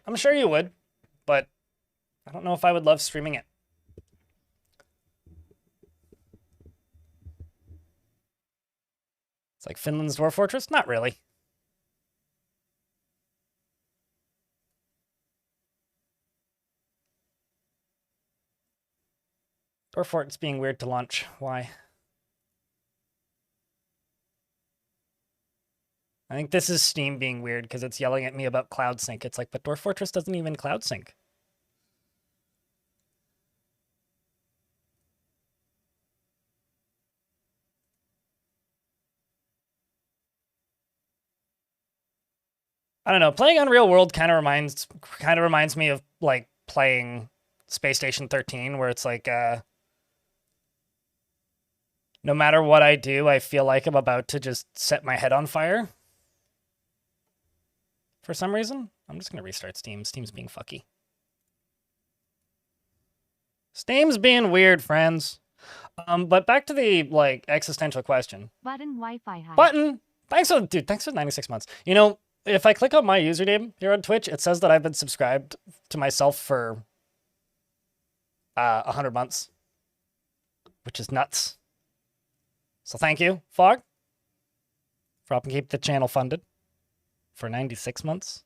I'm sure you would, but I don't know if I would love streaming it. It's like Finland's Dwarf Fortress? Not really. Dwarf Fort's being weird to launch. Why? I think this is Steam being weird because it's yelling at me about Cloud Sync. It's like, but Dwarf Fortress doesn't even Cloud Sync. I don't know. Playing Unreal World kind of reminds me of like playing Space Station 13, where it's like no matter what I do, I feel like I'm about to just set my head on fire. For some reason, I'm just gonna restart Steam. Steam's being fucky. Steam's being weird, friends. But back to the like existential question. Button Wi-Fi high. Button. Thanks for 96 months. You know, if I click on my username here on Twitch, it says that I've been subscribed to myself for 100 months, which is nuts. So thank you, Fog, for helping keep the channel funded for 96 months.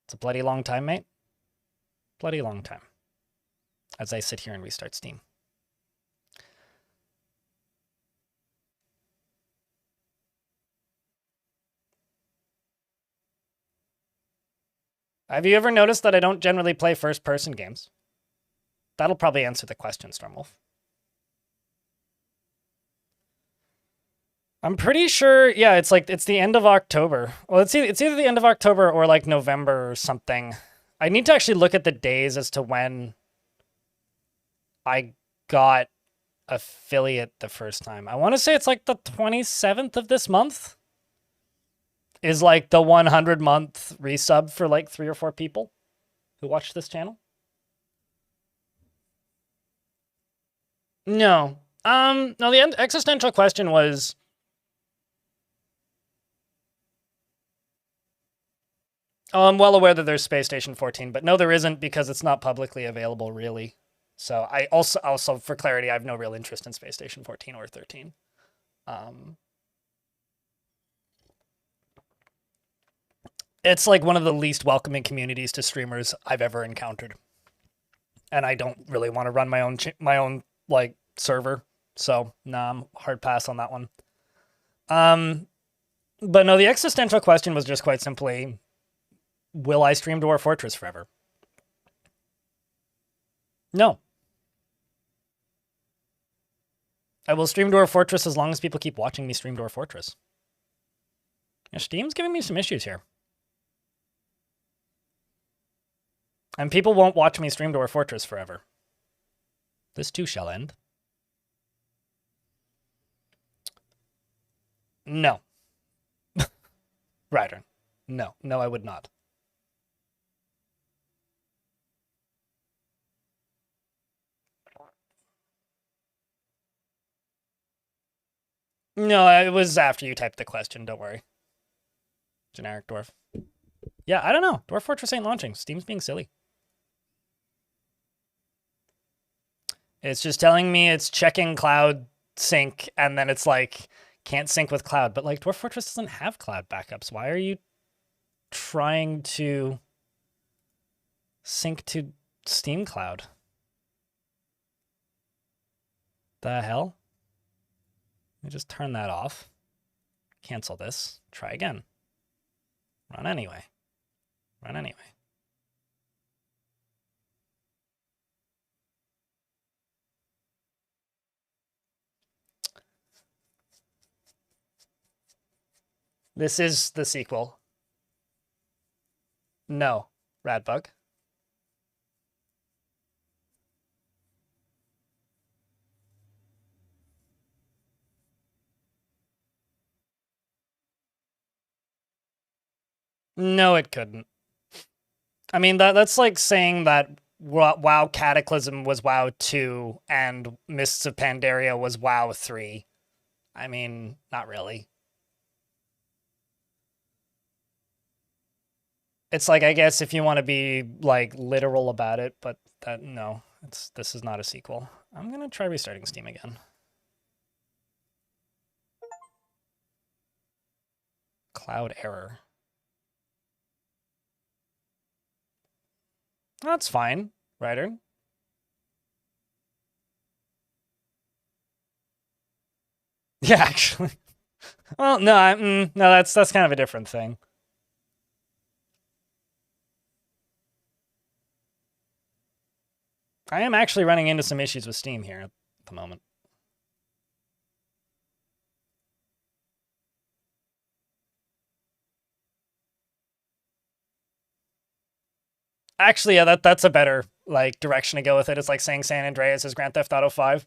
It's a bloody long time, mate. Bloody long time. As I sit here and restart Steam. Have you ever noticed that I don't generally play first-person games? That'll probably answer the question, Stormwolf. I'm pretty sure, yeah, it's the end of October. Well, it's either the end of October or like November or something. I need to actually look at the days as to when I got affiliate the first time. I want to say it's like the 27th of this month is like the 100-month resub for like 3 or 4 people who watch this channel. No. No, the existential question was, oh, I'm well aware that there's Space Station 14, but no, there isn't because it's not publicly available, really. So I also for clarity, I have no real interest in Space Station 14 or 13. It's like one of the least welcoming communities to streamers I've ever encountered, and I don't really want to run my own like server. So nah, I'm hard pass on that one. But no, the existential question was just quite simply, will I stream Dwarf Fortress forever? No. I will stream Dwarf Fortress as long as people keep watching me stream Dwarf Fortress. Yeah, Steam's giving me some issues here. And people won't watch me stream Dwarf Fortress forever. This too shall end. No. Ryder. No. No, I would not. No, it was after you typed the question, don't worry. Generic Dwarf. Yeah, I don't know. Dwarf Fortress ain't launching. Steam's being silly. It's just telling me it's checking cloud sync, and then it's like, can't sync with cloud. But like, Dwarf Fortress doesn't have cloud backups. Why are you trying to sync to Steam Cloud? The hell? Let me just turn that off. Cancel this. Try again. Run anyway. Run anyway. This is the sequel. No, Radbug. No, it couldn't. I mean, that's like saying that WoW Cataclysm was WoW 2 and Mists of Pandaria was WoW 3. I mean, not really. It's like, I guess if you want to be like literal about it, but that no, this is not a sequel. I'm gonna try restarting Steam again. Cloud error. That's fine, Ryder. Yeah, actually. Well, no, no, that's kind of a different thing. I am actually running into some issues with Steam here at the moment. Actually, yeah, that's a better like direction to go with it. It's like saying San Andreas is Grand Theft Auto 5.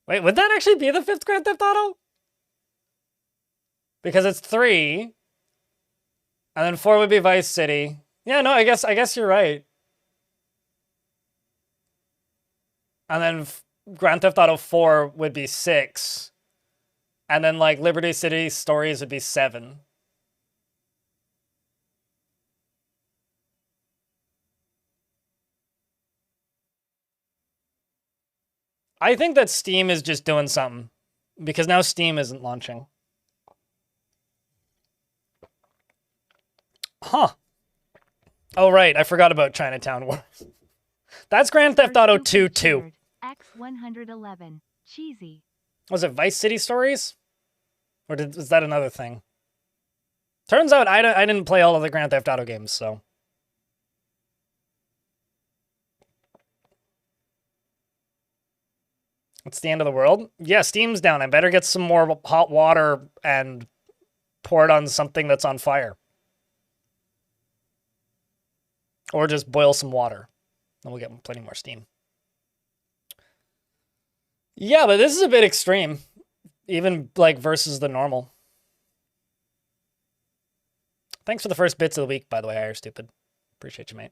Wait, would that actually be the 5th Grand Theft Auto? Because it's 3, and then 4 would be Vice City. Yeah, no, I guess you're right. And then Grand Theft Auto 4 would be 6. And then like Liberty City Stories would be 7. I think that Steam is just doing something because now Steam isn't launching. Huh. Oh, right. I forgot about Chinatown Wars. That's Grand Theft Auto 2 too. X111. Cheesy. Was it Vice City Stories? Or was that another thing? Turns out I didn't play all of the Grand Theft Auto games, so. It's the end of the world? Yeah, Steam's down. I better get some more hot water and pour it on something that's on fire. Or just boil some water. Then we'll get plenty more steam. Yeah, but this is a bit extreme. Even, like, versus the normal. Thanks for the first bits of the week, by the way, Hire Stupid. Appreciate you, mate.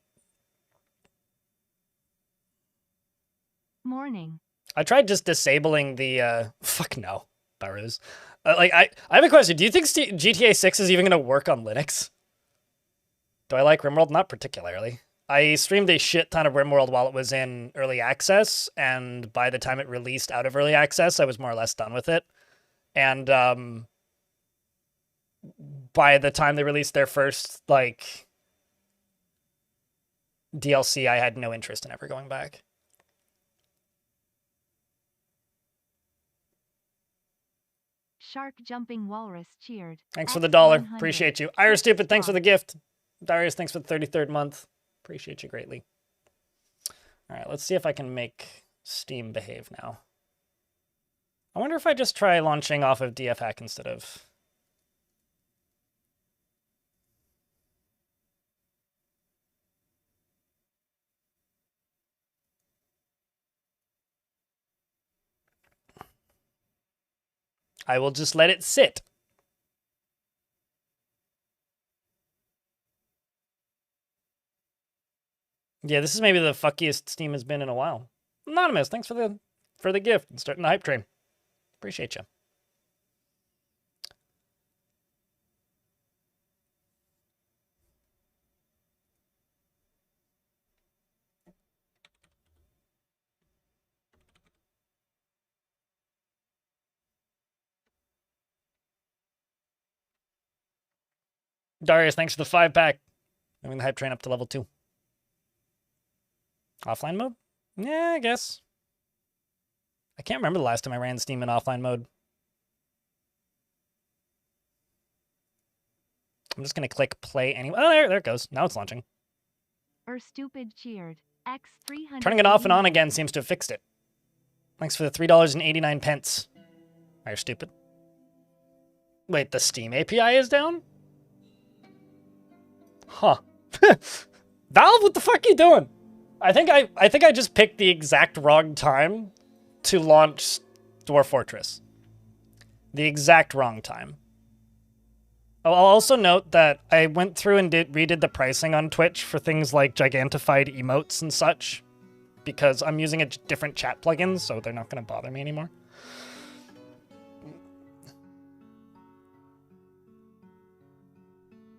Morning. I tried just disabling the, fuck no, Baruz. Like, I have a question. Do you think GTA 6 is even going to work on Linux? Do I like RimWorld? Not particularly. I streamed a shit ton of RimWorld while it was in early access, and by the time it released out of early access, I was more or less done with it. And by the time they released their first, like, DLC, I had no interest in ever going back. Shark Jumping Walrus cheered. Thanks for the $1. Appreciate you. Ira Stupid, thanks for the gift. Darius, thanks for the 33rd month. Appreciate you greatly. All right, let's see if I can make Steam behave now. I wonder if I just try launching off of DFHack instead of... I will just let it sit. Yeah, this is maybe the fuckiest Steam has been in a while. Anonymous, thanks for the gift and starting the hype train. Appreciate you. Darius, thanks for the 5-pack. Moving the hype train up to level 2. Offline mode? Yeah, I guess. I can't remember the last time I ran Steam in offline mode. I'm just going to click play anyway. Oh, there it goes. Now it's launching. Stupid cheered. X300. Turning it off and on again seems to have fixed it. Thanks for the $3.89. You're stupid. Wait, the Steam API is down? Huh. Valve, what the fuck are you doing? I think I just picked the exact wrong time to launch Dwarf Fortress. The exact wrong time. I'll also note that I went through and redid the pricing on Twitch for things like gigantified emotes and such, because I'm using a different chat plugin, so they're not going to bother me anymore.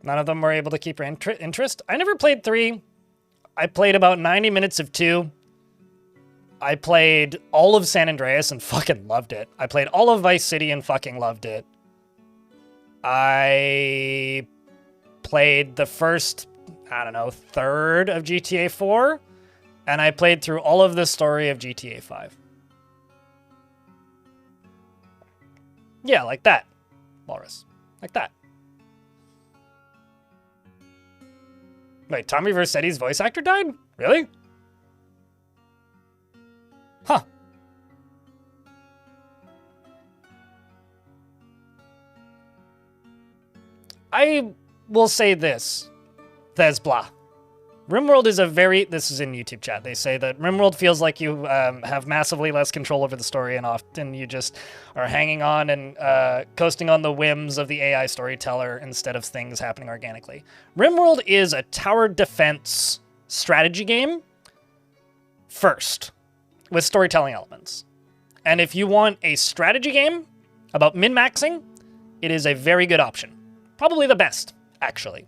None of them were able to keep your interest. I never played 3. I played about 90 minutes of 2. I played all of San Andreas and fucking loved it. I played all of Vice City and fucking loved it. I played the first, I don't know, third of GTA 4. And I played through all of the story of GTA 5. Yeah, like that, Walrus. Like that. Wait, Tommy Vercetti's voice actor died? Really? Huh. I will say this. There's blah. RimWorld is this is in YouTube chat. They say that RimWorld feels like you have massively less control over the story, and often you just are hanging on and coasting on the whims of the AI storyteller instead of things happening organically. RimWorld is a tower defense strategy game first, with storytelling elements. And if you want a strategy game about min-maxing, it is a very good option. Probably the best, actually.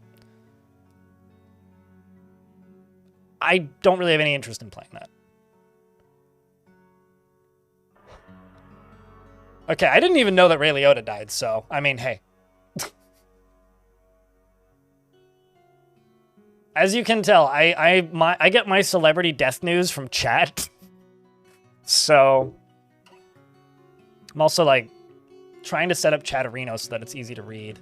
I don't really have any interest in playing that. Okay, I didn't even know that Ray Liotta died, so, I mean, hey. As you can tell, I get my celebrity death news from chat. So, I'm also, like, trying to set up Chatterino so that it's easy to read.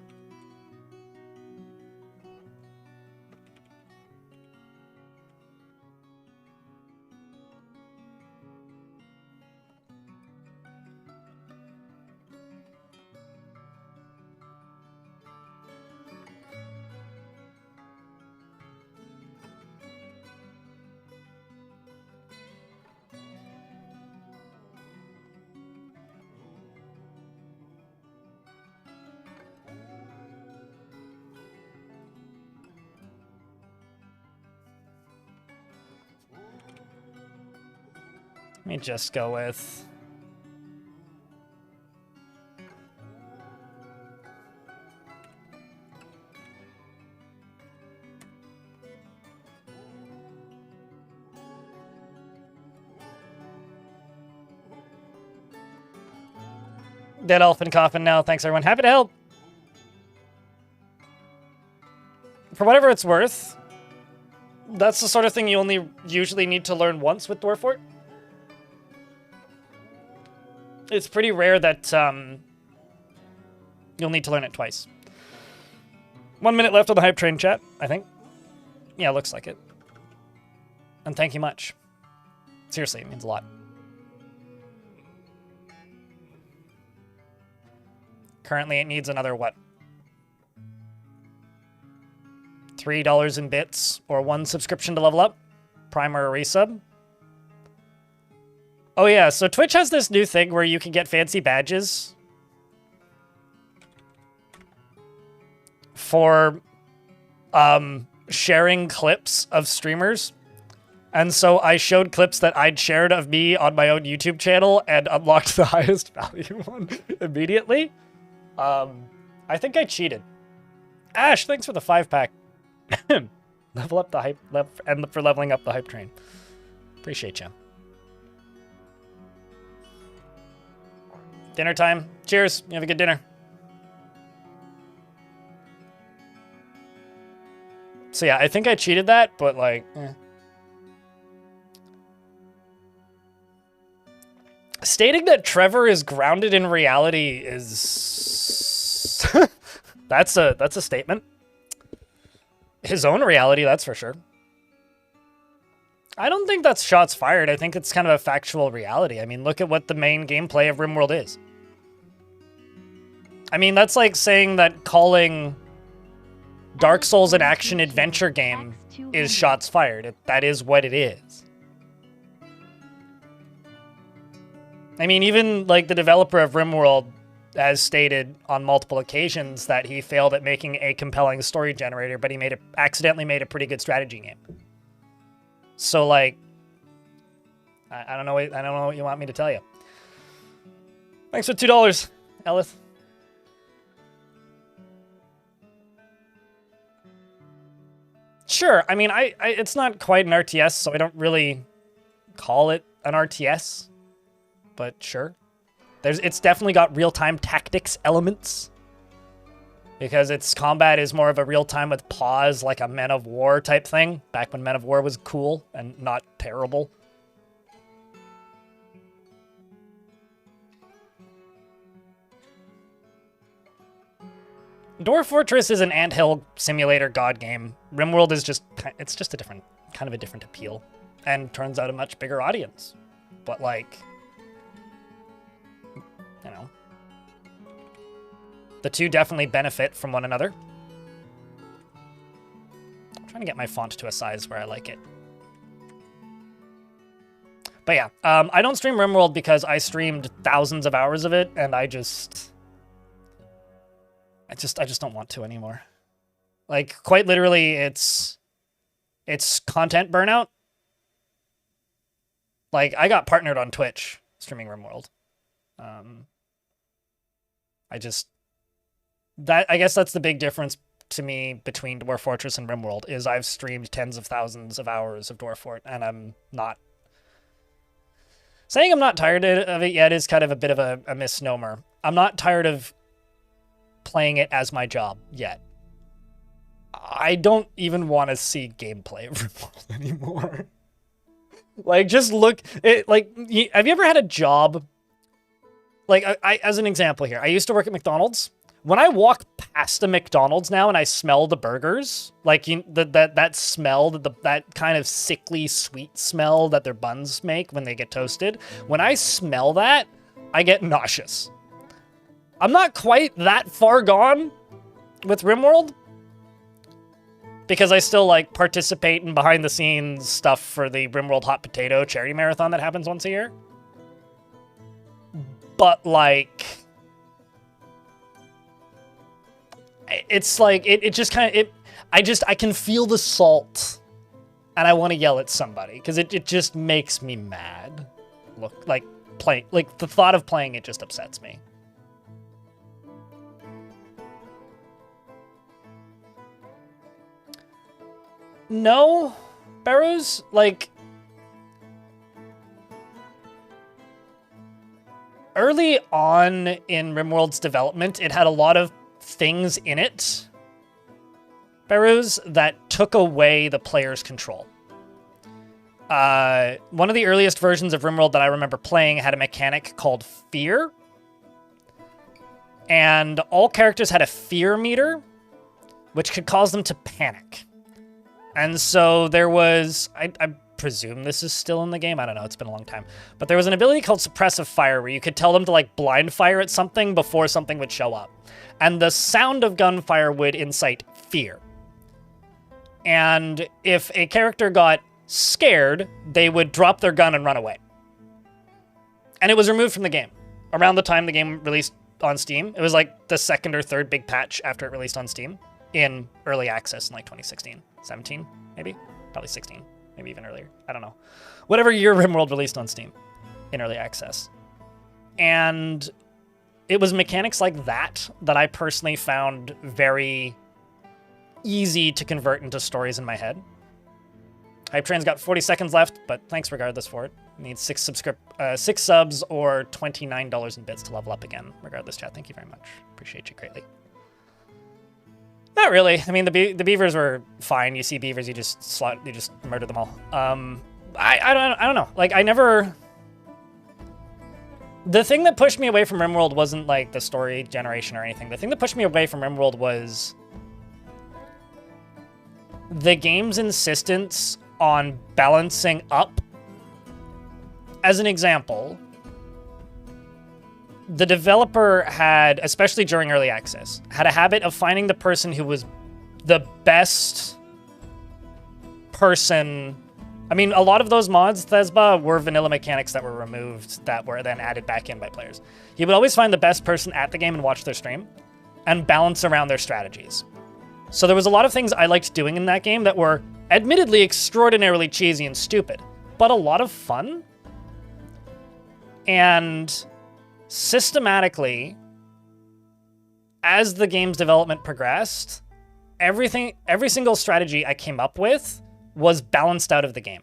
Let me just go with... Dead Elephant Coffin now. Thanks, everyone. Happy to help. For whatever it's worth, that's the sort of thing you only usually need to learn once with Dwarfort. It's pretty rare that you'll need to learn it twice. 1 minute left on the hype train chat, I think. Yeah, looks like it. And thank you much. Seriously, it means a lot. Currently, it needs another, what? $3 in bits or 1 subscription to level up. Prime or a resub. Oh yeah, so Twitch has this new thing where you can get fancy badges for sharing clips of streamers. And so I showed clips that I'd shared of me on my own YouTube channel and unlocked the highest value one immediately. I think I cheated. Ash, thanks for the 5-pack. Level up the hype, and for leveling up the hype train. Appreciate you. Dinner time. Cheers. You have a good dinner. So yeah, I think I cheated that, but like, Stating that Trevor is grounded in reality is that's a statement. His own reality, that's for sure. I don't think that's shots fired. I think it's kind of a factual reality. I mean, look at what the main gameplay of RimWorld is. I mean, that's like saying that calling Dark Souls an action-adventure game is shots fired. That is what it is. I mean, even like the developer of RimWorld has stated on multiple occasions that he failed at making a compelling story generator, but he accidentally made a pretty good strategy game. So, like, I don't know what you want me to tell you. Thanks for $2, Elith. Sure. I mean, it's not quite an RTS, so I don't really call it an RTS. But sure. It's definitely got real-time tactics elements. Because its combat is more of a real-time with pause, like a Men of War type thing. Back when Men of War was cool and not terrible. Dwarf Fortress is an anthill simulator god game. RimWorld is it's just a different, kind of a different appeal. And turns out a much bigger audience. But like, you know, the two definitely benefit from one another. I'm trying to get my font to a size where I like it. But yeah, I don't stream RimWorld because I streamed thousands of hours of it, and I just don't want to anymore. Like, quite literally, it's content burnout. Like, I got partnered on Twitch streaming RimWorld. I guess that's the big difference to me between Dwarf Fortress and RimWorld, is I've streamed tens of thousands of hours of Dwarf Fort, and I'm not... Saying I'm not tired of it yet is kind of a bit of a misnomer. I'm not tired of playing it as my job yet. I don't even want to see gameplay of RimWorld anymore. Like, just look... have you ever had a job... Like, I as an example here, I used to work at McDonald's. When I walk past a McDonald's now and I smell the burgers, like that smell, that kind of sickly sweet smell that their buns make when they get toasted, when I smell that, I get nauseous. I'm not quite that far gone with RimWorld, because I still like participate in behind the scenes stuff for the RimWorld Hot Potato charity marathon that happens once a year. But like, it's like, it just kind of, I can feel the salt and I want to yell at somebody because it just makes me mad. Look, like the thought of playing it just upsets me. No, Barrows, like, early on in RimWorld's development, it had a lot of things in it, Barrows, that took away the player's control. One of the earliest versions of RimWorld that I remember playing had a mechanic called Fear. And all characters had a fear meter, which could cause them to panic. And so there was, I presume this is still in the game. I don't know. It's been a long time. But there was an ability called Suppressive Fire where you could tell them to like blind fire at something before something would show up. And the sound of gunfire would incite fear. And if a character got scared, they would drop their gun and run away. And it was removed from the game around the time the game released on Steam. It was like the second or third big patch after it released on Steam in early access in like 2016, 17, maybe, probably 16. Maybe even earlier. I don't know. Whatever year RimWorld released on Steam in early access. And it was mechanics like that that I personally found very easy to convert into stories in my head. Hype Train's got 40 seconds left, but thanks regardless for it. Needs 6 subs or $29 in bits to level up again. Regardless, chat. Thank you very much. Appreciate you greatly. Not really. I mean, the beavers were fine. You see beavers, you just murder them all. I don't know. Like, I never... The thing that pushed me away from RimWorld wasn't like the story generation or anything. The thing that pushed me away from RimWorld was the game's insistence on balancing up. As an example, the developer had, especially during early access, had a habit of finding the person who was the best person. I mean, a lot of those mods, Thesba, were vanilla mechanics that were removed that were then added back in by players. He would always find the best person at the game and watch their stream and balance around their strategies. So there was a lot of things I liked doing in that game that were admittedly extraordinarily cheesy and stupid, but a lot of fun. And systematically, as the game's development progressed, every single strategy I came up with was balanced out of the game.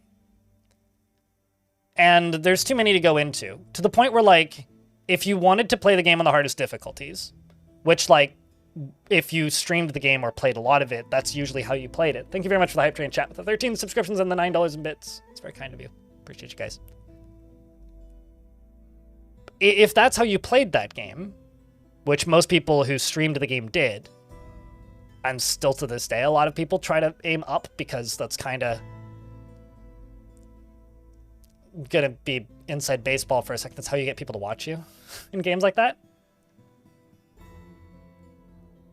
And there's too many to go into, to the point where, like, if you wanted to play the game on the hardest difficulties, which, like, if you streamed the game or played a lot of it, that's usually how you played it. Thank you very much for the Hype Train chat with the 13 subscriptions and the $9 in bits. It's very kind of you. Appreciate you guys. If that's how you played that game, which most people who streamed the game did, and still to this day, a lot of people try to aim up because that's kind of gonna be inside baseball for a second. That's how you get people to watch you in games like that.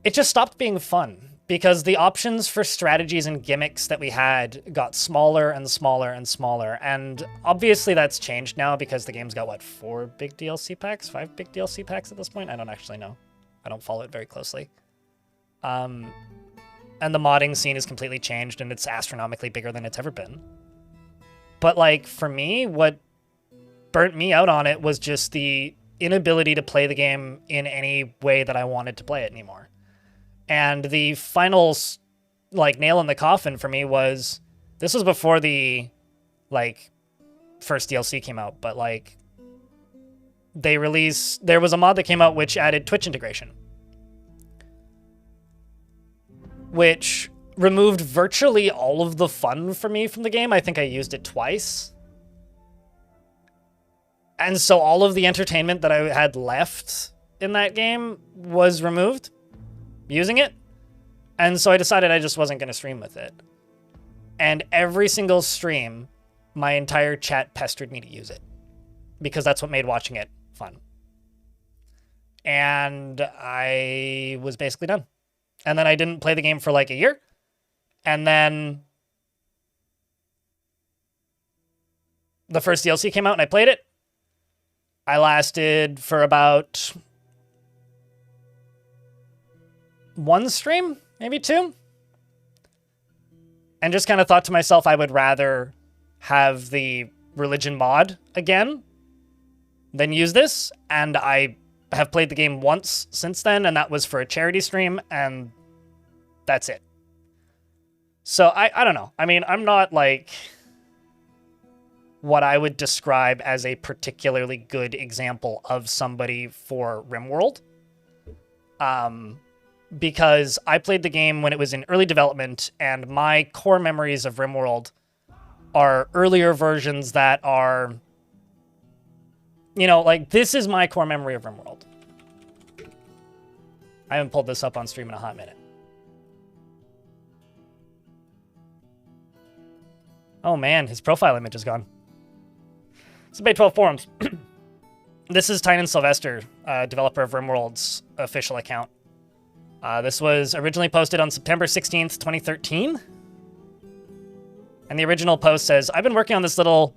It just stopped being fun because the options for strategies and gimmicks that we had got smaller and smaller and smaller. And obviously that's changed now because the game's got, what, 4 big DLC packs? 5 big DLC packs at this point? I don't actually know. I don't follow it very closely. And the modding scene has completely changed and it's astronomically bigger than it's ever been. But, like, for me, what burnt me out on it was just the inability to play the game in any way that I wanted to play it anymore. And the final, like, nail in the coffin for me was, this was before the, like, first DLC came out, but, like, there was a mod that came out which added Twitch integration, which removed virtually all of the fun for me from the game. I think I used it twice. And so all of the entertainment that I had left in that game was removed using it. And so I decided I just wasn't going to stream with it. And every single stream, my entire chat pestered me to use it because that's what made watching it fun. And I was basically done. And then I didn't play the game for like a year. And then the first DLC came out and I played it. I lasted for about 1 stream, maybe 2. And just kind of thought to myself, I would rather have the religion mod again than use this. And I have played the game once since then, and that was for a charity stream, and that's it. So I don't know. I mean, I'm not like what I would describe as a particularly good example of somebody for RimWorld. Because I played the game when it was in early development, and my core memories of RimWorld are earlier versions that are, you know, like, this is my core memory of RimWorld. I haven't pulled this up on stream in a hot minute. Oh man, his profile image is gone. This is Bay 12 forums. This is Tynan Sylvester, developer of RimWorld's official account. This was originally posted on September 16th, 2013. And the original post says, I've been working on this a little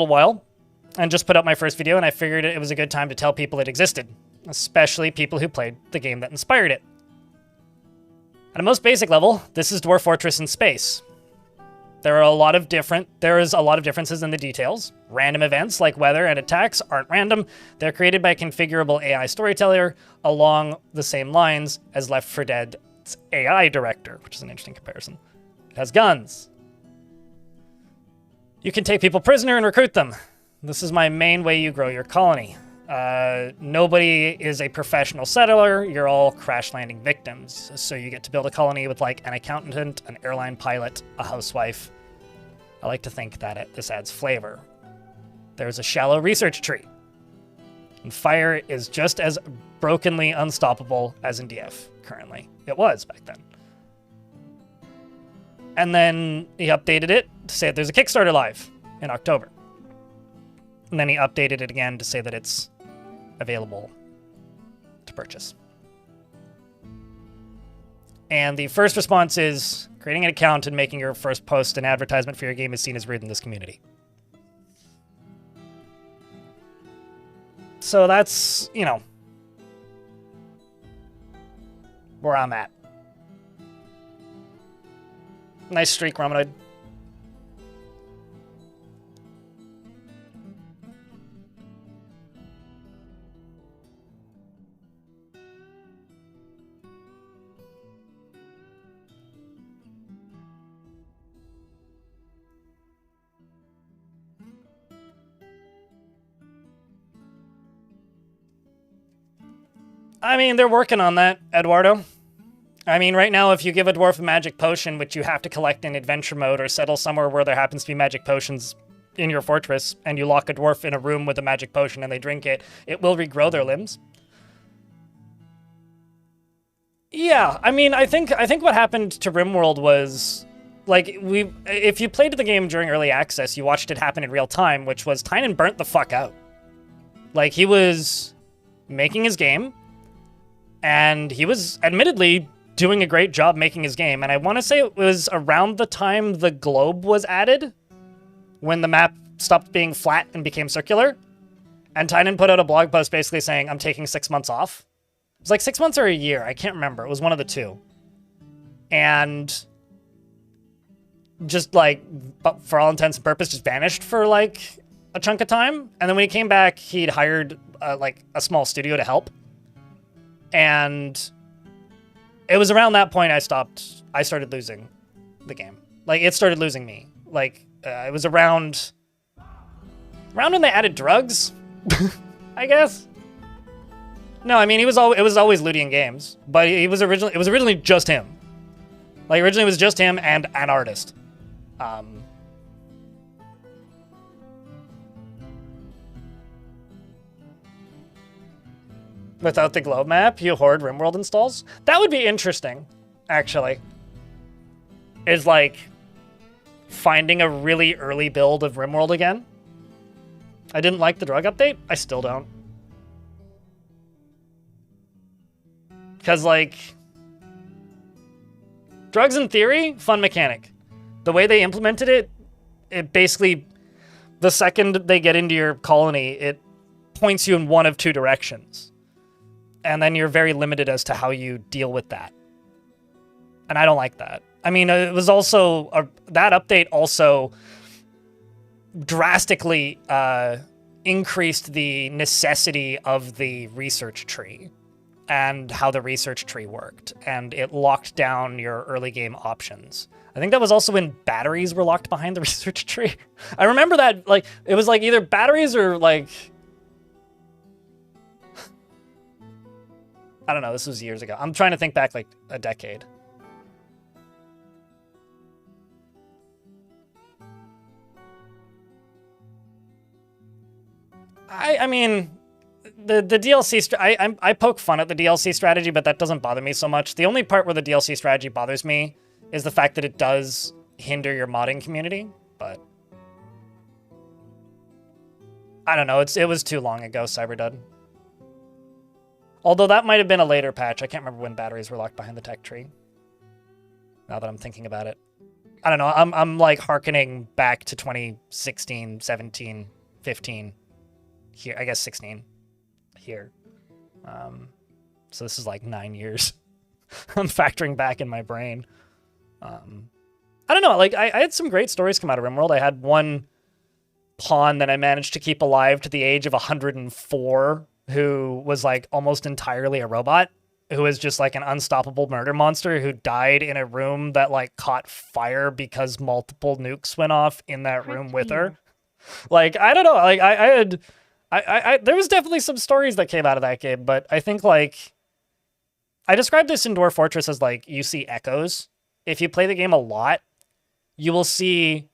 while and just put up my first video, and I figured it was a good time to tell people it existed, especially people who played the game that inspired it. At a most basic level, this is Dwarf Fortress in space. There is a lot of differences in the details. Random events like weather and attacks aren't random. They're created by a configurable AI storyteller along the same lines as Left 4 Dead's AI director, which is an interesting comparison. It has guns. You can take people prisoner and recruit them. This is my main way you grow your colony. Nobody is a professional settler. You're all crash landing victims. So you get to build a colony with like an accountant, an airline pilot, a housewife. I like to think that this adds flavor. There's a shallow research tree. And fire is just as brokenly unstoppable as in DF currently. It was back then. And then he updated it to say that there's a Kickstarter live in October. And then he updated it again to say that it's available to purchase. And the first response is, creating an account and making your first post an advertisement for your game is seen as rude in this community. So that's, you know, where I'm at. Nice streak, Romanoid. I mean, they're working on that, Eduardo. I mean, right now, if you give a dwarf a magic potion, which you have to collect in adventure mode or settle somewhere where there happens to be magic potions in your fortress, and you lock a dwarf in a room with a magic potion and they drink it, it will regrow their limbs. Yeah, I mean, I think what happened to RimWorld was, like, if you played the game during early access, you watched it happen in real time, which was Tynan burnt the fuck out. Like, he was making his game, and he was admittedly doing a great job making his game. And I want to say it was around the time the globe was added, when the map stopped being flat and became circular. And Tynan put out a blog post basically saying, I'm taking 6 months off. It was like 6 months or a year. I can't remember. It was one of the two. And just like, for all intents and purposes, just vanished for like a chunk of time. And then when he came back, he'd hired like a small studio to help. And it was around that point I started losing the game. Like, it started losing me. Like, it was around when they added drugs, I guess. No, I mean, it was always Ludi in games, but it was originally just him. Like, originally it was just him and an artist. Without the globe map, you hoard RimWorld installs? That would be interesting, actually. Is like finding a really early build of RimWorld again. I didn't like the drug update. I still don't. Because, like, drugs in theory, fun mechanic. The way they implemented it, it basically, the second they get into your colony, it points you in one of two directions. And then you're very limited as to how you deal with that. And I don't like that. I mean, it was also, that update also drastically increased the necessity of the research tree and how the research tree worked. And it locked down your early game options. I think that was also when batteries were locked behind the research tree. I remember that, like, it was like either batteries or like, I don't know, this was years ago. I'm trying to think back like a decade. I mean, the DLC, I poke fun at the DLC strategy, but that doesn't bother me so much. The only part where the DLC strategy bothers me is the fact that it does hinder your modding community, but I don't know, it was too long ago, Cyberdud. Although that might have been a later patch. I can't remember when batteries were locked behind the tech tree. Now that I'm thinking about it. I don't know, I'm like hearkening back to 2016, 17, 15. Here, I guess 16 here. So this is like 9 years. I'm factoring back in my brain. I don't know, like I had some great stories come out of RimWorld. I had one pawn that I managed to keep alive to the age of 104 who was like almost entirely a robot, who was just like an unstoppable murder monster who died in a room that like caught fire because multiple nukes went off in that room with her. Like, I don't know, like I there was definitely some stories that came out of that game, but I think like I described this in Dwarf Fortress as like you see echoes. If you play the game a lot, you will see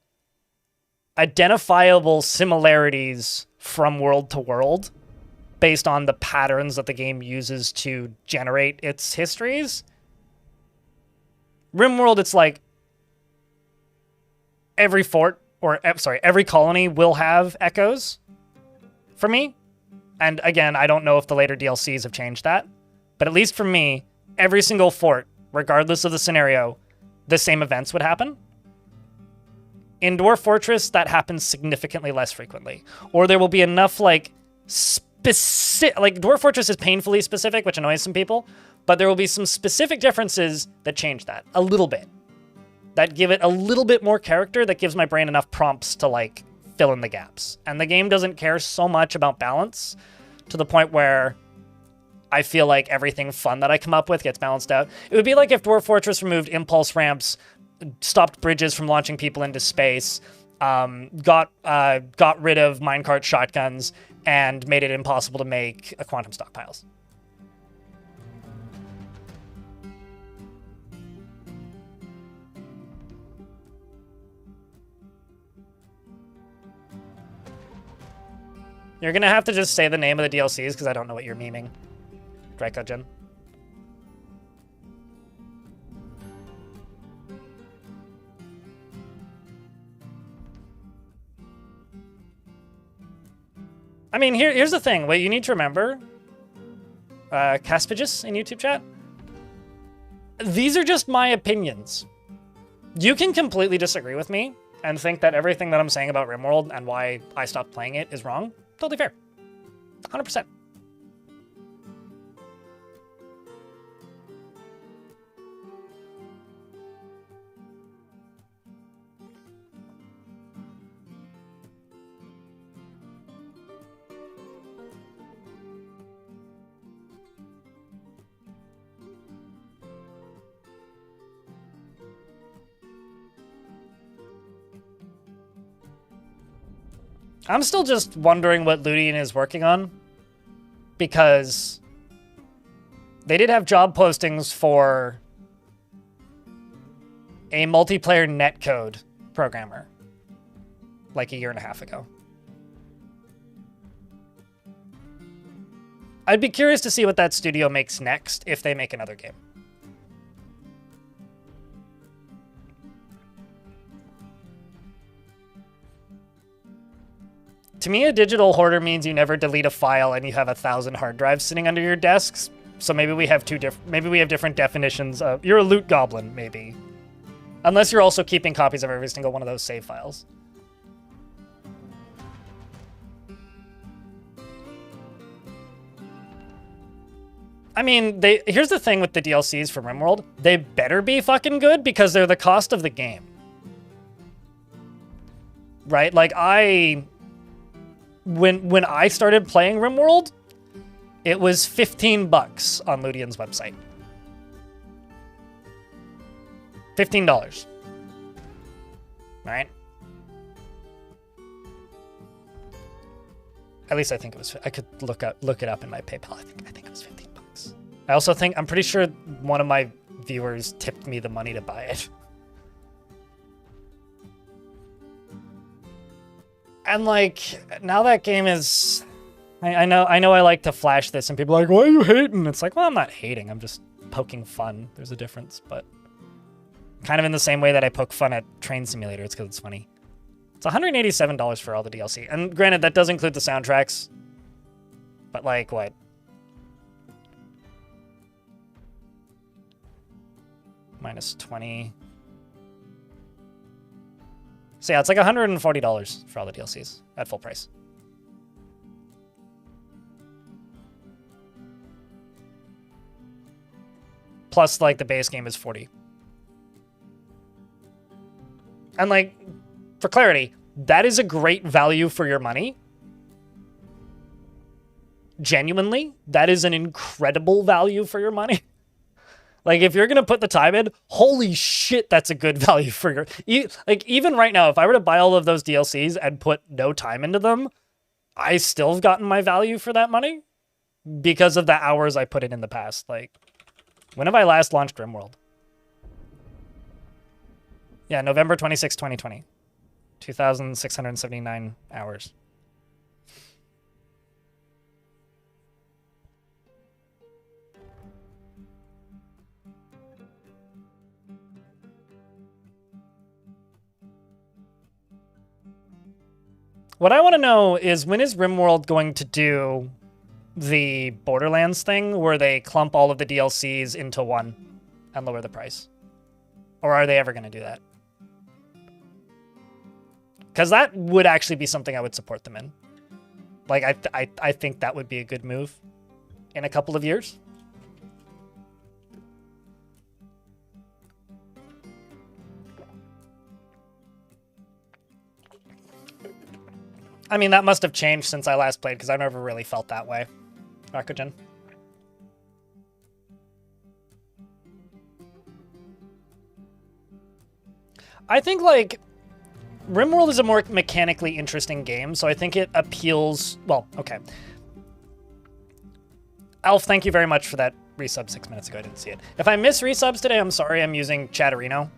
identifiable similarities from world to world based on the patterns that the game uses to generate its histories. RimWorld, it's like every fort, or sorry, every colony will have echoes for me. And again, I don't know if the later DLCs have changed that, but at least for me, every single fort, regardless of the scenario, the same events would happen. In Dwarf Fortress, that happens significantly less frequently. Or there will be enough like specific, like Dwarf Fortress is painfully specific, which annoys some people, but there will be some specific differences that change that a little bit. That give it a little bit more character, that gives my brain enough prompts to like fill in the gaps. And the game doesn't care so much about balance to the point where I feel like everything fun that I come up with gets balanced out. It would be like if Dwarf Fortress removed impulse ramps, stopped bridges from launching people into space, got rid of minecart shotguns, and made it impossible to make quantum stockpiles. You're gonna have to just say the name of the DLCs because I don't know what you're memeing. Dracogen. I mean, here's the thing. What you need to remember, Caspagis in YouTube chat, these are just my opinions. You can completely disagree with me and think that everything that I'm saying about RimWorld and why I stopped playing it is wrong. Totally fair. 100%. I'm still just wondering what Ludian is working on, because they did have job postings for a multiplayer netcode programmer like a year and a half ago. I'd be curious to see what that studio makes next if they make another game. To me, a digital hoarder means you never delete a file and you have 1,000 hard drives sitting under your desks. So maybe we have different definitions of... You're a loot goblin, maybe. Unless you're also keeping copies of every single one of those save files. I mean, here's the thing with the DLCs for RimWorld. They better be fucking good because they're the cost of the game. Right? Like, When I started playing RimWorld, it was $15 on Ludian's website. $15. Right? At least I think it was. I could look it up in my PayPal. I think it was $15. I'm pretty sure one of my viewers tipped me the money to buy it. And like, now that game is, I know I like to flash this and people are like, why are you hating? It's like, well, I'm not hating. I'm just poking fun. There's a difference, but kind of in the same way that I poke fun at Train Simulator. It's because it's funny. It's $187 for all the DLC. And granted, that does include the soundtracks, but like what? Minus 20. So yeah, it's like $140 for all the DLCs at full price. Plus, like, the base game is $40. And like, for clarity, that is a great value for your money. Genuinely, that is an incredible value for your money. Like, if you're going to put the time in, holy shit, that's a good value for your... Like, even right now, if I were to buy all of those DLCs and put no time into them, I still have gotten my value for that money because of the hours I put in the past. Like, when have I last launched RimWorld? Yeah, November 26, 2020. 2,679 hours. What I want to know is, when is RimWorld going to do the Borderlands thing where they clump all of the DLCs into one and lower the price? Or are they ever going to do that? Because that would actually be something I would support them in. Like, I think that would be a good move in a couple of years. I mean, that must have changed since I last played, because I never really felt that way. Rakugen. I think, like, RimWorld is a more mechanically interesting game, so I think it appeals... Well, okay. Alf, thank you very much for that resub 6 minutes ago. I didn't see it. If I miss resubs today, I'm sorry. I'm using Chatterino.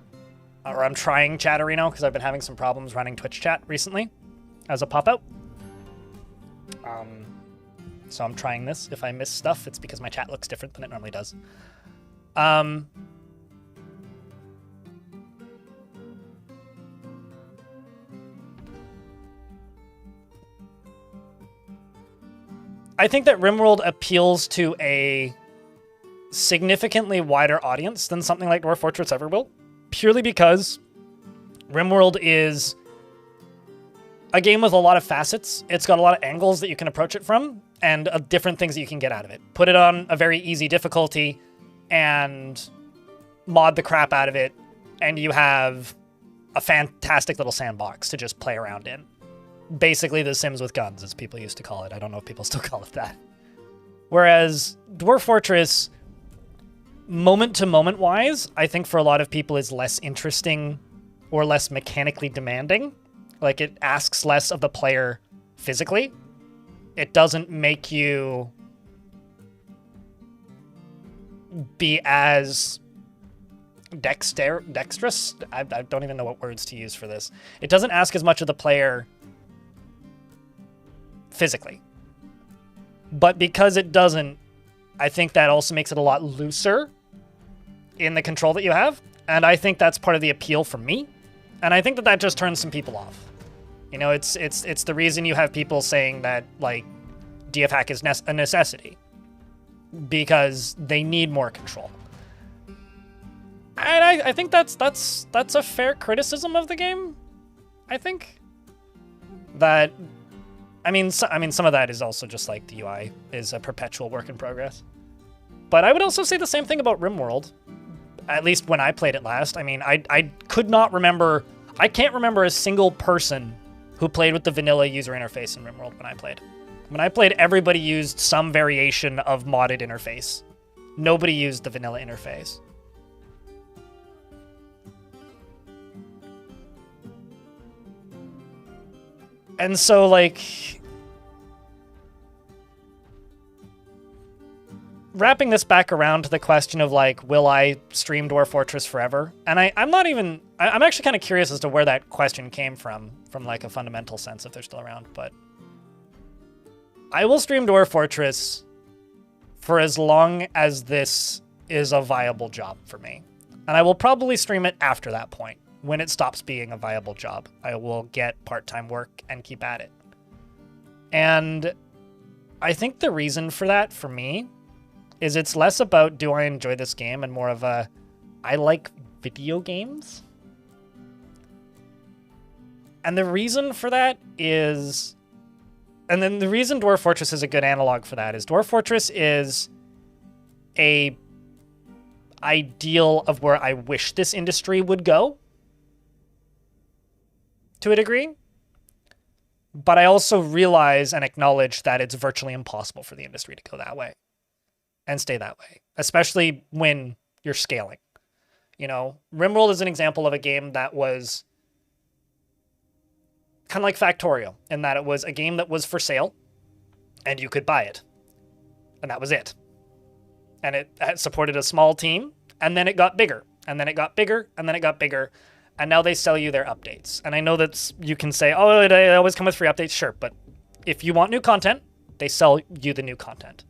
Or I'm trying Chatterino, because I've been having some problems running Twitch chat recently as a pop-out. So I'm trying this. If I miss stuff, it's because my chat looks different than it normally does. I think that RimWorld appeals to a significantly wider audience than something like Dwarf Fortress ever will, purely because RimWorld is a game with a lot of facets. It's got a lot of angles that you can approach it from, and different things that you can get out of it. Put it on a very easy difficulty, and mod the crap out of it, and you have a fantastic little sandbox to just play around in. Basically The Sims with guns, as people used to call it. I don't know if people still call it that. Whereas Dwarf Fortress, moment-to-moment wise, I think for a lot of people is less interesting or less mechanically demanding. Like, it asks less of the player physically. It doesn't make you be as dexterous. I don't even know what words to use for this. It doesn't ask as much of the player physically. But because it doesn't, I think that also makes it a lot looser in the control that you have. And I think that's part of the appeal for me. And I think that that just turns some people off. You know, it's the reason you have people saying that, like, DF hack is a necessity. Because they need more control. And I think that's a fair criticism of the game. I think that, I mean, some of that is also just like the UI is a perpetual work in progress. But I would also say the same thing about RimWorld. At least when I played it last. I mean, I could not remember, I can't remember a single person who played with the vanilla user interface in RimWorld when I played. When I played, everybody used some variation of modded interface. Nobody used the vanilla interface. And so, like, wrapping this back around to the question of, like, will I stream Dwarf Fortress forever? And I'm actually kind of curious as to where that question came from like a fundamental sense, if they're still around, but I will stream Dwarf Fortress for as long as this is a viable job for me. And I will probably stream it after that point. When it stops being a viable job, I will get part-time work and keep at it. And I think the reason for that, for me, is it's less about do I enjoy this game and more of a I like video games. And the reason for that is, and then the reason Dwarf Fortress is a good analog for that is Dwarf Fortress is a ideal of where I wish this industry would go. To a degree. But I also realize and acknowledge that it's virtually impossible for the industry to go that way. And stay that way. Especially when you're scaling. You know, RimWorld is an example of a game that was kind of like Factorio, in that it was a game that was for sale, and you could buy it. And that was it. And it supported a small team, and then it got bigger. And then it got bigger, and then it got bigger. And now they sell you their updates. And I know that you can say, oh, they always come with free updates. Sure, but if you want new content, they sell you the new content.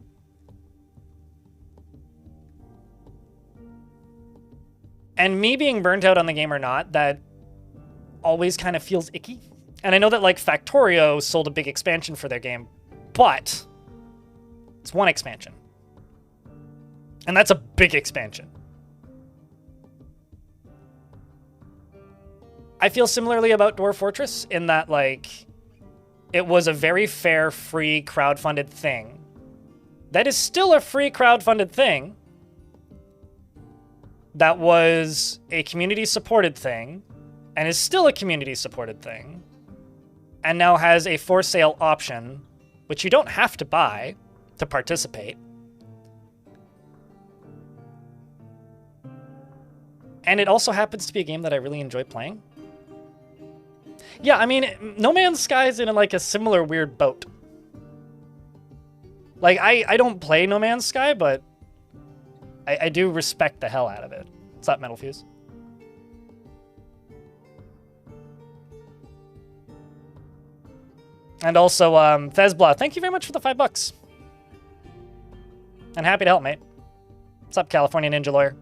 And me being burnt out on the game or not, that always kind of feels icky. And I know that, like, Factorio sold a big expansion for their game, but it's one expansion. And that's a big expansion. I feel similarly about Dwarf Fortress in that, like, it was a very fair, free, crowdfunded thing. That is still a free, crowdfunded thing. That was a community-supported thing, and is still a community-supported thing, and now has a for-sale option, which you don't have to buy to participate. And it also happens to be a game that I really enjoy playing. Yeah, I mean, No Man's Sky is in, like, a similar weird boat. Like, I don't play No Man's Sky, but I do respect the hell out of it. What's up, Metal Fuse? And also, Thesbla, thank you very much for the $5. And happy to help, mate. What's up, California Ninja Lawyer?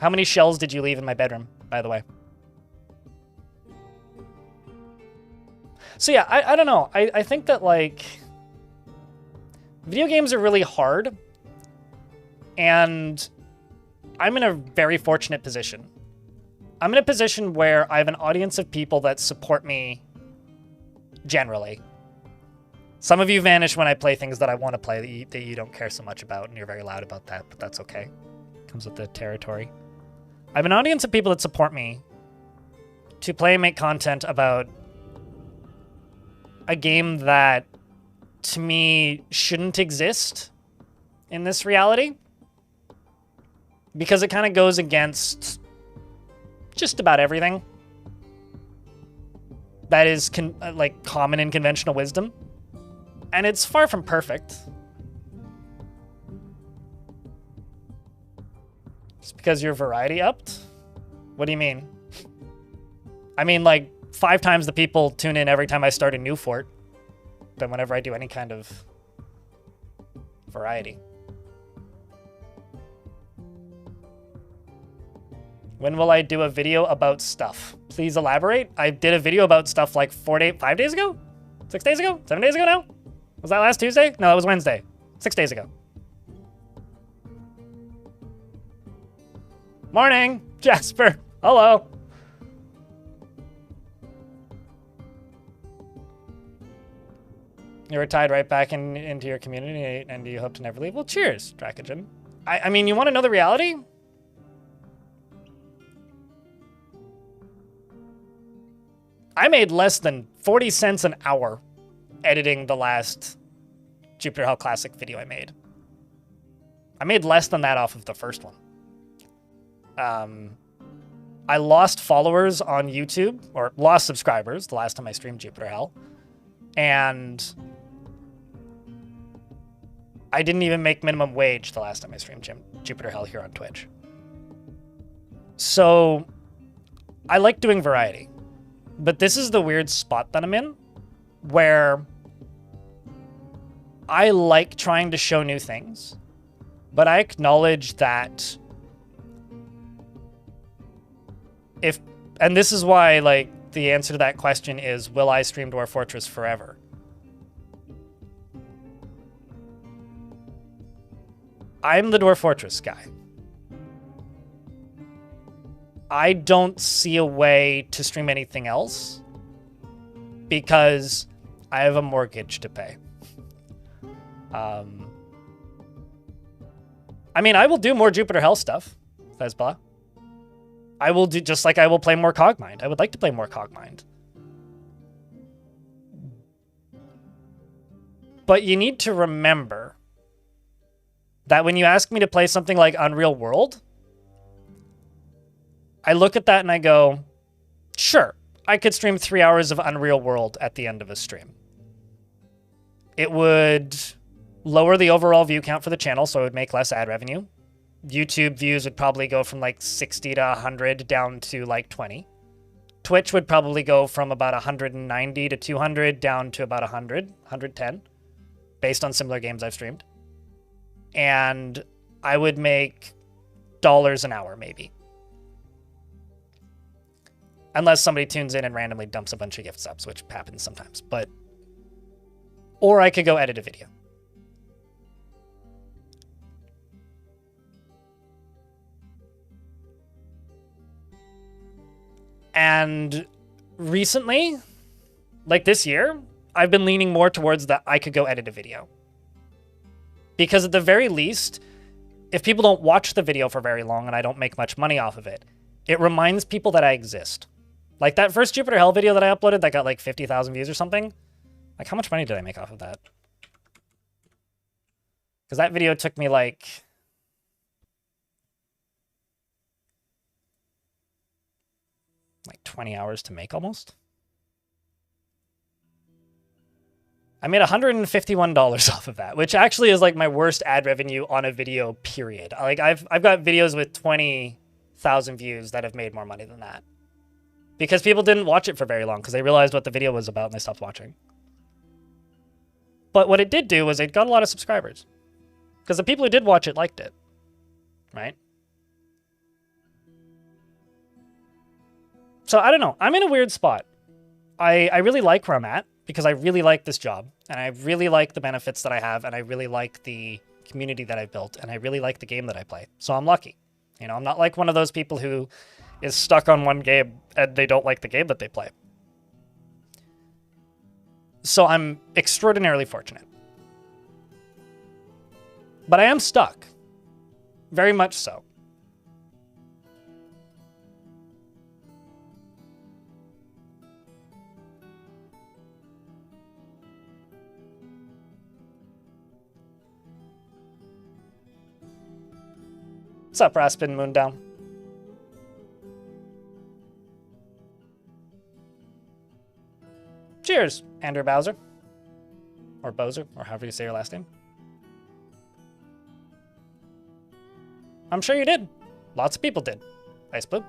How many shells did you leave in my bedroom, by the way? So yeah, I don't know. I think that, like, video games are really hard. And I'm in a very fortunate position. I'm in a position where I have an audience of people that support me generally. Some of you vanish when I play things that I want to play that you don't care so much about, and you're very loud about that, but that's okay. Comes with the territory. I have an audience of people that support me to play and make content about a game that, to me, shouldn't exist in this reality. Because it kind of goes against just about everything that is like common in conventional wisdom. And it's far from perfect. Just because your variety upped? What do you mean? I mean, like, 5 times the people tune in every time I start a new fort than whenever I do any kind of variety. When will I do a video about stuff? Please elaborate. I did a video about stuff like 5 days ago? 6 days ago? 7 days ago now? Was that last Tuesday? No, it was Wednesday. 6 days ago. Morning, Jasper. Hello. You were tied right back into your community, and you hope to never leave? Well, cheers, Dracogen. I mean, you want to know the reality? I made less than 40 cents an hour editing the last Jupiter Hell Classic video I made. I made less than that off of the first one. I lost followers on YouTube, or lost subscribers the last time I streamed Jupiter Hell. And I didn't even make minimum wage the last time I streamed Jupiter Hell here on Twitch. So I like doing variety. But this is the weird spot that I'm in, where I like trying to show new things, but I acknowledge that and this is why, like, the answer to that question is, will I stream Dwarf Fortress forever? I'm the Dwarf Fortress guy. I don't see a way to stream anything else because I have a mortgage to pay. I mean, I will do more Jupiter Hell stuff, Fezbla. I will do, just like I will play more Cogmind. I would like to play more Cogmind. But you need to remember that when you ask me to play something like Unreal World, I look at that and I go, sure, I could stream 3 hours of Unreal World at the end of a stream. It would lower the overall view count for the channel, so it would make less ad revenue. YouTube views would probably go from like 60 to 100 down to like 20. Twitch would probably go from about 190 to 200 down to about 100, 110, based on similar games I've streamed. And I would make dollars an hour, maybe. Unless somebody tunes in and randomly dumps a bunch of gift subs, which happens sometimes. But, or I could go edit a video. And recently, like this year, I've been leaning more towards that I could go edit a video. Because at the very least, if people don't watch the video for very long and I don't make much money off of it, it reminds people that I exist. Like that first Jupiter Hell video that I uploaded that got like 50,000 views or something. Like, how much money did I make off of that? Because that video took me like 20 hours to make almost. I made $151 off of that, which actually is like my worst ad revenue on a video, period. Like I've got videos with 20,000 views that have made more money than that. because people didn't watch it for very long because they realized what the video was about and they stopped watching. But what it did do was it got a lot of subscribers because the people who did watch it liked it, right? So I don't know. I'm in a weird spot. I really like where I'm at because I really like this job and I really like the benefits that I have and I really like the community that I've built and I really like the game that I play. So I'm lucky. You know, I'm not like one of those people who is stuck on one game and they don't like the game that they play. So I'm extraordinarily fortunate. But I am stuck. Very much so. What's up, Raspin Moondown? Cheers, Andrew Bowser. Or Bowser, or however you say your last name. I'm sure you did. Lots of people did. Ice Blue.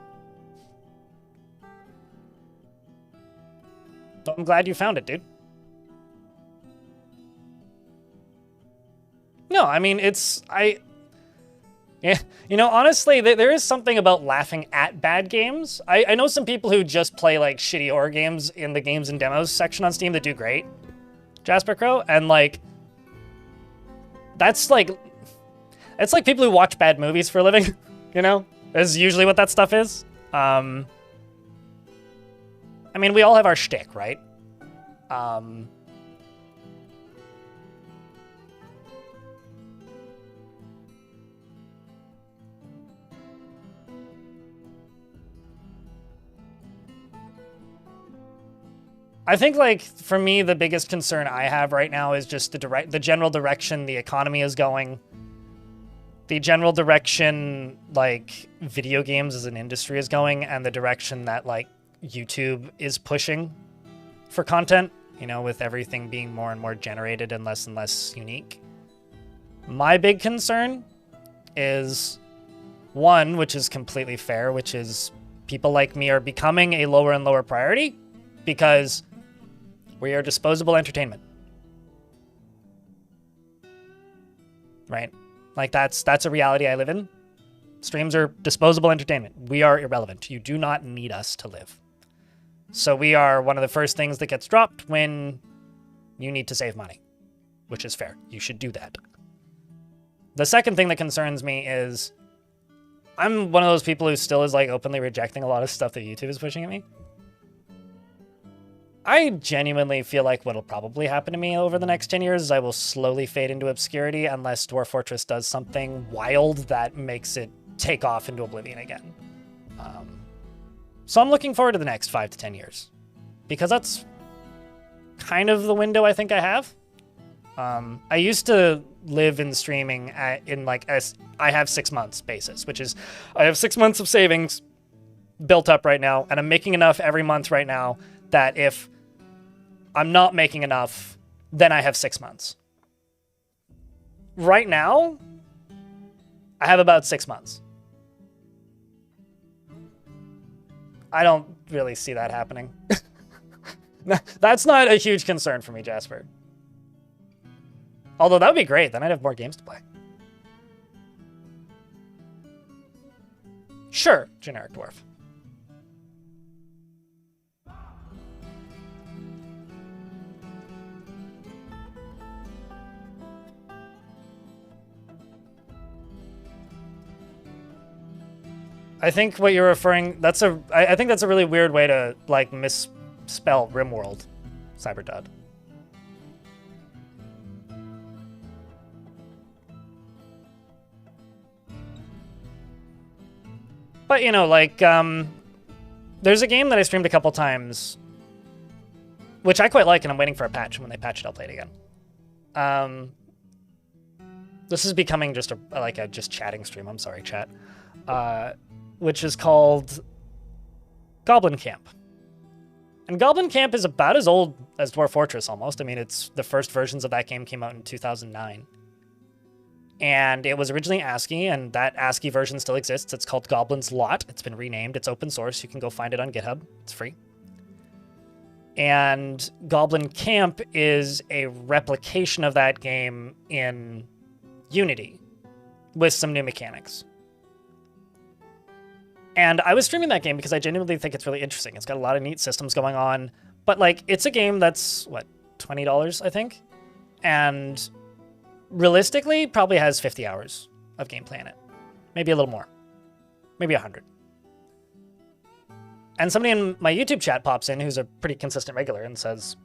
I'm glad you found it, dude. No, I mean, yeah, you know, honestly, there is something about laughing at bad games. I know some people who just play, like, shitty horror games in the games and demos section on Steam that do great, Jasper Crow, and, like, it's like people who watch bad movies for a living, you know? Is usually what that stuff is. I mean, we all have our shtick, right? I think, like, for me, the biggest concern I have right now is just the general direction the economy is going. The general direction, like, video games as an industry is going, and the direction that, like, YouTube is pushing for content, you know, with everything being more and more generated and less unique. My big concern is, one, which is completely fair, which is people like me are becoming a lower and lower priority because we are disposable entertainment. Right? Like, that's a reality I live in. Streams are disposable entertainment. We are irrelevant. You do not need us to live. So we are one of the first things that gets dropped when you need to save money, which is fair. You should do that. The second thing that concerns me is I'm one of those people who still is, like, openly rejecting a lot of stuff that YouTube is pushing at me. I genuinely feel like what'll probably happen to me over the next 10 years is I will slowly fade into obscurity unless Dwarf Fortress does something wild that makes it take off into oblivion again. So I'm looking forward to the next 5 to 10 years because that's kind of the window I think I have. I used to live in streaming I have 6 months basis, which is I have 6 months of savings built up right now, and I'm making enough every month right now that if I'm not making enough, then I have 6 months. Right now, I have about 6 months. I don't really see that happening. That's not a huge concern for me, Jasper. Although that would be great, then I'd have more games to play. Sure, generic dwarf. I think what you're referring, I think that's a really weird way to, like, misspell RimWorld, Cyberdud. But, you know, like, there's a game that I streamed a couple times, which I quite like, and I'm waiting for a patch. When they patch it, I'll play it again. This is becoming just a just chatting stream. I'm sorry, chat. Which is called Goblin Camp. And Goblin Camp is about as old as Dwarf Fortress, almost. I mean, the first versions of that game came out in 2009. And it was originally ASCII, and that ASCII version still exists. It's called Goblin's Lot. It's been renamed. It's open source. You can go find it on GitHub. It's free. And Goblin Camp is a replication of that game in Unity with some new mechanics. And I was streaming that game because I genuinely think it's really interesting. It's got a lot of neat systems going on, but like it's a game that's what, $20, I think? And realistically probably has 50 hours of gameplay in it. Maybe a little more. Maybe 100. And somebody in my YouTube chat pops in who's a pretty consistent regular and says,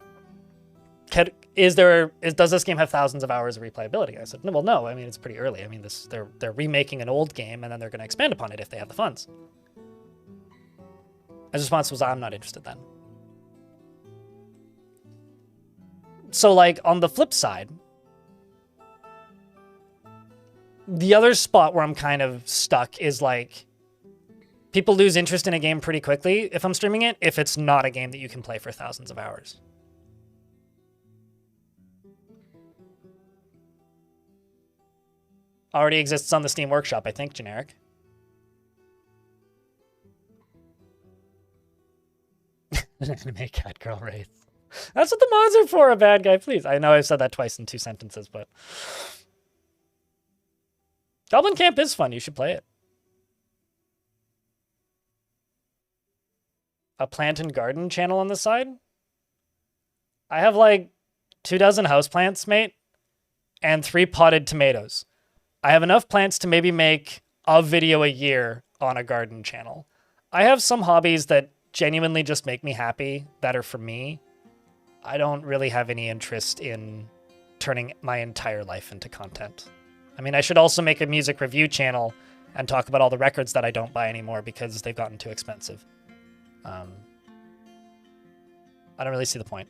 does this game have thousands of hours of replayability? I said, no, well, no. I mean, it's pretty early. I mean, they're remaking an old game, and then they're going to expand upon it if they have the funds. His response was, I'm not interested then. So, like, on the flip side, the other spot where I'm kind of stuck is, like, people lose interest in a game pretty quickly if I'm streaming it, if it's not a game that you can play for thousands of hours. Already exists on the Steam Workshop, I think, generic. An anime cat girl wraith. That's what the mods are for, a bad guy, please. I know I've said that twice in 2 sentences, but... Goblin Camp is fun. You should play it. A plant and garden channel on the side? I have like 24 houseplants, mate, and 3 potted tomatoes. I have enough plants to maybe make a video a year on a garden channel. I have some hobbies that genuinely just make me happy, that are for me. I don't really have any interest in turning my entire life into content. I mean, I should also make a music review channel and talk about all the records that I don't buy anymore because they've gotten too expensive. I don't really see the point.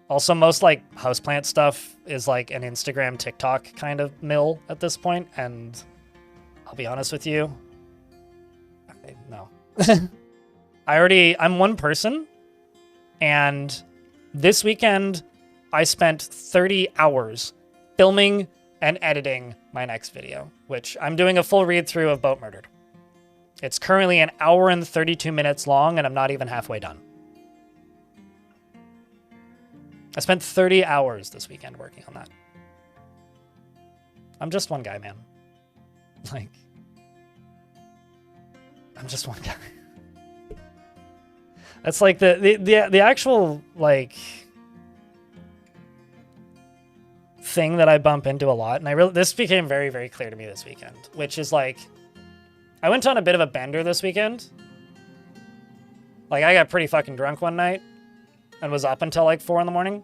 Also, most like houseplant stuff is like an Instagram, TikTok kind of mill at this point, and I'll be honest with you, no. I'm one person, and this weekend I spent 30 hours filming and editing my next video, which I'm doing a full read through of Boat Murdered. It's currently 1 hour and 32 minutes long, and I'm not even halfway done. I spent 30 hours this weekend working on that. I'm just one guy, man. Like, I'm just one guy. That's like the actual, like, thing that I bump into a lot, and this became very, very clear to me this weekend, which is like, I went on a bit of a bender this weekend. Like, I got pretty fucking drunk one night and was up until like 4 in the morning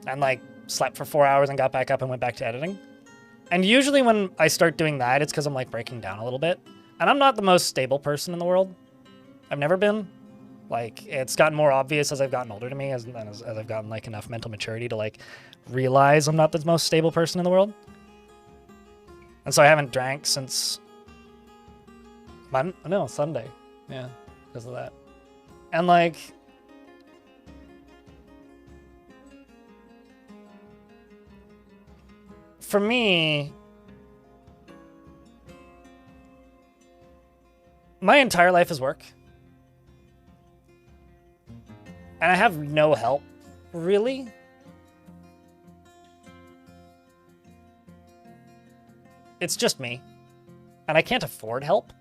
and like slept for 4 hours and got back up and went back to editing. And usually when I start doing that, it's because I'm like breaking down a little bit. And I'm not the most stable person in the world. I've never been. Like, it's gotten more obvious as I've gotten older to me, as I've gotten like enough mental maturity to like realize I'm not the most stable person in the world. And so I haven't drank since Sunday. Yeah, because of that. And like, for me, my entire life is work. And I have no help, really. It's just me. And I can't afford help.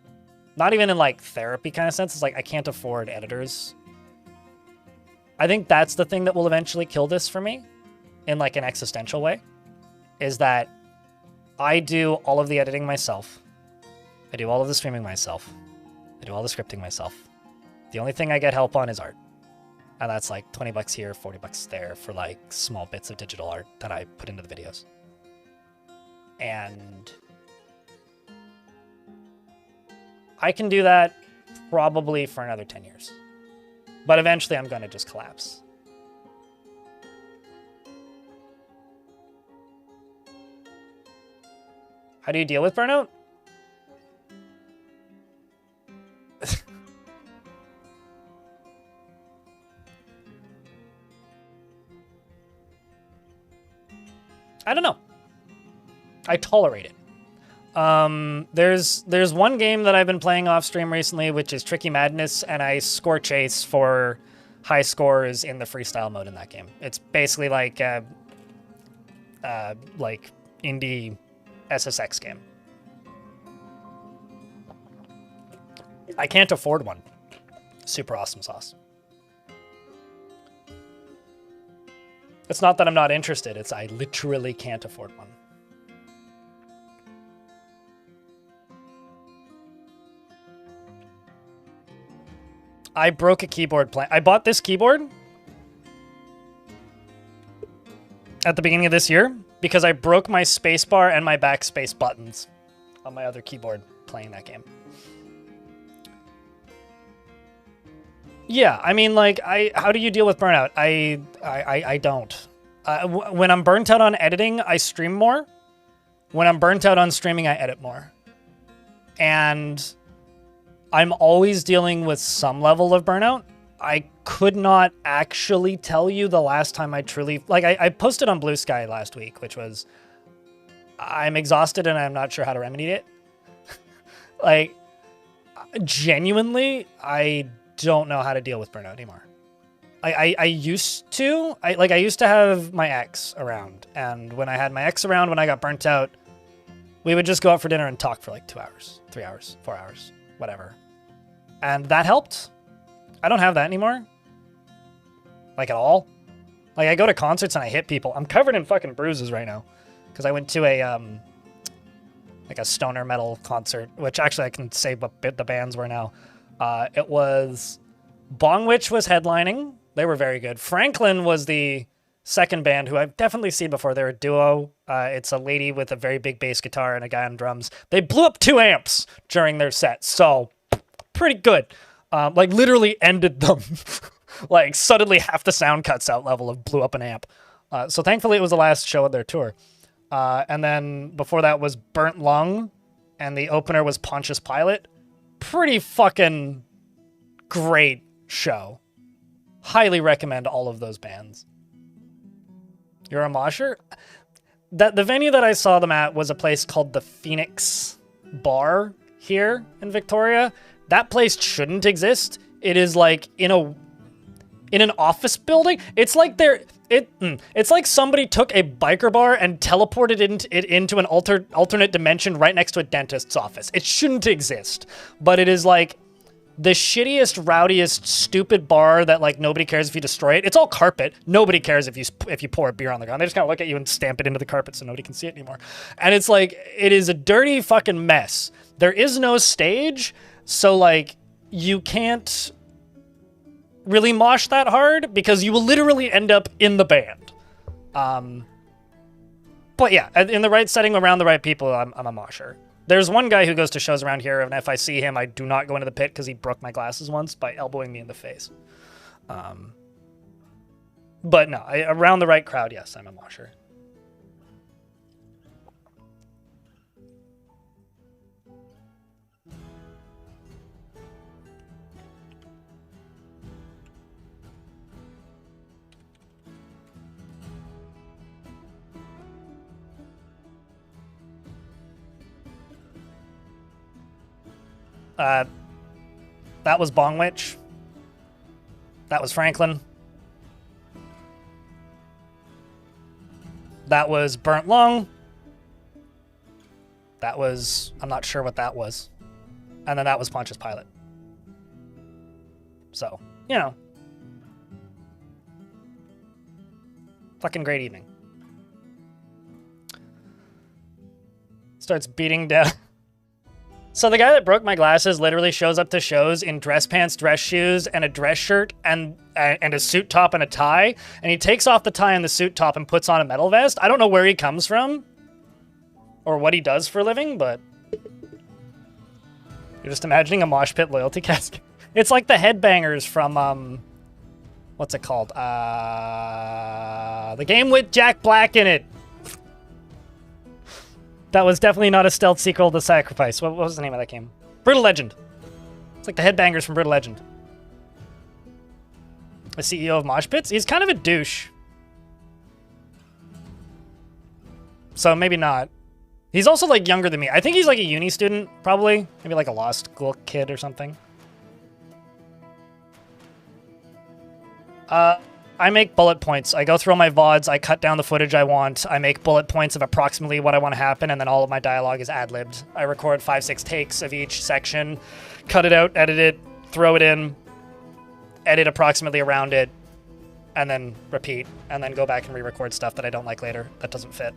Not even in like therapy kind of sense. It's like I can't afford editors. I think that's the thing that will eventually kill this for me in like an existential way, is that I do all of the editing myself. I do all of the streaming myself. I do all the scripting myself. The only thing I get help on is art. And that's like $20 here, $40 there for like small bits of digital art that I put into the videos. And I can do that probably for another 10 years. But eventually I'm going to just collapse. How do you deal with burnout? I don't know. I tolerate it. There's one game that I've been playing off stream recently, which is Tricky Madness, and I score chase for high scores in the freestyle mode in that game. It's basically like indie SSX game. I can't afford one. Super awesome sauce. It's not that I'm not interested, it's I literally can't afford one. I broke a keyboard plan. I bought this keyboard at the beginning of this year because I broke my spacebar and my backspace buttons on my other keyboard playing that game. Yeah, I mean, like, how do you deal with burnout? I don't. When I'm burnt out on editing, I stream more. When I'm burnt out on streaming, I edit more. And I'm always dealing with some level of burnout. I could not actually tell you the last time I truly... Like, I posted on Blue Sky last week, which was... I'm exhausted and I'm not sure how to remedy it. Like, genuinely, I don't know how to deal with burnout anymore. I used to. I used to have my ex around. And when I had my ex around, when I got burnt out, we would just go out for dinner and talk for like 2 hours, 3 hours, 4 hours, whatever. And that helped. I don't have that anymore. Like, at all. Like, I go to concerts and I hit people. I'm covered in fucking bruises right now. Because I went to a, like a stoner metal concert, which actually I can say what the bands were now. It was... Bongwitch was headlining. They were very good. Franklin was the second band who I've definitely seen before. They're a duo. It's a lady with a very big bass guitar and a guy on drums. They blew up 2 amps during their set, so pretty good. Like, literally ended them. Like, suddenly half the sound cuts out level of blew up an amp. So thankfully it was the last show of their tour. And then before that was Burnt Lung, and the opener was Pontius Pilate. Pretty fucking great show. Highly recommend all of those bands. You're a mosher? The venue that I saw them at was a place called the Phoenix Bar here in Victoria. That place shouldn't exist. It is like in an office building. It's like it's like somebody took a biker bar and teleported it into an alternate dimension right next to a dentist's office. It shouldn't exist, but it is like the shittiest, rowdiest, stupid bar that like nobody cares if you destroy it. It's all carpet. Nobody cares if you pour a beer on the ground. They just kind of look at you and stamp it into the carpet so nobody can see it anymore. And it's like, it is a dirty fucking mess. There is no stage, so like you can't really mosh that hard because you will literally end up in the band. But yeah, in the right setting around the right people, I'm a mosher. There's one guy who goes to shows around here, and if I see him, I do not go into the pit because he broke my glasses once by elbowing me in the face. But no, around the right crowd, yes, I'm a mosher. That was Bongwitch. That was Franklin. That was Burnt Lung. That was... I'm not sure what that was. And then that was Pontius Pilate. So, you know. Fucking great evening. Starts beating down... So the guy that broke my glasses literally shows up to shows in dress pants, dress shoes, and a dress shirt, and a suit top and a tie, and he takes off the tie and the suit top and puts on a metal vest. I don't know where he comes from, or what he does for a living, but... You're just imagining a mosh pit loyalty casket. It's like the Headbangers from, what's it called? The game with Jack Black in it. That was definitely not a stealth sequel to Sacrifice. What was the name of that game? Brutal Legend. It's like the Headbangers from Brutal Legend. The CEO of Mosh Pits? He's kind of a douche. So maybe not. He's also like younger than me. I think he's like a uni student, probably. Maybe like a law school kid or something. I make bullet points. I go through all my VODs, I cut down the footage I want, I make bullet points of approximately what I want to happen, and then all of my dialogue is ad-libbed. I record 5-6 takes of each section, cut it out, edit it, throw it in, edit approximately around it, and then repeat, and then go back and re-record stuff that I don't like later that doesn't fit.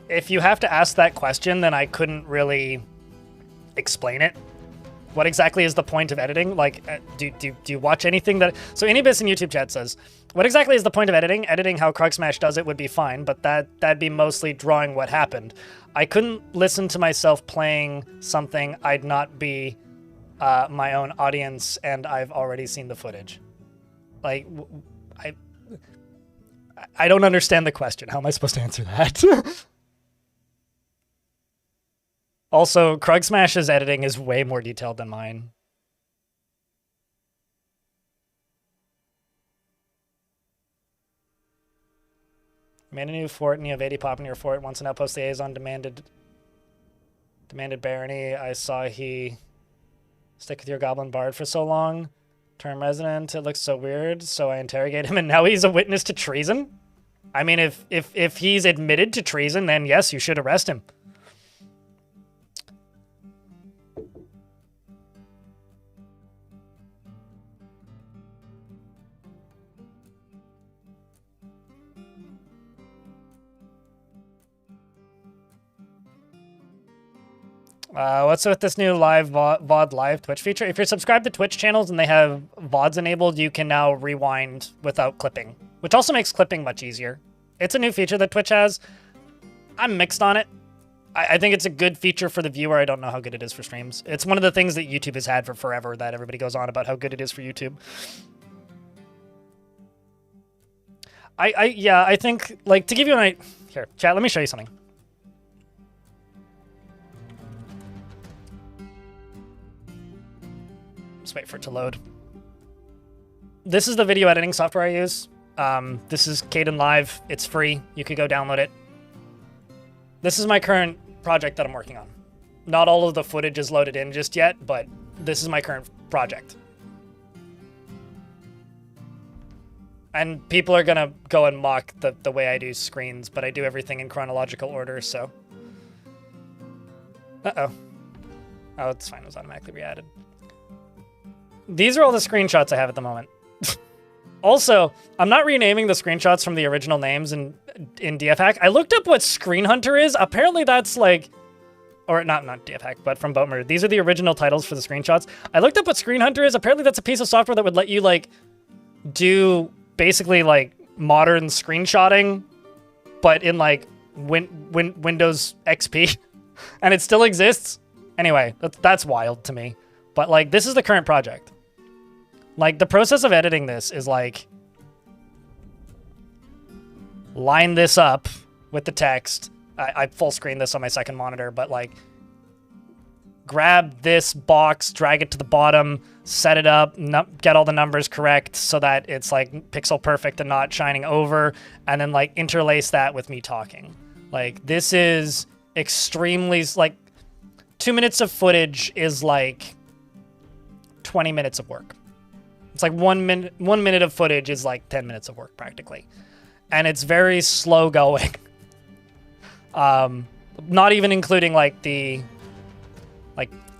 If you have to ask that question, then I couldn't really explain it. What exactly is the point of editing? Like, do you watch anything that... So Anubis in YouTube chat says, what exactly is the point of editing? Editing how Krugsmash does it would be fine, but that'd be mostly drawing what happened. I couldn't listen to myself playing something I'd not be my own audience, and I've already seen the footage. Like, I don't understand the question. How am I supposed to answer that? Also, Krugsmash's editing is way more detailed than mine. Made a new fort, and you have 80 pop in your fort. Once an outpost liaison demanded barony. I saw he stick with your goblin bard for so long. Term resident, it looks so weird, so I interrogate him, and now he's a witness to treason? I mean, if he's admitted to treason, then yes, you should arrest him. What's with this new live VOD live Twitch feature? If you're subscribed to Twitch channels and they have VODs enabled, you can now rewind without clipping, which also makes clipping much easier. It's a new feature that Twitch has. I'm mixed on it. I think it's a good feature for the viewer. I don't know how good it is for streams. It's one of the things that YouTube has had for forever that everybody goes on about how good it is for YouTube. Yeah, I think, like, to give you an idea... Here, chat, let me show you something. Just wait for it to load. This is the video editing software I use. This is Kdenlive. It's free. You could go download it. This is my current project that I'm working on. Not all of the footage is loaded in just yet, but this is my current project. And people are gonna go and mock the way I do screens, but I do everything in chronological order, so... Uh-oh. Oh, it's fine. It was automatically re-added. These are all the screenshots I have at the moment. Also, I'm not renaming the screenshots from the original names in DFHack. I looked up what Screen Hunter is. Apparently that's like... Or not DFHack, but from Boatmer. These are the original titles for the screenshots. I looked up what Screen Hunter is. Apparently that's a piece of software that would let you, like, do basically, like, modern screenshotting, but in, like, Windows XP. And it still exists. Anyway, that's wild to me. But, like, this is the current project. Like, the process of editing this is, like, line this up with the text. I full screen this on my second monitor, but, like, grab this box, drag it to the bottom, set it up, get all the numbers correct so that it's, like, pixel perfect and not shining over, and then, like, interlace that with me talking. Like, this is extremely, like, 2 minutes of footage is, like, 20 minutes of work. It's like 1 minute of footage is like 10 minutes of work practically. And it's very slow going. Not even including like the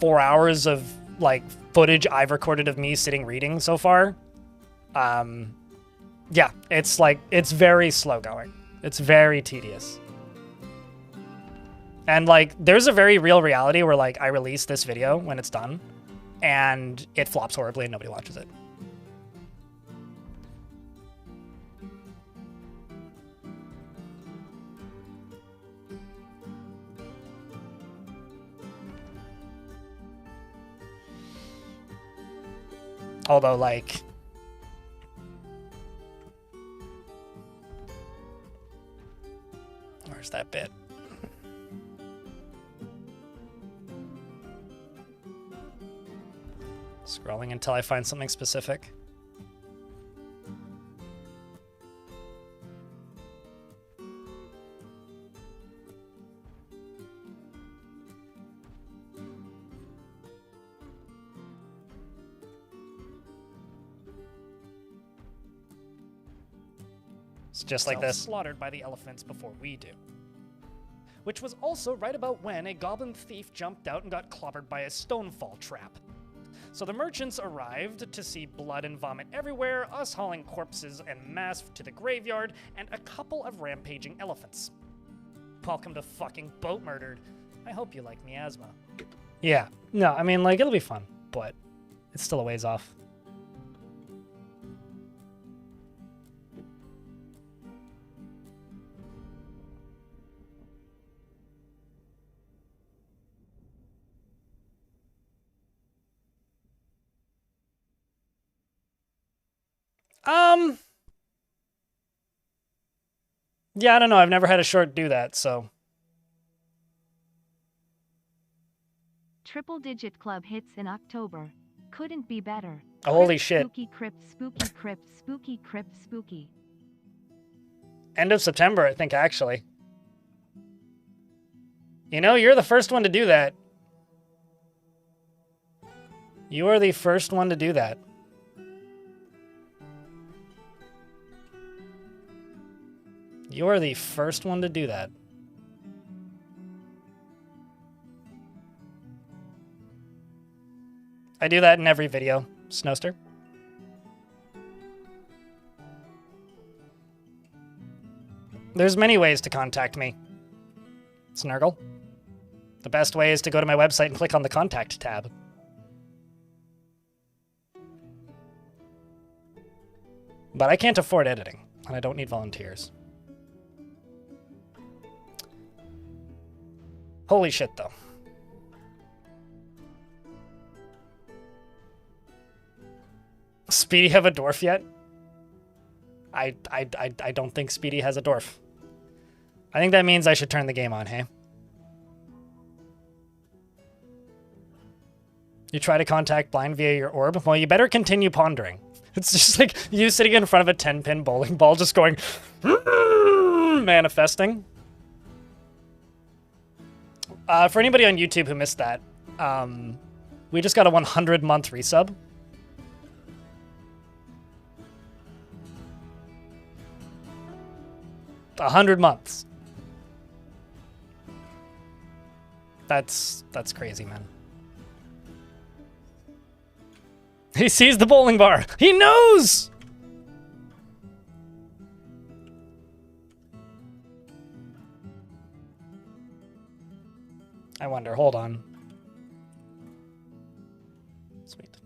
4 hours of like footage I've recorded of me sitting reading so far. Yeah, it's like, it's very slow going. It's very tedious. And like, there's a very real reality where like I release this video when it's done and it flops horribly and nobody watches it. Although, like... Where's that bit? Scrolling until I find something specific. It's just like this. Slaughtered by the elephants before we do. Which was also right about when a goblin thief jumped out and got clobbered by a stonefall trap. So the merchants arrived to see blood and vomit everywhere, us hauling corpses en masse to the graveyard, and a couple of rampaging elephants. Welcome to fucking boat murdered. I hope you like miasma. Yeah, no, I mean, like, it'll be fun, but it's still a ways off. Yeah, I don't know. I've never had a short do that, so. Triple digit club hits in October. Couldn't be better. Holy shit. Spooky crypt, spooky crypt, spooky crypt, spooky. End of September, I think, actually. You know, you're the first one to do that. You are the first one to do that. You are the first one to do that. I do that in every video, Snowster. There's many ways to contact me, Snurgle. The best way is to go to my website and click on the Contact tab. But I can't afford editing, and I don't need volunteers. Holy shit, though. Speedy have a dwarf yet? I don't think Speedy has a dwarf. I think that means I should turn the game on, hey? You try to contact Blind via your orb? Well, you better continue pondering. It's just like you sitting in front of a 10-pin bowling ball just going... manifesting. For anybody on YouTube who missed that, we just got a 100-month resub. A 100 months. That's crazy, man. He sees the bowling bar. He knows! I wonder, hold on. Sweet.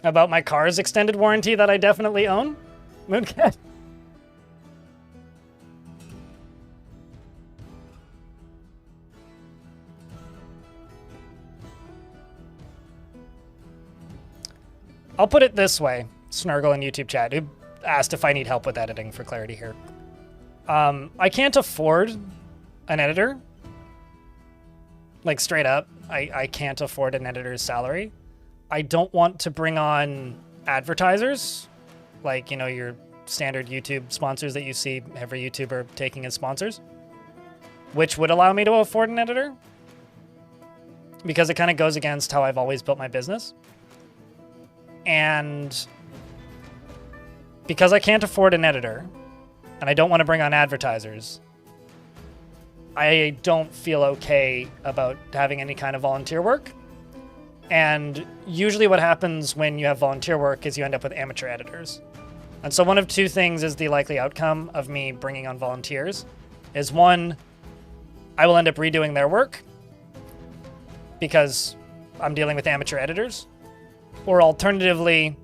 About my car's extended warranty that I definitely own? Mooncat? I'll put it this way, Snurgle in YouTube chat, who asked if I need help with editing for clarity here. I can't afford an editor. Like, straight up, I can't afford an editor's salary. I don't want to bring on advertisers, like, you know, your standard YouTube sponsors that you see every YouTuber taking as sponsors, which would allow me to afford an editor, because it kind of goes against how I've always built my business. And because I can't afford an editor, and I don't want to bring on advertisers, I don't feel okay about having any kind of volunteer work. And usually what happens when you have volunteer work is you end up with amateur editors. And so one of two things is the likely outcome of me bringing on volunteers. Is one, I will end up redoing their work because I'm dealing with amateur editors. Or alternatively,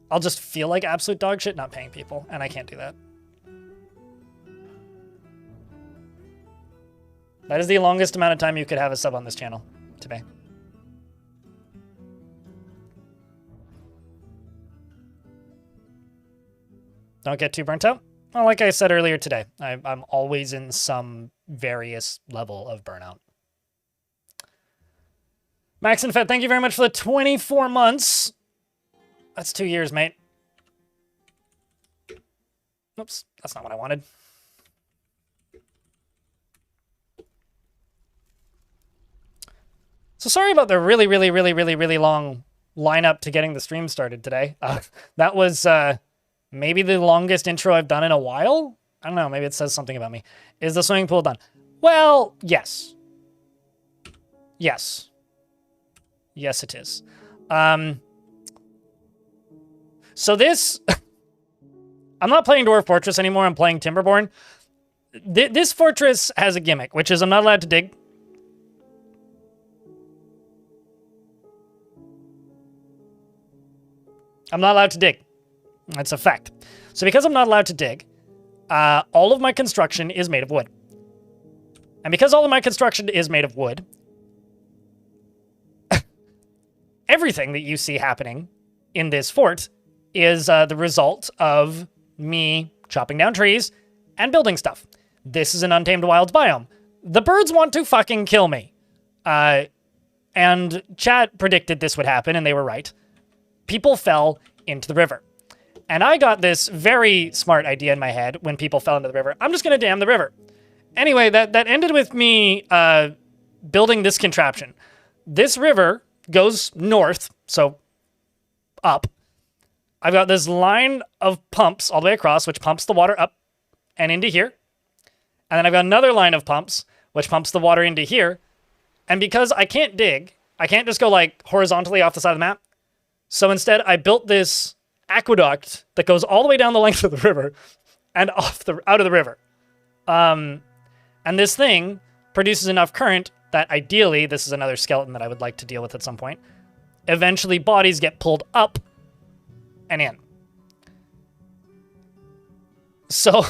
I'll just feel like absolute dog shit not paying people, and I can't do that. That is the longest amount of time you could have a sub on this channel today. Don't get too burnt out. Well, like I said earlier today, I'm always in some various level of burnout. Max and Fed, thank you very much for the 24 months. That's 2 years, mate. Oops. That's not what I wanted. So sorry about the really, really, really, really, really long lineup to getting the stream started today. That was maybe the longest intro I've done in a while. I don't know. Maybe it says something about me. Is the swimming pool done? Well, yes. Yes. Yes, it is. So this... I'm not playing Dwarf Fortress anymore. I'm playing Timberborn. This fortress has a gimmick, which is I'm not allowed to dig. I'm not allowed to dig. That's a fact. So because I'm not allowed to dig, all of my construction is made of wood. And because all of my construction is made of wood, everything that you see happening in this fort is the result of me chopping down trees and building stuff. This is an untamed wilds biome. The birds want to fucking kill me. And chat predicted this would happen, and they were right. People fell into the river. And I got this very smart idea in my head when people fell into the river. I'm just going to dam the river. Anyway, that ended with me building this contraption. This river goes north, so up. I've got this line of pumps all the way across, which pumps the water up and into here. And then I've got another line of pumps, which pumps the water into here. And because I can't dig, I can't just go like horizontally off the side of the map. So instead, I built this aqueduct that goes all the way down the length of the river and out of the river. And this thing produces enough current that ideally, this is another skeleton that I would like to deal with at some point, eventually bodies get pulled up and in. So,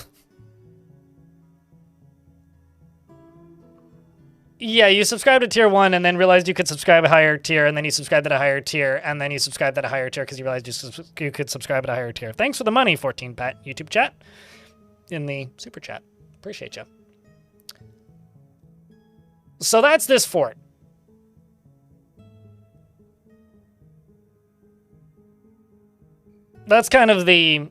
yeah, you subscribed to tier 1 and then realized you could subscribe a higher tier, and then you subscribed at a higher tier, and then you subscribed at a higher tier because you realized you could subscribe at a higher tier. Thanks for the money, 14-Pat YouTube chat, in the super chat. Appreciate you. So that's this fort. That's kind of the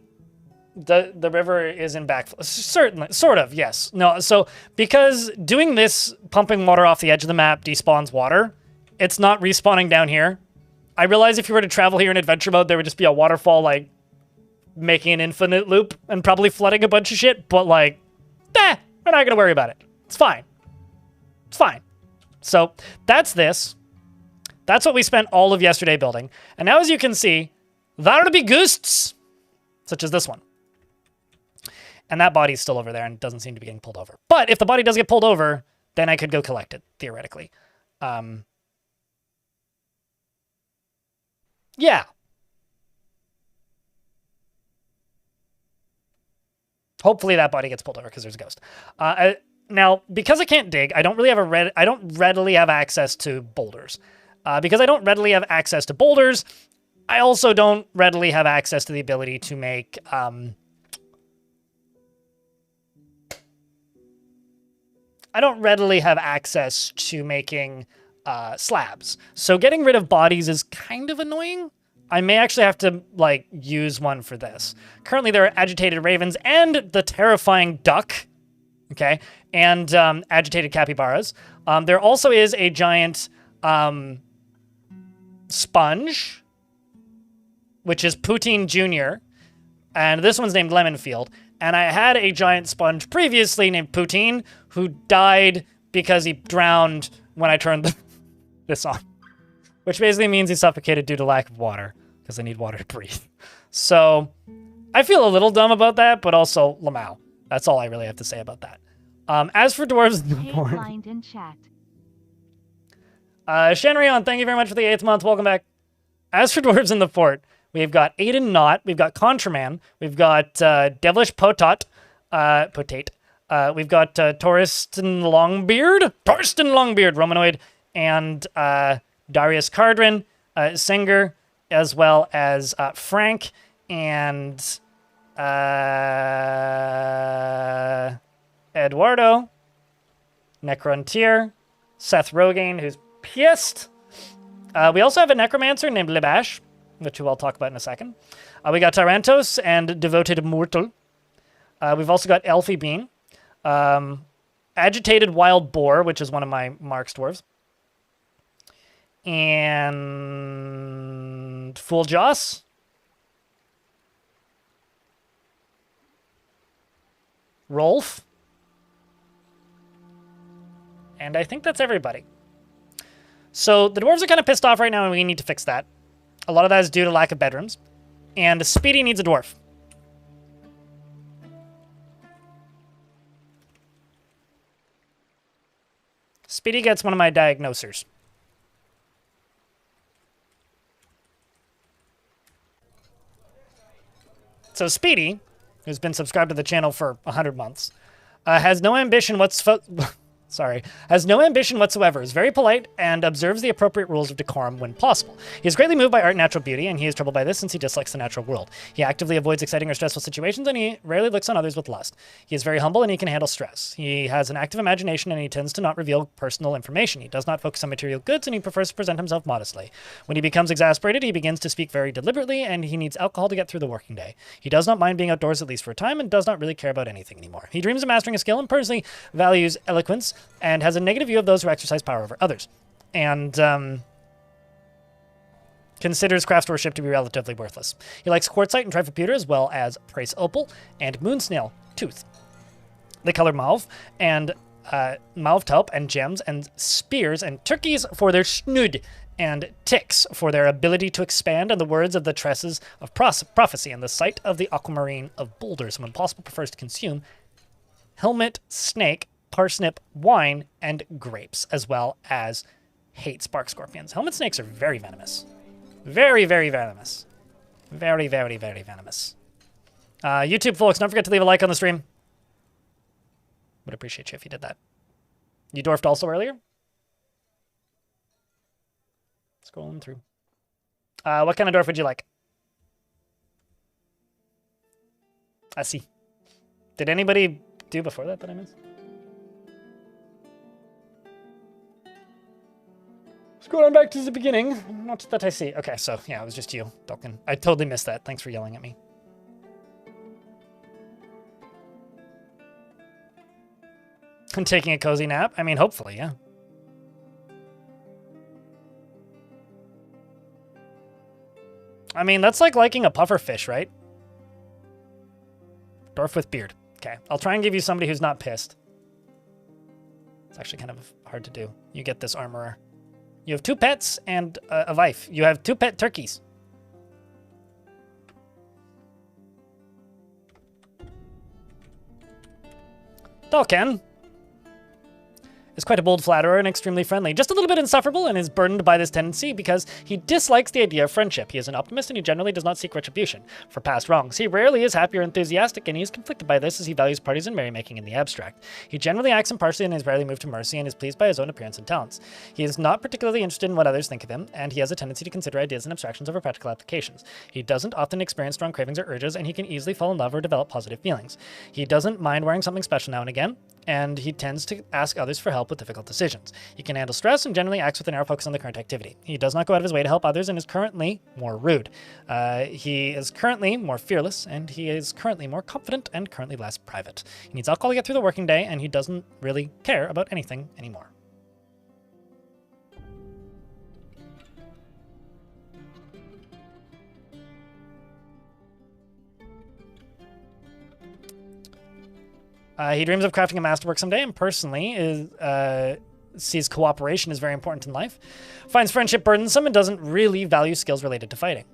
river is in backflow. Certainly, sort of, yes. No, so because doing this, pumping water off the edge of the map despawns water, it's not respawning down here. I realize if you were to travel here in adventure mode, there would just be a waterfall, like, making an infinite loop and probably flooding a bunch of shit, but, like, we're not going to worry about it. It's fine. It's fine. So that's this. That's what we spent all of yesterday building. And now, as you can see, there are to be ghosts, such as this one. And that body's still over there and doesn't seem to be getting pulled over. But if the body does get pulled over, then I could go collect it, theoretically. Yeah. Hopefully that body gets pulled over because there's a ghost. Now, because I can't dig, I don't readily have access to boulders. Because I don't readily have access to boulders, I also don't readily have access to the ability to make I don't readily have access to making slabs. So getting rid of bodies is kind of annoying. I may actually have to, like, use one for this. Currently, there are agitated ravens and the terrifying duck, okay, and agitated capybaras. There also is a giant sponge, which is Poutine Jr., and this one's named Lemonfield. And I had a giant sponge previously named Poutine, who died because he drowned when I turned this on. Which basically means he suffocated due to lack of water, because I need water to breathe. So, I feel a little dumb about that, but also Lamau. That's all I really have to say about that. As for Dwarves in the Fort... in chat. Shenryon, thank you very much for the 8th month. Welcome back. As for Dwarves in the Fort, we've got Aiden Knott, we've got Contraman, we've got Devilish Potate, we've got Torsten Longbeard, Romanoid, and Darius Cardrin, Singer, as well as Frank, and Eduardo, Necrontier, Seth Rogaine, who's pissed. We also have a necromancer named Libash, which I'll talk about in a second. We got Tarantos and Devoted Mortal. We've also got Elfie Bean. Agitated Wild Boar, which is one of my Marks dwarves. And Fool Joss. Rolf. And I think that's everybody. So the dwarves are kind of pissed off right now, and we need to fix that. A lot of that is due to lack of bedrooms. And Speedy needs a dwarf. Speedy gets one of my diagnosers. So Speedy, who's been subscribed to the channel for 100 months, has no ambition has no ambition whatsoever, is very polite, and observes the appropriate rules of decorum when possible. He is greatly moved by art and natural beauty, and he is troubled by this since he dislikes the natural world. He actively avoids exciting or stressful situations, and he rarely looks on others with lust. He is very humble, and he can handle stress. He has an active imagination, and he tends to not reveal personal information. He does not focus on material goods, and he prefers to present himself modestly. When he becomes exasperated, he begins to speak very deliberately, and he needs alcohol to get through the working day. He does not mind being outdoors at least for a time, and does not really care about anything anymore. He dreams of mastering a skill, and personally values eloquence, and has a negative view of those who exercise power over others, and considers craftsmanship to be relatively worthless. He likes quartzite and trifle pewter, as well as praise opal and moonsnail tooth. The color mauve and mauve taupe and gems and spears and turkeys for their snood, and ticks for their ability to expand, and the words of the tresses of prophecy, and the sight of the aquamarine of boulders, when possible prefers to consume helmet snake, parsnip, wine, and grapes, as well as hate spark scorpions. Helmet snakes are very venomous. Very, very venomous. Very, very, very venomous. YouTube folks, don't forget to leave a like on the stream. Would appreciate you if you did that. You dwarfed also earlier? Scrolling through. What kind of dwarf would you like? I see. Did anybody do before that I missed? Let's go on back to the beginning. Not that I see. Okay, so yeah, it was just you, Dalkin. I totally missed that. Thanks for yelling at me. I'm taking a cozy nap. I mean, hopefully, yeah. I mean, that's like liking a puffer fish, right? Dwarf with beard. Okay, I'll try and give you somebody who's not pissed. It's actually kind of hard to do. You get this armorer. You have 2 pets and a wife. You have 2 pet turkeys. Dalkin is quite a bold flatterer and extremely friendly, just a little bit insufferable, and is burdened by this tendency because he dislikes the idea of friendship. He is an optimist, and he generally does not seek retribution for past wrongs. He rarely is happy or enthusiastic, and he is conflicted by this as he values parties and merrymaking in the abstract. He generally acts impartially and is rarely moved to mercy, and is pleased by his own appearance and talents. He is not particularly interested in what others think of him, and he has a tendency to consider ideas and abstractions over practical applications. He doesn't often experience strong cravings or urges, and he can easily fall in love or develop positive feelings. He doesn't mind wearing something special now and again, and he tends to ask others for help with difficult decisions. He can handle stress and generally acts with a narrow focus on the current activity. He does not go out of his way to help others and is currently more rude. He is currently more fearless, and he is currently more confident and currently less private. He needs alcohol to get through the working day, and he doesn't really care about anything anymore. He dreams of crafting a masterwork someday, and personally sees cooperation as very important in life. Finds friendship burdensome and doesn't really value skills related to fighting.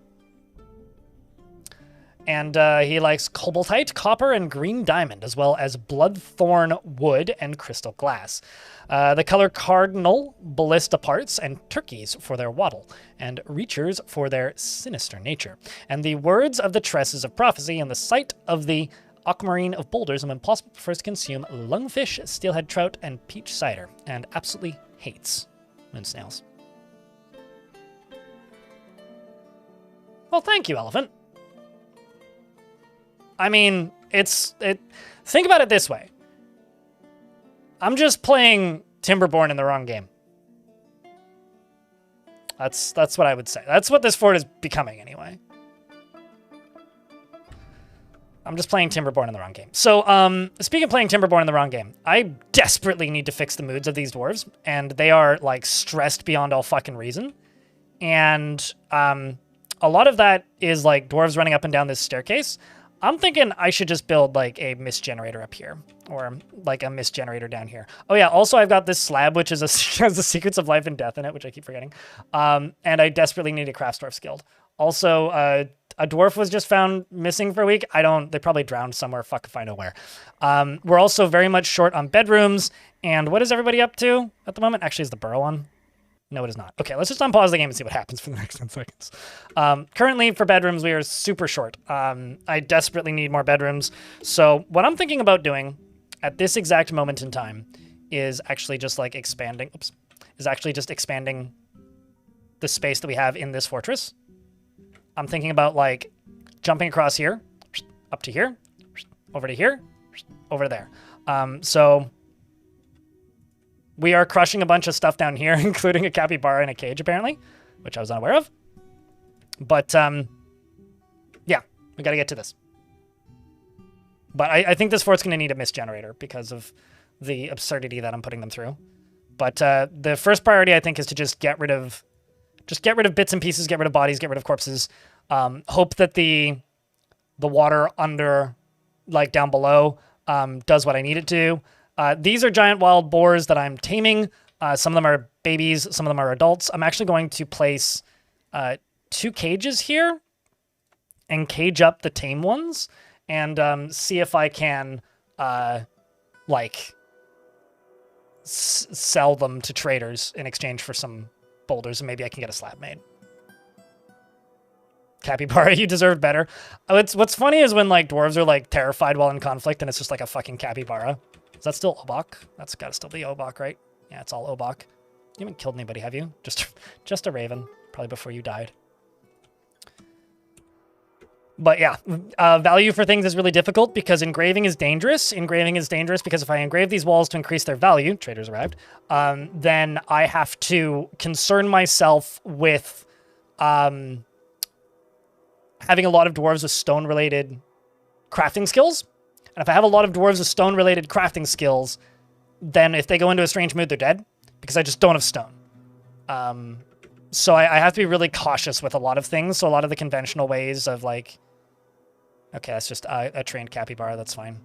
And he likes cobaltite, copper, and green diamond, as well as bloodthorn wood and crystal glass. The color cardinal, ballista parts, and turkeys for their wattle, and reachers for their sinister nature. And the words of the tresses of prophecy and the sight of the aquamarine of boulders, and when possible prefers to consume lungfish, steelhead trout, and peach cider, and absolutely hates moon snails. Well, thank you, Elephant. I mean, think about it this way. I'm just playing Timberborn in the wrong game. That's what I would say. That's what this fort is becoming, anyway. I'm just playing Timberborn in the wrong game. So, speaking of playing Timberborn in the wrong game, I desperately need to fix the moods of these dwarves, and they are, like, stressed beyond all fucking reason. And, a lot of that is, like, dwarves running up and down this staircase. I'm thinking I should just build, like, a mist generator up here, or, like, a mist generator down here. Oh, yeah, also I've got this slab, which is has the secrets of life and death in it, which I keep forgetting. And I desperately need a Craftsdwarf's Guild. Also, a dwarf was just found missing for a week. They probably drowned somewhere, fuck if I know where. We're also very much short on bedrooms, and what is everybody up to at the moment? Actually, is the burrow on? No, it is not. Okay, let's just unpause the game and see what happens for the next 10 seconds. Currently, for bedrooms, we are super short. I desperately need more bedrooms. So what I'm thinking about doing at this exact moment in time is actually just like expanding the space that we have in this fortress. I'm thinking about like jumping across here, up to here, over to here, over there. So we are crushing a bunch of stuff down here, including a capybara in a cage, apparently, which I was unaware of. But, yeah, we got to get to this. But I think this fort's going to need a mist generator because of the absurdity that I'm putting them through. But the first priority, I think, is to just get rid of bits and pieces, get rid of bodies, get rid of corpses. Hope that the water under, like, down below does what I need it to. These are giant wild boars that I'm taming. Some of them are babies. Some of them are adults. I'm actually going to place 2 cages here and cage up the tame ones and see if I can, like, sell them to traders in exchange for some boulders, and maybe I can get a slab made. Capybara, you deserve better. What's funny is when, like, dwarves are, like, terrified while in conflict and it's just, like, a fucking capybara. Is that still Obok? That's got to still be Obok, right? Yeah, it's all Obok. You haven't killed anybody, have you? Just a raven, probably before you died. But yeah, value for things is really difficult because engraving is dangerous. Engraving is dangerous because if I engrave these walls to increase their value, traders arrived, then I have to concern myself with having a lot of dwarves with stone-related crafting skills. And if I have a lot of dwarves with stone-related crafting skills, then if they go into a strange mood, they're dead because I just don't have stone. So I have to be really cautious with a lot of things. So a lot of the conventional ways of like, okay, that's just a trained capybara. That's fine.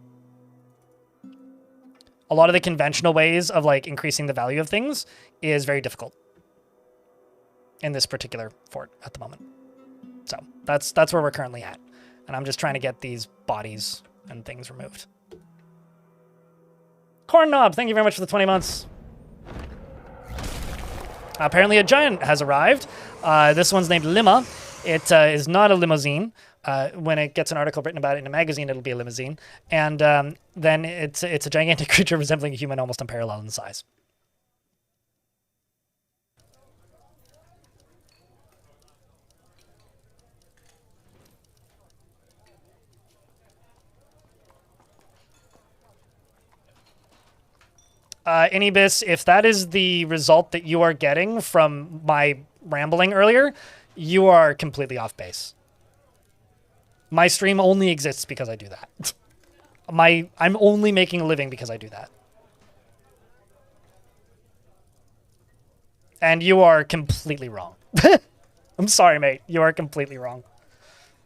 A lot of the conventional ways of like increasing the value of things is very difficult in this particular fort at the moment. So that's where we're currently at. And I'm just trying to get these bodies and things removed. Corn Knob, thank you very much for the 20 months. Apparently a giant has arrived. This one's named Lima. It is not a limousine. When it gets an article written about it in a magazine, it'll be a limousine. And then it's a gigantic creature resembling a human, almost unparalleled in size. Anubis, if that is the result that you are getting from my rambling earlier, you are completely off base. My stream only exists because I do that. I'm only making a living because I do that. And you are completely wrong. I'm sorry, mate. You are completely wrong.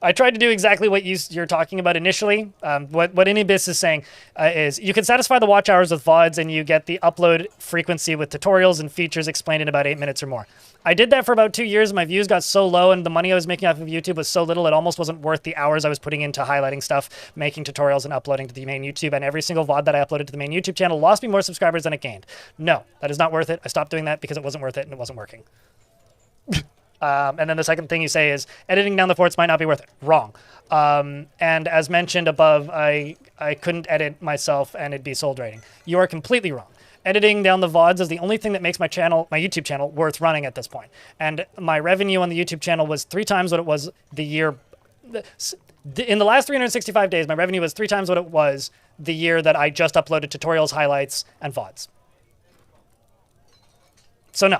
I tried to do exactly what you're talking about initially. What Inibis is saying is you can satisfy the watch hours with VODs and you get the upload frequency with tutorials and features explained in about 8 minutes or more. I did that for about 2 years. My views got so low and the money I was making off of YouTube was so little, it almost wasn't worth the hours I was putting into highlighting stuff, making tutorials, and uploading to the main YouTube. And every single VOD that I uploaded to the main YouTube channel lost me more subscribers than it gained. No, that is not worth it. I stopped doing that because it wasn't worth it and it wasn't working. And then the second thing you say is editing down the forts might not be worth it. Wrong. And as mentioned above, I couldn't edit myself and it'd be soul draining. You are completely wrong. Editing down the VODs is the only thing that makes my YouTube channel worth running at this point. And my revenue on the YouTube channel was 3 times what it was the year. In the last 365 days, my revenue was 3 times what it was the year that I just uploaded tutorials, highlights, and VODs. So no.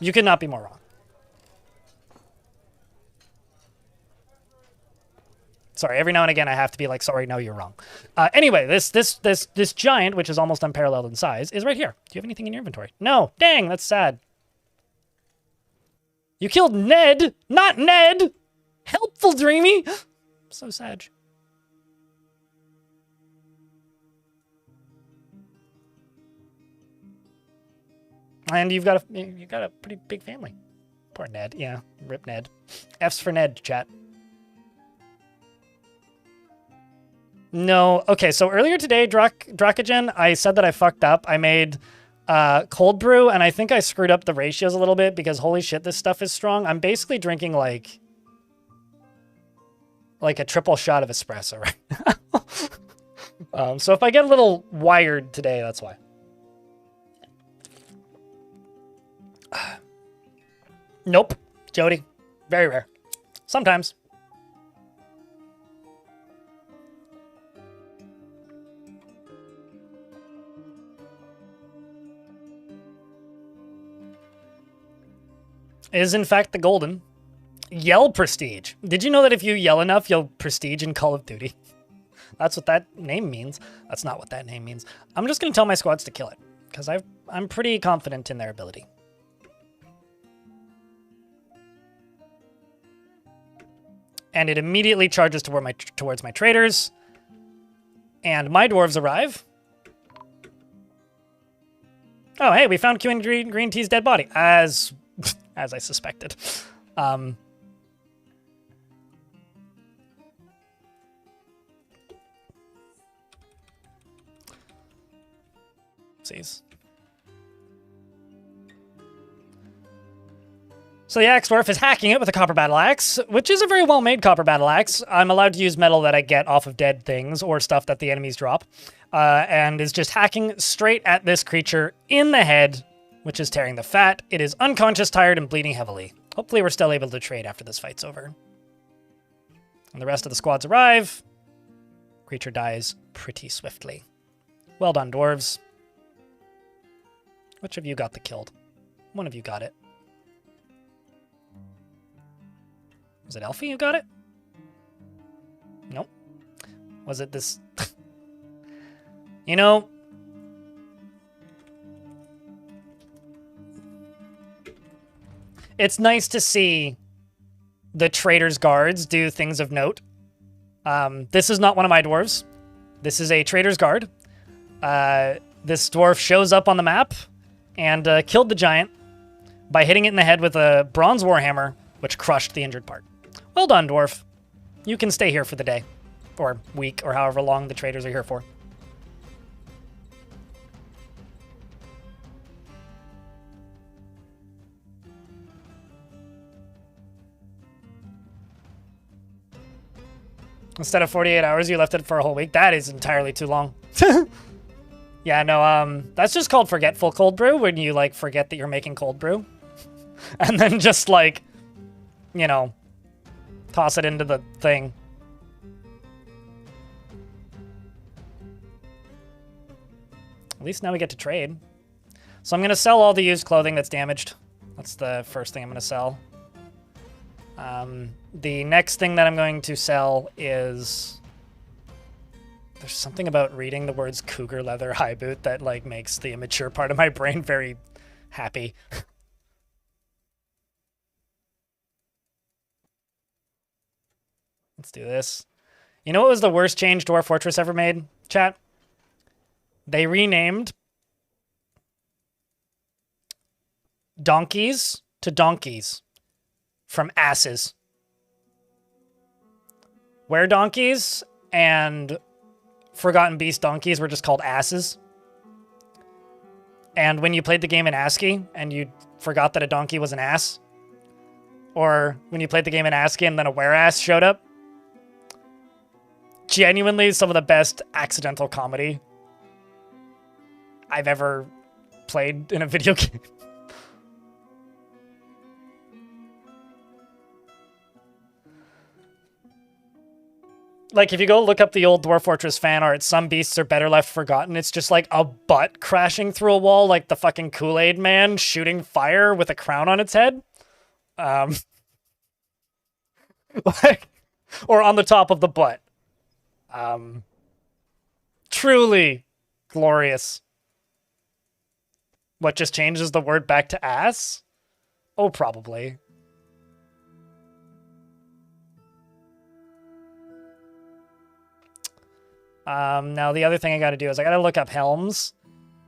You could not be more wrong. Sorry, every now and again I have to be like, sorry, no, you're wrong. Anyway, this giant, which is almost unparalleled in size, is right here. Do you have anything in your inventory? No. Dang, that's sad. You killed Ned, not Ned. Helpful, Dreamy. So sad. And you've got a pretty big family. Poor Ned. Yeah, rip Ned. F's for Ned, chat. No. Okay, so earlier today, Dracogen, I said that I fucked up. I made cold brew, and I think I screwed up the ratios a little bit because holy shit, this stuff is strong. I'm basically drinking like a triple shot of espresso right now. So if I get a little wired today, that's why. Nope. Jody. Very rare. Sometimes. Is in fact the golden. Yell prestige. Did you know that if you yell enough, you'll prestige in Call of Duty? That's what that name means. That's not what that name means. I'm just going to tell my squads to kill it because I'm pretty confident in their ability. And it immediately charges towards my traders. And my dwarves arrive. Oh, hey, we found Queen Green Tea's dead body, as I suspected. Sees. So the Axe Dwarf is hacking it with a copper battle axe, which is a very well-made copper battle axe. I'm allowed to use metal that I get off of dead things or stuff that the enemies drop, and is just hacking straight at this creature in the head, which is tearing the fat. It is unconscious, tired, and bleeding heavily. Hopefully we're still able to trade after this fight's over. And the rest of the squads arrive. Creature dies pretty swiftly. Well done, dwarves. Which of you got the killed? One of you got it. Was it Elfie who got it? Nope. Was it this? You know, it's nice to see the Trader's Guards do things of note. This is not one of my dwarves. This is a Trader's Guard. This dwarf shows up on the map and killed the giant by hitting it in the head with a bronze warhammer, which crushed the injured part. Well done, dwarf. You can stay here for the day, or week, or however long the traders are here for. Instead of 48 hours, you left it for a whole week. That is entirely too long. Yeah, no, that's just called forgetful cold brew, when you, like, forget that you're making cold brew. And then just, like, you know, toss it into the thing. At least now we get to trade. So I'm going to sell all the used clothing that's damaged. That's the first thing I'm going to sell. The next thing that I'm going to sell is... There's something about reading the words cougar leather high boot that, like, makes the immature part of my brain very happy. Let's do this. You know what was the worst change Dwarf Fortress ever made, chat? They renamed donkeys to donkeys from asses. Were donkeys and Forgotten Beast donkeys were just called asses. And when you played the game in ASCII and you forgot that a donkey was an ass, or when you played the game in ASCII and then a were-ass showed up, genuinely some of the best accidental comedy I've ever played in a video game. Like, if you go look up the old Dwarf Fortress fan art, some beasts are better left forgotten. It's just like a butt crashing through a wall like the fucking Kool-Aid man shooting fire with a crown on its head. Like, or on the top of the butt. Truly glorious. What just changes the word back to ass? Oh, probably. Now the other thing I got to do is I got to look up helms,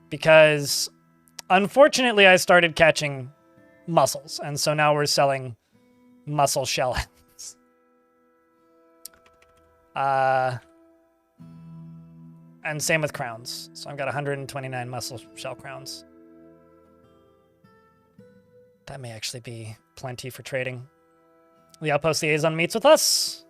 because unfortunately I started catching mussels, and so now we're selling mussel shell helms. And same with crowns. So I've got 129 mussel shell crowns. That may actually be plenty for trading. The outpost liaison meets with us.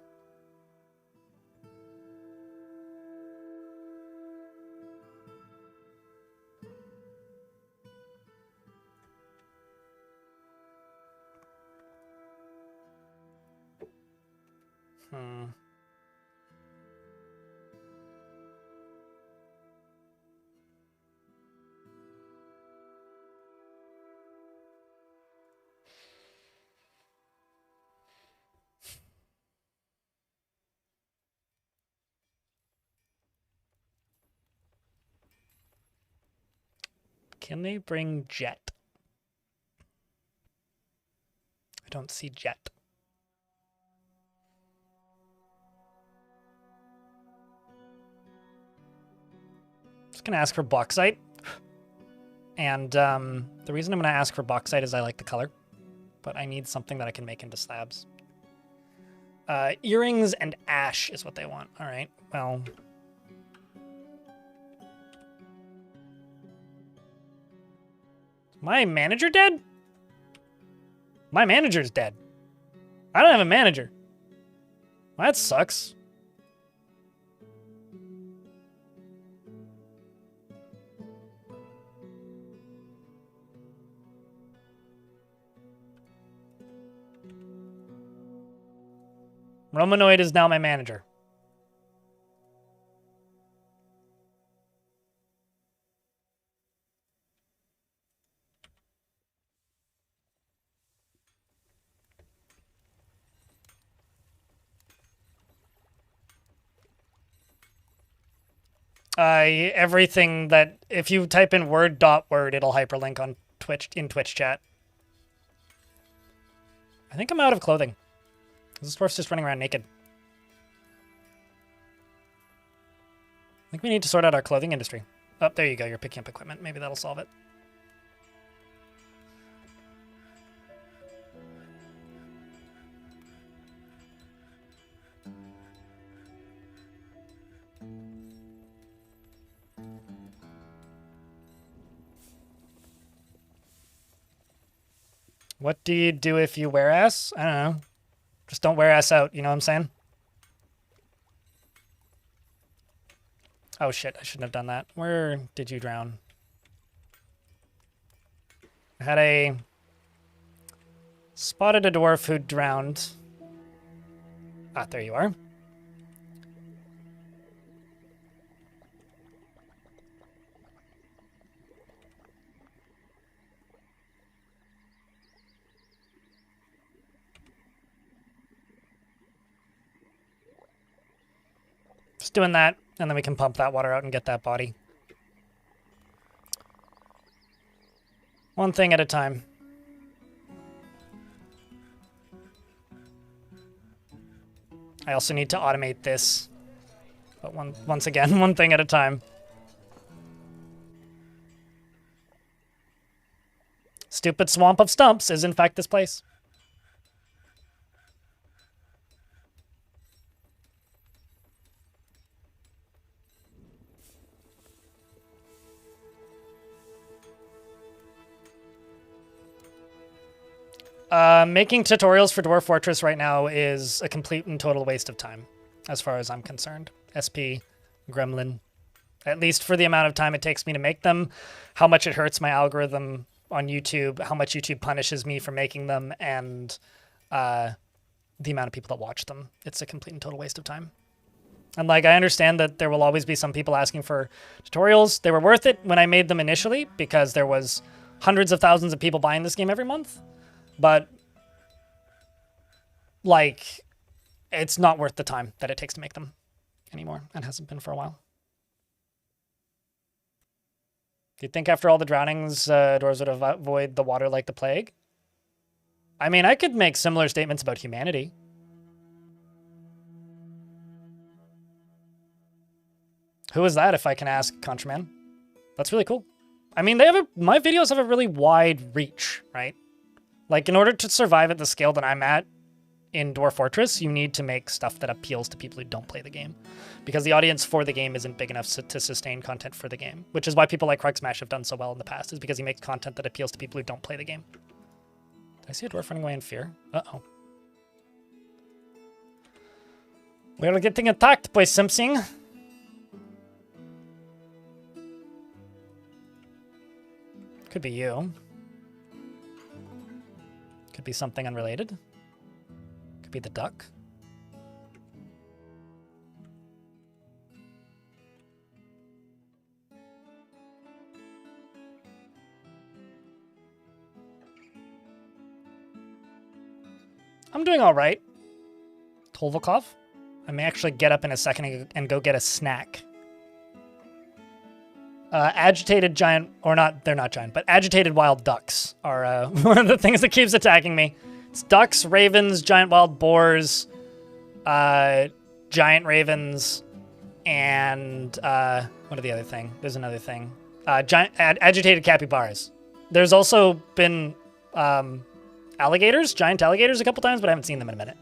Can they bring jet? I don't see jet. Just gonna ask for bauxite. And the reason I'm gonna ask for bauxite is I like the color, but I need something that I can make into slabs. Earrings and ash is what they want. All right, well. My manager dead? My manager's dead. I don't have a manager. Well, that sucks. Romanoid is now my manager. Everything that, if you type in word.word, it'll hyperlink on Twitch, in Twitch chat. I think I'm out of clothing. This dwarf's just running around naked. I think we need to sort out our clothing industry. Oh, there you go. You're picking up equipment. Maybe that'll solve it. What do you do if you wear ass? I don't know. Just don't wear ass out, you know what I'm saying? Oh shit, I shouldn't have done that. Where did you drown? I had spotted a dwarf who drowned. Ah, there you are. Just doing that, and then we can pump that water out and get that body. One thing at a time. I also need to automate this. But once again, one thing at a time. Stupid swamp of stumps is in fact this place. Making tutorials for Dwarf Fortress right now is a complete and total waste of time, as far as I'm concerned. SP, Gremlin. At least for the amount of time it takes me to make them, how much it hurts my algorithm on YouTube, how much YouTube punishes me for making them, and the amount of people that watch them. It's a complete and total waste of time. And like, I understand that there will always be some people asking for tutorials. They were worth it when I made them initially, because there was hundreds of thousands of people buying this game every month. But, like, it's not worth the time that it takes to make them anymore, and hasn't been for a while. Do you think after all the drownings, dwarves would avoid the water like the plague? I mean, I could make similar statements about humanity. Who is that, if I can ask, Contraman? That's really cool. I mean, my videos have a really wide reach, right? Like, in order to survive at the scale that I'm at in Dwarf Fortress, you need to make stuff that appeals to people who don't play the game. Because the audience for the game isn't big enough to sustain content for the game. Which is why people like Smash have done so well in the past, is because he makes content that appeals to people who don't play the game. Did I see a dwarf running away in fear? Uh-oh. We're getting attacked by something. Could be you. Could be something unrelated. Could be the duck. I'm doing all right. Tolvakov. I may actually get up in a second and go get a snack. Agitated giant, or not, they're not giant, but agitated wild ducks are one of the things that keeps attacking me. It's ducks, ravens, giant wild boars, giant ravens, and what are the other thing? There's another thing. Agitated capybaras. There's also been alligators, giant alligators a couple times, but I haven't seen them in a minute.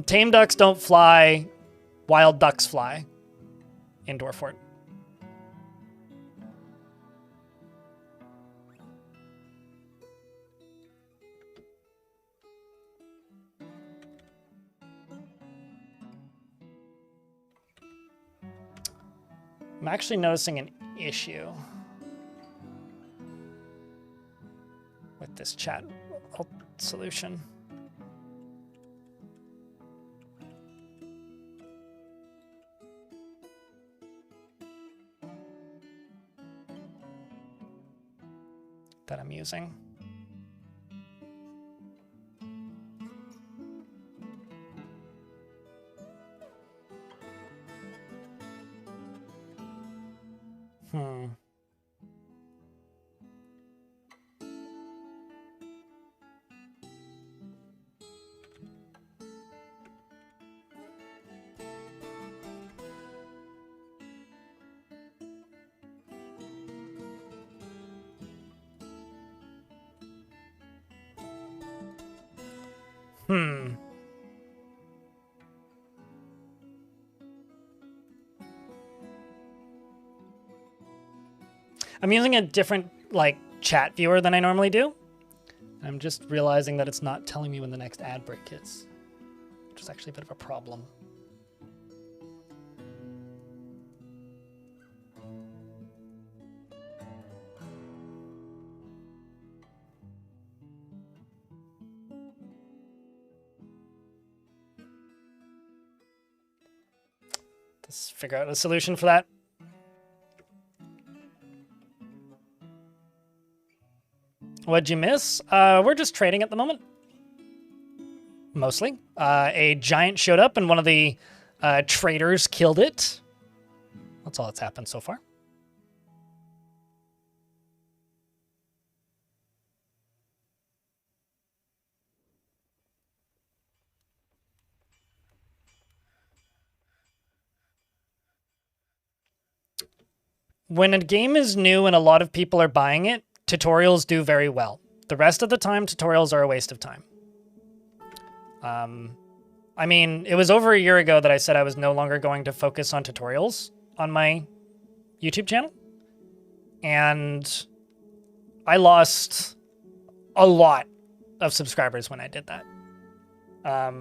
Tame ducks don't fly. Wild ducks fly. In Dwarf Fort. I'm actually noticing an issue with this chat solution. That I'm using. I'm using a different, like, chat viewer than I normally do. I'm just realizing that it's not telling me when the next ad break is, which is actually a bit of a problem. Let's figure out a solution for that. What'd you miss? We're just trading at the moment. Mostly. A giant showed up and one of the traders killed it. That's all that's happened so far. When a game is new and a lot of people are buying it, tutorials do very well. The rest of the time, tutorials are a waste of time. I mean, it was over a year ago that I said I was no longer going to focus on tutorials on my YouTube channel. And I lost a lot of subscribers when I did that. I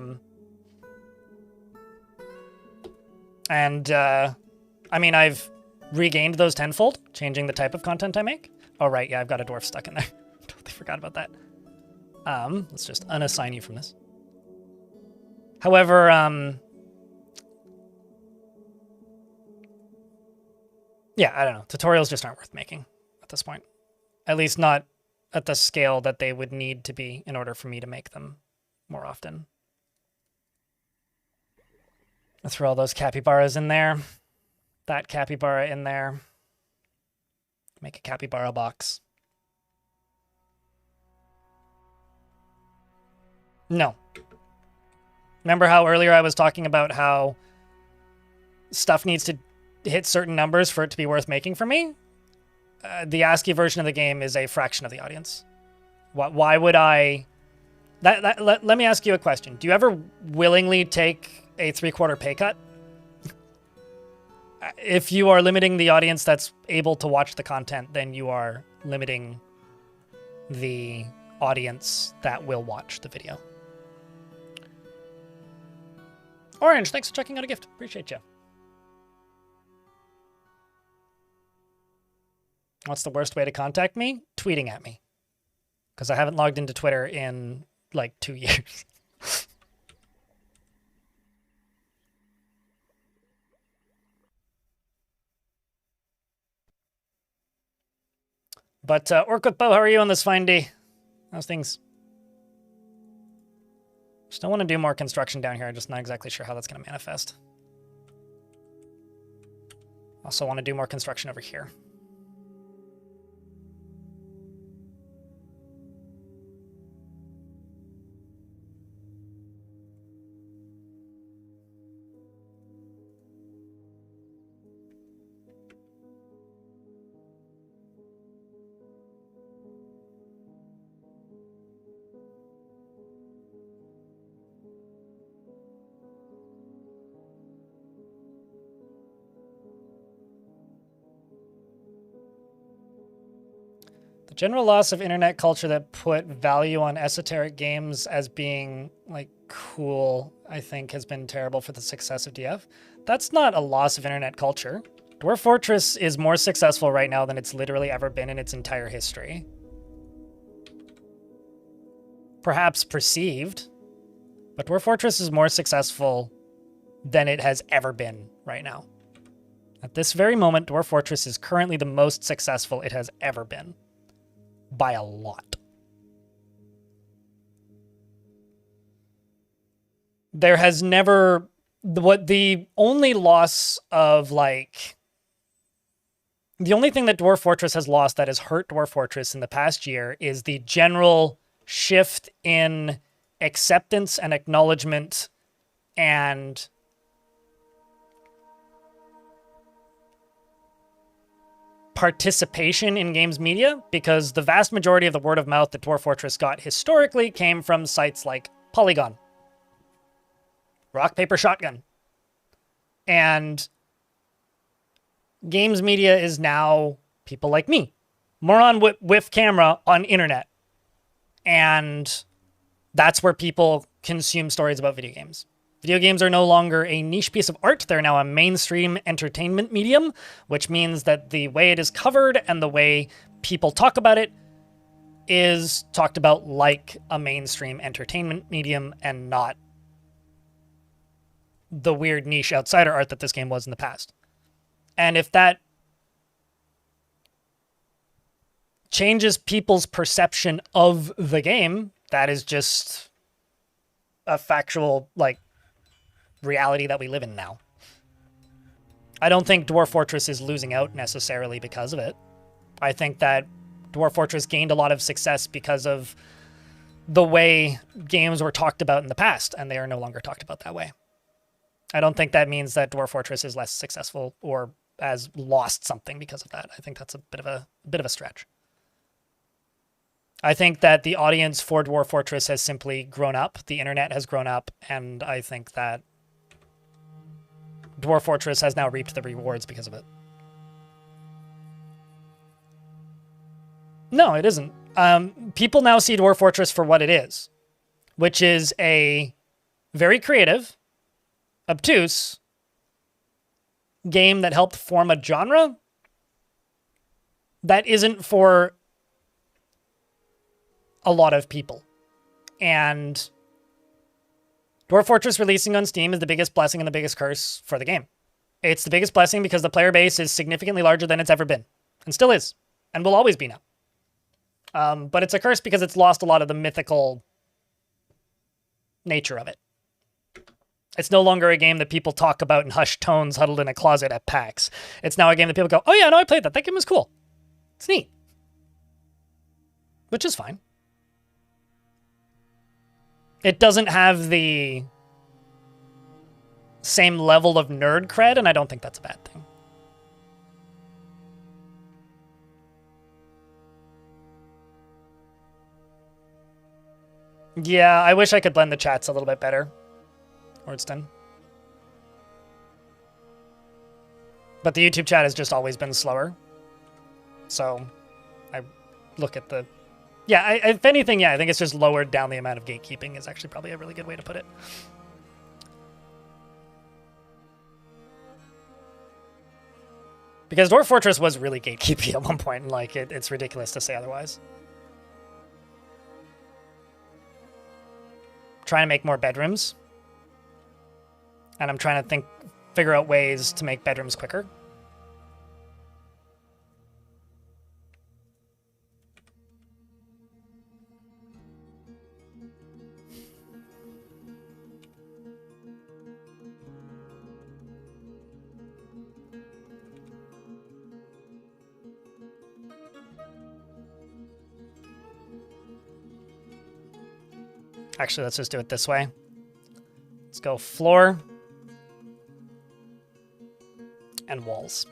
mean, I've regained those tenfold, changing the type of content I make. Oh, right, yeah, I've got a dwarf stuck in there. Totally forgot about that. Let's just unassign you from this. However, yeah, I don't know. Tutorials just aren't worth making at this point. At least not at the scale that they would need to be in order for me to make them more often. I'll throw all those capybaras in there. That capybara in there. Make a capybara box. No. Remember how earlier I was talking about how stuff needs to hit certain numbers for it to be worth making for me? The ASCII version of the game is a fraction of the audience. Why would I... Let me ask you a question. Do you ever willingly take a 3/4 pay cut? If you are limiting the audience that's able to watch the content, then you are limiting the audience that will watch the video. Orange, thanks for checking out a gift. Appreciate you. What's the worst way to contact me? Tweeting at me. Because I haven't logged into Twitter in like 2 years. But Orkut Bo, how are you on this fine day? How's things? Still want to do more construction down here. I'm just not exactly sure how that's going to manifest. Also want to do more construction over here. General loss of internet culture that put value on esoteric games as being like cool, I think has been terrible for the success of DF. That's not a loss of internet culture. Dwarf Fortress is more successful right now than it's literally ever been in its entire history. Perhaps perceived, but Dwarf Fortress is more successful than it has ever been right now. At this very moment, Dwarf Fortress is currently the most successful it has ever been. By a lot. There has never... the only loss of, like... The only thing that Dwarf Fortress has lost that has hurt Dwarf Fortress in the past year is the general shift in acceptance and acknowledgement and... participation in games media, because the vast majority of the word of mouth that Dwarf Fortress got historically came from sites like Polygon, Rock, Paper, Shotgun. And games media is now people like me, moron with camera on internet. And that's where people consume stories about video games. Video games are no longer a niche piece of art. They're now a mainstream entertainment medium, which means that the way it is covered and the way people talk about it is talked about like a mainstream entertainment medium and not the weird niche outsider art that this game was in the past. And if that changes people's perception of the game, that is just a factual, like, reality that we live in now. I don't think Dwarf Fortress is losing out necessarily because of it. I think that Dwarf Fortress gained a lot of success because of the way games were talked about in the past, and they are no longer talked about that way. I don't think that means that Dwarf Fortress is less successful or has lost something because of that. I think that's a bit of a stretch. I think that the audience for Dwarf Fortress has simply grown up. The internet has grown up, and I think that Dwarf Fortress has now reaped the rewards because of it. No, it isn't. People now see Dwarf Fortress for what it is, which is a very creative, obtuse game that helped form a genre that isn't for a lot of people. And Dwarf Fortress releasing on Steam is the biggest blessing and the biggest curse for the game. It's the biggest blessing because the player base is significantly larger than it's ever been, and still is, and will always be now. But it's a curse because it's lost a lot of the mythical nature of it. It's no longer a game that people talk about in hushed tones huddled in a closet at PAX. It's now a game that people go, oh yeah, no, I played that. That game was cool. It's neat. Which is fine. It doesn't have the same level of nerd cred, and I don't think that's a bad thing. Yeah, I wish I could blend the chats a little bit better. Ordston. But the YouTube chat has just always been slower. So I look at the... Yeah, if anything, yeah, I think it's just lowered down the amount of gatekeeping is actually probably a really good way to put it. Because Dwarf Fortress was really gatekeepy at one point, and like it's ridiculous to say otherwise. Trying to make more bedrooms. And I'm trying to figure out ways to make bedrooms quicker. Actually, let's just do it this way. Let's go floor and walls.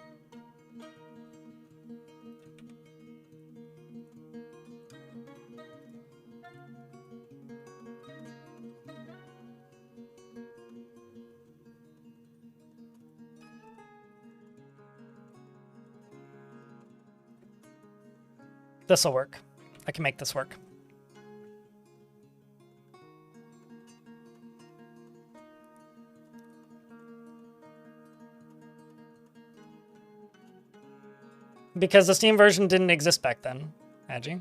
This'll work. I can make this work. Because the Steam version didn't exist back then, Agi.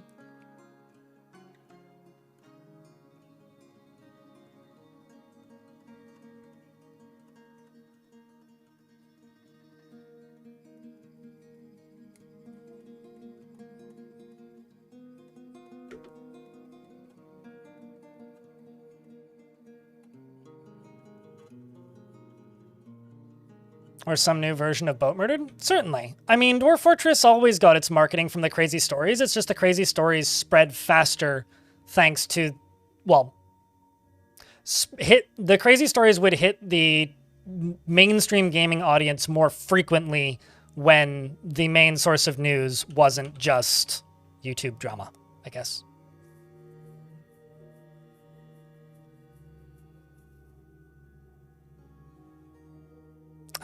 Or some new version of Boat Murdered? Certainly. I mean, Dwarf Fortress always got its marketing from the crazy stories. It's just the crazy stories spread faster thanks to, well, the crazy stories would hit the mainstream gaming audience more frequently when the main source of news wasn't just YouTube drama, I guess.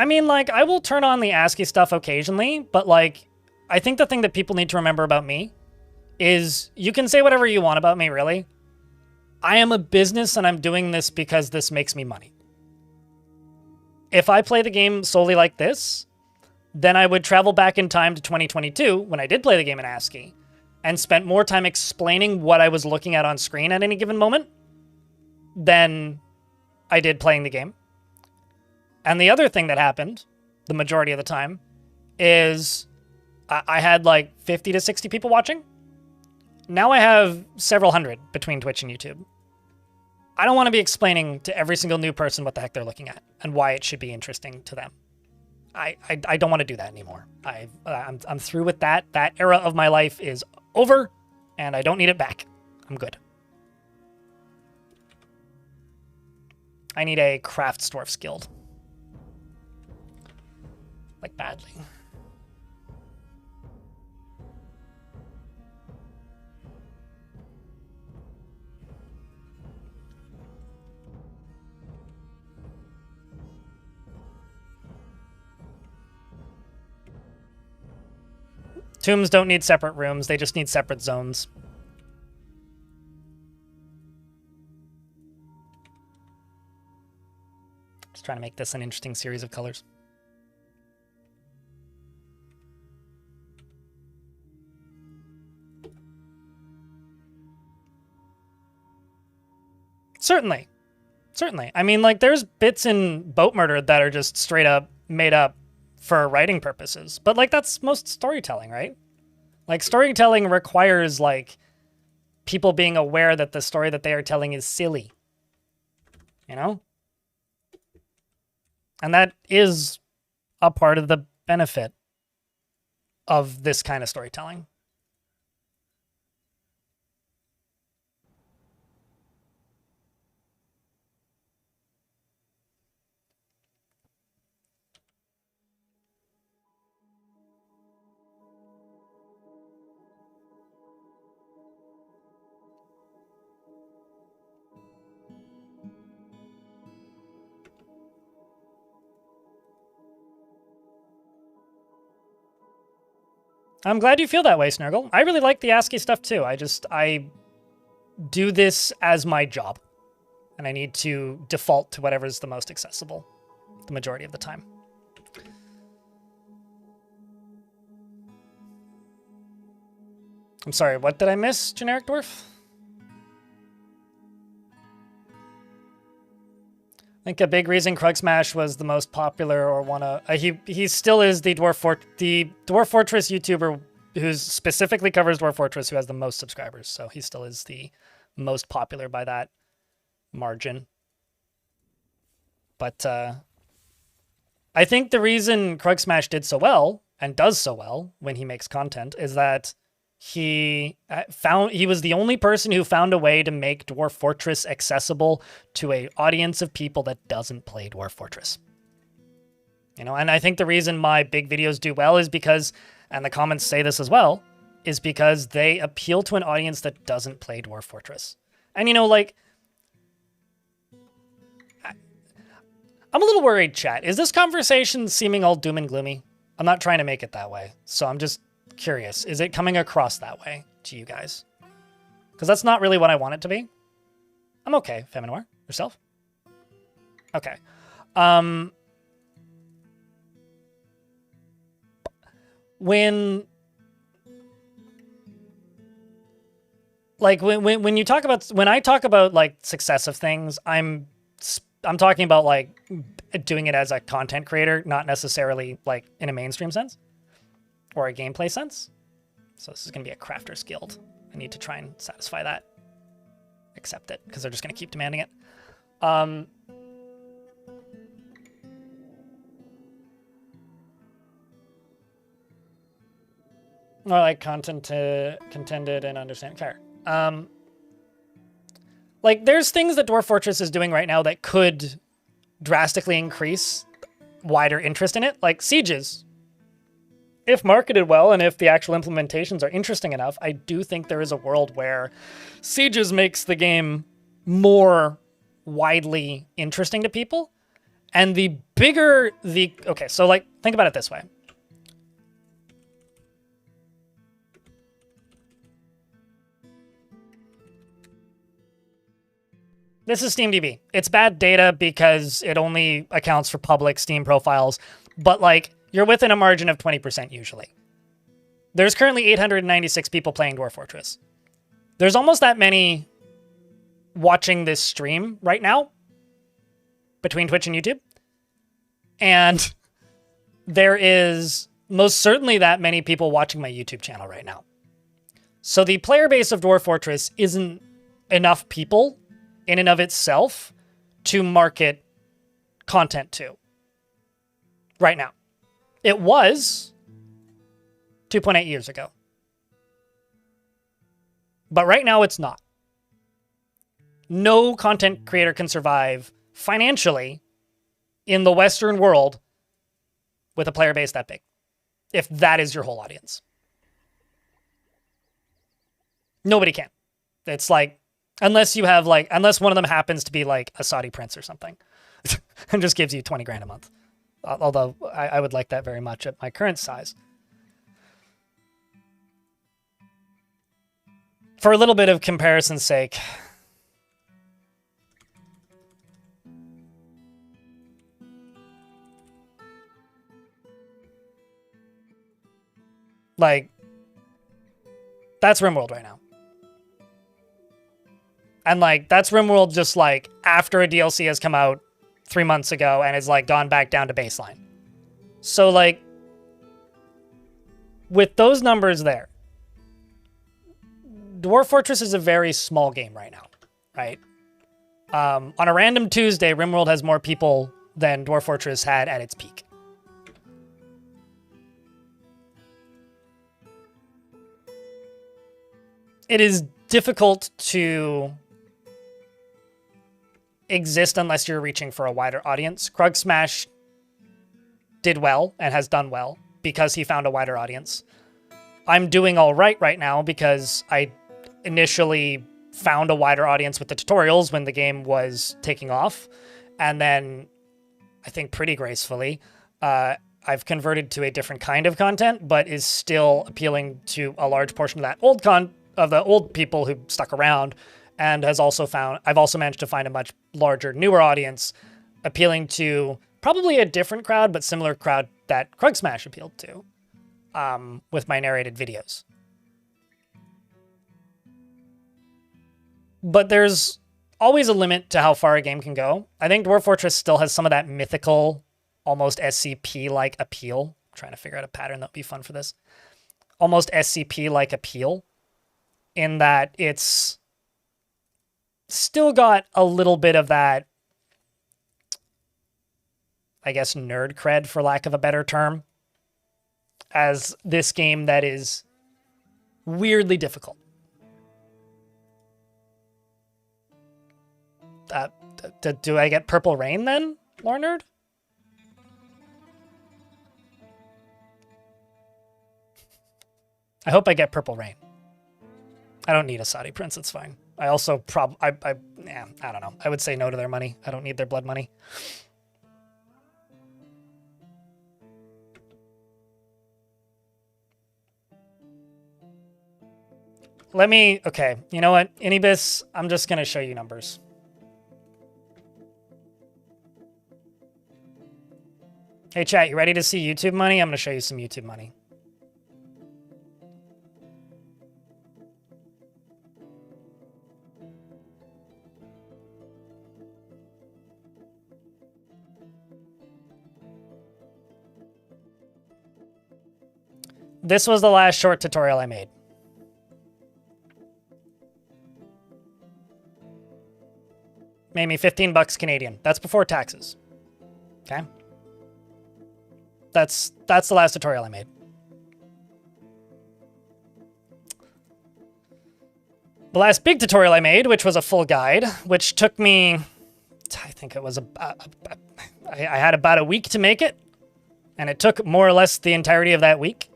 I mean, like, I will turn on the ASCII stuff occasionally, but, like, I think the thing that people need to remember about me is you can say whatever you want about me, really. I am a business, and I'm doing this because this makes me money. If I play the game solely like this, then I would travel back in time to 2022, when I did play the game in ASCII, and spent more time explaining what I was looking at on screen at any given moment than I did playing the game. And the other thing that happened, the majority of the time, is I had like 50 to 60 people watching. Now I have several hundred between Twitch and YouTube. I don't want to be explaining to every single new person what the heck they're looking at and why it should be interesting to them. I don't want to do that anymore. I'm through with that. That era of my life is over, and I don't need it back. I'm good. I need a Craftsdwarf's Guild. Like, badly. Tombs don't need separate rooms, they just need separate zones. Just trying to make this an interesting series of colors. Certainly. Certainly. I mean, like, there's bits in Boat Murder that are just straight up made up for writing purposes. But, like, that's most storytelling, right? Like, storytelling requires, like, people being aware that the story that they are telling is silly. you know? And that is a part of the benefit of this kind of storytelling. I'm glad you feel that way, Snurgle. I really like the ASCII stuff too. I do this as my job. And I need to default to whatever's the most accessible the majority of the time. I'm sorry, what did I miss, Generic Dwarf? I think a big reason Krug Smash was the most popular, or one of he still is the Dwarf Fortress YouTuber who specifically covers Dwarf Fortress, who has the most subscribers. So he still is the most popular by that margin. But I think the reason Krug Smash did so well and does so well when he makes content is that he was the only person who found a way to make Dwarf Fortress accessible to an audience of people that doesn't play Dwarf Fortress. You know, and I think the reason my big videos do well is because, and the comments say this as well, is because they appeal to an audience that doesn't play Dwarf Fortress. And you know, like, I'm a little worried, chat. Is this conversation seeming all doom and gloomy? I'm not trying to make it that way. So I'm just curious. Is it coming across that way to you guys? Because that's not really what I want it to be. I'm okay, Feminoir. Yourself? Okay. When you talk about, when I talk about like success of things, I'm talking about like doing it as a content creator, not necessarily like in a mainstream sense or a gameplay sense. So this is going to be a crafter's guild. I need to try and satisfy that. Accept it, because they're just going to keep demanding it. More like content to contended and understand. Fair. Like, there's things that Dwarf Fortress is doing right now that could drastically increase wider interest in it, like sieges. If marketed well and if the actual implementations are interesting enough, I do think there is a world where sieges makes the game more widely interesting to people. And the bigger the... Okay, so like, think about it this way. This is SteamDB. It's bad data because it only accounts for public Steam profiles, but like, you're within a margin of 20% usually. There's currently 896 people playing Dwarf Fortress. There's almost that many watching this stream right now between Twitch and YouTube. And there is most certainly that many people watching my YouTube channel right now. So the player base of Dwarf Fortress isn't enough people in and of itself to market content to right now. It was 2.8 years ago. But right now it's not. No content creator can survive financially in the Western world with a player base that big, if that is your whole audience. Nobody can. It's like, unless you have like, unless one of them happens to be like a Saudi prince or something and just gives you 20 grand a month. Although I would like that very much at my current size. For a little bit of comparison's sake, like, that's RimWorld right now. And like, that's RimWorld just like after a DLC has come out 3 months ago and it's like gone back down to baseline. So like, with those numbers there, Dwarf Fortress is a very small game right now, right? On a random Tuesday, RimWorld has more people than Dwarf Fortress had at its peak. It is difficult to exist unless you're reaching for a wider audience. Krug Smash did well and has done well because he found a wider audience. I'm doing all right now because I initially found a wider audience with the tutorials when the game was taking off. And then I think pretty gracefully, I've converted to a different kind of content, but is still appealing to a large portion of that the old people who stuck around, and I've also managed to find a much larger, newer audience appealing to probably a different crowd, but similar crowd that Krug Smash appealed to with my narrated videos. But there's always a limit to how far a game can go. I think Dwarf Fortress still has some of that mythical, almost SCP-like appeal. I'm trying to figure out a pattern that would be fun for this. Almost SCP-like appeal in that it's still got a little bit of that, I guess, nerd cred, for lack of a better term, as this game that is weirdly difficult. Do I get Purple Rain then, Lore Nerd? I hope I get Purple Rain. I don't need a Saudi prince, it's fine. I also I don't know. I would say no to their money. I don't need their blood money. Okay, you know what? Inibis, I'm just gonna show you numbers. Hey chat, you ready to see YouTube money? I'm gonna show you some YouTube money. This was the last short tutorial I made. Made me 15 bucks Canadian. That's before taxes. Okay? That's the last tutorial I made. The last big tutorial I made, which was a full guide, which took me, I think it was I had about a week to make it, and it took more or less the entirety of that week.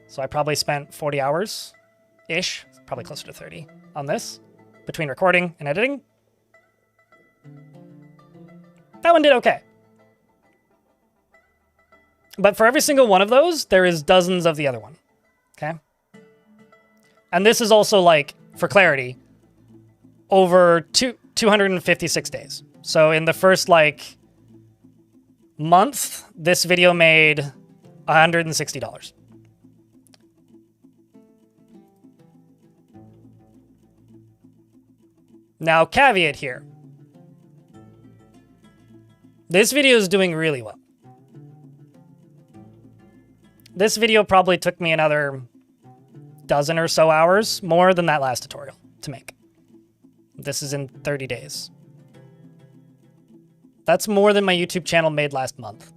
So I probably spent 40 hours-ish, probably closer to 30, on this, between recording and editing. That one did okay. But for every single one of those, there is dozens of the other one, okay? And this is also, like, for clarity, over 256 days. So in the first, like, month, this video made $160. Now, caveat here. This video is doing really well. This video probably took me another dozen or so hours, more than that last tutorial, to make. This is in 30 days. That's more than my YouTube channel made last month.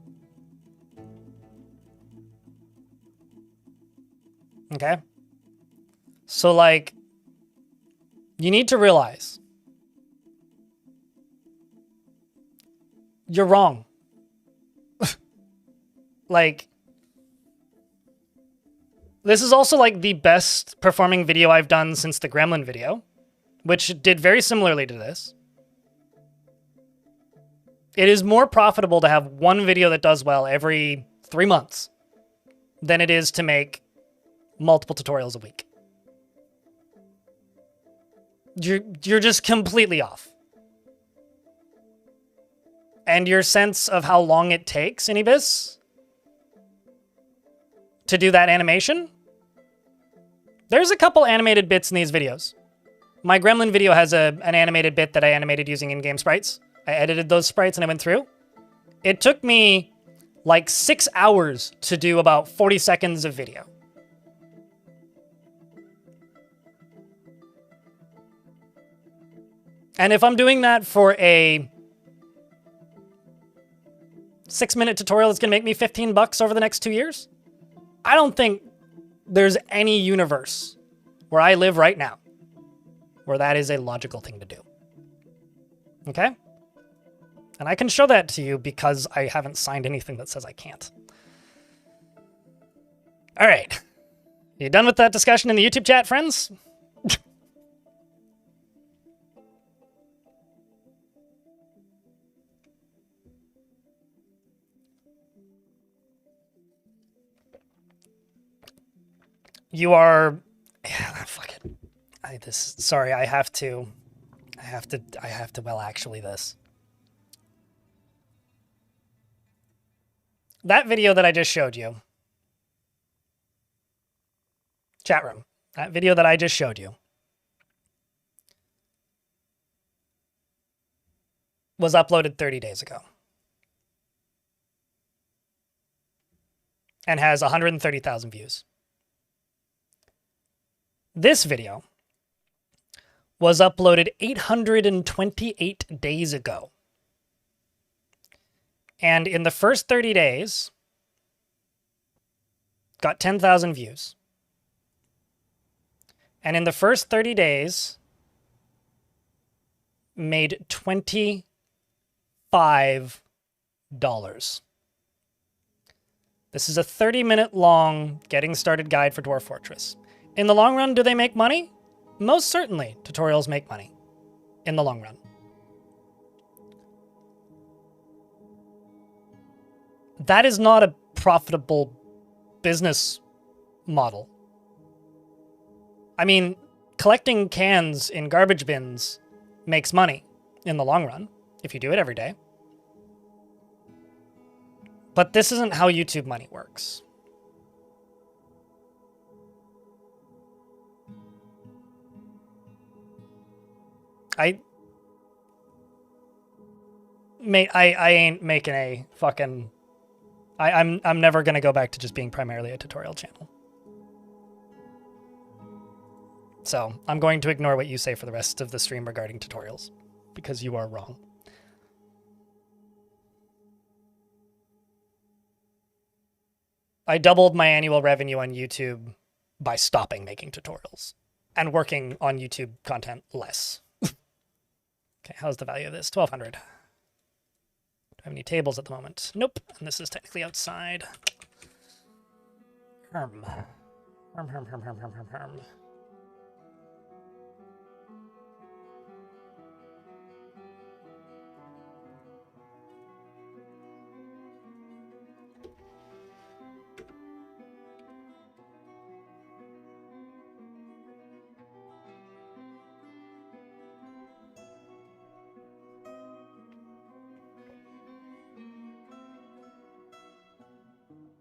Okay? So, like, you need to realize you're wrong. Like, this is also like the best performing video I've done since the Gremlin video, which did very similarly to this. It is more profitable to have one video that does well every 3 months than it is to make multiple tutorials a week. You're just completely off. And your sense of how long it takes, Inibis, to do that animation? There's a couple animated bits in these videos. My Gremlin video has an animated bit that I animated using in-game sprites. I edited those sprites and I went through. It took me like 6 hours to do about 40 seconds of video. And if I'm doing that for a 6-minute tutorial that's going to make me $15 over the next 2 years, I don't think there's any universe where I live right now where that is a logical thing to do. Okay? And I can show that to you because I haven't signed anything that says I can't. All right. You done with that discussion in the YouTube chat, friends? You are... Yeah, fuck it. Sorry, I have to, well, actually this. That video that I just showed you. Chat room. That video that I just showed you was uploaded 30 days ago. And has 130,000 views. This video was uploaded 828 days ago. And in the first 30 days, got 10,000 views. And in the first 30 days, made $25. This is a 30-minute long getting started guide for Dwarf Fortress. In the long run, do they make money? Most certainly, tutorials make money in the long run. That is not a profitable business model. I mean, collecting cans in garbage bins makes money in the long run if you do it every day. But this isn't how YouTube money works. I ain't making a fucking... I'm never gonna go back to just being primarily a tutorial channel. So I'm going to ignore what you say for the rest of the stream regarding tutorials, because you are wrong. I doubled my annual revenue on YouTube by stopping making tutorials and working on YouTube content less. Okay, how's the value of this? 1,200. Do I have any tables at the moment? Nope. And this is technically outside. Herm.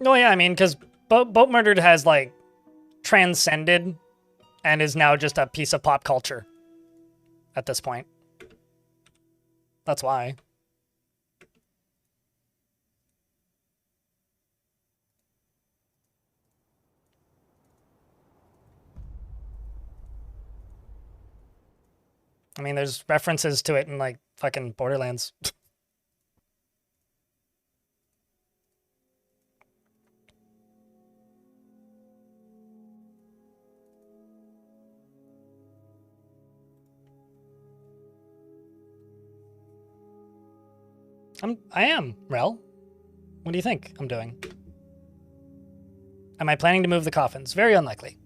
Oh yeah, I mean, because Boat Murdered has, like, transcended and is now just a piece of pop culture at this point. That's why. I mean, there's references to it in, like, fucking Borderlands. I am, Rel. What do you think I'm doing? Am I planning to move the coffins? Very unlikely.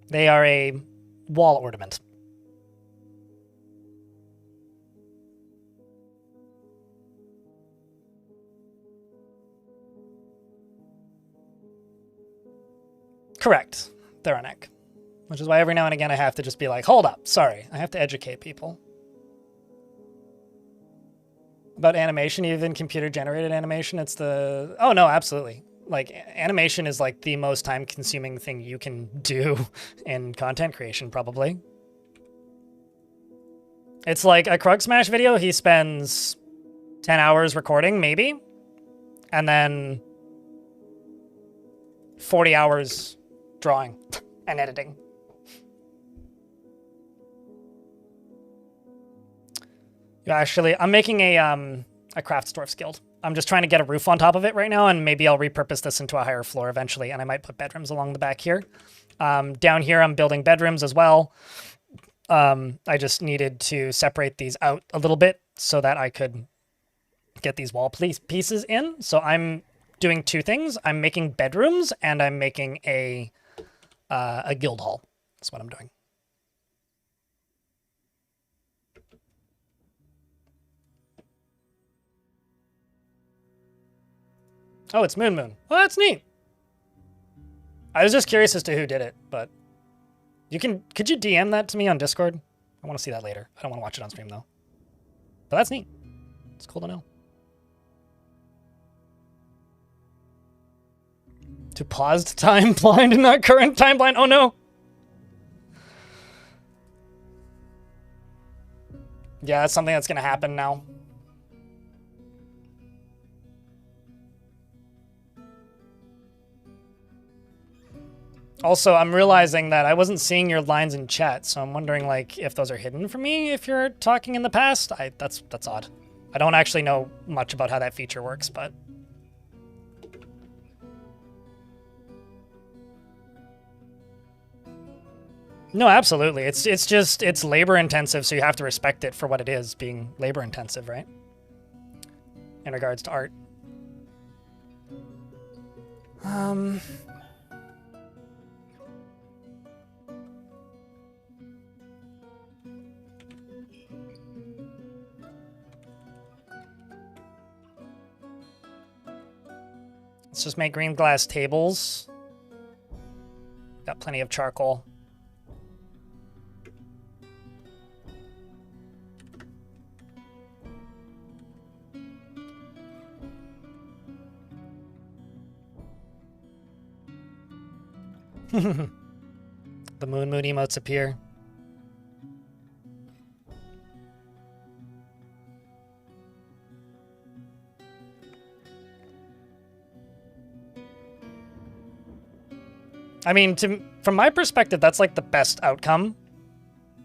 They are a wall ornament. Correct. They're on egg. Which is why every now and again I have to just be like, hold up, sorry. I have to educate people. About animation, even computer-generated animation, it's the... Oh, no, absolutely. Like, animation is, like, the most time-consuming thing you can do in content creation, probably. It's like a Krug Smash video, he spends 10 hours recording, maybe, and then 40 hours drawing and editing. Actually, I'm making a craft dwarf's guild. I'm just trying to get a roof on top of it right now, and maybe I'll repurpose this into a higher floor eventually, and I might put bedrooms along the back here. Down here, I'm building bedrooms as well. I just needed to separate these out a little bit so that I could get these wall pieces in. So I'm doing two things. I'm making bedrooms, and I'm making a guild hall. That's what I'm doing. Oh, it's Moon Moon. Well, that's neat. I was just curious as to who did it, but could you DM that to me on Discord? I want to see that later. I don't want to watch it on stream though. But that's neat. It's cool to know. To paused timeline and not current timeline. Oh no. Yeah, that's something that's going to happen now. Also, I'm realizing that I wasn't seeing your lines in chat, so I'm wondering like if those are hidden from me if you're talking in the past. That's odd. I don't actually know much about how that feature works, but no, absolutely. It's labor intensive, so you have to respect it for what it is, being labor intensive, right? In regards to art. Let's just make green glass tables. Got plenty of charcoal. The Moon Moon emotes appear. I mean, from my perspective, that's like the best outcome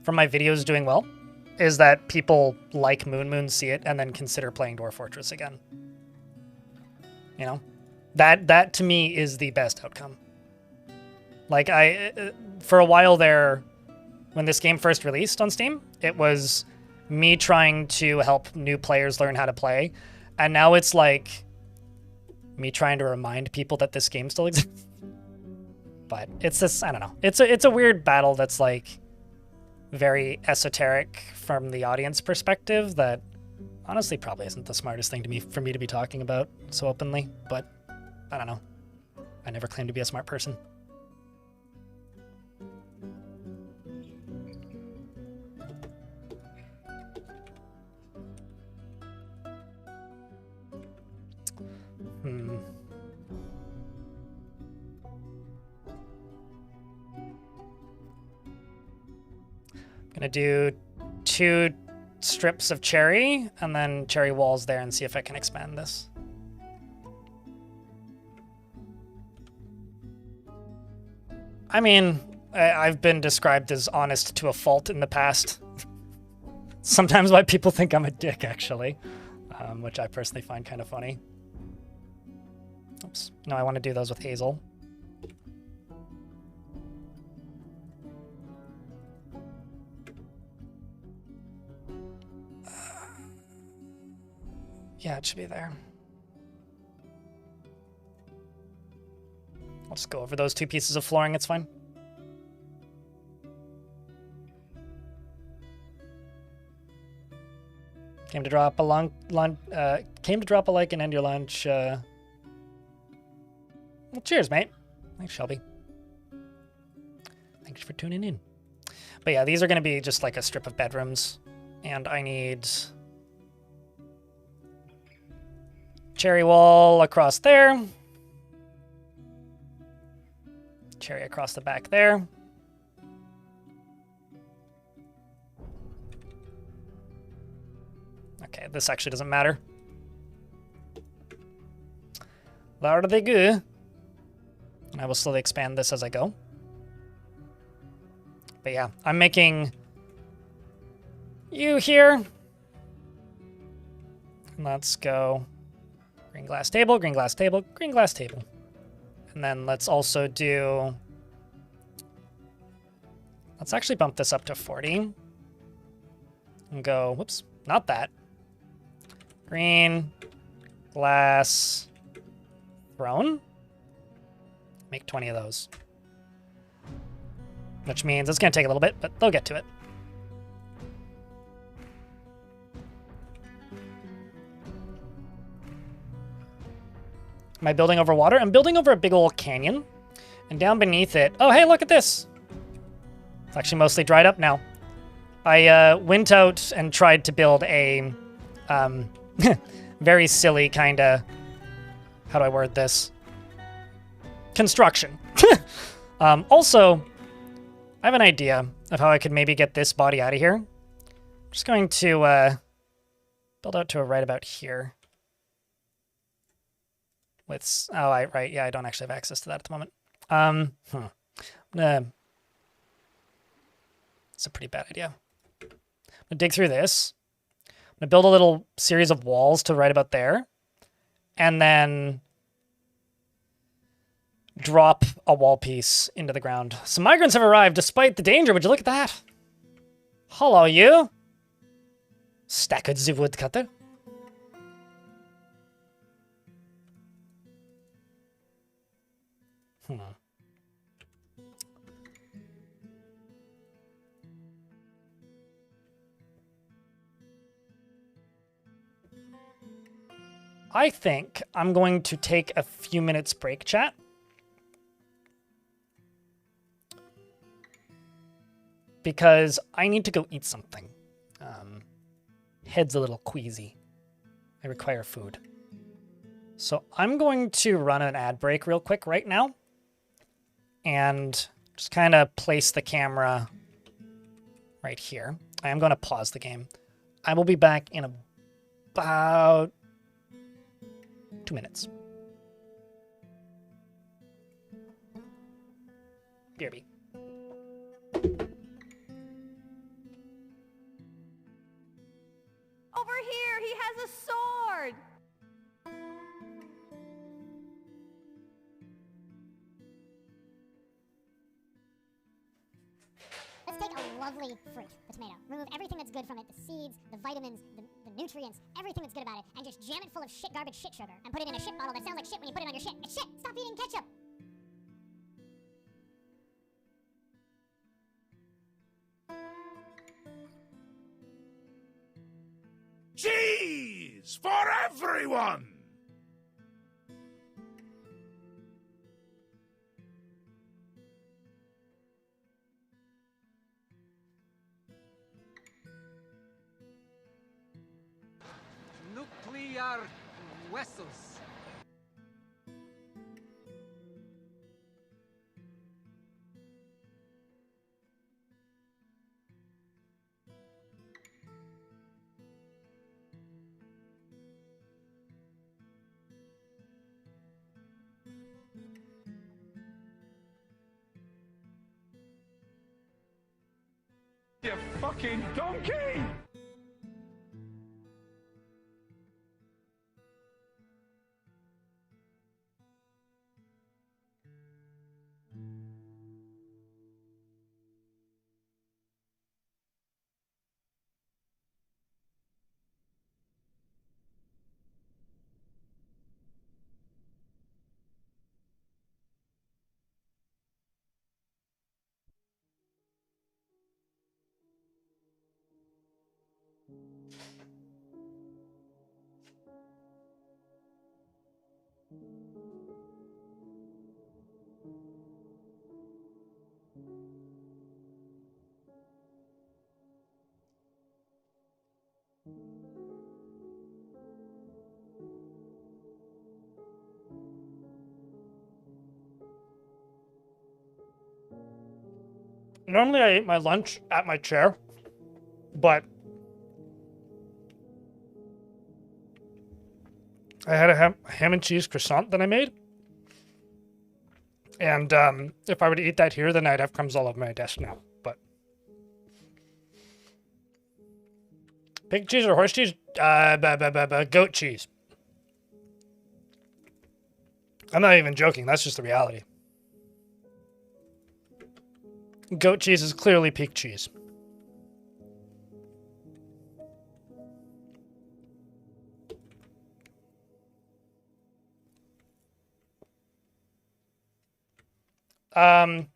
from my videos doing well, is that people like Moon Moon see it and then consider playing Dwarf Fortress again. You know? That to me is the best outcome. Like, for a while there, when this game first released on Steam, it was me trying to help new players learn how to play, and now it's like me trying to remind people that this game still exists. But it's this, I don't know. It's a weird battle that's like very esoteric from the audience perspective that honestly probably isn't the smartest thing for me to be talking about so openly, but I don't know. I never claimed to be a smart person. Gonna do 2 strips of cherry and then cherry walls there and see if I can expand this. I mean, I've been described as honest to a fault in the past. Sometimes why people think I'm a dick, actually, which I personally find kind of funny. Oops. No, I want to do those with hazel. Yeah, it should be there. I'll just go over those 2 pieces of flooring, it's fine. Came to drop a like and end your lunch. Well, cheers, mate. Thanks, Shelby. Thanks for tuning in. But yeah, these are going to be just like a strip of bedrooms, and I need cherry wall across there. Cherry across the back there. Okay, this actually doesn't matter. There they go. And I will slowly expand this as I go. But yeah, I'm making you here. Let's go green glass table, green glass table, green glass table. And then let's also do... Let's actually bump this up to 40. And go, whoops, not that. Green, glass, throne. Make 20 of those. Which means it's going to take a little bit, but they'll get to it. Am I building over water? I'm building over a big old canyon. And down beneath it... Oh, hey, look at this! It's actually mostly dried up now. I went out and tried to build a very silly kind of... How do I word this? Construction. Also, I have an idea of how I could maybe get this body out of here. I'm just going to build out to a right about here. With... Oh, right, yeah, I don't actually have access to that at the moment. It's a pretty bad idea. I'm gonna dig through this. I'm gonna build a little series of walls to right about there. And then drop a wall piece into the ground. Some migrants have arrived despite the danger. Would you look at that? Hello, you. Stack of the woodcutter. I think I'm going to take a few minutes break, chat. Because I need to go eat something. Head's a little queasy. I require food. So I'm going to run an ad break real quick right now. And just kind of place the camera right here. I am going to pause the game. I will be back in about 2 minutes. BRB. Over here, he has a sword. Let's take a lovely fruit, the tomato. Remove everything that's good from it, the seeds, the vitamins, the nutrients, everything that's good about it, and just jam it full of shit, garbage, shit sugar, and put it in a shit bottle that sounds like shit when you put it on your shit. It's shit! Stop eating ketchup! Cheese for everyone! Nuclear vessels. You fucking donkey! Normally I eat my lunch at my chair, but I had a ham and cheese croissant that I made. And if I were to eat that here, then I'd have crumbs all over my desk now. But pig cheese or horse cheese? Goat cheese. I'm not even joking. That's just the reality. Goat cheese is clearly peak cheese.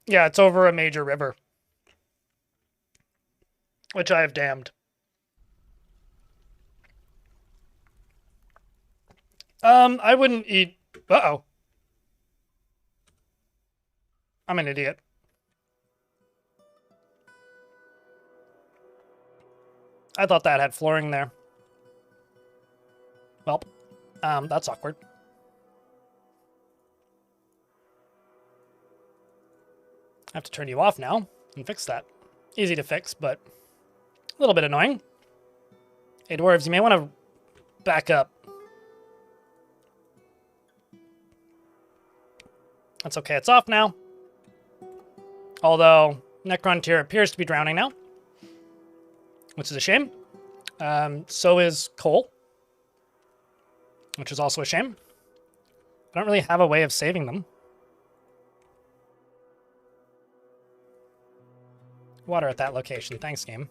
Yeah, it's over a major river, which I have damned. I wouldn't eat. Uh-oh. I'm an idiot. I thought that had flooring there. Well, that's awkward. I have to turn you off now and fix that. Easy to fix, but a little bit annoying. Hey, dwarves, you may want to back up. That's okay, it's off now. Although, Necrontyr appears to be drowning now, which is a shame. So is Cole, which is also a shame. I don't really have a way of saving them. Water at that location. Thanks, game.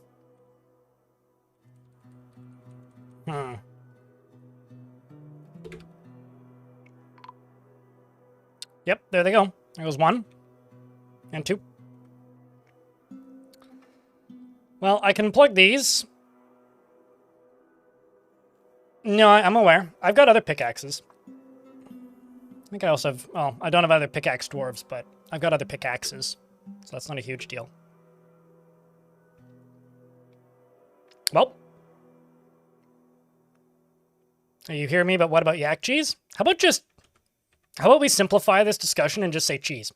Yep, there they go. There goes 1 and 2. Well, I can plug these. No, I'm aware. I've got other pickaxes. I think I also have... Well, I don't have other pickaxe dwarves, but I've got other pickaxes. So that's not a huge deal. Well. You hear me, but what about yak cheese? How about we simplify this discussion and just say cheese?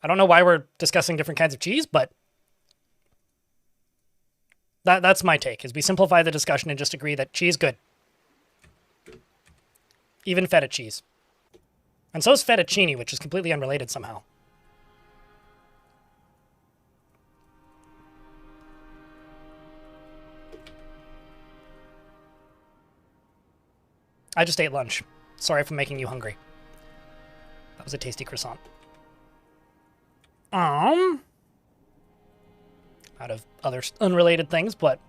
I don't know why we're discussing different kinds of cheese, but that's my take, is we simplify the discussion and just agree that cheese good. Even feta cheese. And so is fettuccine, which is completely unrelated somehow. I just ate lunch. Sorry for making you hungry. That was a tasty croissant. Out of other unrelated things, but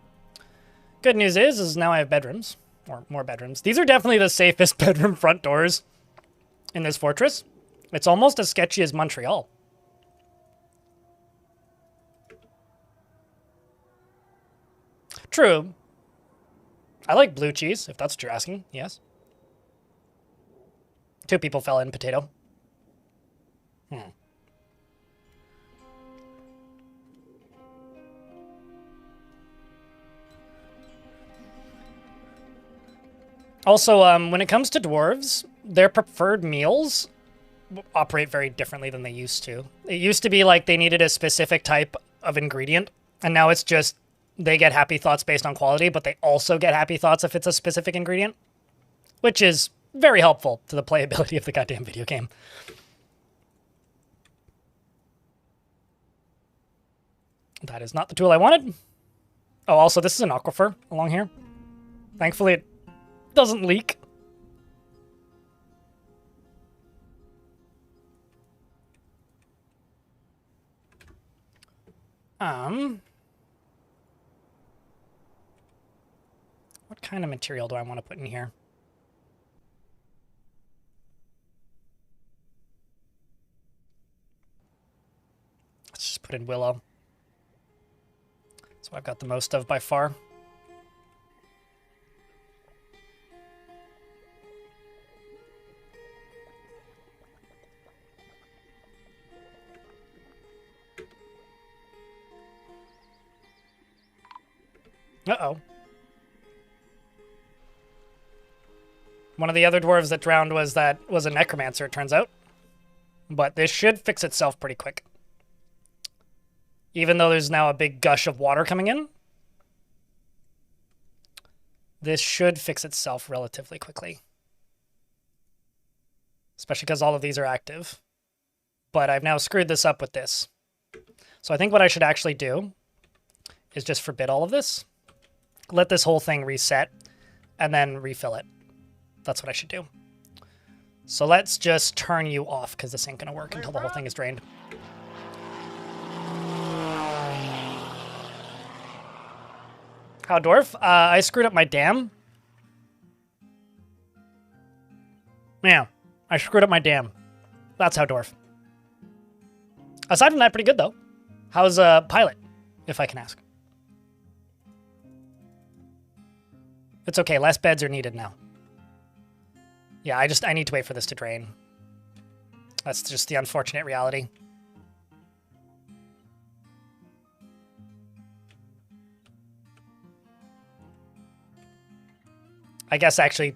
good news is now I have bedrooms, or more bedrooms. These are definitely the safest bedroom front doors in this fortress. It's almost as sketchy as Montreal. True. I like blue cheese, if that's what you're asking, yes. 2 people fell in potato. Also, when it comes to dwarves, their preferred meals operate very differently than they used to. It used to be like they needed a specific type of ingredient, and now it's just they get happy thoughts based on quality, but they also get happy thoughts if it's a specific ingredient, which is very helpful to the playability of the goddamn video game. That is not the tool I wanted. Oh, also, this is an aquifer along here. Thankfully, it doesn't leak. What kind of material do I want to put in here? Let's just put in willow. That's what I've got the most of by far. Uh-oh. One of the other dwarves that drowned was a necromancer, it turns out. But this should fix itself pretty quick. Even though there's now a big gush of water coming in, this should fix itself relatively quickly. Especially because all of these are active. But I've now screwed this up with this. So I think what I should actually do is just forbid all of this. Let this whole thing reset. and then refill it. That's what I should do. So let's just turn you off, because this ain't going to work until the whole thing is drained. How, Dwarf? I screwed up my dam. Yeah, I screwed up my dam. That's how, Dwarf. Aside from that, pretty good, though. How's Pilot, if I can ask? It's okay, less beds are needed now. Yeah, I need to wait for this to drain. That's just the unfortunate reality. I guess actually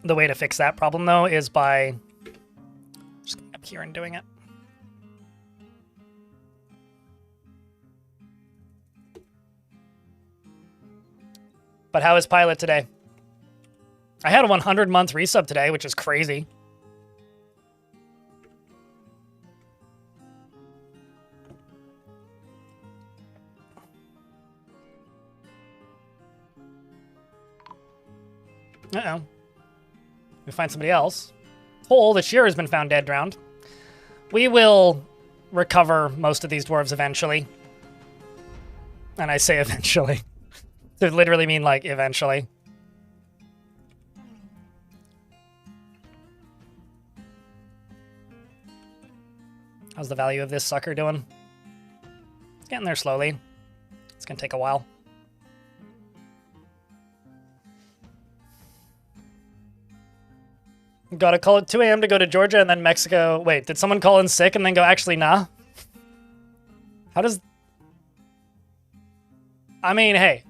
the way to fix that problem though is by just going up here and doing it. But how is Pilot today? I had a 100-month resub today, which is crazy. Uh-oh. We find somebody else. Hole, the shearer has been found dead drowned. We will recover most of these dwarves eventually. And I say eventually. To literally mean, like, eventually. How's the value of this sucker doing? It's getting there slowly. It's gonna take a while. Gotta call it 2 a.m. to go to Georgia and then Mexico. Wait, did someone call in sick and then go, actually, nah? How does... I mean, hey.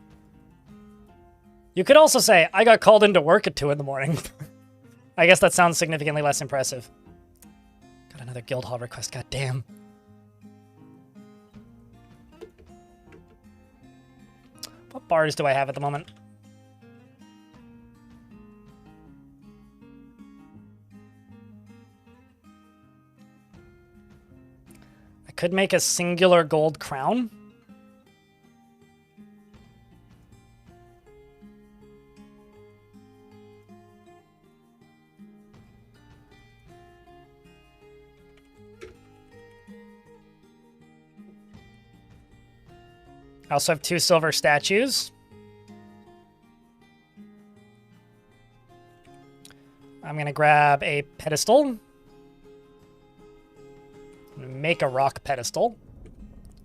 You could also say, I got called into work at 2 in the morning. I guess that sounds significantly less impressive. Got another guild hall request, goddamn. What bars do I have at the moment? I could make a singular gold crown. I also have 2 silver statues. I'm going to grab a pedestal. Make a rock pedestal.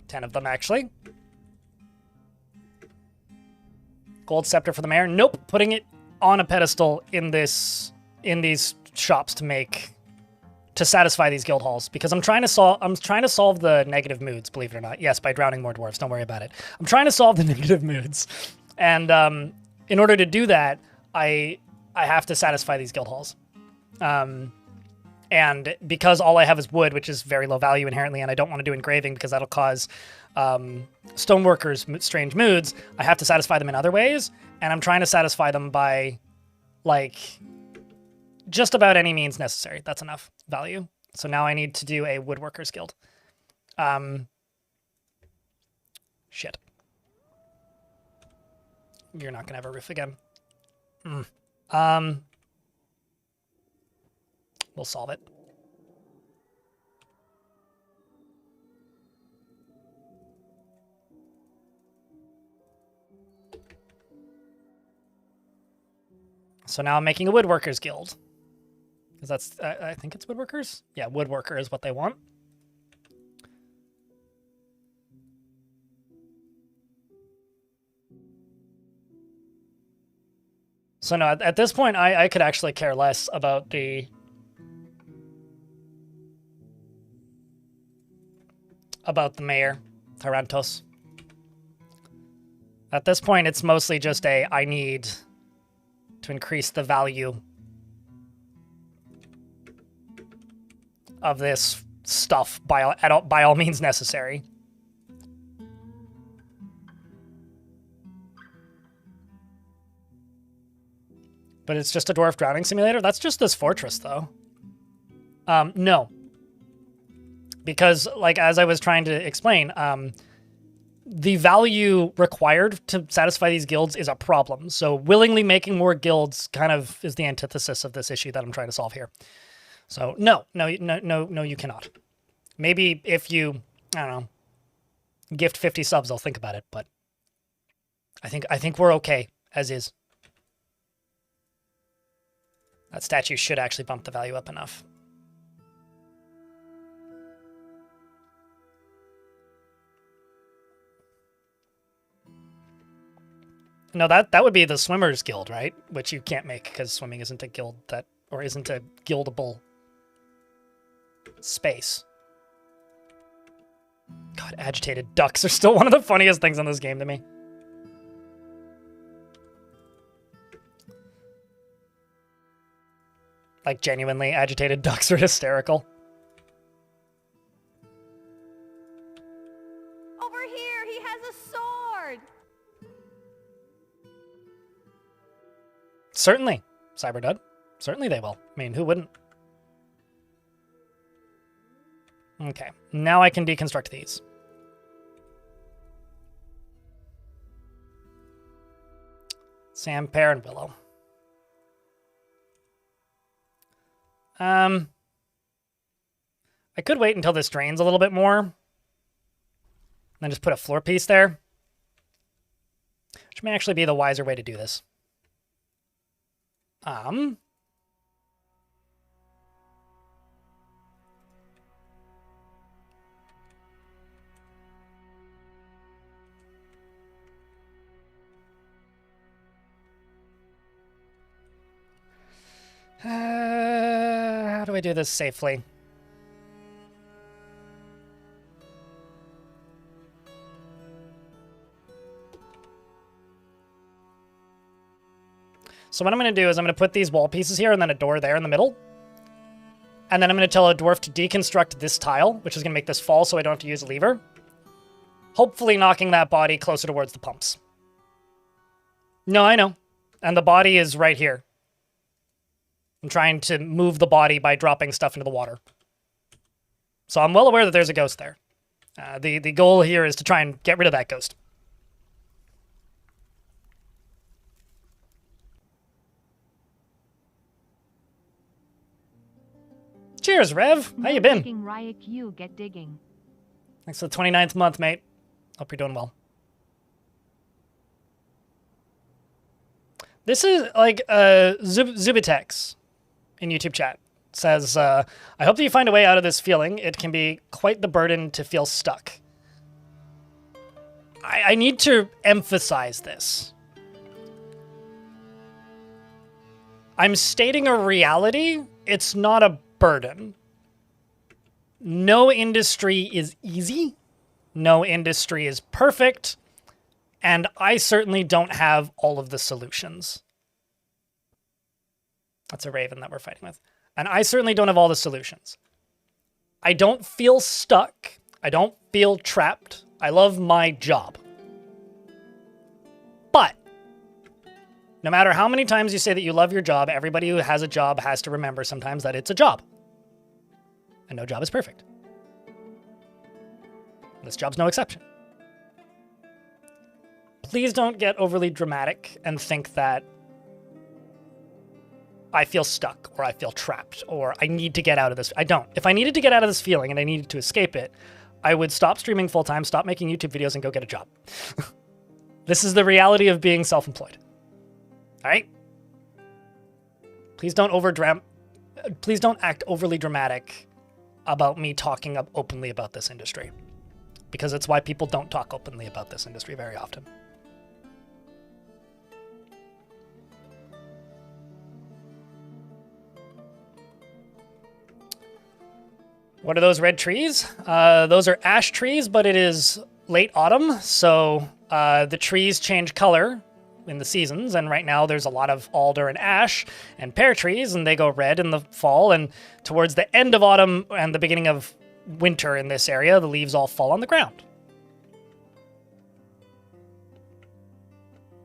10 of them, actually. Gold scepter for the mayor. Nope, putting it on a pedestal in these shops to satisfy these guild halls, because I'm trying to solve the negative moods, believe it or not. Yes, by drowning more dwarves, don't worry about it. I'm trying to solve the negative moods. And in order to do that, I have to satisfy these guild halls. And because all I have is wood, which is very low value inherently, and I don't want to do engraving because that'll cause stoneworkers strange moods, I have to satisfy them in other ways, and I'm trying to satisfy them by, like, just about any means necessary. That's enough value. So now I need to do a woodworker's guild. Shit. You're not gonna have a roof again. We'll solve it. So now I'm making a woodworker's guild. Because that's, I think it's woodworkers? Yeah, woodworker is what they want. So no, at this point, I could actually care less about the... mayor, Tarantos. At this point, it's mostly just I need to increase the value of this stuff by all means necessary. But it's just a dwarf drowning simulator? That's just this fortress, though. No. Because, like, as I was trying to explain, the value required to satisfy these guilds is a problem. So willingly making more guilds kind of is the antithesis of this issue that I'm trying to solve here. So no, you cannot. Maybe if you, I don't know, gift 50 subs, I'll think about it, but I think we're okay as is. That statue should actually bump the value up enough. No, that would be the Swimmers Guild, right? Which you can't make because swimming isn't a guild that, or isn't a guildable space. God, agitated ducks are still one of the funniest things in this game to me. Like, genuinely, agitated ducks are hysterical. Over here, he has a sword. Certainly, Cyberdud. Certainly they will. I mean, who wouldn't? Okay, now I can deconstruct these. Sam, Pear, and Willow. I could wait until this drains a little bit more. And then just put a floor piece there. Which may actually be the wiser way to do this. How do I do this safely? So what I'm going to do is I'm going to put these wall pieces here and then a door there in the middle. And then I'm going to tell a dwarf to deconstruct this tile, which is going to make this fall so I don't have to use a lever. Hopefully knocking that body closer towards the pumps. No, I know. And the body is right here. I'm trying to move the body by dropping stuff into the water. So I'm well aware that there's a ghost there. The goal here is to try and get rid of that ghost. Cheers, Rev. How you been? Digging, Ryuk, you get digging. Thanks for the 29th month, mate. Hope you're doing well. This is like Zubitex in YouTube chat says, I hope that you find a way out of this feeling. It can be quite the burden to feel stuck. I need to emphasize this. I'm stating a reality. It's not a burden. No industry is easy. No industry is perfect. And I certainly don't have all of the solutions. That's a raven that we're fighting with. And I certainly don't have all the solutions. I don't feel stuck. I don't feel trapped. I love my job. But no matter how many times you say that you love your job, everybody who has a job has to remember sometimes that it's a job. And no job is perfect. This job's no exception. Please don't get overly dramatic and think that I feel stuck or I feel trapped or I need to get out of this. I don't. If I needed to get out of this feeling and I needed to escape it, I would stop streaming full-time, stop making YouTube videos, and go get a job. This is the reality of being self-employed. All right? Please don't act overly dramatic about me talking openly about this industry, because it's why people don't talk openly about this industry very often. What are those red trees? Those are ash trees, but it is late autumn, so the trees change color in the seasons, and right now there's a lot of alder and ash and pear trees, and they go red in the fall, and towards the end of autumn and the beginning of winter in this area, the leaves all fall on the ground.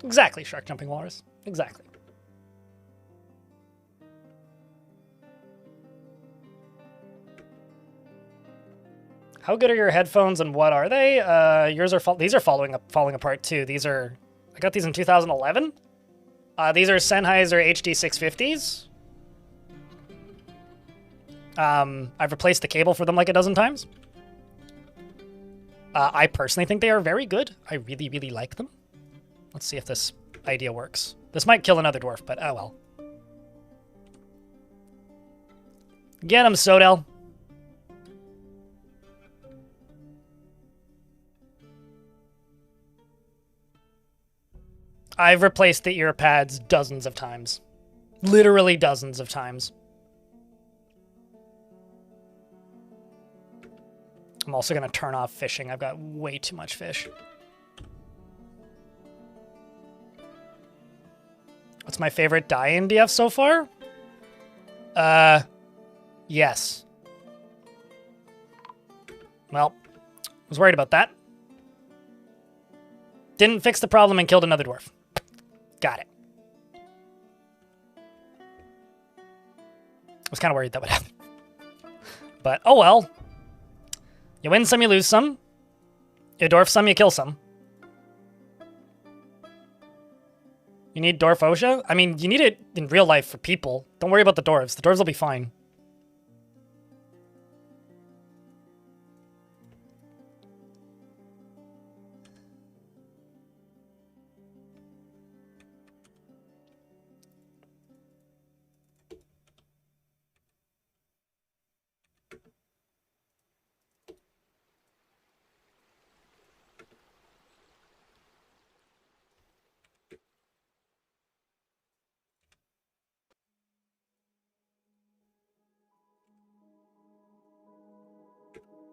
Exactly, Shark Jumping Walrus. Exactly. How good are your headphones and what are they? Yours are these are falling apart too. These are I got these in 2011. These are Sennheiser HD650s. I've replaced the cable for them like a dozen times. I personally think they are very good. I really, really like them. Let's see if this idea works. This might kill another dwarf, but oh well. Get him, Sodell. I've replaced the ear pads dozens of times. Literally dozens of times. I'm also going to turn off fishing. I've got way too much fish. What's my favorite die in DF so far? Yes. Well, I was worried about that. Didn't fix the problem and killed another dwarf. Got it. I was kind of worried that would happen. But, oh well. You win some, you lose some. You dwarf some, you kill some. You need dwarf OSHA? I mean, you need it in real life for people. Don't worry about the dwarves. The dwarves will be fine.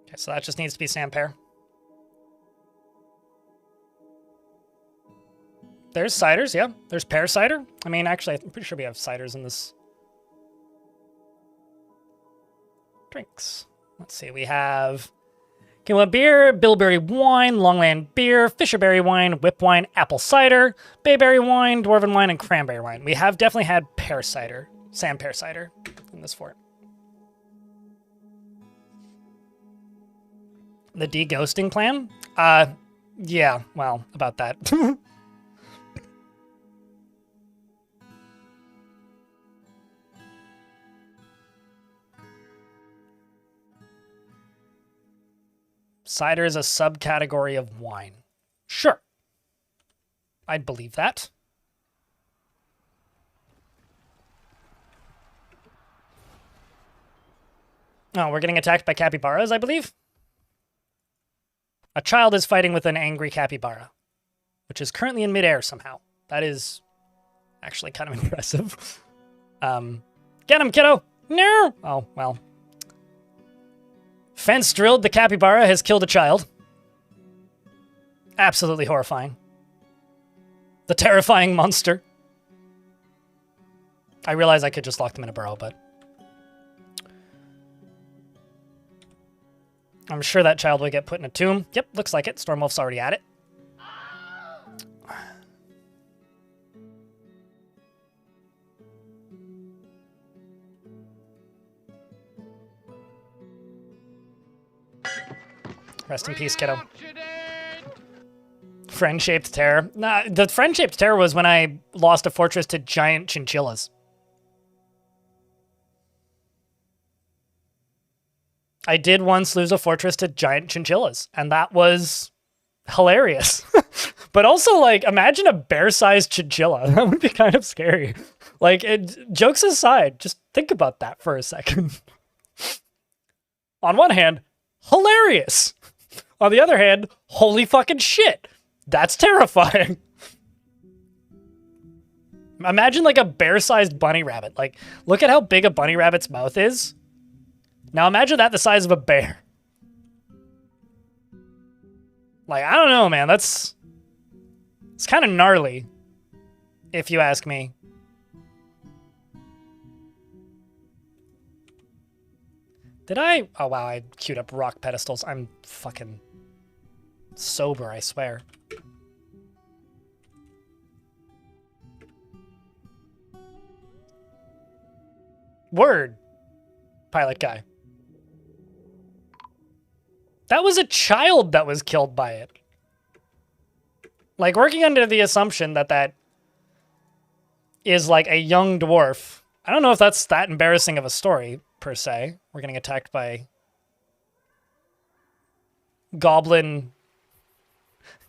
Okay, so that just needs to be Sampear. There's ciders, yeah. There's pear cider. I mean, actually, I'm pretty sure we have ciders in this. Drinks. Let's see, we have Kima beer, bilberry wine, longland beer, fisherberry wine, whip wine, apple cider, bayberry wine, dwarven wine, and cranberry wine. We have definitely had pear cider, Sampear cider in this fort. The de-ghosting plan? Yeah, well, about that. Cider is a subcategory of wine. Sure. I'd believe that. Oh, we're getting attacked by capybaras, I believe? A child is fighting with an angry capybara, which is currently in midair somehow. That is actually kind of impressive. Get him, kiddo! No! Oh, well. Fence drilled, the capybara has killed a child. Absolutely horrifying. The terrifying monster. I realize I could just lock them in a burrow, but I'm sure that child will get put in a tomb. Yep, looks like it. Stormwolf's already at it. Rest in peace, kiddo. Friend-shaped terror. Nah, the friend-shaped terror was when I lost a fortress to giant chinchillas. I did once lose a fortress to giant chinchillas, and that was hilarious. But also, like, imagine a bear-sized chinchilla. That would be kind of scary. Like, jokes aside, just think about that for a second. On one hand, hilarious. On the other hand, holy fucking shit. That's terrifying. Imagine, like, a bear-sized bunny rabbit. Like, look at how big a bunny rabbit's mouth is. Now imagine that the size of a bear. Like, I don't know, man. It's kind of gnarly, if you ask me. Did I? Oh, wow, I queued up rock pedestals. I'm fucking sober, I swear. Word, pilot guy. That was a child that was killed by it. Like, working under the assumption that that is, like, a young dwarf. I don't know if that's that embarrassing of a story, per se. We're getting attacked by goblin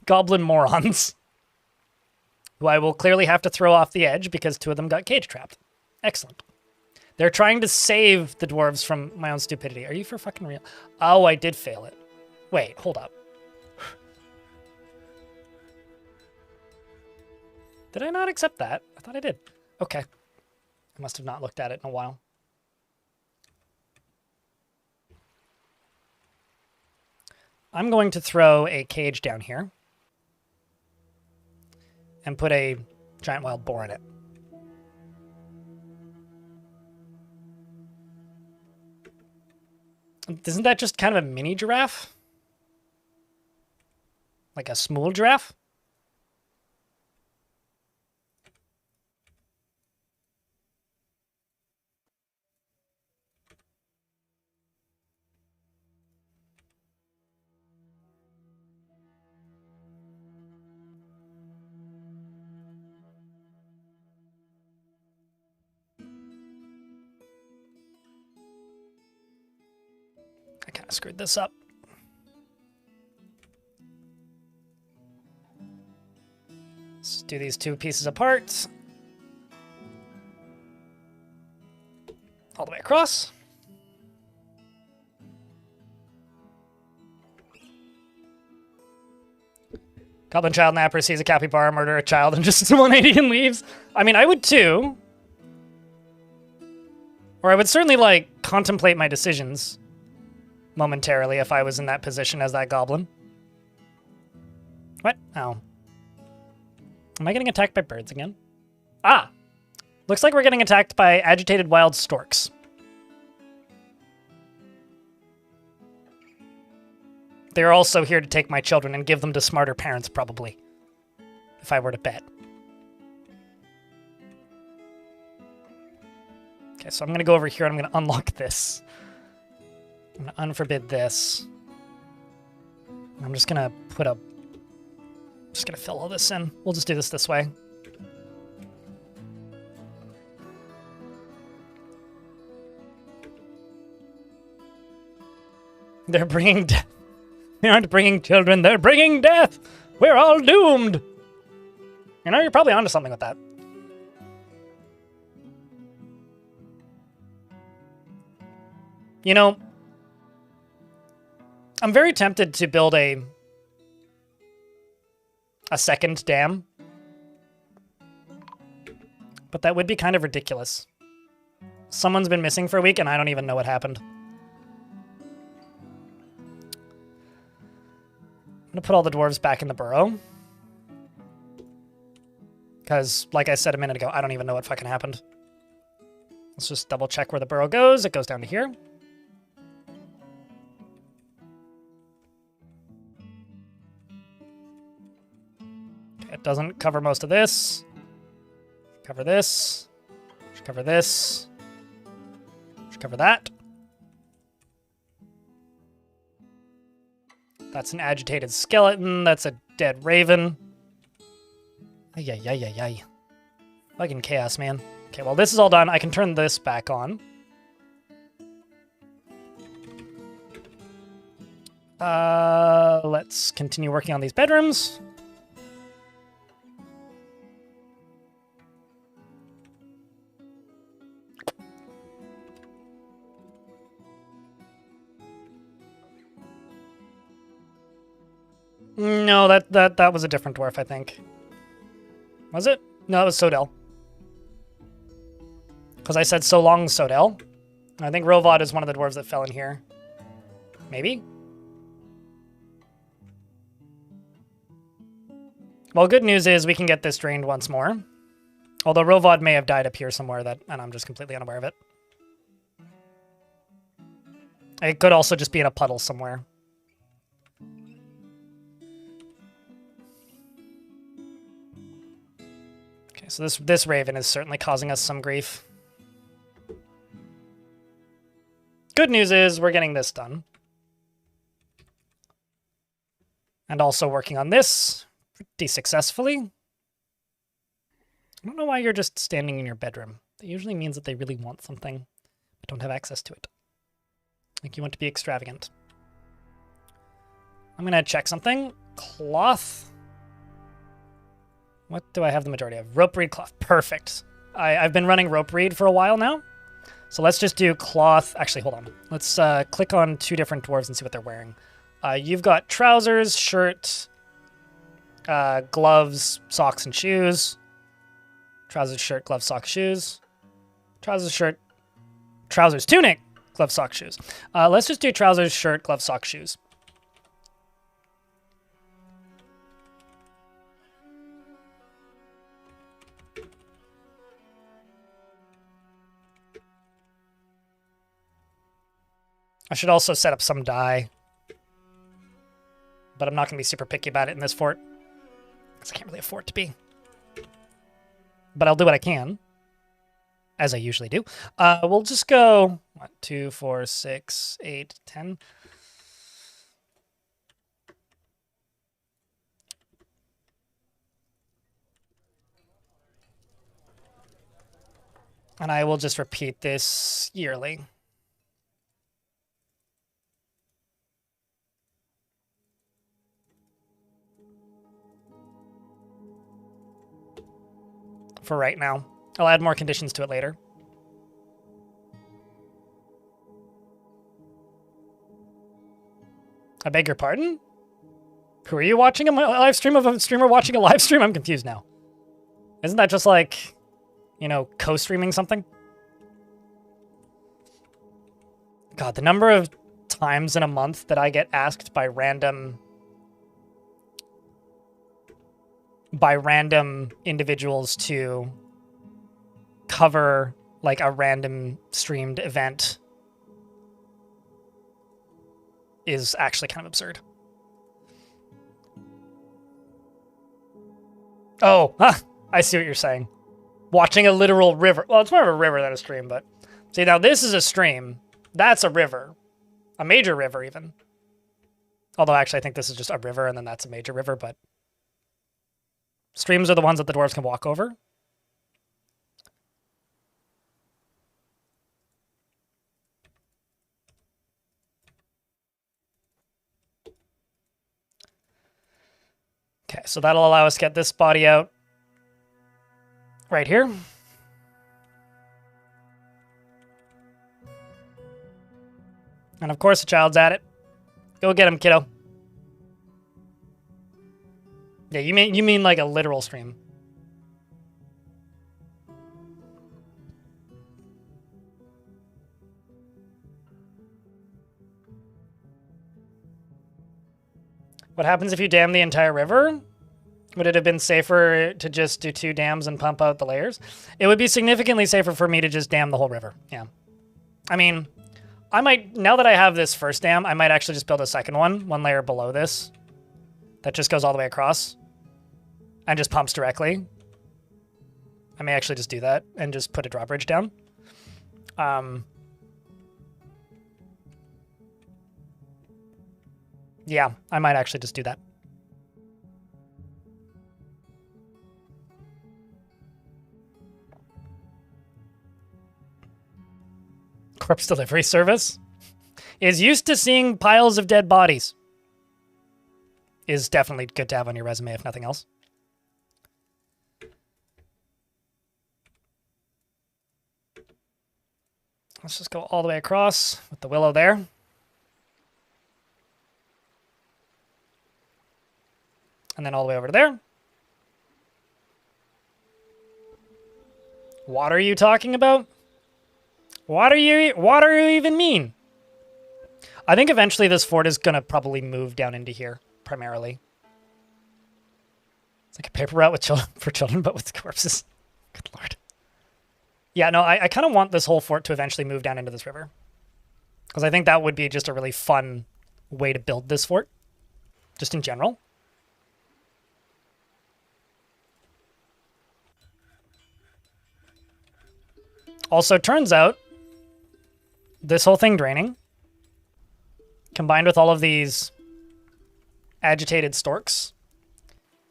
morons, who I will clearly have to throw off the edge because 2 of them got cage trapped. Excellent. They're trying to save the dwarves from my own stupidity. Are you for fucking real? Oh, I did fail it. Wait, hold up. Did I not accept that? I thought I did. Okay. I must have not looked at it in a while. I'm going to throw a cage down here and put a giant wild boar in it. Isn't that just kind of a mini giraffe? Like a small giraffe? I kind of screwed this up. Let's do these 2 pieces apart. All the way across. Goblin child napper sees a capybara murder a child and just 180 and leaves. I mean, I would too. Or I would certainly, like, contemplate my decisions momentarily if I was in that position as that goblin. What? Oh. Am I getting attacked by birds again? Ah! Looks like we're getting attacked by agitated wild storks. They're also here to take my children and give them to smarter parents, probably. If I were to bet. Okay, so I'm going to go over here and I'm going to unlock this. I'm going to unforbid this. I'm just going to put a... just going to fill all this in. We'll just do this way. They're bringing death. They aren't bringing children, they're bringing death! We're all doomed! You know, you're probably onto something with that. You know, I'm very tempted to build a second dam. But that would be kind of ridiculous. Someone's been missing for a week and I don't even know what happened. I'm gonna put all the dwarves back in the burrow. Because, like I said a minute ago, I don't even know what fucking happened. Let's just double check where the burrow goes. It goes down to here. Okay, it doesn't cover most of this. Cover this. Should cover this. Should cover that. That's an agitated skeleton. That's a dead raven. Ay, ay, ay, ay, ay. Fucking chaos, man. Okay, well, this is all done. I can turn this back on. Let's continue working on these bedrooms. No, that was a different dwarf, I think. Was it? No, it was Sodell. Because I said so long, Sodell. I think Rovod is one of the dwarves that fell in here. Maybe? Well, good news is we can get this drained once more. Although Rovod may have died up here somewhere, and I'm just completely unaware of it. It could also just be in a puddle somewhere. Okay, so this raven is certainly causing us some grief. Good news is we're getting this done. And also working on this pretty successfully. I don't know why you're just standing in your bedroom. That usually means that they really want something, but don't have access to it. Like you want to be extravagant. I'm gonna check something. Cloth. What do I have the majority of? Rope reed cloth. Perfect. I've been running rope reed for a while now. So let's just do cloth. Actually, hold on. Let's click on 2 different dwarves and see what they're wearing. You've got trousers, shirt, gloves, socks, and shoes. Trousers, shirt, gloves, socks, shoes. Trousers, shirt, trousers, tunic, gloves, socks, shoes. Let's just do trousers, shirt, gloves, socks, shoes. I should also set up some dye. But I'm not going to be super picky about it in this fort. Because I can't really afford to be. But I'll do what I can. As I usually do. We'll just go 1, 2, 4, 6, 8, 10. And I will just repeat this yearly. For right now. I'll add more conditions to it later. I beg your pardon? Who are you watching a live stream of a streamer watching a live stream? I'm confused now. Isn't that just like, you know, co-streaming something? God, the number of times in a month that I get asked by random individuals to cover like a random streamed event is actually kind of absurd. Oh, I see what you're saying. Watching a literal river. Well, it's more of a river than a stream, but see, now this is a stream. That's a river. A major river even. Although actually I think this is just a river and then that's a major river, but streams are the ones that the dwarves can walk over. Okay, so that'll allow us to get this body out right here. And of course the child's at it. Go get him, kiddo. Yeah, you mean like a literal stream. What happens if you dam the entire river? Would it have been safer to just do 2 dams and pump out the layers? It would be significantly safer for me to just dam the whole river. Yeah. I mean, I might, now that I have this first dam, I might actually just build a second one layer below this. That just goes all the way across. And just pumps directly. I may actually just do that and just put a drawbridge down. Yeah, I might actually just do that. Corpse delivery service is used to seeing piles of dead bodies. Is definitely good to have on your resume, if nothing else. Let's just go all the way across with the willow there. And then all the way over to there. What are you talking about? What do you even mean? I think eventually this fort is going to probably move down into here, primarily. It's like a paper route with for children, but with corpses. Good lord. Yeah, no, I kind of want this whole fort to eventually move down into this river. Because I think that would be just a really fun way to build this fort. Just in general. Also, turns out, this whole thing draining, combined with all of these agitated storks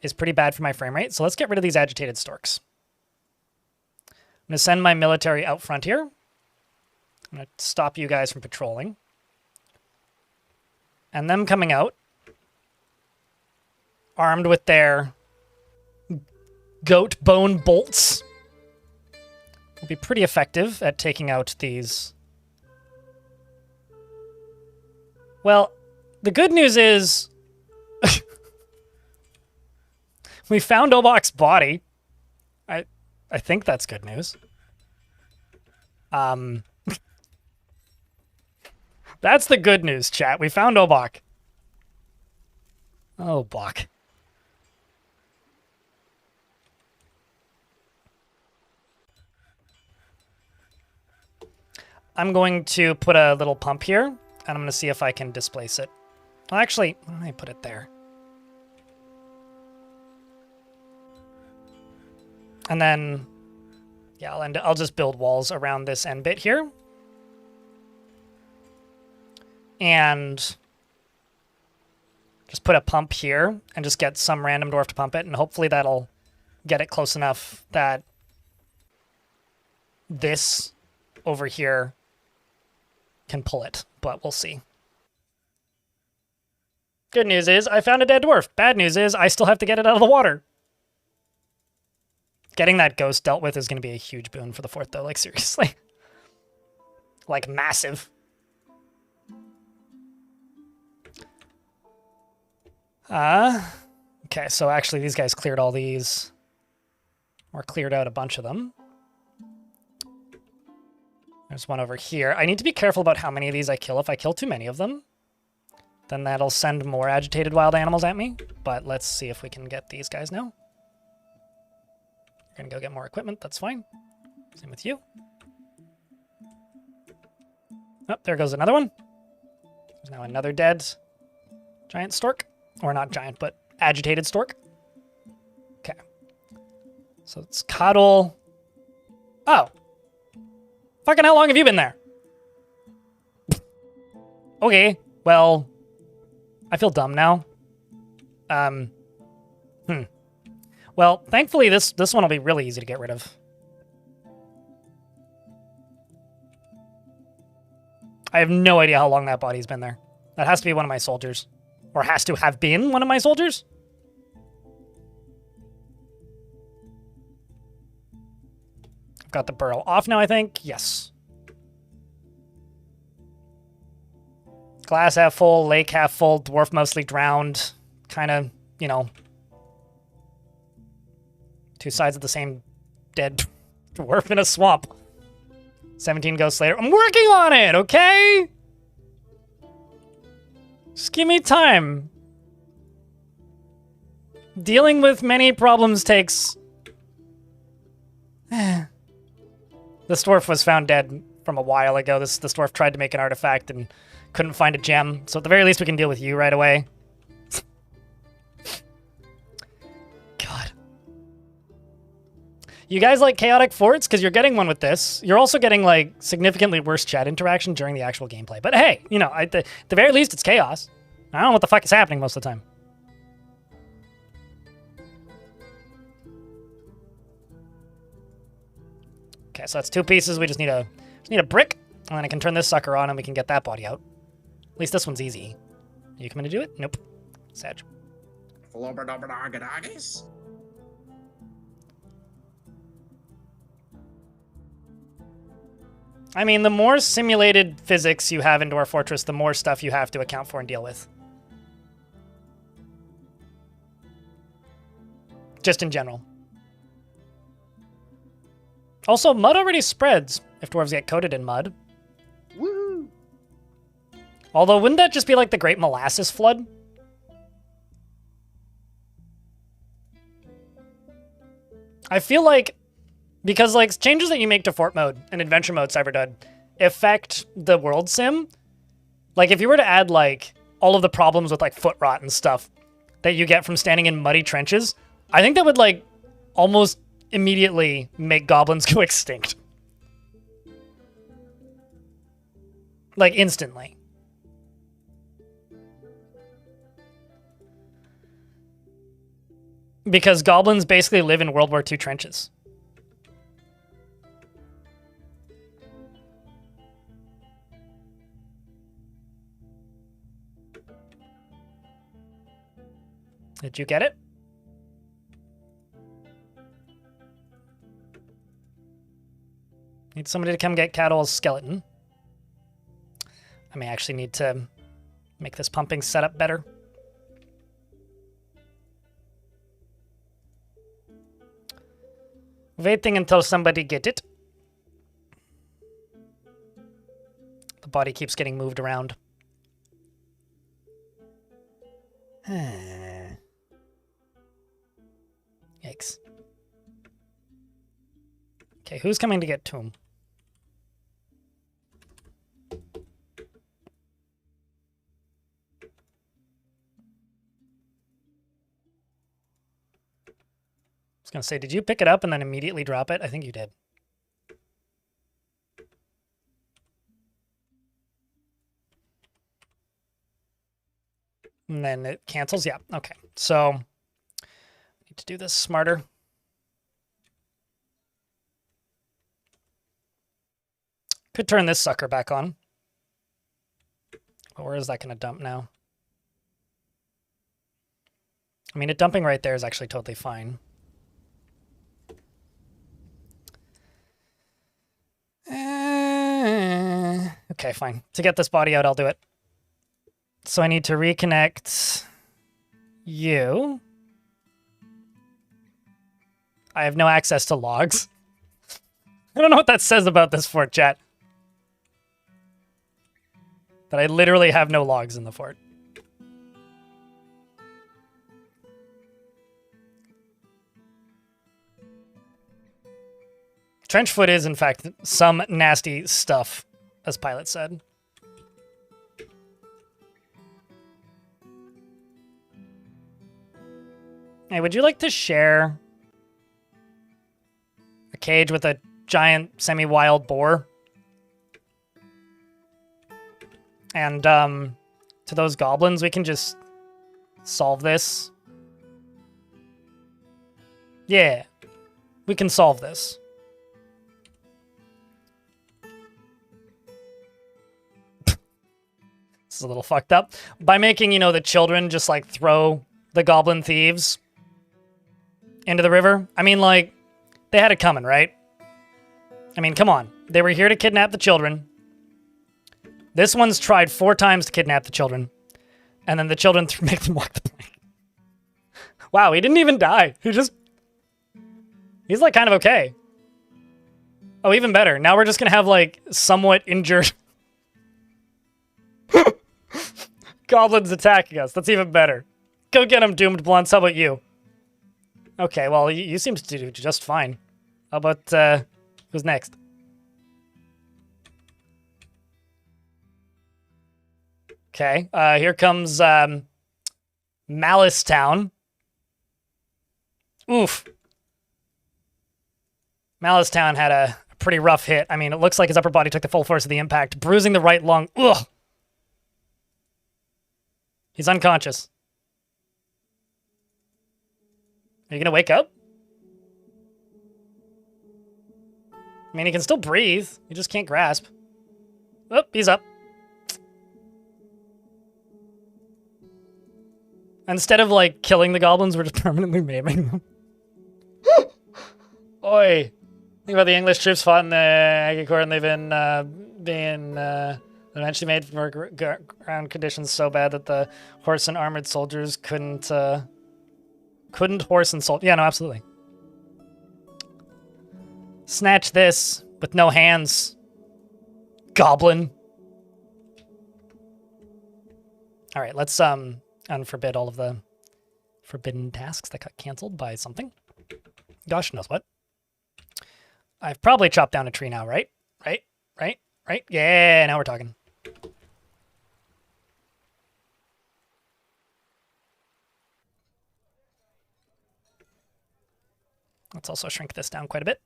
is pretty bad for my frame rate. So let's get rid of these agitated storks. I'm going to send my military out front here. I'm going to stop you guys from patrolling. And them coming out, armed with their goat bone bolts, will be pretty effective at taking out these. Well, the good news is we found Obok's body. I think that's good news. That's the good news, chat. We found Obok. Oh, Bok. I'm going to put a little pump here, and I'm going to see if I can displace it. Well, actually, let me put it there. And then, yeah, I'll just build walls around this end bit here. And just put a pump here and just get some random dwarf to pump it, and hopefully that'll get it close enough that this over here can pull it, but we'll see. Good news is I found a dead dwarf. Bad news is I still have to get it out of the water. Getting that ghost dealt with is going to be a huge boon for the fort, though. Like, seriously. Like, massive. Okay, so actually these guys cleared all these. Or cleared out a bunch of them. There's one over here. I need to be careful about how many of these I kill. If I kill too many of them, then that'll send more agitated wild animals at me. But let's see if we can get these guys now. You're gonna go get more equipment, that's fine. Same with you. Oh, there goes another one. There's now another dead giant stork. Or not giant, but agitated stork. Okay. So it's Cuddle. Oh. Fucking how long have you been there? Okay, well, I feel dumb now. Well, thankfully this one will be really easy to get rid of. I have no idea how long that body's been there. That has to be one of my soldiers. Or has to have been one of my soldiers? I've got the burrow off now, I think. Yes. Glass half full, lake half full, dwarf mostly drowned. Kind of, you know, two sides of the same dead dwarf in a swamp. 17 ghosts later. I'm working on it, okay? Just give me time. Dealing with many problems takes... This dwarf was found dead from a while ago. This dwarf tried to make an artifact and couldn't find a gem. So at the very least we can deal with you right away. God. You guys like chaotic forts? Because you're getting one with this. You're also getting, like, significantly worse chat interaction during the actual gameplay. But hey, you know, at the very least, it's chaos. I don't know what the fuck is happening most of the time. Okay, so that's two pieces. We just need a brick, and then I can turn this sucker on, and we can get that body out. At least this one's easy. Are you coming to do it? Nope. Sag. I mean, the more simulated physics you have in Dwarf Fortress, the more stuff you have to account for and deal with. Just in general. Also, mud already spreads if dwarves get coated in mud. Woo! Although, wouldn't that just be like the Great Molasses Flood? I feel like, because like changes that you make to fort mode and adventure mode, Cyberdud, affect the world sim. Like if you were to add like all of the problems with like foot rot and stuff that you get from standing in muddy trenches, I think that would like almost immediately make goblins go extinct. Like instantly. Because goblins basically live in World War II trenches. Did you get it? Need somebody to come get Cadol's skeleton. I may actually need to make this pumping setup better. Waiting until somebody get it. The body keeps getting moved around. Yikes. Okay, who's coming to get Tomb? I was going to say, did you pick it up and then immediately drop it? I think you did. And then it cancels? Yeah, okay. So, need to do this smarter. Could turn this sucker back on. But where is that going to dump now? I mean, it dumping right there is actually totally fine. Okay, fine. To get this body out, I'll do it. So I need to reconnect you. I have no access to logs. I don't know what that says about this fort, chat. That I literally have no logs in the fort. Trenchfoot is, in fact, some nasty stuff, as Pilot said. Hey, would you like to share a cage with a giant semi-wild boar? And, to those goblins, we can just solve this. Yeah, we can solve this. This is a little fucked up. By making, you know, the children just, like, throw the goblin thieves into the river. I mean, like, they had it coming, right? I mean, come on. They were here to kidnap the children. This one's tried 4 times to kidnap the children. And then the children make them walk the plank. Wow, he didn't even die. He's, like, kind of okay. Oh, even better. Now we're just gonna have, like, somewhat injured goblins attacking us. That's even better. Go get him, Doomed Blunts. How about you? Okay, well, you seem to do just fine. How about, who's next? Okay, here comes, Malice Town. Oof. Malice Town had a pretty rough hit. I mean, it looks like his upper body took the full force of the impact, bruising the right lung. Ugh. He's unconscious. Are you gonna wake up? I mean, he can still breathe. He just can't grasp. Oh, he's up. Instead of, like, killing the goblins, we're just permanently maiming them. Oi. Think about the English troops fought in the Agincourt, and they've been eventually made for ground conditions so bad that the horse and armored soldiers couldn't horse and soldier. Yeah, no, absolutely. Snatch this with no hands, goblin. All right, let's unforbid all of the forbidden tasks that got canceled by something. Gosh knows what. I've probably chopped down a tree now, right? Right? Yeah, now we're talking. Let's also shrink this down quite a bit.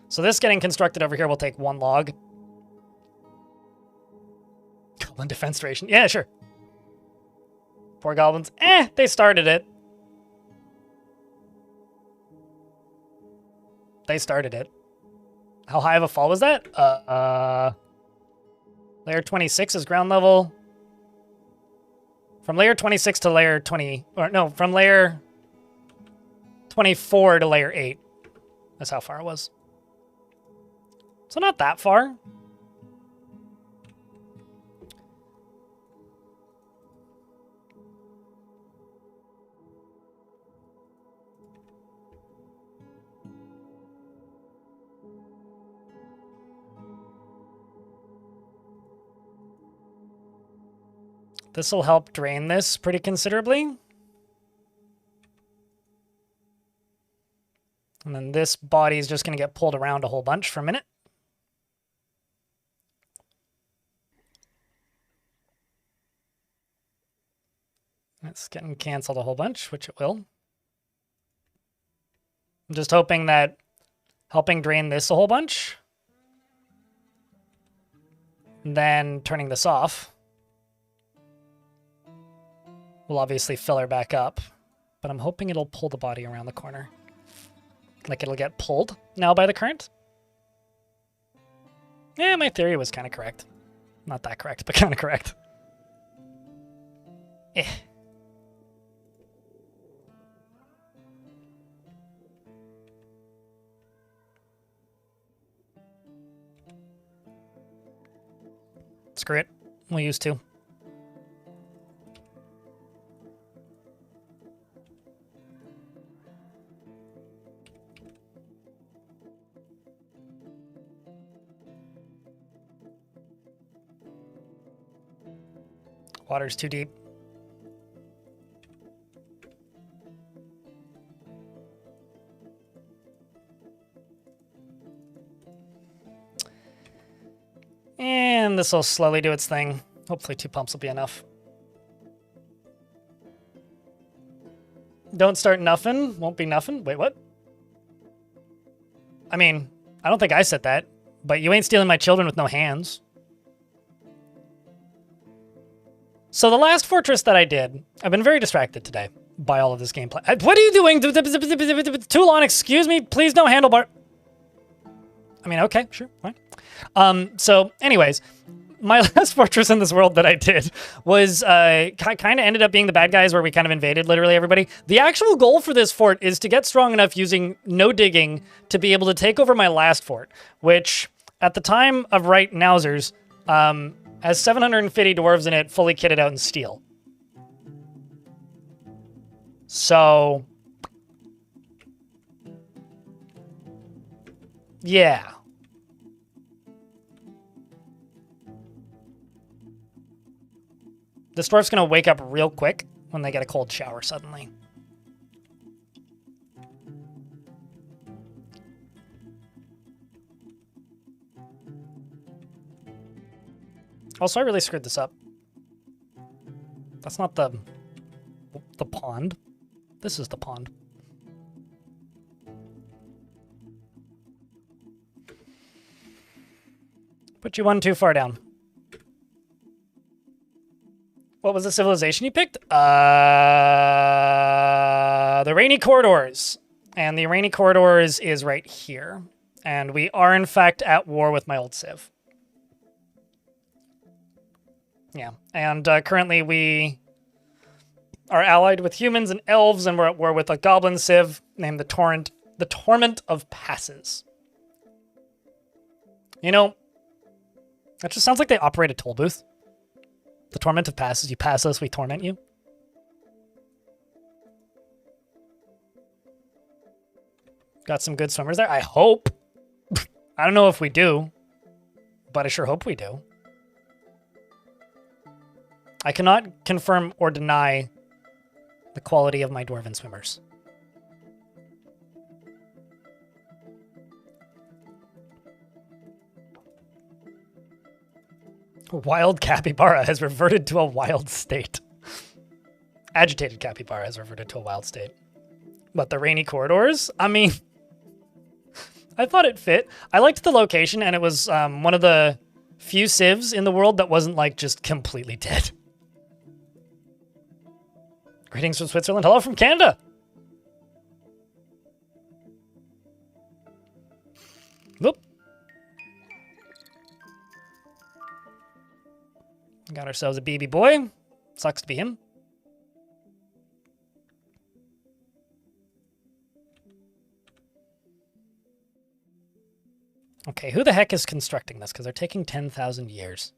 So this getting constructed over here will take 1 log. Goblin defense duration. Yeah, sure. Poor goblins. They started it. They started it. How high of a fall was that? Layer 26 is ground level. From layer 26 to layer 20, or no, from layer 24 to layer 8. That's how far it was. So not that far. This will help drain this pretty considerably. And then this body is just going to get pulled around a whole bunch for a minute. It's getting canceled a whole bunch, which it will. I'm just hoping that helping drain this a whole bunch, then turning this off, will obviously fill her back up, but I'm hoping it'll pull the body around the corner. Like it'll get pulled now by the current. Yeah, my theory was kind of correct. Not that correct, but kind of correct. Screw it. We'll use 2. Water's too deep. And this will slowly do its thing. Hopefully 2 pumps will be enough. Don't start nuffin. Won't be nuffin. Wait, what? I mean, I don't think I said that, but you ain't stealing my children with no hands. So the last fortress that I did, I've been very distracted today by all of this gameplay. What are you doing? Toulon, excuse me, please no handlebar. I mean, okay, sure, fine. So anyways, my last fortress in this world that I did was kind of ended up being the bad guys where we kind of invaded literally everybody. The actual goal for this fort is to get strong enough using no digging to be able to take over my last fort, which at the time of right nowsers, has 750 dwarves in it, fully kitted out in steel. So, yeah. This dwarf's gonna wake up real quick when they get a cold shower suddenly. Also, I really screwed this up. That's not the pond. This is the pond. Put you one too far down. What was the civilization you picked? The Rainy Corridors. And the Rainy Corridors is right here. And we are, in fact, at war with my old civ. Yeah, and currently we are allied with humans and elves, and we're at war with a goblin civ named the Torment of Passes. You know, that just sounds like they operate a toll booth. The Torment of Passes. You pass us, we torment you. Got some good swimmers there. I hope. I don't know if we do, but I sure hope we do. I cannot confirm or deny the quality of my dwarven swimmers. Wild capybara has reverted to a wild state. Agitated capybara has reverted to a wild state. But the Rainy Corridors? I mean, I thought it fit. I liked the location, and it was one of the few civs in the world that wasn't, like, just completely dead. Greetings from Switzerland. Hello from Canada. Whoop. Got ourselves a baby boy. Sucks to be him. Okay, who the heck is constructing this? Because they're taking 10,000 years.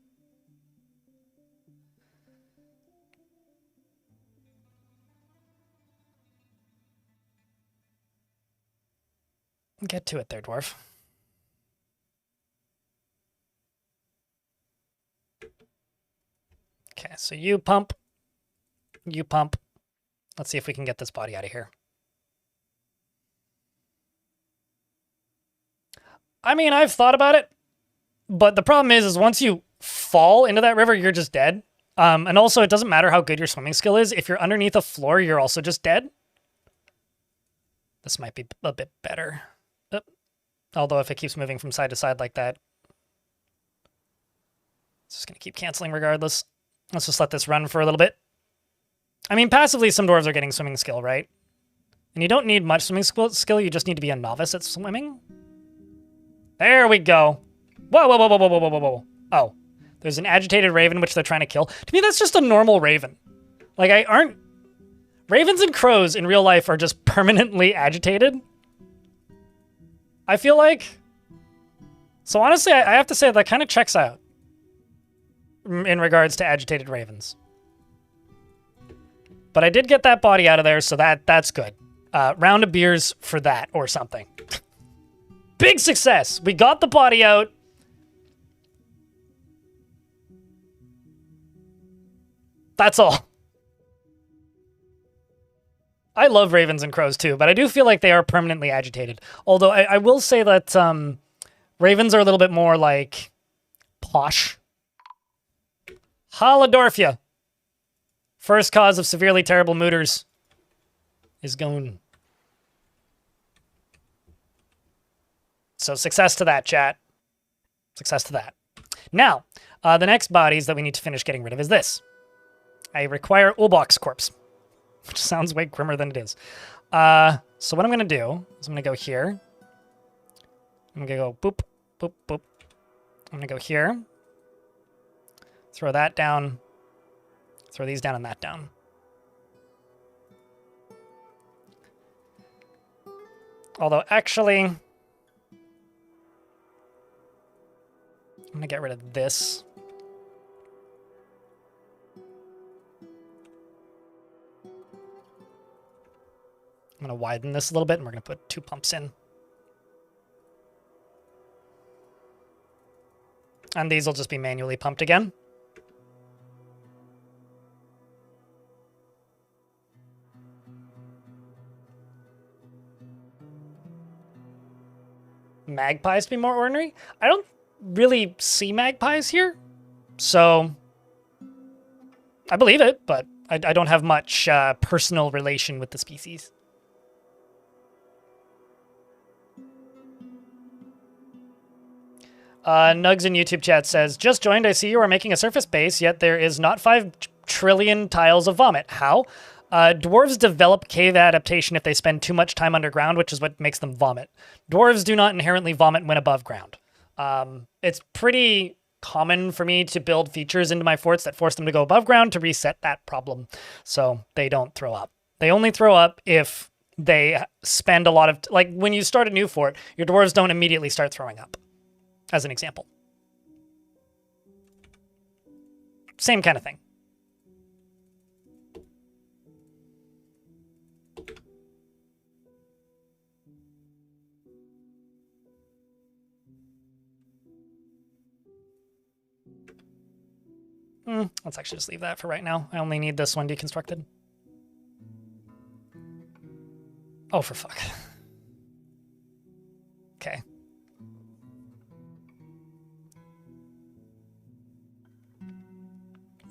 Get to it there, dwarf. Okay, so you pump. You pump. Let's see if we can get this body out of here. I mean, I've thought about it, but the problem is once you fall into that river, you're just dead. And also, it doesn't matter how good your swimming skill is. If you're underneath a floor, you're also just dead. This might be a bit better. Although if it keeps moving from side to side like that, it's just going to keep canceling regardless. Let's just let this run for a little bit. I mean, passively, some dwarves are getting swimming skill, right? And you don't need much swimming skill. You just need to be a novice at swimming. There we go. Whoa, whoa, whoa, whoa, whoa, whoa, whoa, whoa. Oh, there's an agitated raven, which they're trying to kill. To me, that's just a normal raven. Like, ravens and crows in real life are just permanently agitated. I feel like... So honestly, I have to say that kind of checks out in regards to agitated ravens. But I did get that body out of there, so that's good. Round of beers for that or something. Big success! We got the body out. That's all. I love ravens and crows too, but I do feel like they are permanently agitated. Although I will say that ravens are a little bit more like posh. Halladorfia. First cause of severely terrible mooders is gone. So success to that, chat. Success to that. Now, the next bodies that we need to finish getting rid of is this. I require Ulbach's corpse, which sounds way grimmer than it is. So what I'm going to do is I'm going to go here. I'm going to go boop, boop, boop. I'm going to go here. Throw that down. Throw these down and that down. Although, actually, I'm going to get rid of this. I'm going to widen this a little bit, and we're going to put 2 pumps in. And these will just be manually pumped again. Magpies to be more ordinary? I don't really see magpies here, so I believe it, but I don't have much personal relation with the species. Nugs in YouTube chat says, just joined, I see you are making a surface base, yet there is not 5 trillion tiles of vomit. How? Dwarves develop cave adaptation if they spend too much time underground, which is what makes them vomit. Dwarves do not inherently vomit when above ground. It's pretty common for me to build features into my forts that force them to go above ground to reset that problem, so they don't throw up. They only throw up if they spend a lot of... Like, when you start a new fort, your dwarves don't immediately start throwing up, as an example. Same kind of thing. Let's actually just leave that for right now. I only need this one deconstructed. Oh, for fuck. Okay.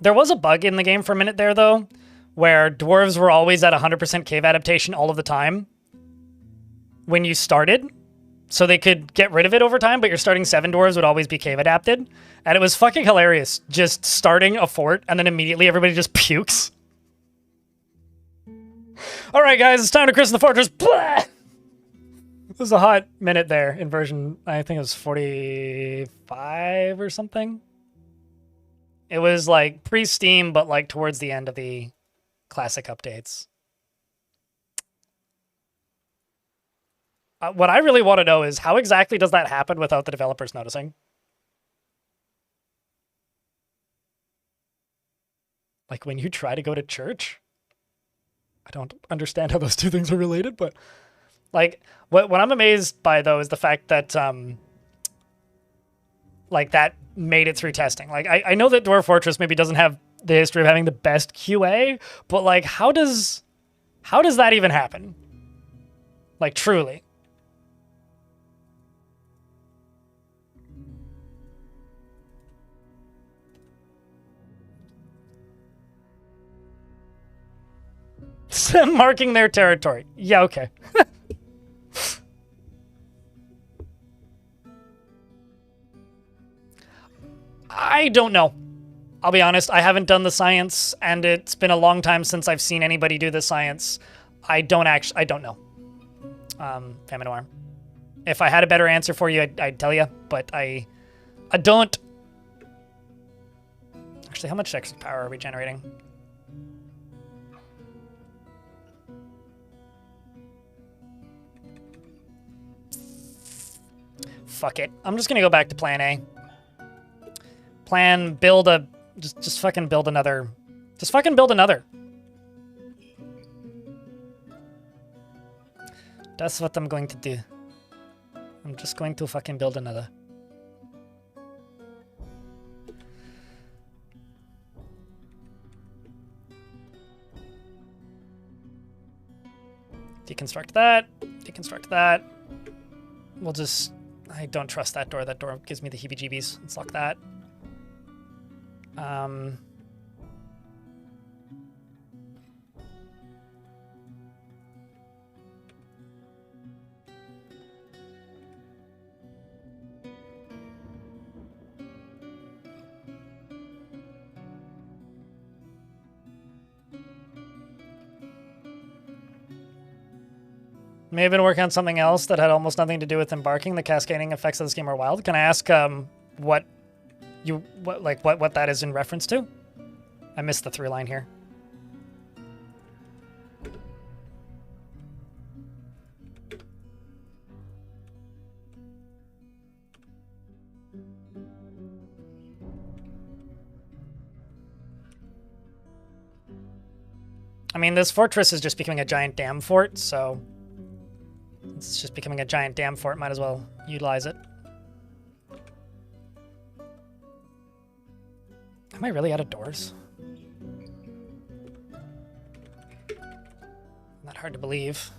There was a bug in the game for a minute there, though, where dwarves were always at 100% cave adaptation all of the time when you started. So they could get rid of it over time, but your starting 7 dwarves would always be cave adapted. And it was fucking hilarious, just starting a fort and then immediately everybody just pukes. All right, guys, it's time to Chris in the Fortress. Blah! It was a hot minute there in version, I think it was 45 or something. It was like pre-Steam, but like towards the end of the classic updates. What I really want to know is how exactly does that happen without the developers noticing? Like when you try to go to church? I don't understand how those two things are related, but like what I'm amazed by though is the fact that like that made it through testing. Like I know that Dwarf Fortress maybe doesn't have the history of having the best QA, but like how does that even happen? Like truly. Marking their territory. Yeah, okay. I don't know. I'll be honest, I haven't done the science, and it's been a long time since I've seen anybody do the science. I don't know. Famine Noir. If I had a better answer for you, I'd tell you, but I don't. Actually, how much extra power are we generating? Fuck it. I'm just gonna go back to plan A. Plan, build a... Just fucking build another... Just fucking build another. That's what I'm going to do. I'm just going to fucking build another. Deconstruct that. Deconstruct that. We'll just... I don't trust that door. That door gives me the heebie-jeebies. Let's lock that. May have been working on something else that had almost nothing to do with embarking. The cascading effects of this game are wild. Can I ask what that is in reference to? I missed the through line here. I mean, this fortress is just becoming a giant dam fort, so it's just becoming a giant dam fort. Might as well utilize it. Am I really out of doors? Not hard to believe.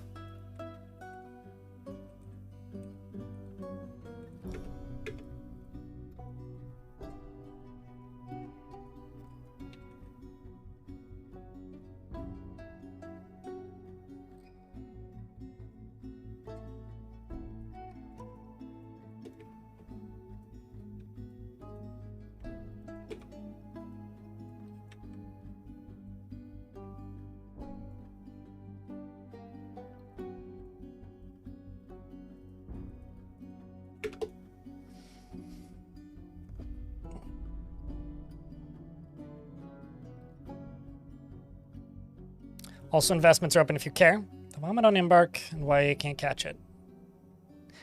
Also, investments are open if you care. The moment on embark and why you can't catch it.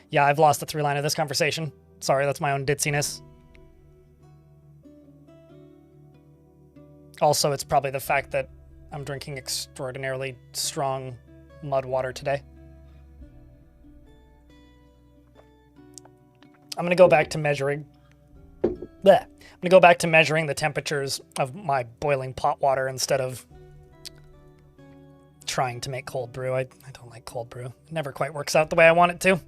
Yeah, I've lost the through line of this conversation. Sorry, that's my own ditziness. Also, it's probably the fact that I'm drinking extraordinarily strong mud water today. I'm gonna go back to measuring. Blech. I'm gonna go back to measuring the temperatures of my boiling pot water instead of trying to make cold brew. I don't like cold brew. It never quite works out the way I want it to.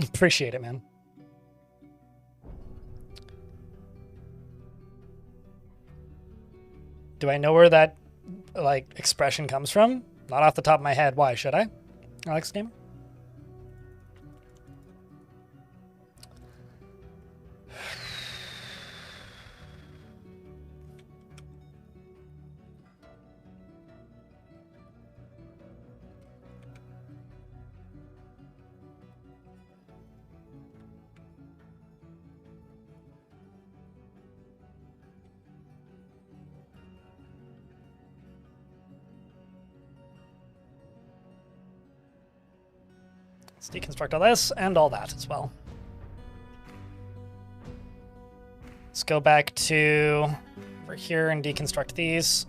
Appreciate it, man. Do I know where that like expression comes from? Not off the top of my head. Why should I? Alex Gamer? Let's deconstruct all this and all that as well. Let's go back to over here and deconstruct these.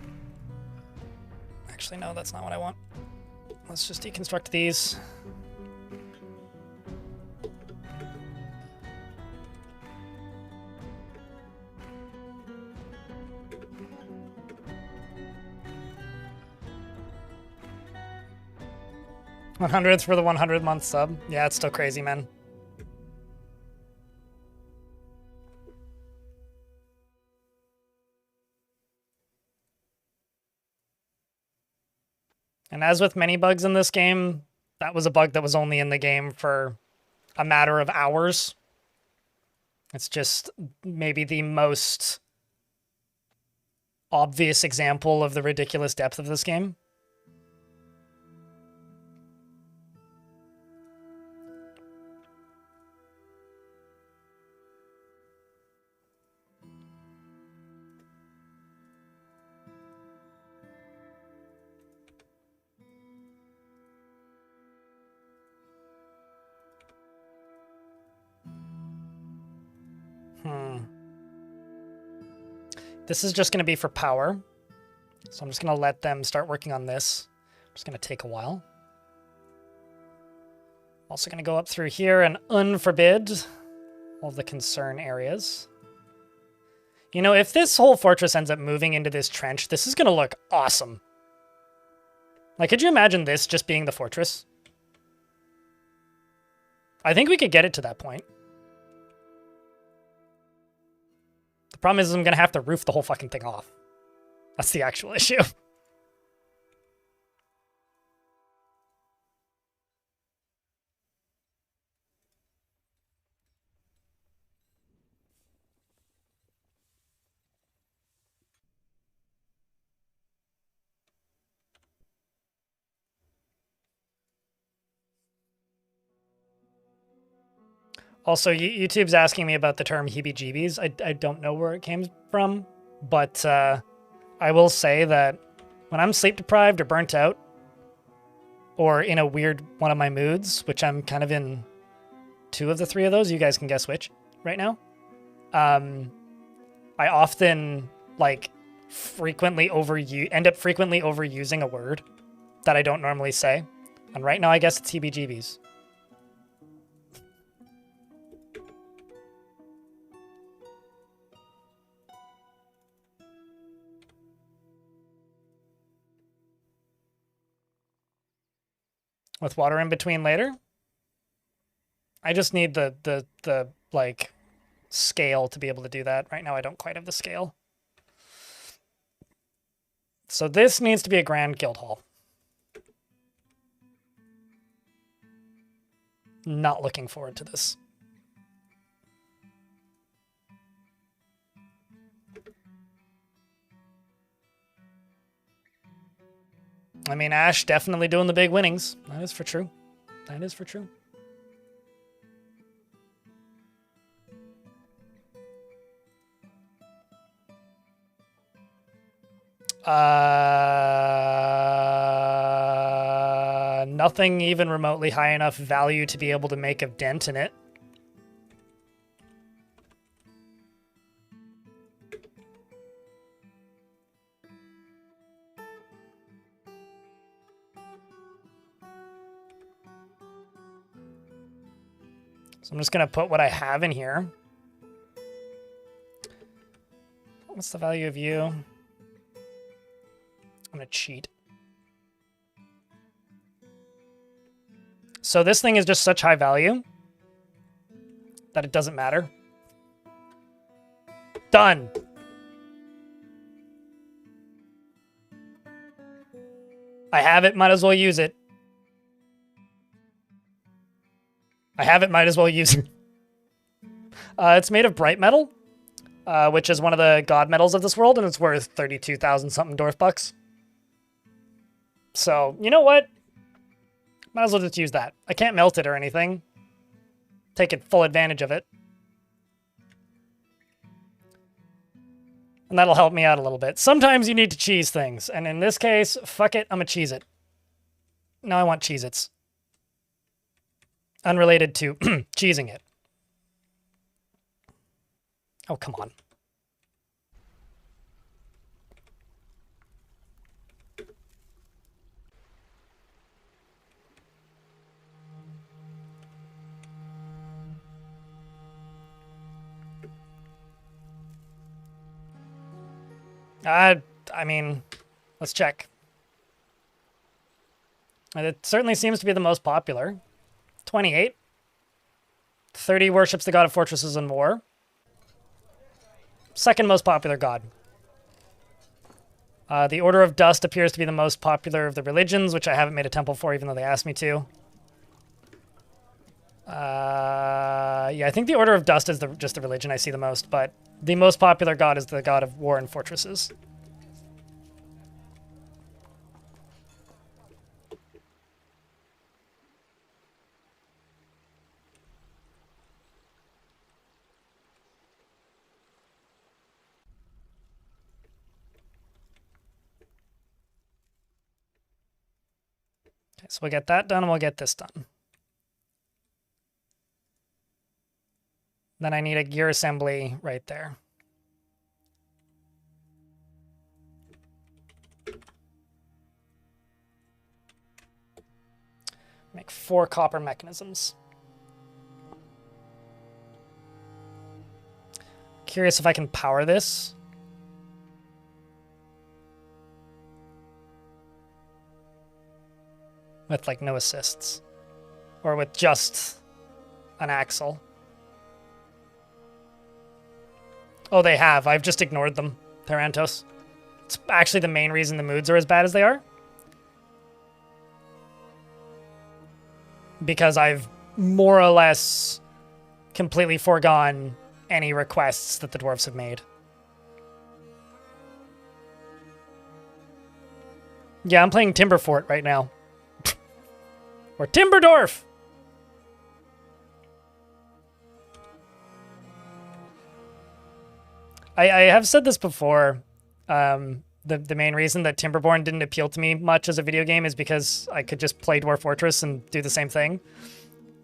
Actually, no, that's not what I want. Let's just deconstruct these. $100th for the 100-month sub. Yeah, it's still crazy, man. And as with many bugs in this game, that was a bug that was only in the game for a matter of hours. It's just maybe the most obvious example of the ridiculous depth of this game. This is just going to be for power. So I'm just going to let them start working on this. It's going to take a while. Also going to go up through here and unforbid all the concern areas. You know, if this whole fortress ends up moving into this trench, this is going to look awesome. Like, could you imagine this just being the fortress? I think we could get it to that point. The problem is I'm going to have to roof the whole fucking thing off. That's the actual issue. Also, YouTube's asking me about the term heebie-jeebies. I don't know where it came from, but I will say that when I'm sleep-deprived or burnt out, or in a weird one of my moods, which I'm kind of in 2 of the 3 of those, you guys can guess which right now, I often, like, end up frequently overusing a word that I don't normally say. And right now, I guess it's heebie-jeebies. With water in between later? I just need the like, scale to be able to do that. Right now, I don't quite have the scale. So this needs to be a Grand Guild Hall. Not looking forward to this. I mean, Ash definitely doing the big winnings. That is for true. That is for true. Nothing even remotely high enough value to be able to make a dent in it. So I'm just going to put what I have in here. What's the value of you? I'm going to cheat. So this thing is just such high value that it doesn't matter. Done. I have it, might as well use it. I have it, might as well use it. It's made of bright metal, which is one of the god metals of this world, and it's worth 32,000 something dwarf bucks. So, you know what? Might as well just use that. I can't melt it or anything. Take full advantage of it. And that'll help me out a little bit. Sometimes you need to cheese things, and in this case, fuck it, I'm gonna cheese it. Now I want Cheez-Its. Unrelated to cheesing it. Oh, come on. I mean, let's check. It certainly seems to be the most popular. 28. 30 worships the god of fortresses and war. Second most popular god. The Order of Dust appears to be the most popular of the religions, which I haven't made a temple for, even though they asked me to. Yeah, I think the Order of Dust is just the religion I see the most, but the most popular god is the god of war and fortresses. Okay, so we'll get that done and we'll get this done. Then I need a gear assembly right there. Make 4 copper mechanisms. Curious if I can power this. With like no assists. Or with just an axle. Oh, they have. I've just ignored them, Tarantos. It's actually the main reason the moods are as bad as they are. Because I've more or less completely foregone any requests that the dwarves have made. Yeah, I'm playing Timberfort right now. Or Timberdorf! I have said this before. The main reason that Timberborn didn't appeal to me much as a video game is because I could just play Dwarf Fortress and do the same thing.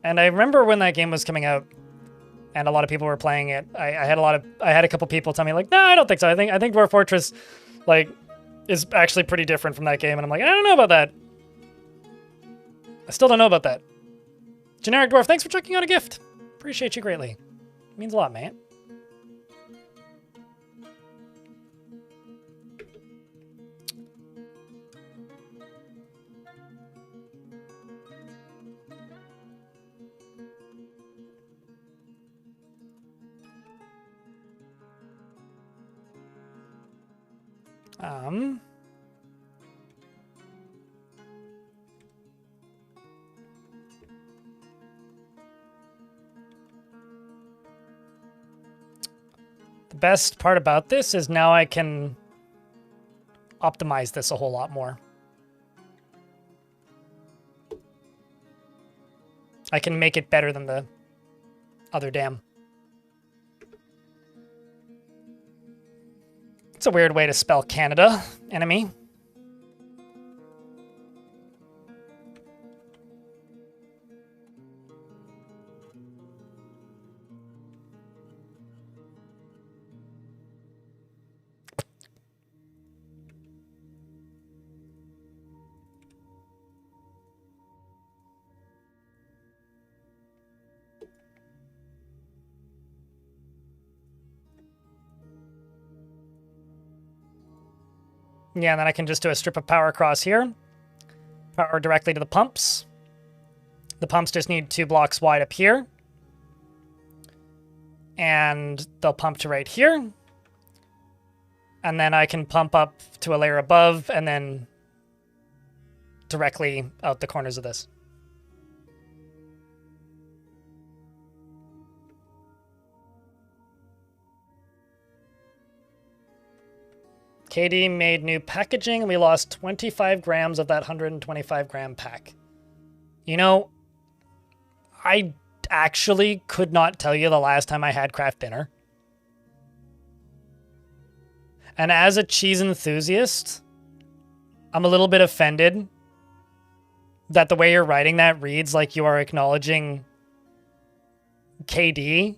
And I remember when that game was coming out and a lot of people were playing it, I had a couple people tell me like, no, I don't think so. I think Dwarf Fortress like is actually pretty different from that game. And I'm like, I don't know about that. I still don't know about that. Generic Dwarf, thanks for checking out a gift. Appreciate you greatly. It means a lot, man. The best part about this is now I can optimize this a whole lot more. I can make it better than the other dam. It's a weird way to spell Canada, enemy. Yeah, and then I can just do a strip of power across here. Power directly to the pumps. The pumps just need 2 blocks wide up here. And they'll pump to right here. And then I can pump up to a layer above and then directly out the corners of this. KD made new packaging, and we lost 25 grams of that 125 gram pack. You know, I actually could not tell you the last time I had craft dinner. And as a cheese enthusiast, I'm a little bit offended that the way you're writing that reads like you are acknowledging KD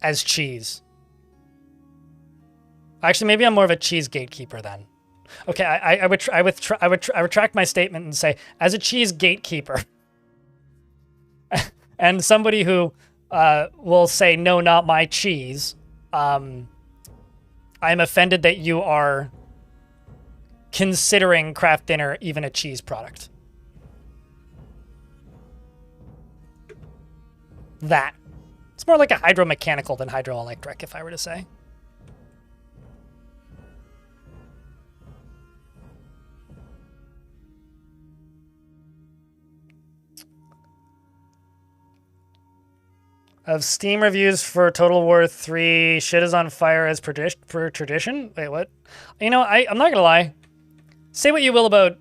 as cheese. Actually, maybe I'm more of a cheese gatekeeper then. Okay, I would retract my statement and say, as a cheese gatekeeper, and somebody who will say, no, not my cheese, I'm offended that you are considering Kraft Dinner even a cheese product. That. It's more like a hydromechanical than hydroelectric, if I were to say. Of Steam reviews for Total War 3, shit is on fire as per tradition? Wait, what? You know, I'm not gonna lie. Say what you will about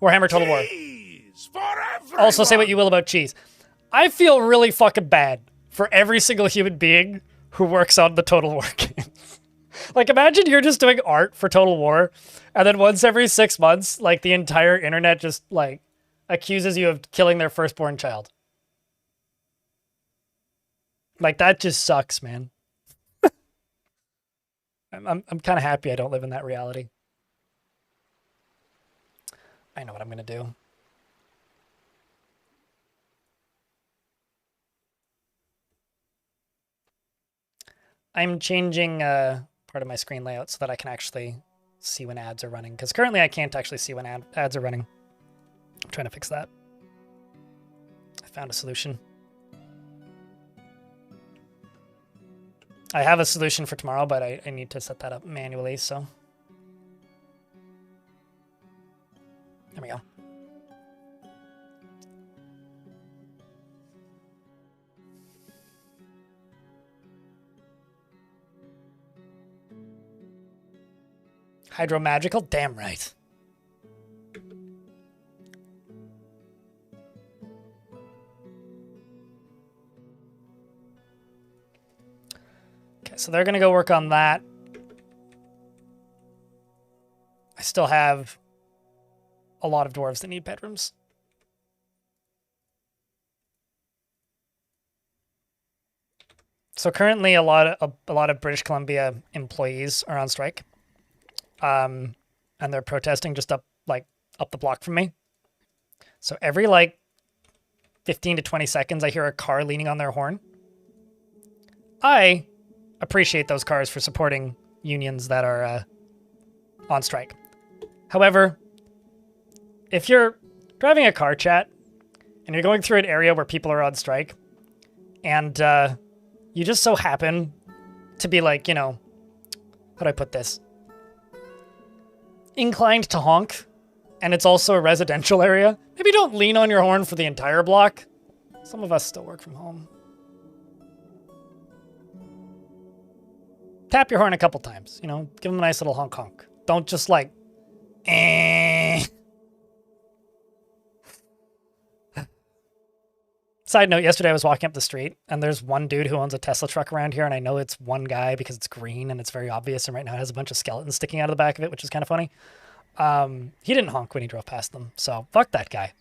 Warhammer Total War. Also say what you will about cheese. I feel really fucking bad for every single human being who works on the Total War games. Like, imagine you're just doing art for Total War, and then once every 6 months, like, the entire internet just, like, accuses you of killing their firstborn child. Like, that just sucks, man. I'm kind of happy I don't live in that reality. I know what I'm going to do. I'm changing part of my screen layout so that I can actually see when ads are running. Because currently I can't actually see when ads are running. I'm trying to fix that. I found a solution. I have a solution for tomorrow, but I need to set that up manually, so. There we go. Hydromagical? Damn right. Okay, so they're going to go work on that. I still have a lot of dwarves that need bedrooms. So currently a lot of British Columbia employees are on strike. And they're protesting just up the block from me. So every 15 to 20 seconds I hear a car leaning on their horn. I appreciate those cars for supporting unions that are on strike. However, if you're driving a car chat and you're going through an area where people are on strike and you just so happen to be how do I put this? Inclined to honk, and it's also a residential area, maybe don't lean on your horn for the entire block. Some of us still work from home. Tap your horn a couple times, give them a nice little honk honk. Don't just eh. Side note, yesterday I was walking up the street and there's one dude who owns a Tesla truck around here, and I know it's one guy because it's green and it's very obvious, and right now it has a bunch of skeletons sticking out of the back of it, which is kind of funny. He didn't honk when he drove past them, so fuck that guy.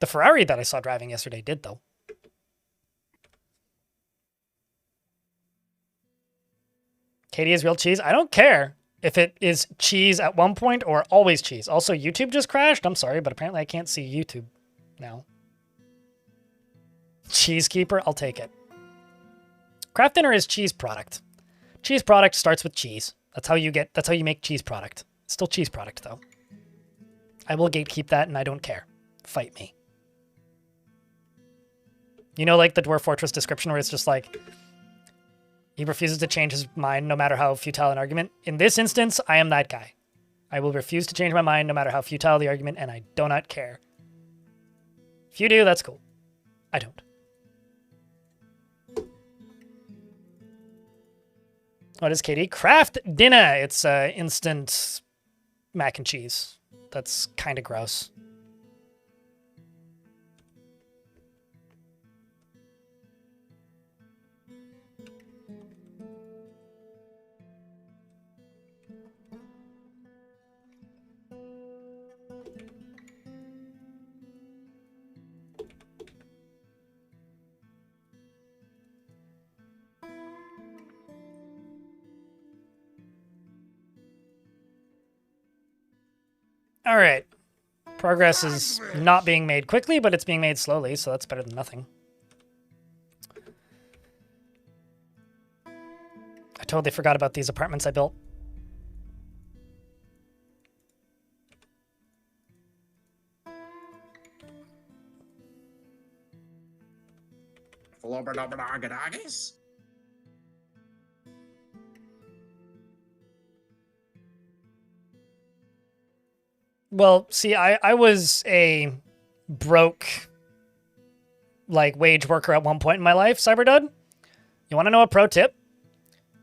The Ferrari that I saw driving yesterday did, though. Katie is real cheese? I don't care if it is cheese at one point or always cheese. Also, YouTube just crashed. I'm sorry, but apparently I can't see YouTube now. Cheesekeeper, I'll take it. Kraft Dinner is cheese product. Cheese product starts with cheese. That's how you make cheese product. It's still cheese product though. I will gatekeep that and I don't care. Fight me. The Dwarf Fortress description where it's just he refuses to change his mind no matter how futile an argument. In this instance, I am that guy. I will refuse to change my mind no matter how futile the argument, and I do not care. If you do, that's cool. I don't. What is KD? Kraft Dinner. It's instant mac and cheese. That's kind of gross. All right. Progress is not being made quickly, but it's being made slowly, so that's better than nothing. I totally forgot about these apartments I built. Flobberdobberdoggadoggies? Well, see, I was a broke, like, wage worker at one point in my life, Cyberdud. You want to know a pro tip?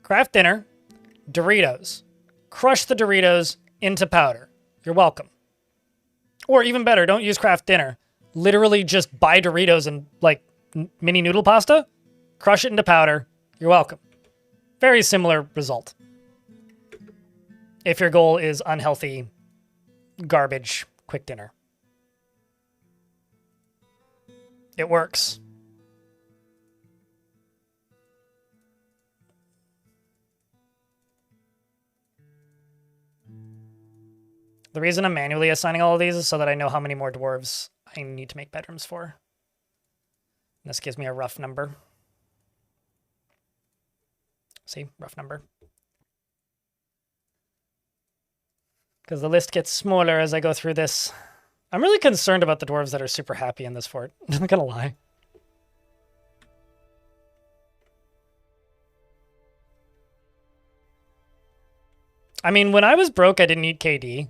Craft dinner, Doritos. Crush the Doritos into powder. You're welcome. Or even better, don't use craft dinner. Literally just buy Doritos and, like, mini noodle pasta. Crush it into powder. You're welcome. Very similar result. If your goal is unhealthy, garbage, quick dinner. It works. The reason I'm manually assigning all of these is so that I know how many more dwarves I need to make bedrooms for. And this gives me a rough number. See, rough number. Because the list gets smaller as I go through this. I'm really concerned about the dwarves that are super happy in this fort. I'm not gonna lie. I mean, when I was broke, I didn't eat KD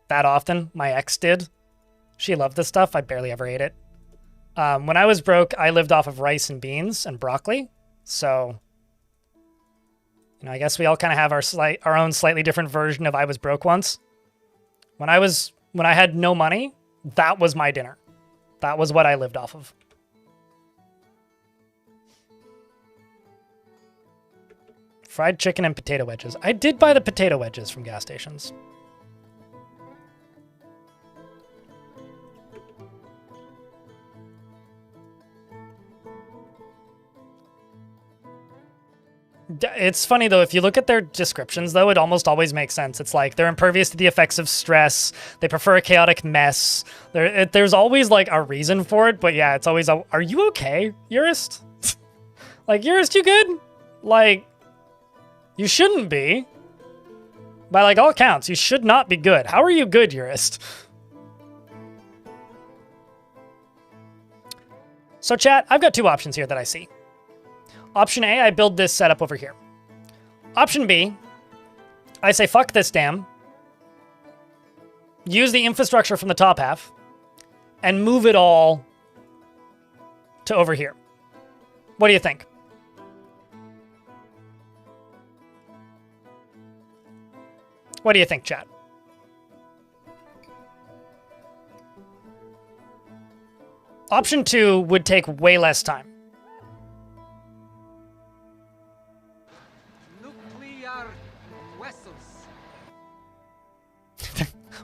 that often. My ex did. She loved this stuff. I barely ever ate it. When I was broke, I lived off of rice and beans and broccoli. So, you know, I guess we all kind of have our own slightly different version of I was broke once. When I had no money, that was my dinner. That was what I lived off of. Fried chicken and potato wedges. I did buy the potato wedges from gas stations. It's funny, though, if you look at their descriptions, though, it almost always makes sense. It's like, they're impervious to the effects of stress. They prefer a chaotic mess. There's always, like, a reason for it, but yeah, it's always, are you okay, Urist? Like, Urist, you good? Like, you shouldn't be. By, like, all counts, you should not be good. How are you good, Urist? So, chat, I've got two options here that I see. Option A, I build this setup over here. Option B, I say fuck this dam, use the infrastructure from the top half, and move it all to over here. What do you think? What do you think, chat? Option 2 would take way less time. Nuclear vessels.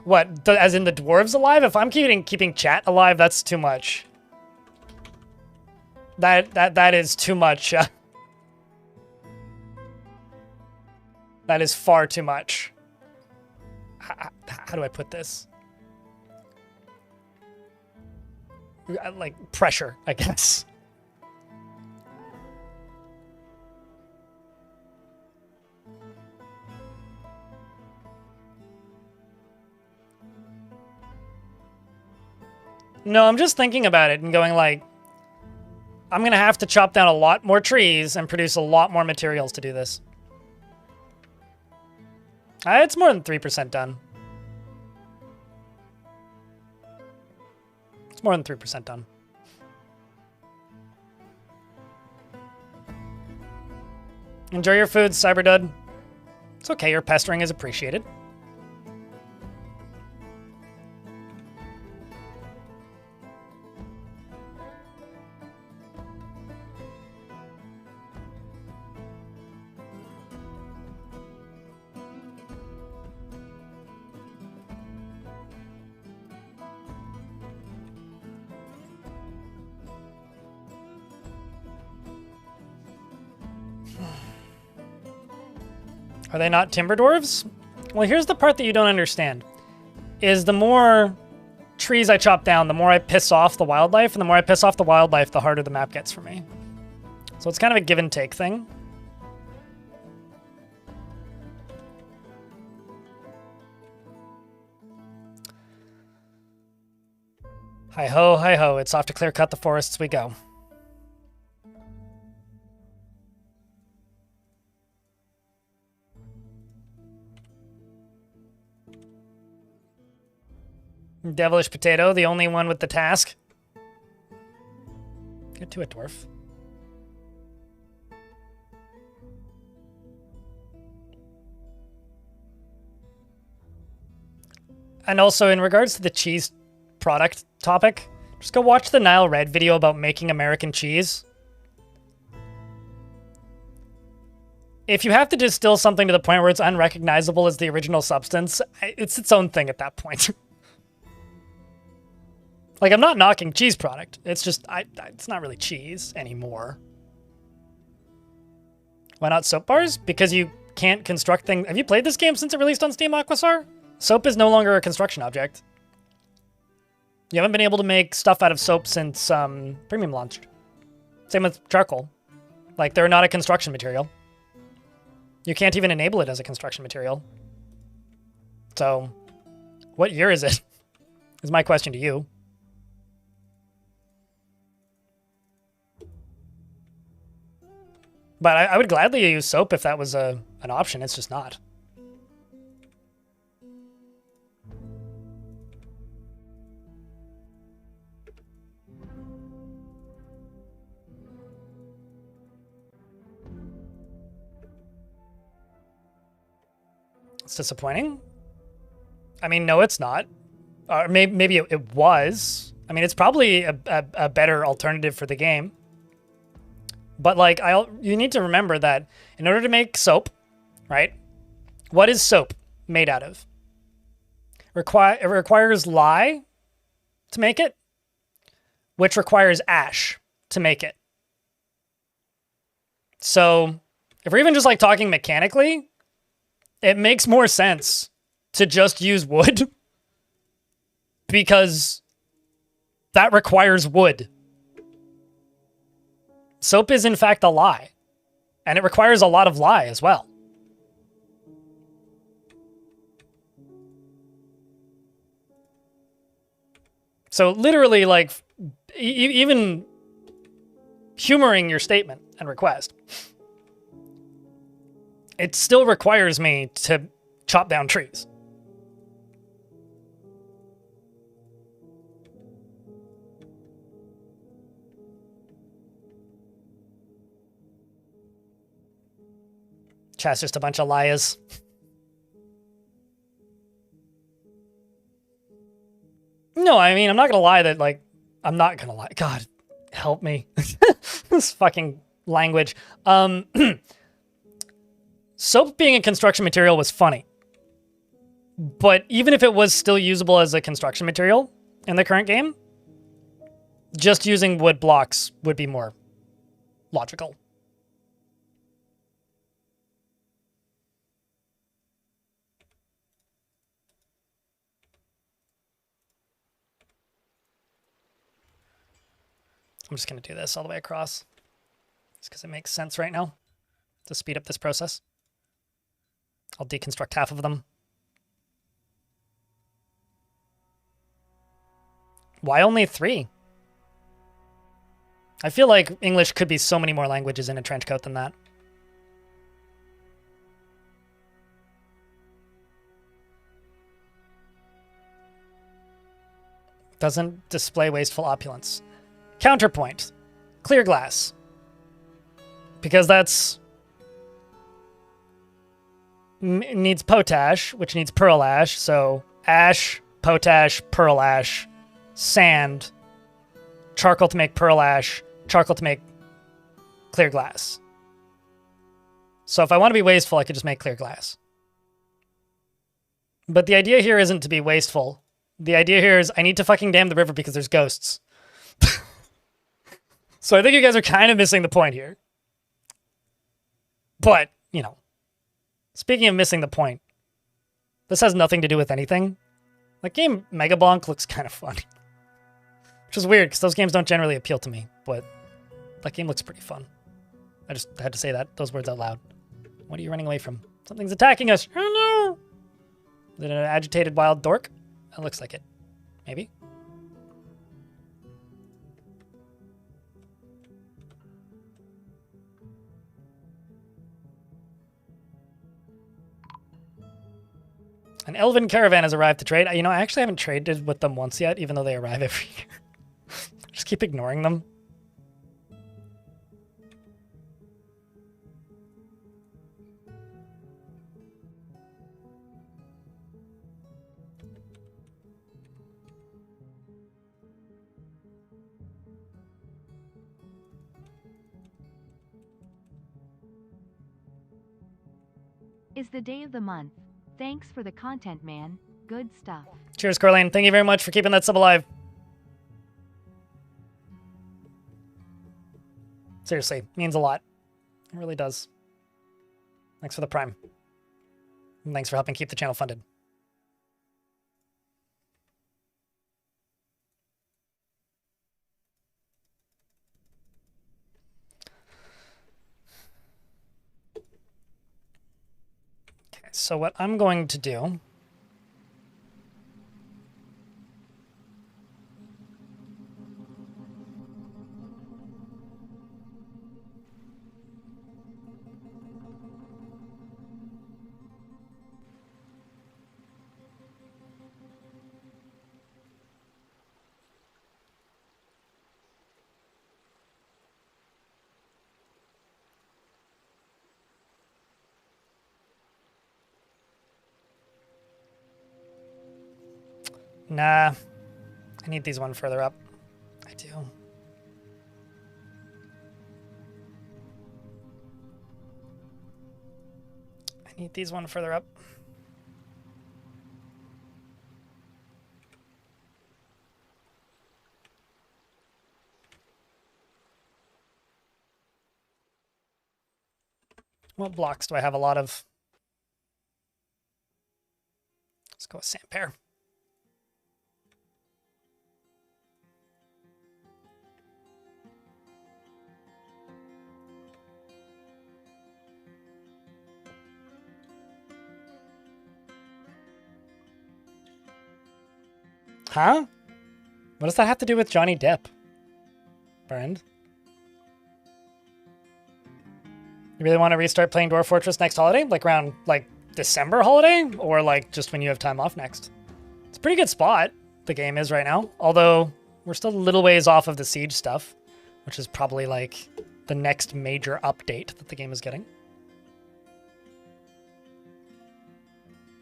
What, as in the dwarves alive? If I'm keeping chat alive, that's too much. That is too much. That is far too much. How do I put this? Like, pressure, I guess. No, I'm just thinking about it and going like, I'm going to have to chop down a lot more trees and produce a lot more materials to do this. It's more than 3% done. It's more than 3% done. Enjoy your food, Cyberdud. It's okay, your pestering is appreciated. Are they not timber dwarves? Well, here's the part that you don't understand. is the more trees I chop down, the more I piss off the wildlife, and the more I piss off the wildlife, the harder the map gets for me. So it's kind of a give and take thing. Hi-ho, it's off to clear cut the forests we go. Devilish Potato, the only one with the task. Get to it, dwarf. And also, in regards to the cheese product topic, just go watch the Nile Red video about making American cheese. If you have to distill something to the point where it's unrecognizable as the original substance, it's its own thing at that point. Like, I'm not knocking cheese product. It's just, it's not really cheese anymore. Why not soap bars? Because you can't construct things. Have you played this game since it released on Steam, Aquasar? Soap is no longer a construction object. You haven't been able to make stuff out of soap since Premium launched. Same with charcoal. Like, they're not a construction material. You can't even enable it as a construction material. So, what year is it? Is my question to you. But I would gladly use soap if that was an option. It's just not. It's disappointing. I mean, no, it's not. Or maybe it was. I mean, it's probably a better alternative for the game. But like, you need to remember that in order to make soap, right? What is soap made out of? It requires lye to make it, which requires ash to make it. So if we're even just like talking mechanically, it makes more sense to just use wood because that requires wood. Soap is in fact a lye, and it requires a lot of lye as well. So literally, like, even humoring your statement and request, it still requires me to chop down trees. Chat's just a bunch of liars. No, I mean, I'm not gonna lie that, like, I'm not gonna lie. God, help me. This fucking language. Soap being a construction material was funny. But even if it was still usable as a construction material in the current game, just using wood blocks would be more logical. I'm just going to do this all the way across, just because it makes sense right now to speed up this process. I'll deconstruct half of them. Why only 3? I feel like English could be so many more languages in a trench coat than that. Doesn't display wasteful opulence. Counterpoint. Clear glass. Because that's... needs potash, which needs pearl ash, so ash, potash, pearl ash, sand, charcoal to make pearl ash, charcoal to make clear glass. So if I want to be wasteful, I could just make clear glass. But the idea here isn't to be wasteful. The idea here is I need to fucking dam the river because there's ghosts. So I think you guys are kind of missing the point here. But, you know, speaking of missing the point, this has nothing to do with anything. That game, Mega Bonk, looks kind of fun. Which is weird, because those games don't generally appeal to me, but that game looks pretty fun. I just had to say those words out loud. What are you running away from? Something's attacking us! Oh no! Is it an agitated wild dork? That looks like it. Maybe? An elven caravan has arrived to trade. You know, I actually haven't traded with them once yet, even though they arrive every year. Just keep ignoring them. Is the day of the month. Thanks for the content, man. Good stuff. Cheers, Corlane. Thank you very much for keeping that sub alive. Seriously, means a lot. It really does. Thanks for the prime. And thanks for helping keep the channel funded. Okay, so what I'm going to do Nah, I need these one further up. I do. I need these one further up. What blocks do I have a lot of? Let's go with Sandpear. Huh? What does that have to do with Johnny Depp? Friend? You really want to restart playing Dwarf Fortress next holiday? Like around, like, December holiday? Or, like, just when you have time off next? It's a pretty good spot, the game is right now. Although, we're still a little ways off of the Siege stuff. Which is probably, like, the next major update that the game is getting.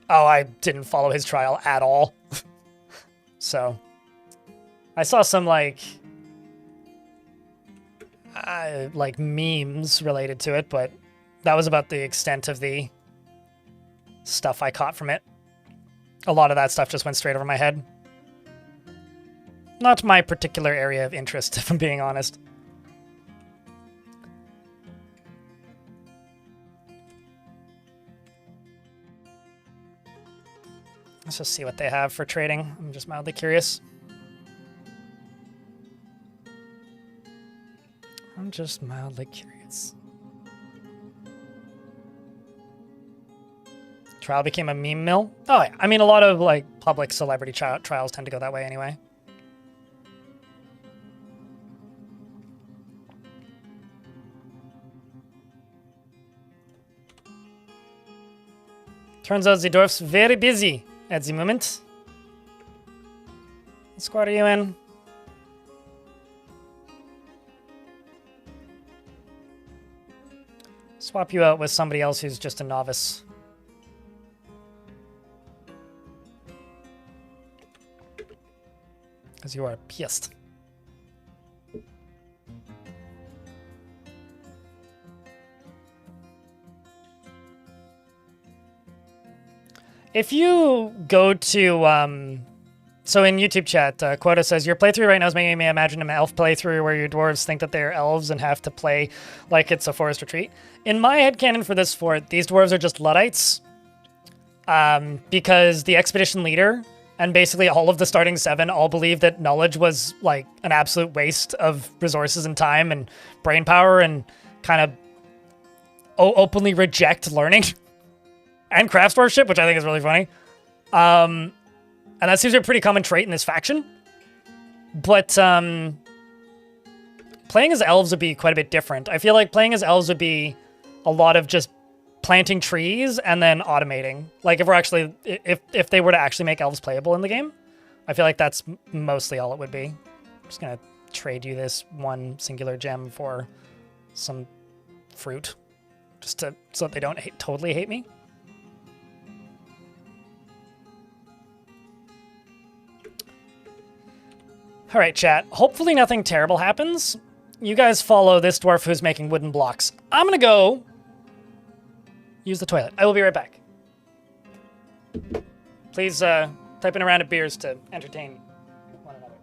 Oh, I didn't follow his trial at all. So, I saw some, like memes related to it, but that was about the extent of the stuff I caught from it. A lot of that stuff just went straight over my head. Not my particular area of interest, if I'm being honest. Let's just see what they have for trading. I'm just mildly curious. I'm just mildly curious. Trial became a meme mill? Oh, yeah. I mean, a lot of, like, public celebrity trials tend to go that way anyway. Turns out the dwarf's very busy at the moment. What squad are you in? Swap you out with somebody else who's just a novice. Because you are pissed. If you go to, so in YouTube chat, Quota says, your playthrough right now is making me imagine an elf playthrough where your dwarves think that they're elves and have to play like it's a forest retreat. In my headcanon for this fort, these dwarves are just Luddites. Because the expedition leader and basically all of the starting 7 all believed that knowledge was like an absolute waste of resources and time and brain power, and kind of openly reject learning and craftsmanship, which I think is really funny. And that seems to be a pretty common trait in this faction. But playing as elves would be quite a bit different. I feel like playing as elves would be a lot of just planting trees and then automating. Like if they were to actually make elves playable in the game, I feel like that's mostly all it would be. I'm just gonna trade you this one singular gem for some fruit, just so that they don't totally hate me. All right, chat. Hopefully nothing terrible happens. You guys follow this dwarf who's making wooden blocks. I'm gonna go use the toilet. I will be right back. Please type in a round of beers to entertain one another.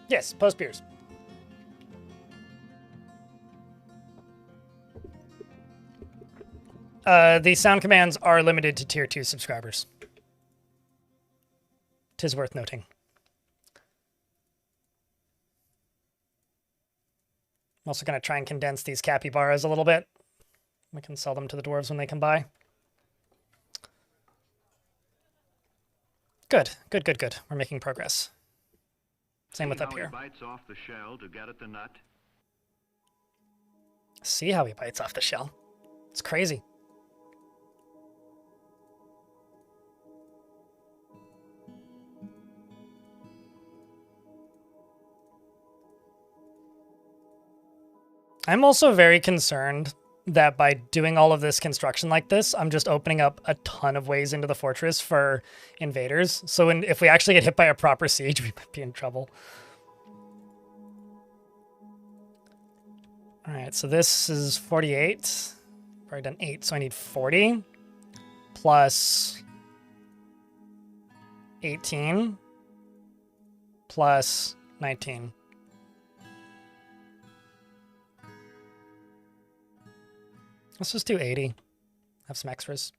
Yes, post beers. The sound commands are limited to tier 2 subscribers. 'Tis worth noting. I'm also going to try and condense these capybaras a little bit. We can sell them to the dwarves when they come by. Good, good, good, good. We're making progress. Same with up here. Bites off the shell to get at the nut. See how he bites off the shell. It's crazy. I'm also very concerned that by doing all of this construction like this, I'm just opening up a ton of ways into the fortress for invaders. So if we actually get hit by a proper siege, we might be in trouble. All right, so this is 48. I've already done 8, so I need 40 plus 18 plus 19. Let's just do 80. Have some extras.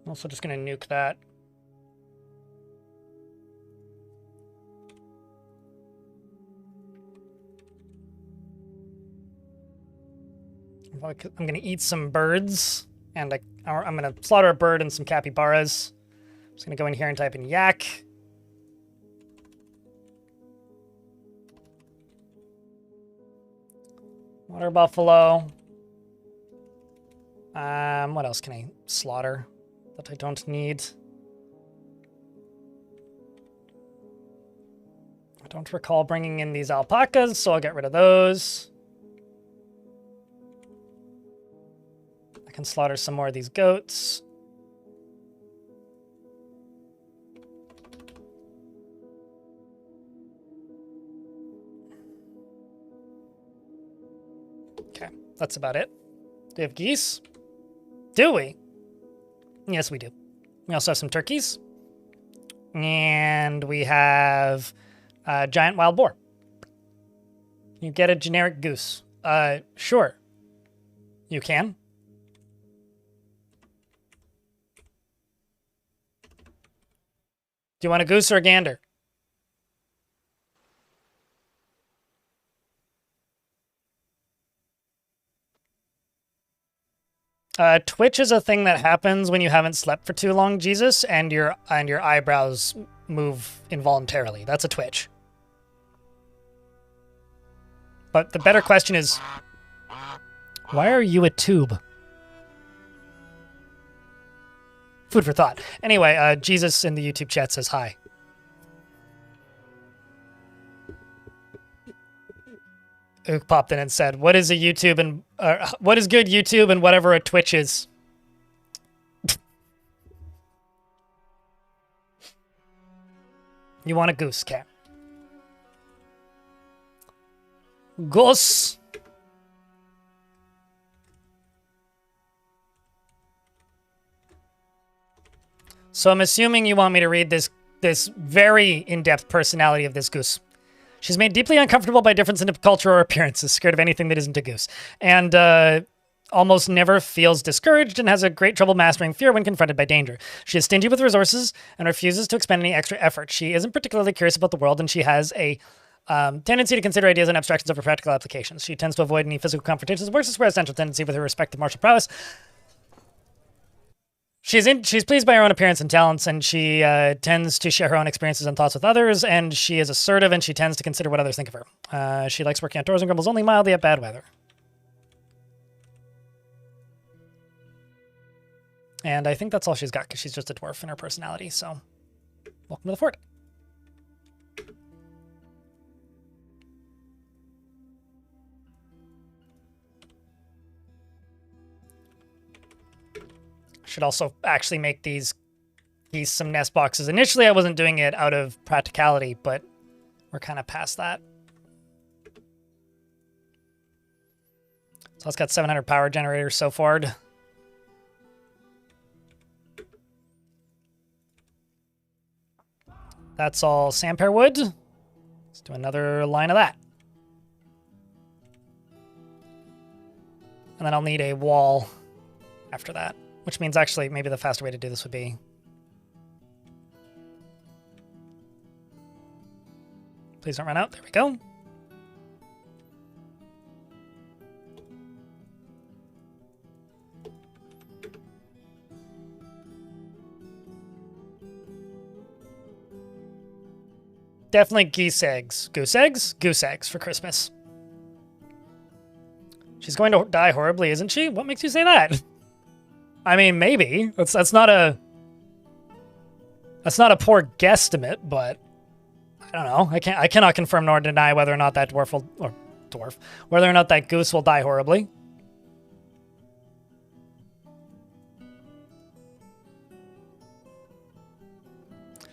I'm also just going to nuke that. I'm going to eat some birds, and I'm going to slaughter a bird and some capybaras. I'm just going to go in here and type in yak. Water buffalo. What else can I slaughter that I don't need? I don't recall bringing in these alpacas, so I'll get rid of those. I can slaughter some more of these goats. Okay, that's about it. Do we have geese? Do we? Yes, we do. We also have some turkeys. And we have a giant wild boar. You get a generic goose. Sure. You can. Do you want a goose or a gander? Twitch is a thing that happens when you haven't slept for too long, Jesus, and your eyebrows move involuntarily. That's a twitch. But the better question is, why are you a tube? Food for thought. Anyway, Jesus in the YouTube chat says hi. Ook popped in and said, "What is a YouTube and what is good YouTube and whatever a Twitch is?" You want a goose, cat? Goose. So I'm assuming you want me to read this very in-depth personality of this goose. She's made deeply uncomfortable by difference in culture or appearances, scared of anything that isn't a goose, and almost never feels discouraged and has a great trouble mastering fear when confronted by danger. She is stingy with resources and refuses to expend any extra effort. She isn't particularly curious about the world, and she has a tendency to consider ideas and abstractions over practical applications. She tends to avoid any physical confrontations, works to square a central tendency with her respect to martial prowess. She's pleased by her own appearance and talents, and she tends to share her own experiences and thoughts with others, and she is assertive, and she tends to consider what others think of her. She likes working outdoors and grumbles only mildly at bad weather. And I think that's all she's got, because she's just a dwarf in her personality, so welcome to the fort. Should also actually make these some nest boxes. Initially, I wasn't doing it out of practicality, but we're kind of past that. So it's got 700 power generators so far. That's all sandpear wood. Let's do another line of that. And then I'll need a wall after that. Which means actually maybe the faster way to do this would be please don't run out. There we go. Definitely geese eggs. Goose eggs? Goose eggs for Christmas. She's going to die horribly, isn't she? What makes you say that? I mean, maybe. That's not a poor guesstimate, but I don't know. I cannot confirm nor deny whether or not that whether or not that goose will die horribly.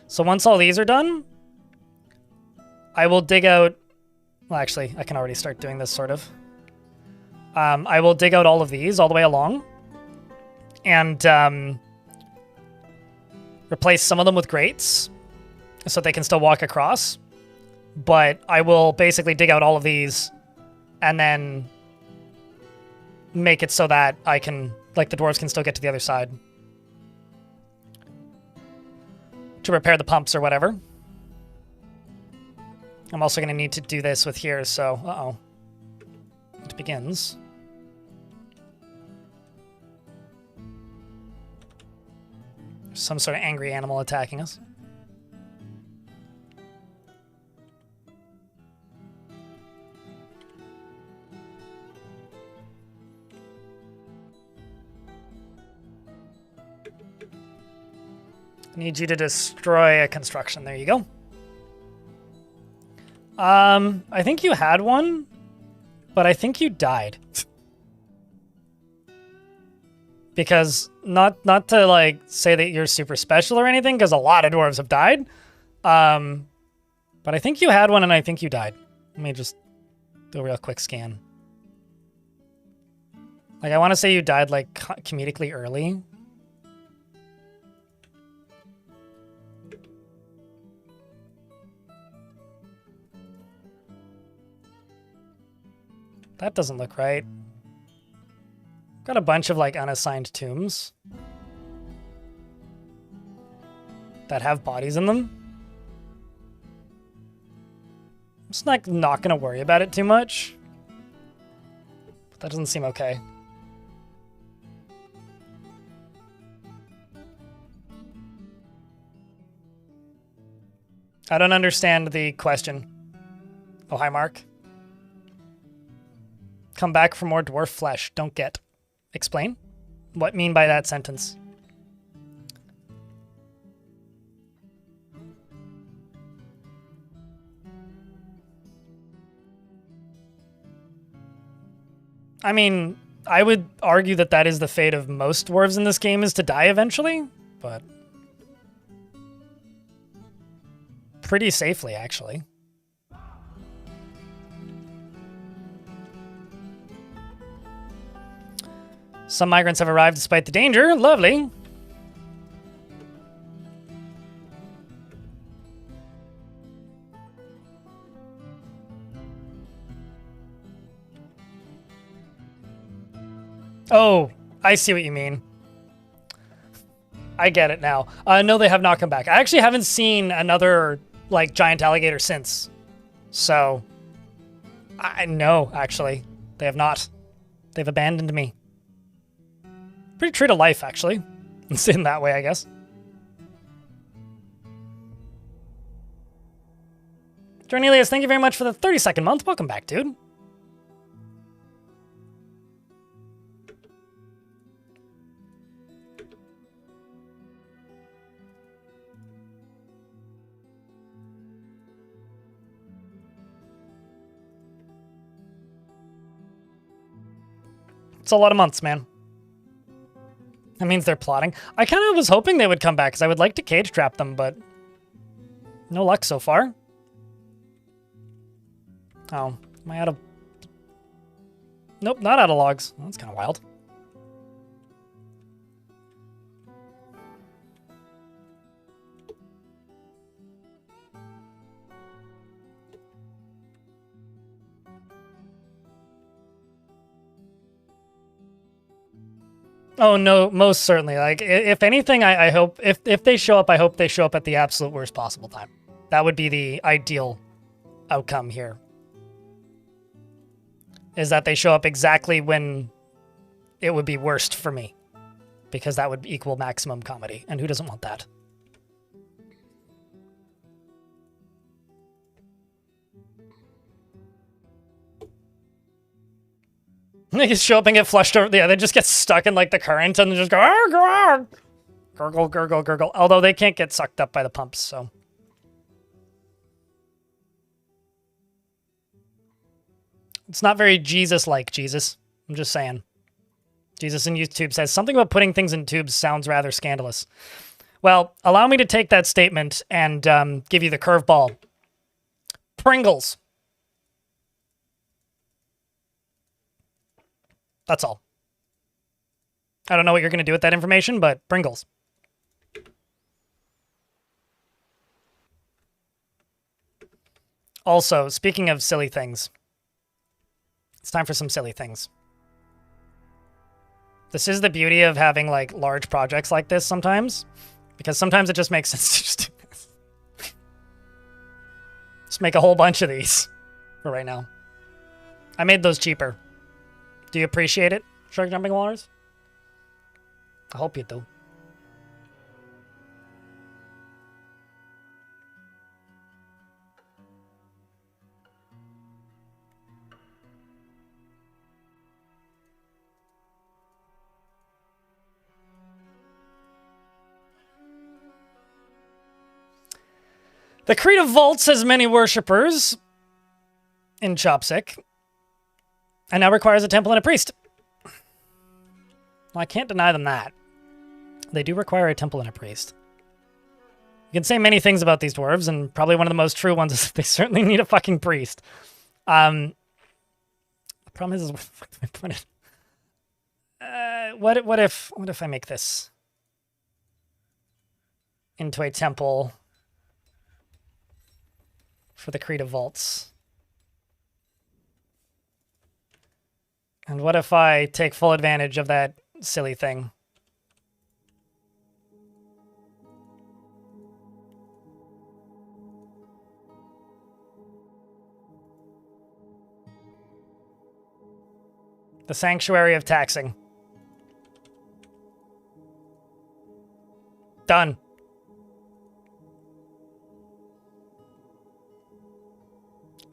So once all these are done, I will dig out. Well, actually, I can already start doing this sort of. I will dig out all of these all the way along. And replace some of them with grates so they can still walk across. But I will basically dig out all of these and then make it so that I can, like, the dwarves can still get to the other side to repair the pumps or whatever. I'm also going to need to do this with here, so, uh-oh. It begins. Some sort of angry animal attacking us. I need you to destroy a construction. There you go. I think you had one, but I think you died. Because not to like say that you're super special or anything, because a lot of dwarves have died. But I think you had one and I think you died. Let me just do a real quick scan. Like, I want to say you died, like, comedically early. That doesn't look right. Got a bunch of, like, unassigned tombs that have bodies in them. I'm just, like, not gonna worry about it too much. But that doesn't seem okay. I don't understand the question. Oh, hi, Mark. Come back for more dwarf flesh. Don't get. Explain? What mean by that sentence? I mean, I would argue that that is the fate of most dwarves in this game, is to die eventually, but pretty safely, actually. Some migrants have arrived despite the danger. Lovely. Oh, I see what you mean. I get it now. No, they have not come back. I actually haven't seen another, like, giant alligator since. So, I know, actually. They have not. They've abandoned me. Pretty true to life, actually. It's in that way, I guess. Jornelius, thank you very much for the 32nd month. Welcome back, dude. It's a lot of months, man. That means they're plotting. I kind of was hoping they would come back, because I would like to cage trap them, but no luck so far. Oh, am I out of... Nope, not out of logs. Well, that's kind of wild. Oh, no, most certainly. Like, if anything, I hope... If they show up, I hope they show up at the absolute worst possible time. That would be the ideal outcome here. Is that they show up exactly when it would be worst for me. Because that would equal maximum comedy. And who doesn't want that? They just show up and get flushed over. Yeah, they just get stuck in, like, the current and just go, "Arr, gurgle, gurgle, gurgle." Although they can't get sucked up by the pumps, so. It's not very Jesus-like, Jesus. I'm just saying. Jesus in YouTube says, something about putting things in tubes sounds rather scandalous. Well, allow me to take that statement and give you the curveball. Pringles. That's all. I don't know what you're going to do with that information, but Pringles. Also, speaking of silly things, it's time for some silly things. This is the beauty of having, like, large projects like this sometimes, because sometimes it just makes sense to just do this. Just make a whole bunch of these for right now. I made those cheaper. Do you appreciate it, Shark Jumping Waters? I hope you do. The Creed of Vaults has many worshippers in Chopsick, and now requires a temple and a priest. Well, I can't deny them that. They do require a temple and a priest. You can say many things about these dwarves, and probably one of the most true ones is that they certainly need a fucking priest. The problem is where the fuck do I put it? What if I make this into a temple for the Krita Vaults? And what if I take full advantage of that silly thing? The Sanctuary of Taxing. Done.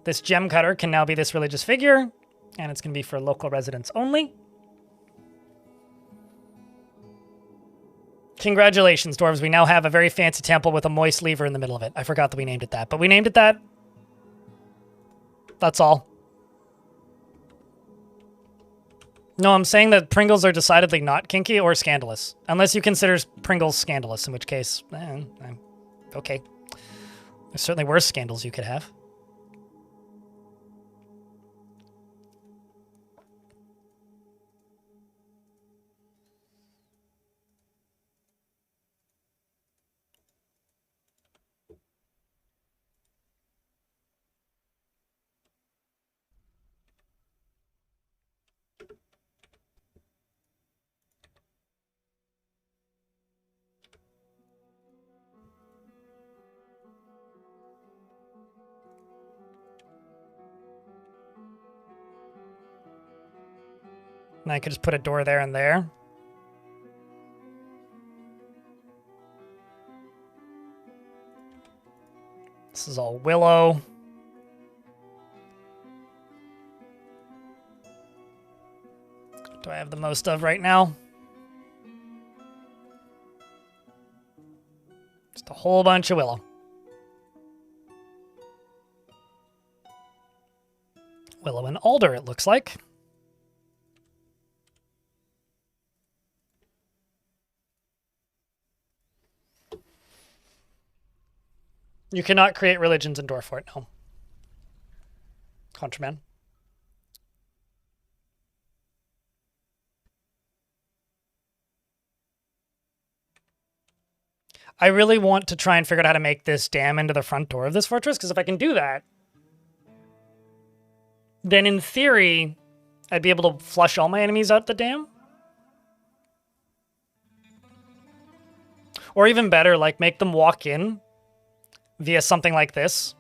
This gem cutter can now be this religious figure, and it's going to be for local residents only. Congratulations, dwarves. We now have a very fancy temple with a moist lever in the middle of it. I forgot that we named it that, but we named it that. That's all. No, I'm saying that Pringles are decidedly not kinky or scandalous. Unless you consider Pringles scandalous, in which case, okay. There's certainly worse scandals you could have. And I could just put a door there and there. This is all willow. What do I have the most of right now? Just a whole bunch of willow. Willow and alder, it looks like. You cannot create religions in Dwarfort, no. Contraband. I really want to try and figure out how to make this dam into the front door of this fortress, because if I can do that, then in theory, I'd be able to flush all my enemies out the dam. Or even better, like make them walk in via something like this,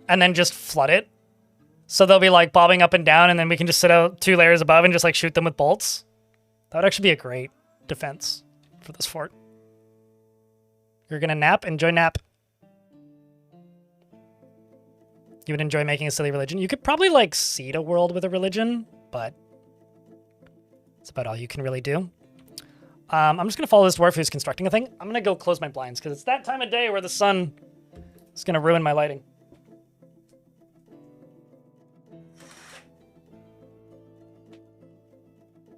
and then just flood it. So they'll be like bobbing up and down, and then we can just sit out 2 layers above and just like shoot them with bolts. That would actually be a great defense for this fort. You're gonna nap? Enjoy nap. You would enjoy making a silly religion. You could probably like seed a world with a religion, but that's about all you can really do. I'm just going to follow this dwarf who's constructing a thing. I'm going to go close my blinds because it's that time of day where the sun is going to ruin my lighting.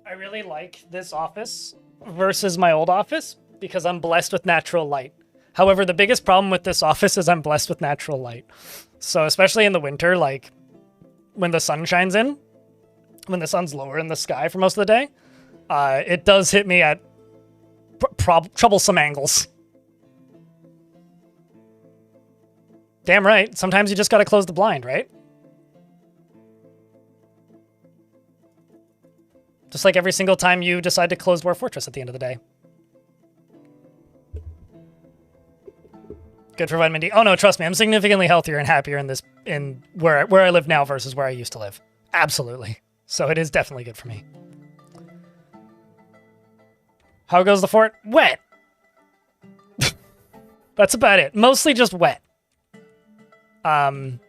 I really like this office versus my old office because I'm blessed with natural light. However, the biggest problem with this office is I'm blessed with natural light. So especially in the winter, like when the sun shines in, when the sun's lower in the sky for most of the day, it does hit me at troublesome angles. Damn right. Sometimes you just gotta close the blind, right? Just like every single time you decide to close Dwarf Fortress at the end of the day. Good for vitamin D. Oh no, trust me, I'm significantly healthier and happier in where I live now versus where I used to live. Absolutely. So it is definitely good for me. How goes the fort? Wet. That's about it. Mostly just wet. I'm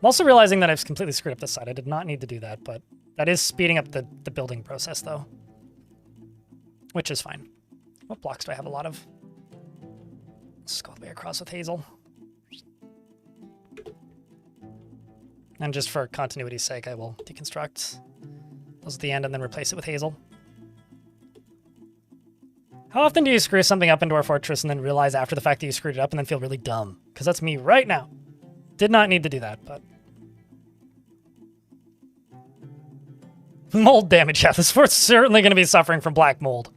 also realizing that I've completely screwed up this side. I did not need to do that, but that is speeding up the building process, though. Which is fine. What blocks do I have a lot of? Let's go all the way across with Hazel. And just for continuity's sake, I will deconstruct those at the end and then replace it with Hazel. How often do you screw something up in Dwarf Fortress and then realize after the fact that you screwed it up and then feel really dumb? Because that's me right now. Did not need to do that, but... Mold damage. Yeah, this fort's certainly going to be suffering from black mold.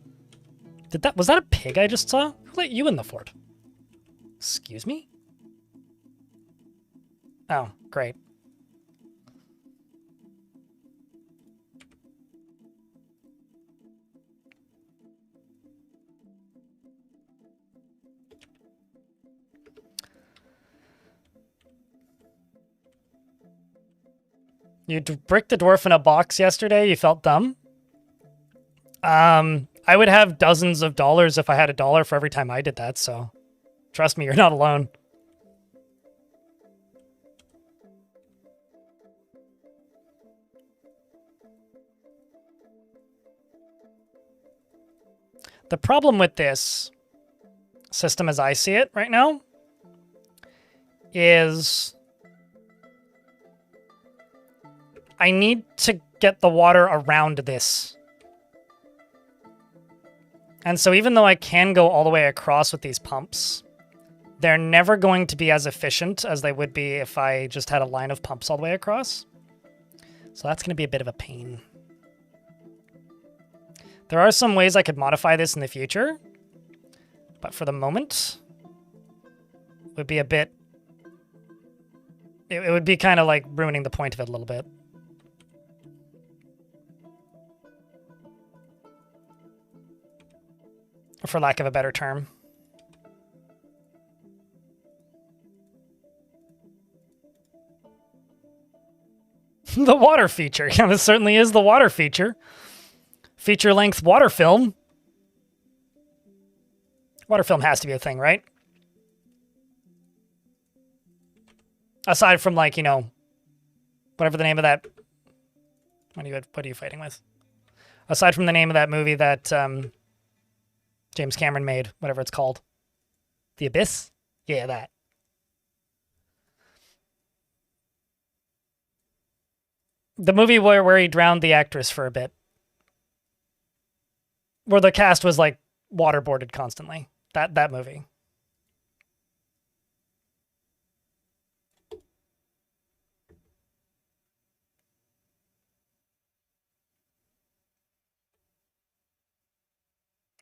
Was that a pig I just saw? Who let you in the fort? Excuse me? Oh, great. You bricked the dwarf in a box yesterday. You felt dumb. I would have dozens of dollars if I had $1 for every time I did that, so trust me, you're not alone. The problem with this system as I see it right now is I need to get the water around this. And so even though I can go all the way across with these pumps, they're never going to be as efficient as they would be if I just had a line of pumps all the way across. So that's going to be a bit of a pain. There are some ways I could modify this in the future, but for the moment, it would be a bit... It would be kind of like ruining the point of it a little bit. For lack of a better term. The water feature. Yeah, this certainly is the water feature. Feature-length water film. Water film has to be a thing, right? Aside from, like, you know, whatever the name of that... What are you fighting with? Aside from the name of that movie that James Cameron made, whatever it's called. The Abyss? Yeah, that. The movie where he drowned the actress for a bit. Where the cast was, like, waterboarded constantly. That movie.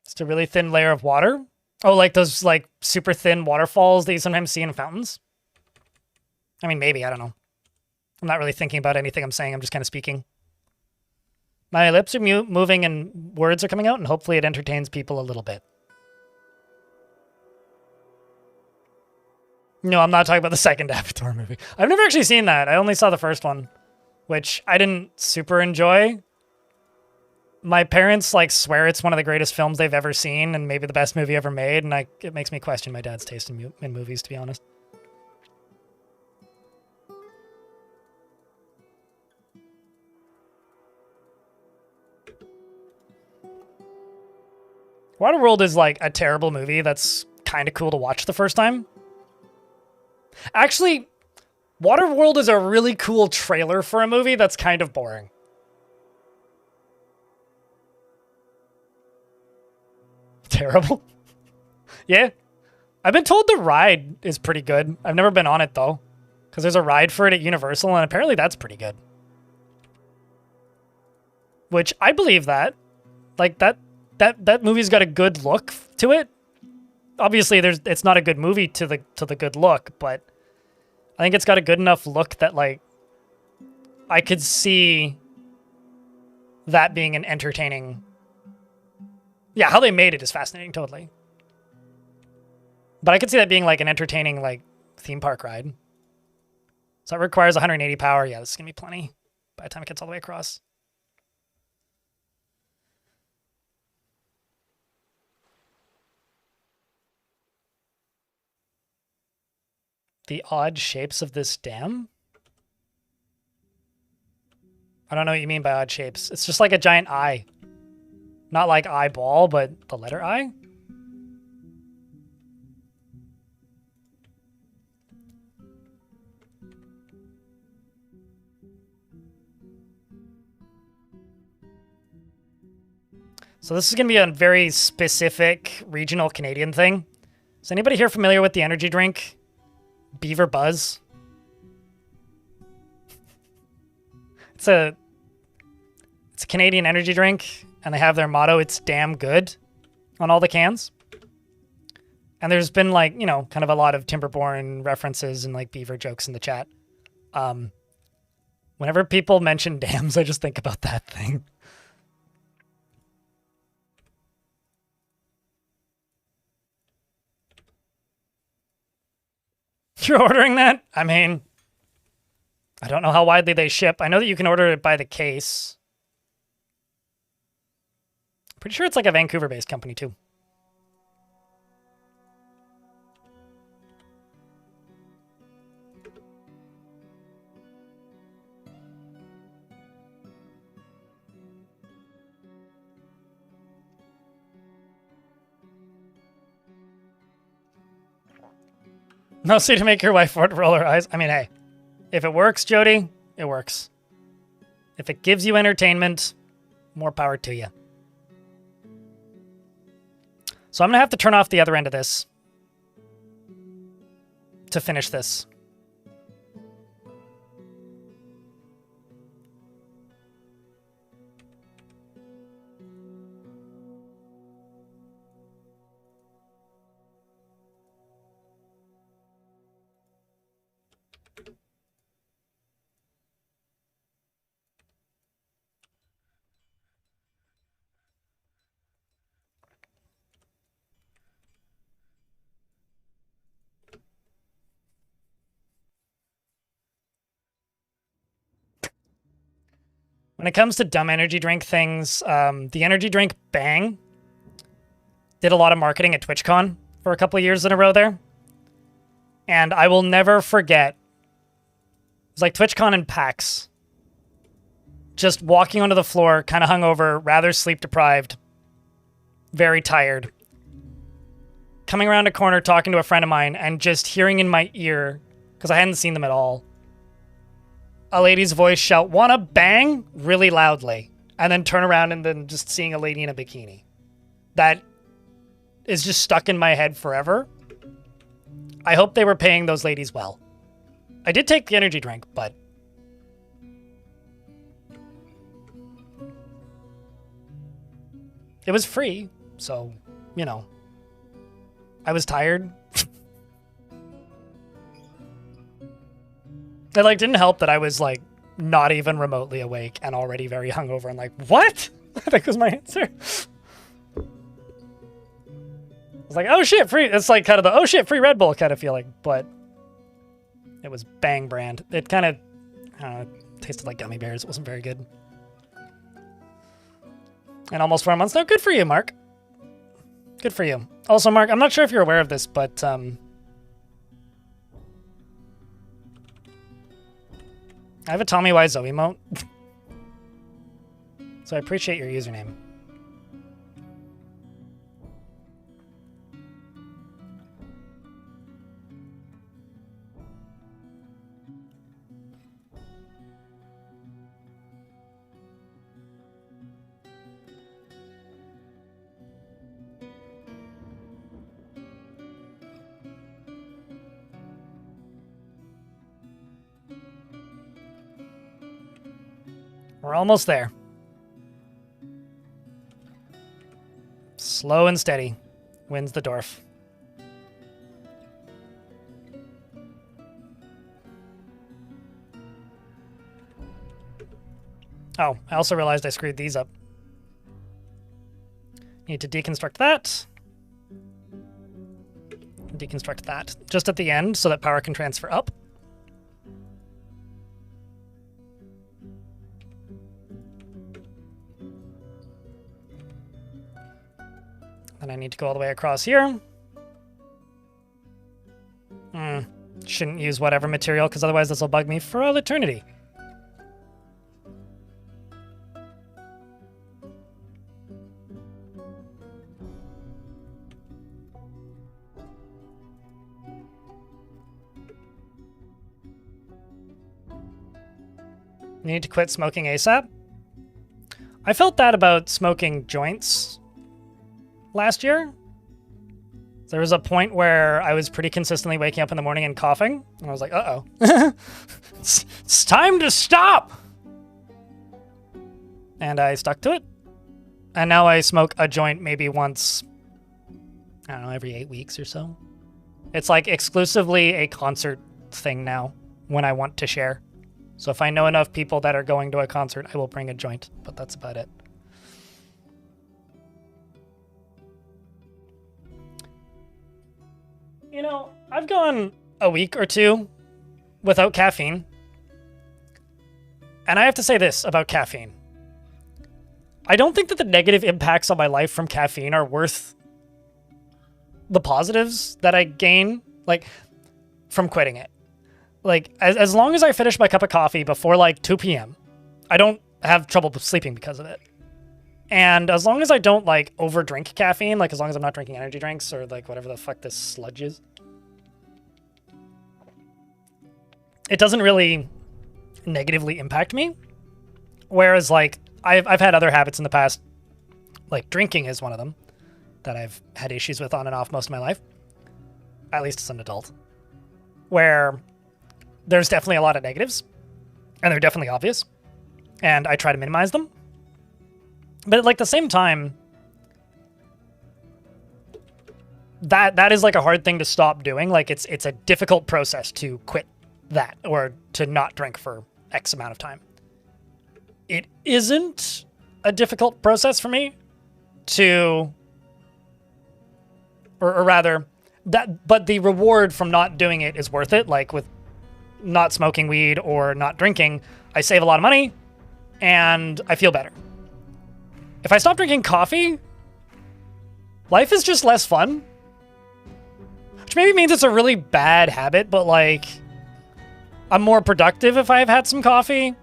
Just a really thin layer of water. Oh, like those, like, super thin waterfalls that you sometimes see in fountains? I mean, maybe, I don't know. I'm not really thinking about anything I'm saying, I'm just kind of speaking. My lips are moving and words are coming out, and hopefully it entertains people a little bit. No, I'm not talking about the second Avatar movie. I've never actually seen that. I only saw the first one, which I didn't super enjoy. My parents, like, swear it's one of the greatest films they've ever seen and maybe the best movie ever made, and it makes me question my dad's taste in movies, to be honest. Waterworld is, like, a terrible movie that's kind of cool to watch the first time. Actually, Waterworld is a really cool trailer for a movie that's kind of boring. Terrible? Yeah. I've been told the ride is pretty good. I've never been on it, though. Because there's a ride for it at Universal, and apparently that's pretty good. Which, I believe that. Like, that movie's got a good look to it. Obviously, it's not a good movie to the good look, but I think it's got a good enough look that, like, I could see that being an entertaining... Yeah, how they made it is fascinating, totally. But I could see that being, like, an entertaining, like, theme park ride. So it requires 180 power. Yeah, this is going to be plenty by the time it gets all the way across. The odd shapes of this dam? I don't know what you mean by odd shapes. It's just like a giant eye. Not like eyeball, but the letter I? So this is going to be a very specific regional Canadian thing. Is anybody here familiar with the energy drink Beaver Buzz? It's a Canadian energy drink, and they have their motto, "It's damn good," on all the cans. And there's been like, you know, kind of a lot of Timberborn references and like beaver jokes in the chat. Whenever people mention dams, I just think about that thing. You're ordering that? I mean, I don't know how widely they ship. I know that you can order it by the case. Pretty sure it's like a Vancouver-based company too. Mostly to make your wife roll her eyes. I mean, hey, if it works, Jody, it works. If it gives you entertainment, more power to you. So I'm going to have to turn off the other end of this to finish this. When it comes to dumb energy drink things, the energy drink Bang did a lot of marketing at TwitchCon for a couple of years in a row there. And I will never forget, it was like TwitchCon and PAX. Just walking onto the floor, kind of hungover, rather sleep deprived, very tired. Coming around a corner, talking to a friend of mine, and just hearing in my ear, because I hadn't seen them at all, a lady's voice shout, "Wanna bang?" really loudly, and then turn around and then just seeing a lady in a bikini. That is just stuck in my head forever. I hope they were paying those ladies well. I did take the energy drink, but it was free, so, you know, I was tired. It like didn't help that I was like not even remotely awake and already very hungover and like, what? I think was my answer. I was like, oh shit, free. It's like kind of the oh shit, free Red Bull kind of feeling, but it was Bang brand. It kind of, I don't know, tasted like gummy bears. It wasn't very good. And almost 4 months now. Good for you, Mark. Good for you. Also, Mark, I'm not sure if you're aware of this, but I have a Tommy Wiseau emote. So I appreciate your username. We're almost there. Slow and steady wins the dwarf. Oh, I also realized I screwed these up. Need to deconstruct that. Deconstruct that just at the end so that power can transfer up. And I need to go all the way across here. Shouldn't use whatever material, because otherwise this will bug me for all eternity. Need to quit smoking ASAP? I felt that about smoking joints last year. There was a point where I was pretty consistently waking up in the morning and coughing, and I was like, uh-oh. It's time to stop! And I stuck to it. And now I smoke a joint maybe once, I don't know, every 8 weeks or so. It's like exclusively a concert thing now when I want to share. So if I know enough people that are going to a concert, I will bring a joint, but that's about it. You know, I've gone a week or two without caffeine. And I have to say this about caffeine. I don't think that the negative impacts on my life from caffeine are worth the positives that I gain, like, from quitting it. Like, as long as I finish my cup of coffee before, like, 2 p.m., I don't have trouble sleeping because of it. And as long as I don't, like, overdrink caffeine, like, as long as I'm not drinking energy drinks or, like, whatever the fuck this sludge is, it doesn't really negatively impact me. Whereas, like, I've had other habits in the past, like drinking is one of them, that I've had issues with on and off most of my life, at least as an adult, where there's definitely a lot of negatives, and they're definitely obvious, and I try to minimize them. But at, like, the same time, that is, like, a hard thing to stop doing. Like, it's a difficult process to quit that, or to not drink for X amount of time. It isn't a difficult process for me to, or rather, but the reward from not doing it is worth it. Like with not smoking weed or not drinking, I save a lot of money and I feel better. If I stop drinking coffee, life is just less fun. Which maybe means it's a really bad habit, but like, I'm more productive if I've had some coffee.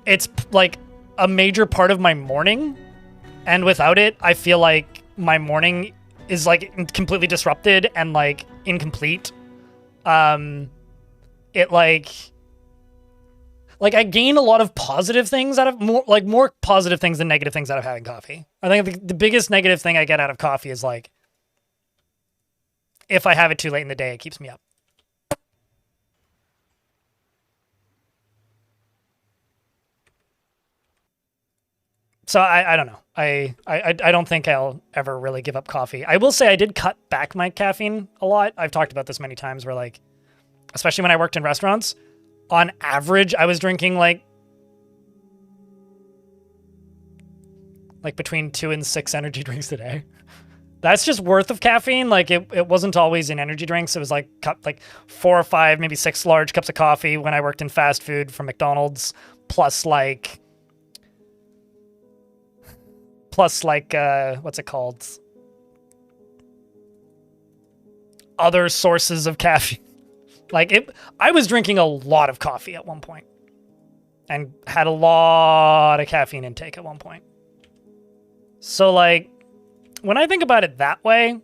It's like a major part of my morning, and without it, I feel like my morning is like completely disrupted and like incomplete. It like I gain a lot of positive things out of more positive things than negative things out of having coffee. I think the biggest negative thing I get out of coffee is like, if I have it too late in the day, it keeps me up. So I don't know. I don't think I'll ever really give up coffee. I will say I did cut back my caffeine a lot. I've talked about this many times where, like, especially when I worked in restaurants, on average, I was drinking like between 2 and 6 energy drinks a day. That's just worth of caffeine. Like it wasn't always in energy drinks. It was like 4 or 5, maybe 6 large cups of coffee when I worked in fast food from McDonald's, plus like what's it called? Other sources of caffeine. I was drinking a lot of coffee at one point and had a lot of caffeine intake at one point. So like, when I think about it that way,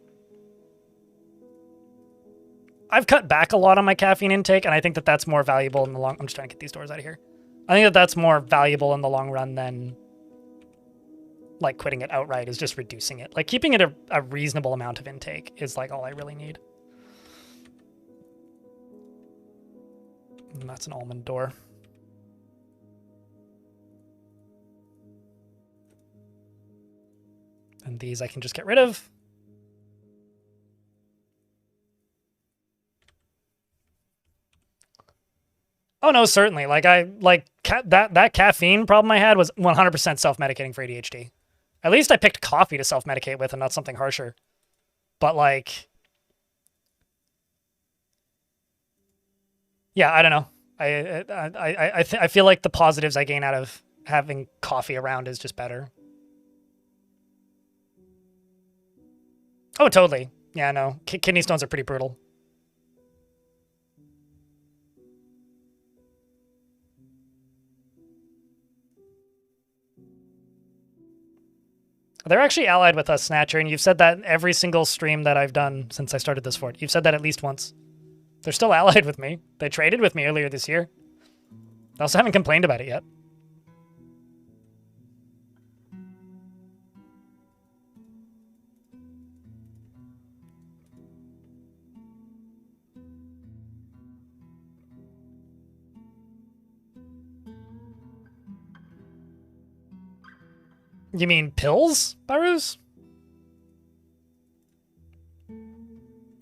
I've cut back a lot on my caffeine intake, and I think that that's more valuable in the long... I'm just trying to get these doors out of here. I think that that's more valuable in the long run than like quitting it outright, is just reducing it. Like keeping it a reasonable amount of intake is like all I really need. And that's an almond door. And these I can just get rid of. Oh no, certainly. Like that caffeine problem I had was 100% self-medicating for ADHD. At least I picked coffee to self-medicate with and not something harsher. But like, yeah, I don't know. I feel like the positives I gain out of having coffee around is just better. Oh, totally. Yeah, no. Kidney stones are pretty brutal. They're actually allied with us, Snatcher, and you've said that in every single stream that I've done since I started this fort. You've said that at least once. They're still allied with me. They traded with me earlier this year. I also haven't complained about it yet. You mean pills, Baruz?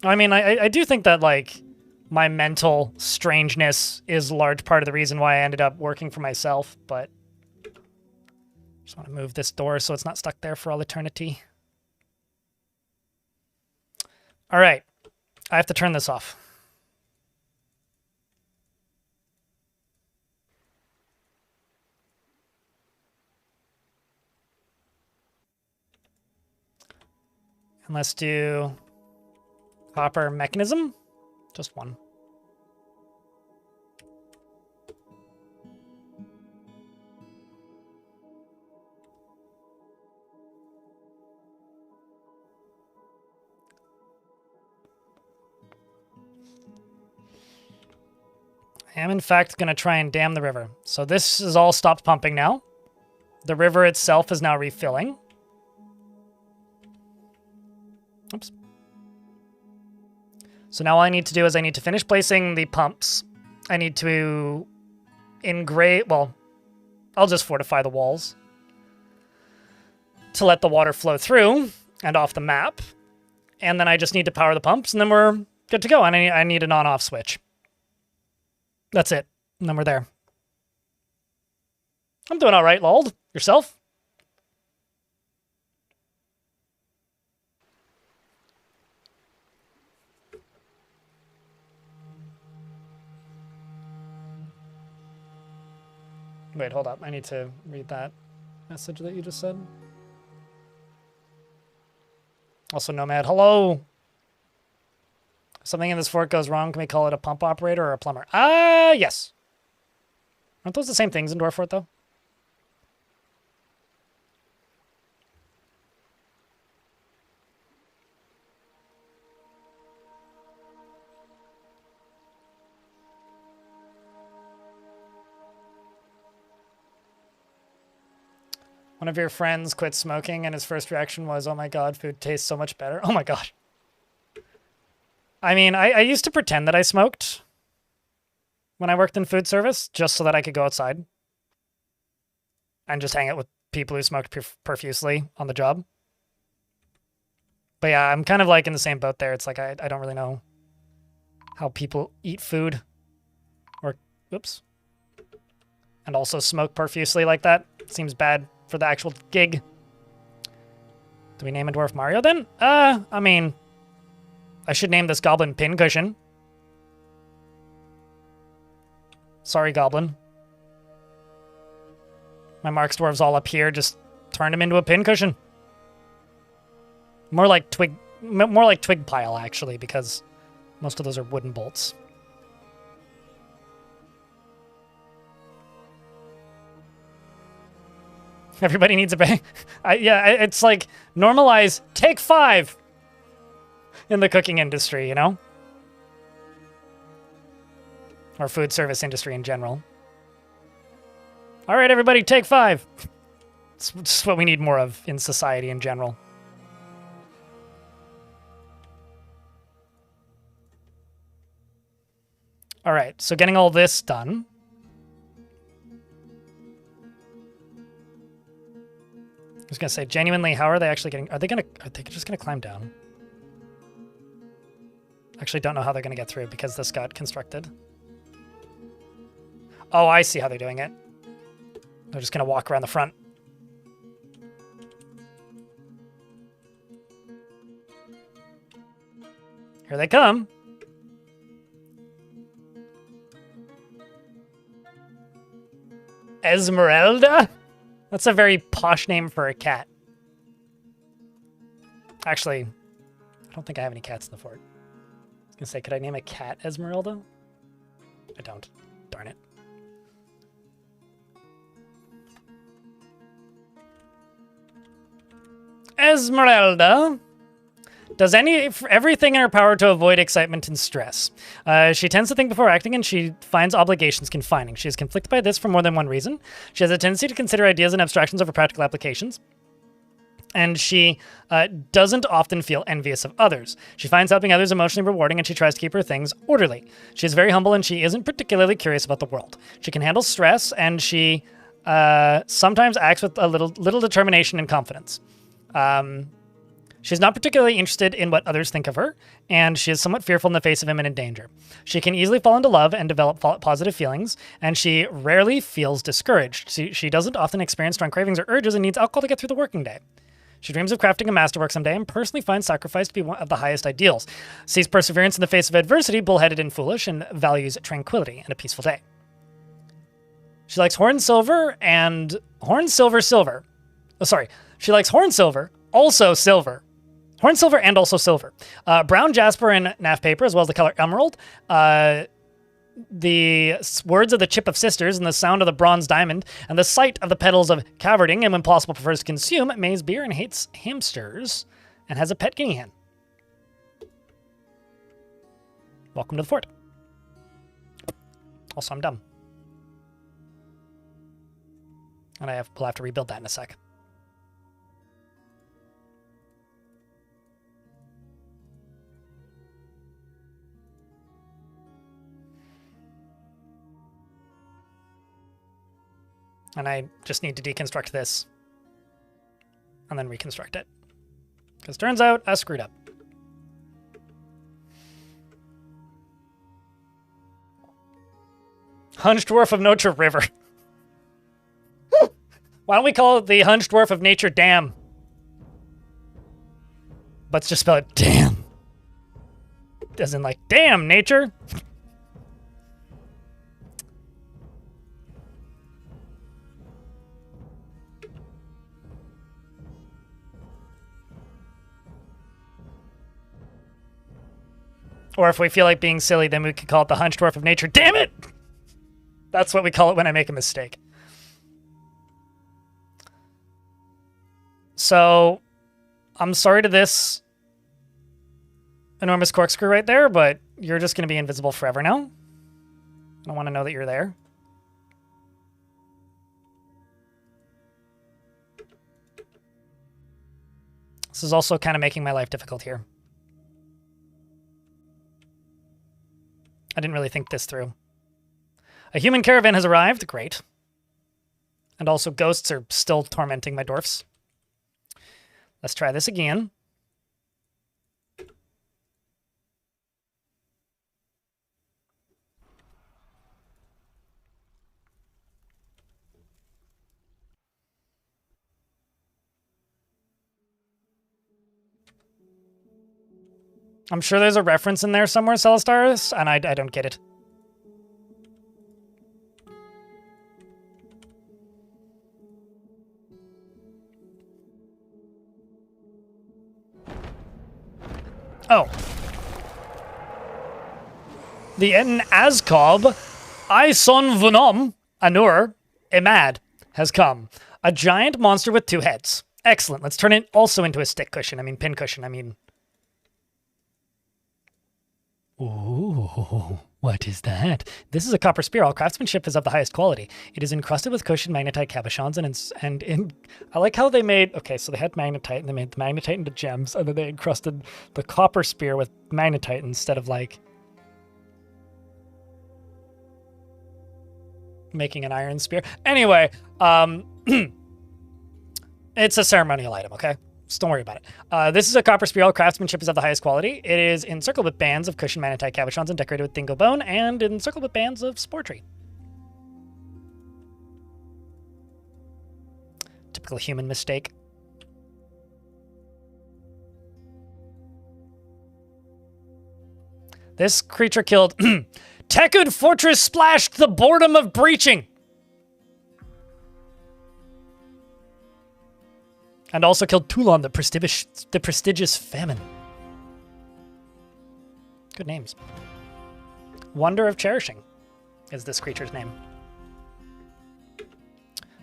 I mean, I do think that, like, my mental strangeness is a large part of the reason why I ended up working for myself, but just want to move this door so it's not stuck there for all eternity. All right. I have to turn this off. And let's do copper mechanism. Just one. I am, in fact, going to try and dam the river. So this is all stopped pumping now. The river itself is now refilling. Oops. So now all I need to do is I need to finish placing the pumps. I need to engrave... Well, I'll just fortify the walls to let the water flow through and off the map. And then I just need to power the pumps, and then we're good to go. And I need an on-off switch. That's it. And then we're there. I'm doing all right, Lald. Yourself? Wait, hold up. I need to read that message that you just said. Also, Nomad, hello. If something in this fort goes wrong, can we call it a pump operator or a plumber? Yes. Aren't those the same things in Dwarf Fort, though? One of your friends quit smoking and his first reaction was, oh my god, food tastes so much better. Oh my god. I mean, I used to pretend that I smoked when I worked in food service, just so that I could go outside and just hang out with people who smoked profusely on the job. But yeah, I'm kind of like in the same boat there. It's like I don't really know how people eat food or, oops, and also smoke profusely like that. Seems bad for the actual gig. Do we name a dwarf Mario then? I mean, I should name this goblin Pincushion. Sorry, goblin. My Mark's dwarves all up here just turned him into a pincushion. More like twig pile actually, because most of those are wooden bolts. Everybody needs a bag. Yeah, it's like normalize take 5 in the cooking industry, you know? Or food service industry in general. All right, everybody, take 5. It's what we need more of in society in general. All right, so getting all this done. I was gonna say, genuinely, how are they actually getting? Are they just gonna climb down? Actually, don't know how they're gonna get through because this got constructed. Oh, I see how they're doing it. They're just gonna walk around the front. Here they come. Esmeralda? That's a very posh name for a cat. Actually, I don't think I have any cats in the fort. I was gonna say, could I name a cat Esmeralda? I don't. Darn it. Esmeralda does everything in her power to avoid excitement and stress. She tends to think before acting, and she finds obligations confining. She is conflicted by this for more than one reason. She has a tendency to consider ideas and abstractions over practical applications. And she doesn't often feel envious of others. She finds helping others emotionally rewarding, and she tries to keep her things orderly. She is very humble, and she isn't particularly curious about the world. She can handle stress, and she Sometimes acts with a little determination and confidence. She's not particularly interested in what others think of her, and she is somewhat fearful in the face of imminent danger. She can easily fall into love and develop positive feelings, and she rarely feels discouraged. She doesn't often experience strong cravings or urges and needs alcohol to get through the working day. She dreams of crafting a masterwork someday and personally finds sacrifice to be one of the highest ideals. Sees perseverance in the face of adversity, bullheaded and foolish, and values tranquility and a peaceful day. She likes horn silver and horn silver silver. Oh, sorry. She likes horn silver, also silver. Horn silver and also silver. Brown jasper and NAF paper, as well as the color emerald. The words of the Chip of Sisters and the sound of the bronze diamond and the sight of the petals of Cavarding, and when possible prefers to consume maize beer and hates hamsters and has a pet guinea hen. Welcome to the fort. Also, I'm dumb. And we'll have to rebuild that in a sec. And I just need to deconstruct this and then reconstruct it. Because turns out I screwed up. Hunched Dwarf of Nature River. Why don't we call it the Hunched Dwarf of Nature Dam? Let's just spell it damn. As in like, damn, nature. Or if we feel like being silly, then we could call it the Hunched Dwarf of Nature. Damn it! That's what we call it when I make a mistake. So, I'm sorry to this enormous corkscrew right there, but you're just going to be invisible forever now. I don't want to know that you're there. This is also kind of making my life difficult here. I didn't really think this through. A human caravan has arrived. Great. And also ghosts are still tormenting my dwarfs. Let's try this again. I'm sure there's a reference in there somewhere, Celestaris, and I don't get it. Oh. The En Azkob, Ison Vunom, Anur, Emad, has come. A giant monster with 2 heads. Excellent. Let's turn it also into a stick cushion. I mean, pin cushion. I mean... Ooh, what is that? This is a copper spear. All craftsmanship is of the highest quality. It is encrusted with cushioned magnetite cabochons and I like how they made... Okay, so they had magnetite and they made the magnetite into gems and then they encrusted the copper spear with magnetite instead of, like, making an iron spear. Anyway, it's a ceremonial item, okay? So don't worry about it. This is a copper spear. All craftsmanship is of the highest quality. It is encircled with bands of cushioned magnetite cabochons and decorated with dingo bone and encircled with bands of spore tree. Typical human mistake. This creature killed Tekud Fortress splashed the boredom of breaching. And also killed Toulon, the prestigious famine. Good names. Wonder of Cherishing is this creature's name.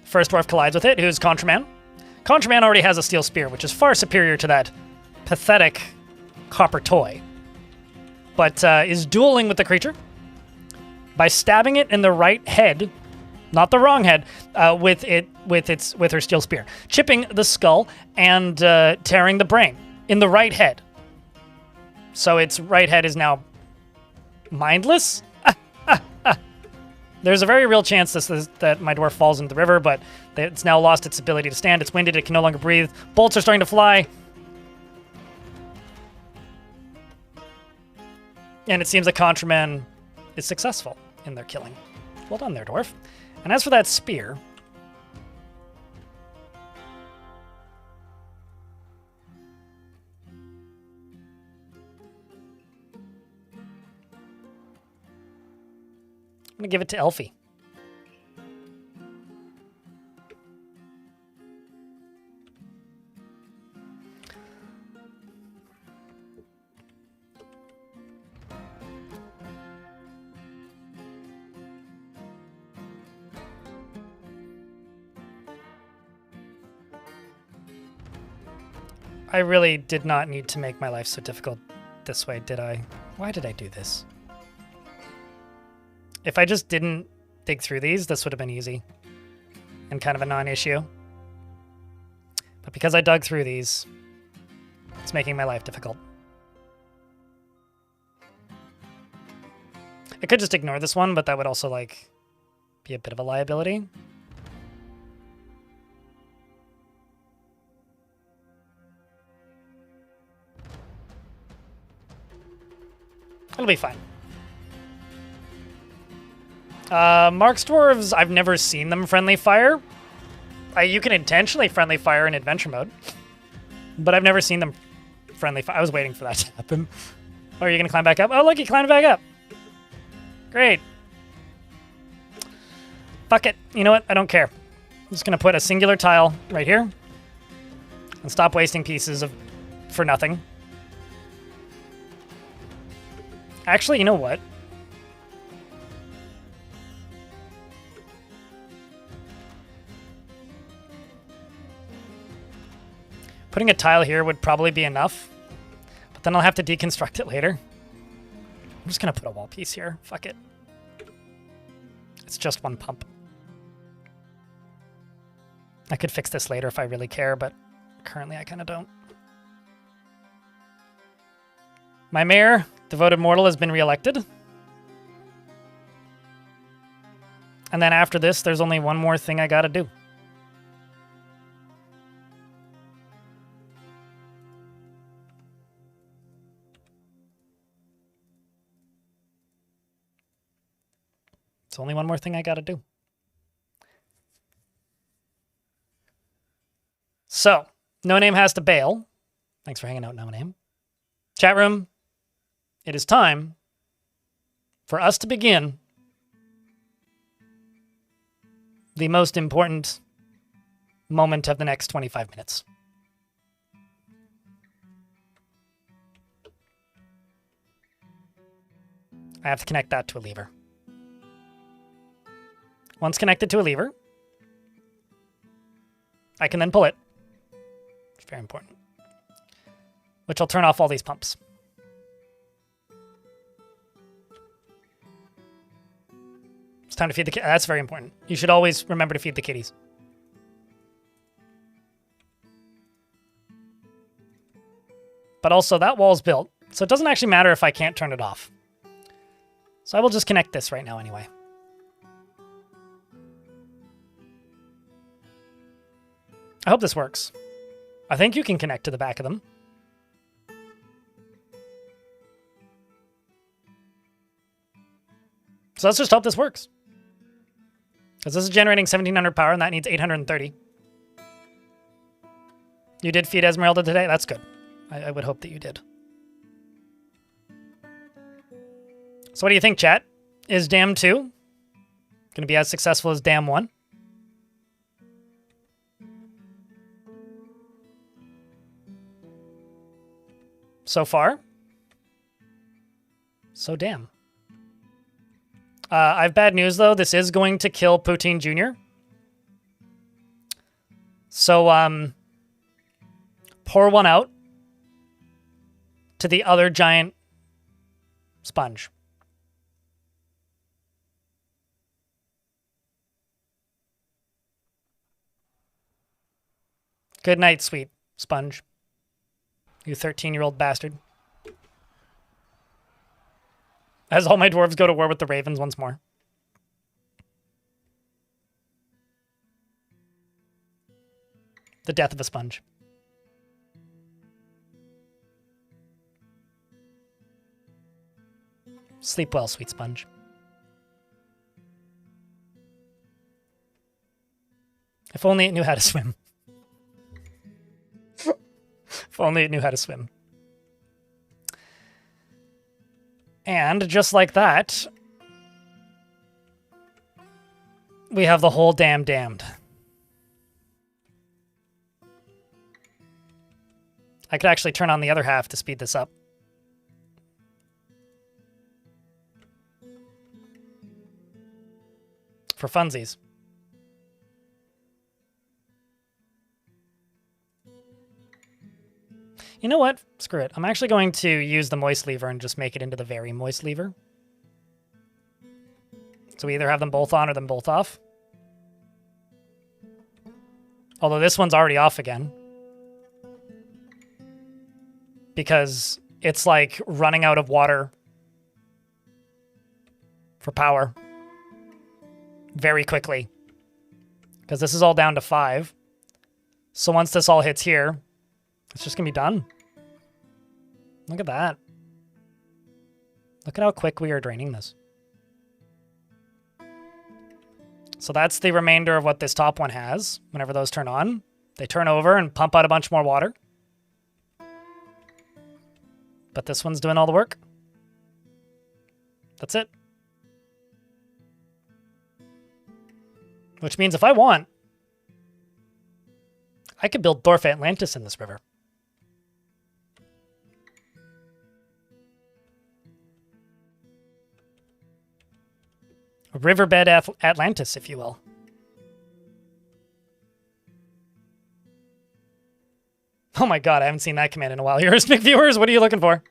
First dwarf collides with it, who's Contraman. Contraman already has a steel spear, which is far superior to that pathetic copper toy. But is dueling with the creature by stabbing it in the right head, not the wrong head, with her steel spear, chipping the skull and tearing the brain in the right head. So its right head is now mindless. There's a very real chance that my dwarf falls into the river, but it's now lost its ability to stand. It's winded. It can no longer breathe. Bolts are starting to fly. And it seems that Contraman is successful in their killing. Well done there, dwarf. And as for that spear... I'm going to give it to Elfie. I really did not need to make my life so difficult this way, did I? Why did I do this? If I just didn't dig through these, this would have been easy and kind of a non-issue. But because I dug through these, it's making my life difficult. I could just ignore this one, but that would also, like, be a bit of a liability. It'll be fine. Mark's Dwarves, I've never seen them friendly fire. You can intentionally friendly fire in adventure mode, but I've never seen them friendly fire. I was waiting for that to happen. Oh, are you going to climb back up? Oh, look, he climbed back up. Great. Fuck it. You know what? I don't care. I'm just going to put a singular tile right here and stop wasting pieces for nothing. Actually, you know what? Putting a tile here would probably be enough, but then I'll have to deconstruct it later. I'm just going to put a wall piece here. Fuck it. It's just one pump. I could fix this later if I really care, but currently I kind of don't. My mayor, Devoted Mortal, has been reelected. And then after this, there's only one more thing I gotta do. It's only one more thing I gotta do. So, No Name has to bail. Thanks for hanging out, No Name. Chat room, it is time for us to begin the most important moment of the next 25 minutes. I have to connect that to a lever. Once connected to a lever, I can then pull it. It's very important. Which will turn off all these pumps. It's time to feed the kitties. That's very important. You should always remember to feed the kitties. But also, that wall's built, so it doesn't actually matter if I can't turn it off. So I will just connect this right now anyway. I hope this works. I think you can connect to the back of them. So let's just hope this works. Because this is generating 1700 power and that needs 830. You did feed Esmeralda today? That's good. I would hope that you did. So what do you think, chat? Is Dam 2 going to be as successful as Dam 1? So far, so damn. I have bad news, though. This is going to kill Poutine Jr. So, pour one out to the other giant sponge. Good night, sweet sponge. You 13-year-old bastard. As all my dwarves go to war with the ravens once more. The death of a sponge. Sleep well, sweet sponge. If only it knew how to swim. If only it knew how to swim. And just like that, we have the whole damn damned. I could actually turn on the other half to speed this up. For funsies. You know what? Screw it. I'm actually going to use the moist lever and just make it into the very moist lever. So we either have them both on or them both off. Although this one's already off again. Because it's like running out of water for power very quickly. Because this is all down to 5. So once this all hits here, it's just going to be done. Look at that. Look at how quick we are draining this. So that's the remainder of what this top one has. Whenever those turn on, they turn over and pump out a bunch more water. But this one's doing all the work. That's it. Which means if I want, I could build Dwarf Atlantis in this river. A riverbed Atlantis, if you will. Oh my god, I haven't seen that command in a while. Heuristic viewers, what are you looking for?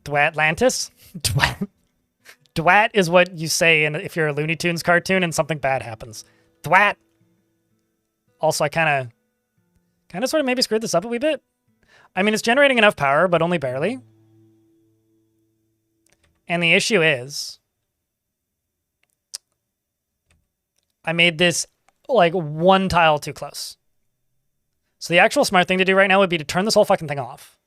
Dwatlantis? Dwat is what you say if you're a Looney Tunes cartoon and something bad happens. Dwat. Also, I kind of sort of maybe screwed this up a wee bit. I mean, it's generating enough power, but only barely. And the issue is, I made this like one tile too close. So the actual smart thing to do right now would be to turn this whole fucking thing off.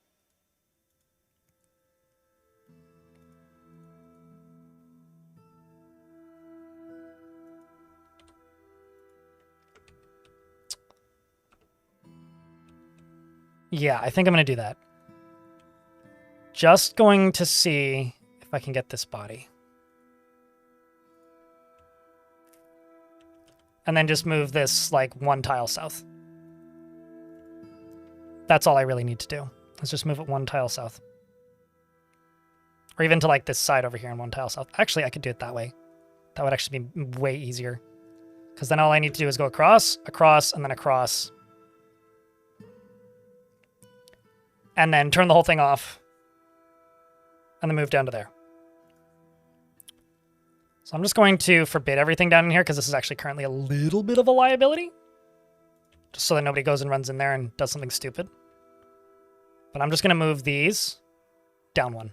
Yeah, I think I'm going to do that. Just going to see if I can get this body. And then just move this like one tile south. That's all I really need to do. Let's just move it one tile south. Or even to like this side over here and one tile south. Actually, I could do it that way. That would actually be way easier. Because then all I need to do is go across, across, and then across. And then turn the whole thing off. And then move down to there. So I'm just going to forbid everything down in here because this is actually currently a little bit of a liability. Just so that nobody goes and runs in there and does something stupid. But I'm just going to move these down one.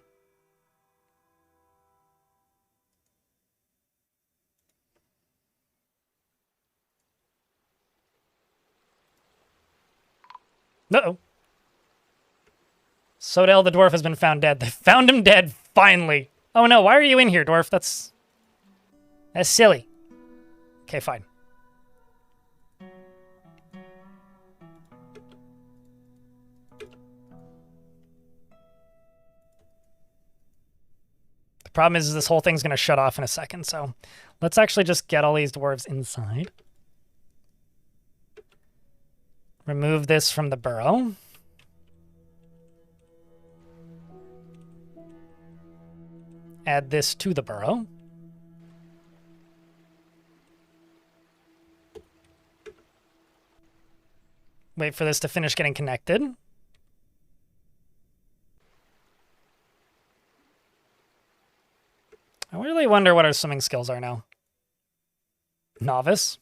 Uh-oh. Sodell the dwarf has been found dead. They found him dead, finally. Oh no, why are you in here, dwarf? That's silly. Okay, fine. The problem is this whole thing's going to shut off in a second, so let's actually just get all these dwarves inside. Remove this from the burrow. Add this to the burrow. Wait for this to finish getting connected. I really wonder what our swimming skills are now. Novice.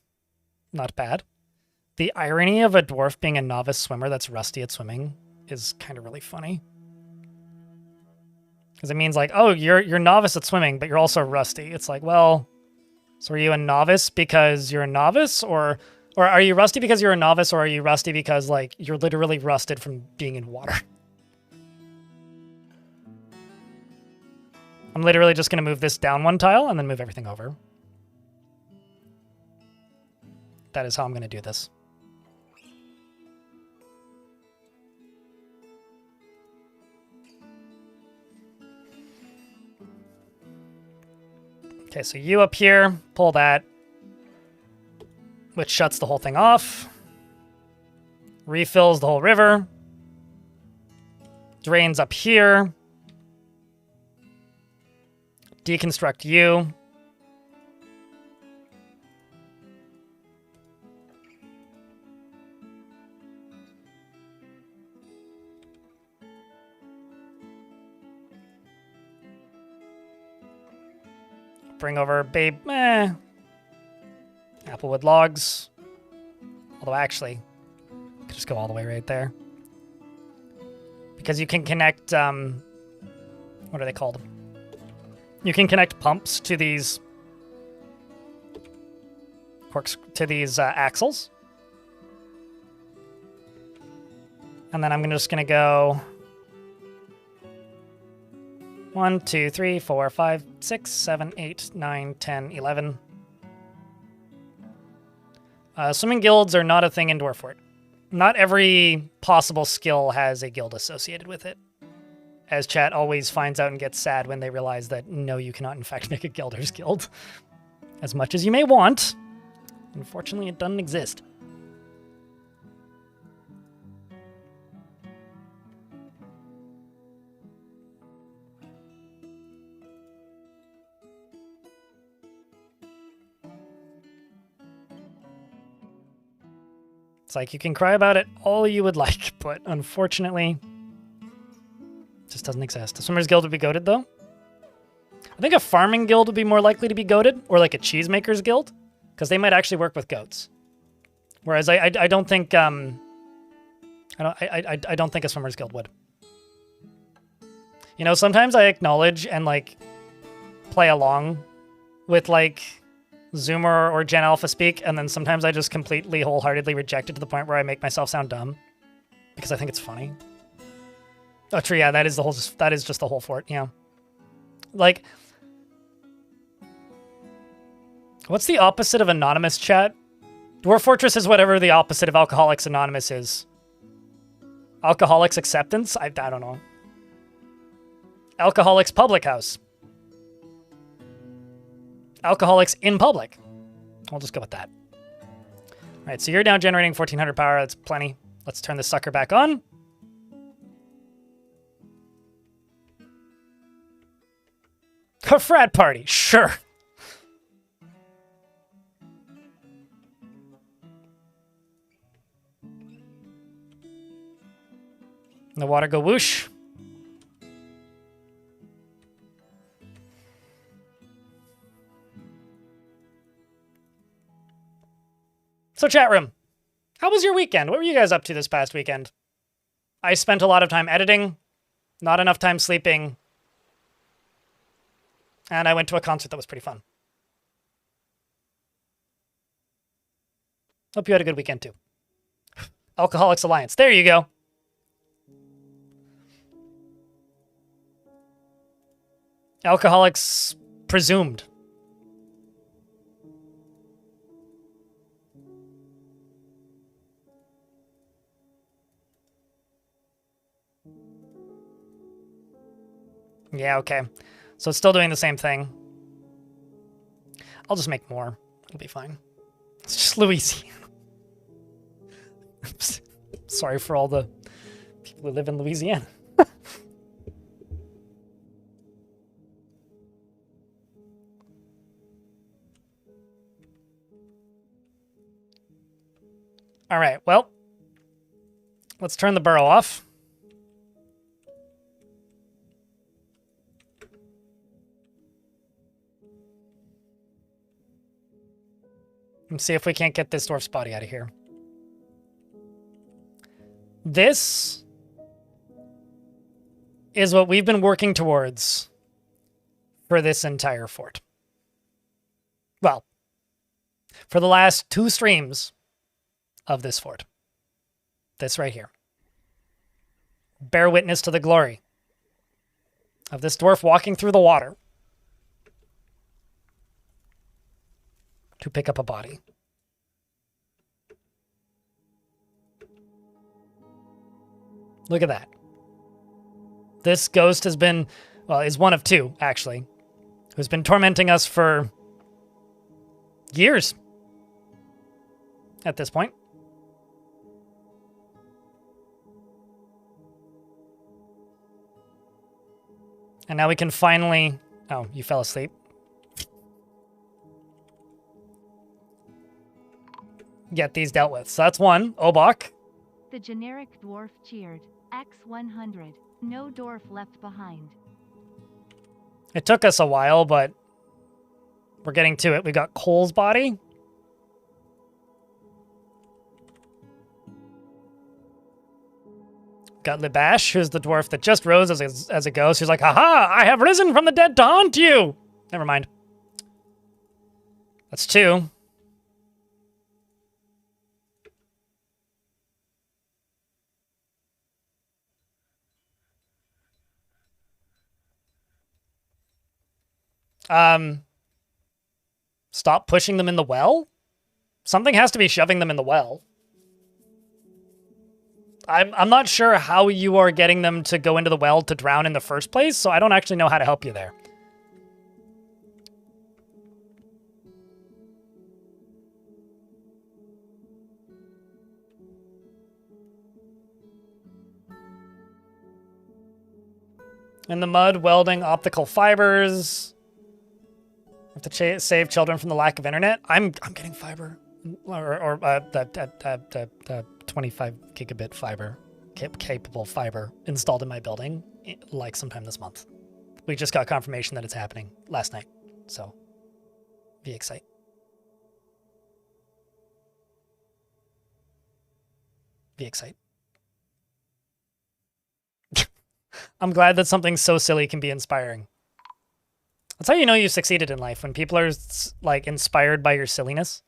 Not bad. The irony of a dwarf being a novice swimmer that's rusty at swimming is kind of really funny. Because it means like, oh, you're novice at swimming, but you're also rusty. It's like, well, so are you a novice because you're a novice, or are you rusty because you're a novice, or are you rusty because like you're literally rusted from being in water? I'm literally just gonna move this down one tile and then move everything over. That is how I'm gonna do this. Okay, so you up here, pull that, which shuts the whole thing off. Refills the whole river. Drains up here. Deconstruct you. Bring over Applewood logs. Although actually, I could just go all the way right there. Because you can connect, what are they called? You can connect pumps to these axles. And then I'm just gonna go 1, 2, 3, 4, 5, 6, 7, 8, 9, 10, 11. Swimming guilds are not a thing in Dwarfort. Not every possible skill has a guild associated with it. As chat always finds out and gets sad when they realize that no, you cannot in fact make a Guilder's Guild. As much as you may want. Unfortunately, it doesn't exist. It's like you can cry about it all you would like, but unfortunately, it just doesn't exist. A Swimmer's Guild would be goated, though. I think a farming guild would be more likely to be goated, or like a cheesemaker's guild, because they might actually work with goats. Whereas I don't think I don't think a Swimmer's Guild would. You know, sometimes I acknowledge and like play along with like Zoomer or Gen Alpha speak, and then sometimes I just completely wholeheartedly reject it to the point where I make myself sound dumb because I think it's funny. Oh, true. Yeah, that is just the whole fort. Yeah, like, what's the opposite of anonymous, chat? Dwarf Fortress is whatever the opposite of Alcoholics Anonymous is. Alcoholics Acceptance? I don't know. Alcoholics Public House. Alcoholics in public. I'll just go with that. All right, so you're now generating 1400 power. That's plenty. Let's turn this sucker back on. A frat party, sure. The water go whoosh. So chat room, how was your weekend? What were you guys up to this past weekend? I spent a lot of time editing, not enough time sleeping, and I went to a concert that was pretty fun. Hope you had a good weekend too. Alcoholics Alliance, there you go. Alcoholics Presumed. Yeah, okay. So it's still doing the same thing. I'll just make more. It'll be fine. It's just Louisiana. Sorry for all the people who live in Louisiana. All right, well, let's turn the burrow off. And see if we can't get this dwarf's body out of here. This is what we've been working towards for this entire fort. Well, for the last 2 streams of this fort. This right here. Bear witness to the glory of this dwarf walking through the water to pick up a body. Look at that. This ghost has been, well, is one of 2, actually, who's been tormenting us for years at this point. And now we can finally... Oh, you fell asleep. Get these dealt with. So that's 1. Obok. The generic dwarf cheered. X100. No dwarf left behind. It took us a while, but we're getting to it. We got Cole's body. Got Libash, who's the dwarf that just rose as a ghost. Who's like, haha, I have risen from the dead to haunt you. Never mind. That's 2. Stop pushing them in the well? Something has to be shoving them in the well. I'm not sure how you are getting them to go into the well to drown in the first place, so I don't actually know how to help you there. In the mud, welding optical fibers. Have to save children from the lack of internet. I'm getting fiber, or the 25 gigabit fiber, capable fiber installed in my building, like sometime this month. We just got confirmation that it's happening last night, so be excited. Be excited. I'm glad that something so silly can be inspiring. That's how you know you succeeded in life, when people are like inspired by your silliness.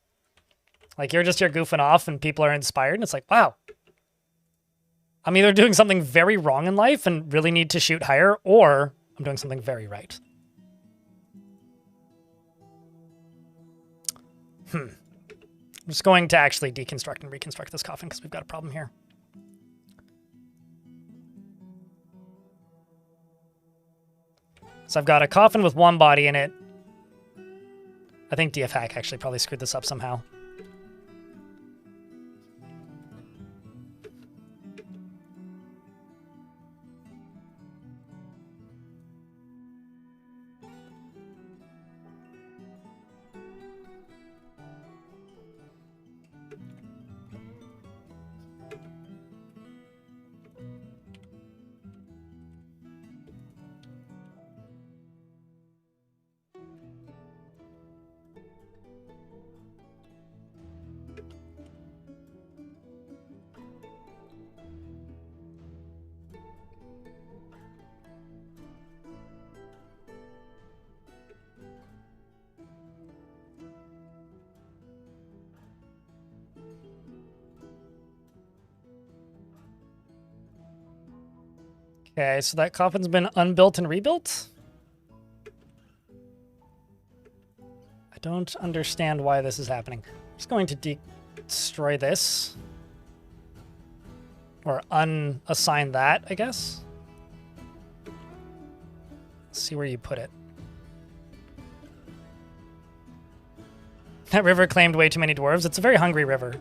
Like you're goofing off and people are inspired and it's like, wow. I'm either doing something very wrong in life and really need to shoot higher, or I'm doing something very right. I'm just going to actually deconstruct and reconstruct this coffin because we've got a problem here. So I've got a coffin with 1 body in it. I think DF Hack actually probably screwed this up somehow. Okay, so that coffin's been unbuilt and rebuilt? I don't understand why this is happening. I'm just going to destroy this. Or unassign that, I guess. Let's see where you put it. That river claimed way too many dwarves. It's a very hungry river.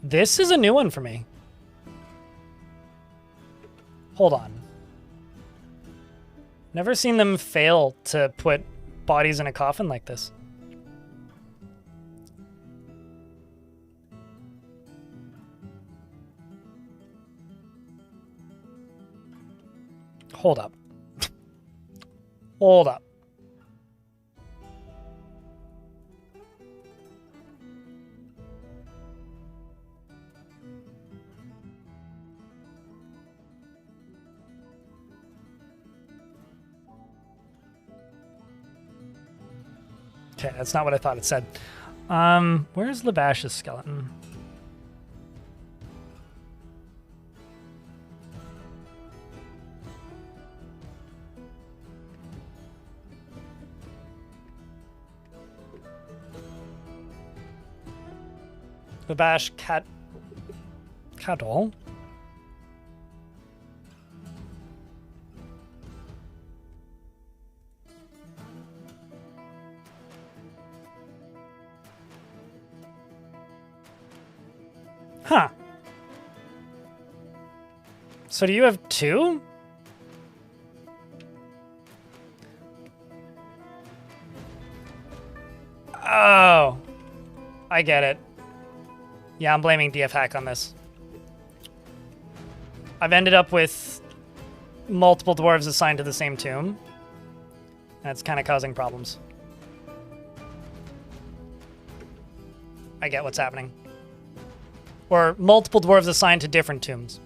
This is a new one for me. Hold on. Never seen them fail to put bodies in a coffin like this. Hold up. Hold up. Okay, that's not what I thought it said. Where's Labash's skeleton? Labash Cadol. Huh. So do you have two? Oh. I get it. Yeah, I'm blaming DF Hack on this. I've ended up with multiple dwarves assigned to the same tomb. That's kind of causing problems. I get what's happening. Or multiple dwarves assigned to different tombs.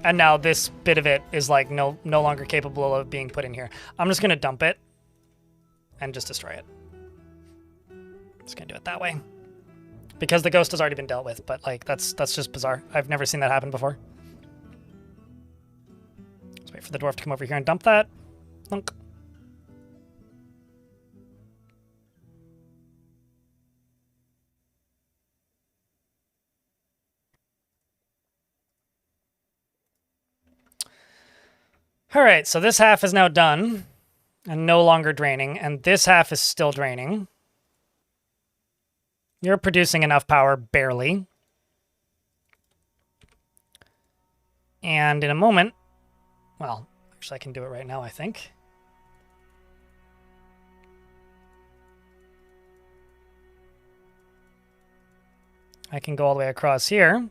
And now this bit of it is like no longer capable of being put in here. I'm just gonna dump it and just destroy it. Just gonna do it that way. Because the ghost has already been dealt with, but like that's just bizarre. I've never seen that happen before. Let's wait for the dwarf to come over here and dump that. Thunk. All right, so this half is now done and no longer draining, and this half is still draining. You're producing enough power, barely. And in a moment, well, actually I can do it right now, I think. I can go all the way across here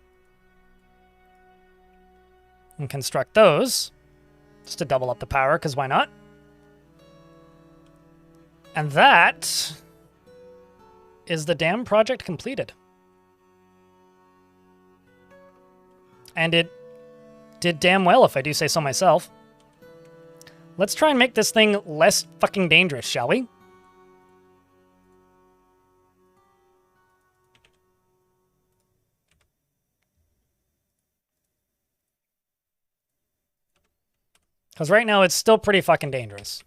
and construct those. Just to double up the power, because why not? And that is the dam project completed. And it did damn well, if I do say so myself. Let's try and make this thing less fucking dangerous, shall we? Because right now it's still pretty fucking dangerous.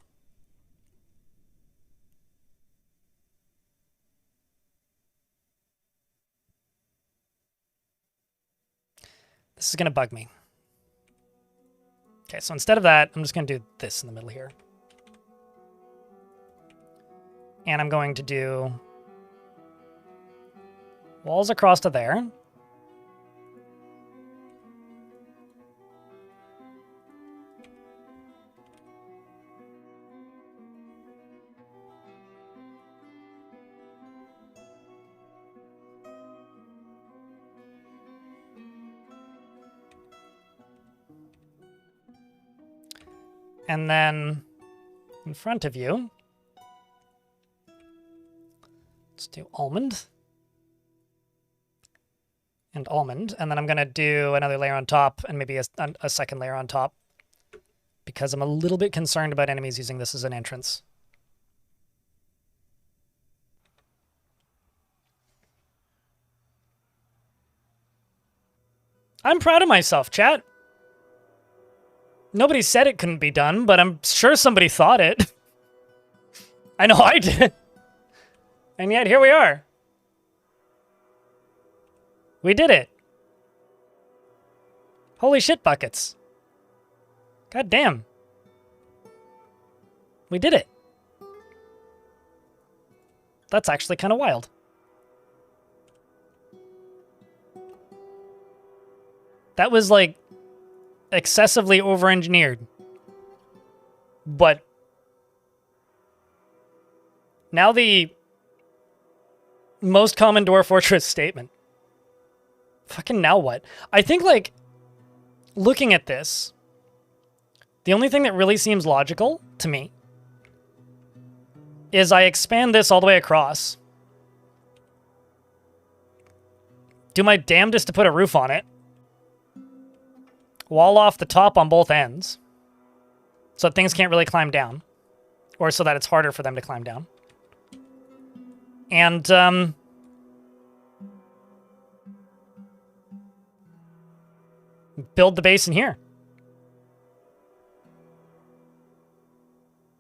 This is going to bug me. Okay, so instead of that, I'm just going to do this in the middle here. And I'm going to do walls across to there. And then in front of you, let's do almond and almond. And then I'm going to do another layer on top and maybe a second layer on top because I'm a little bit concerned about enemies using this as an entrance. I'm proud of myself, chat. Nobody said it couldn't be done, but I'm sure somebody thought it. I know I did. And yet, here we are. We did it. Holy shit buckets. God damn. We did it. That's actually kind of wild. That was like excessively over-engineered. But now the most common Dwarf Fortress statement. Fucking now what? I think, like, looking at this, the only thing that really seems logical to me is I expand this all the way across, do my damnedest to put a roof on it, wall off the top on both ends, so that things can't really climb down or so that it's harder for them to climb down. And build the base in here.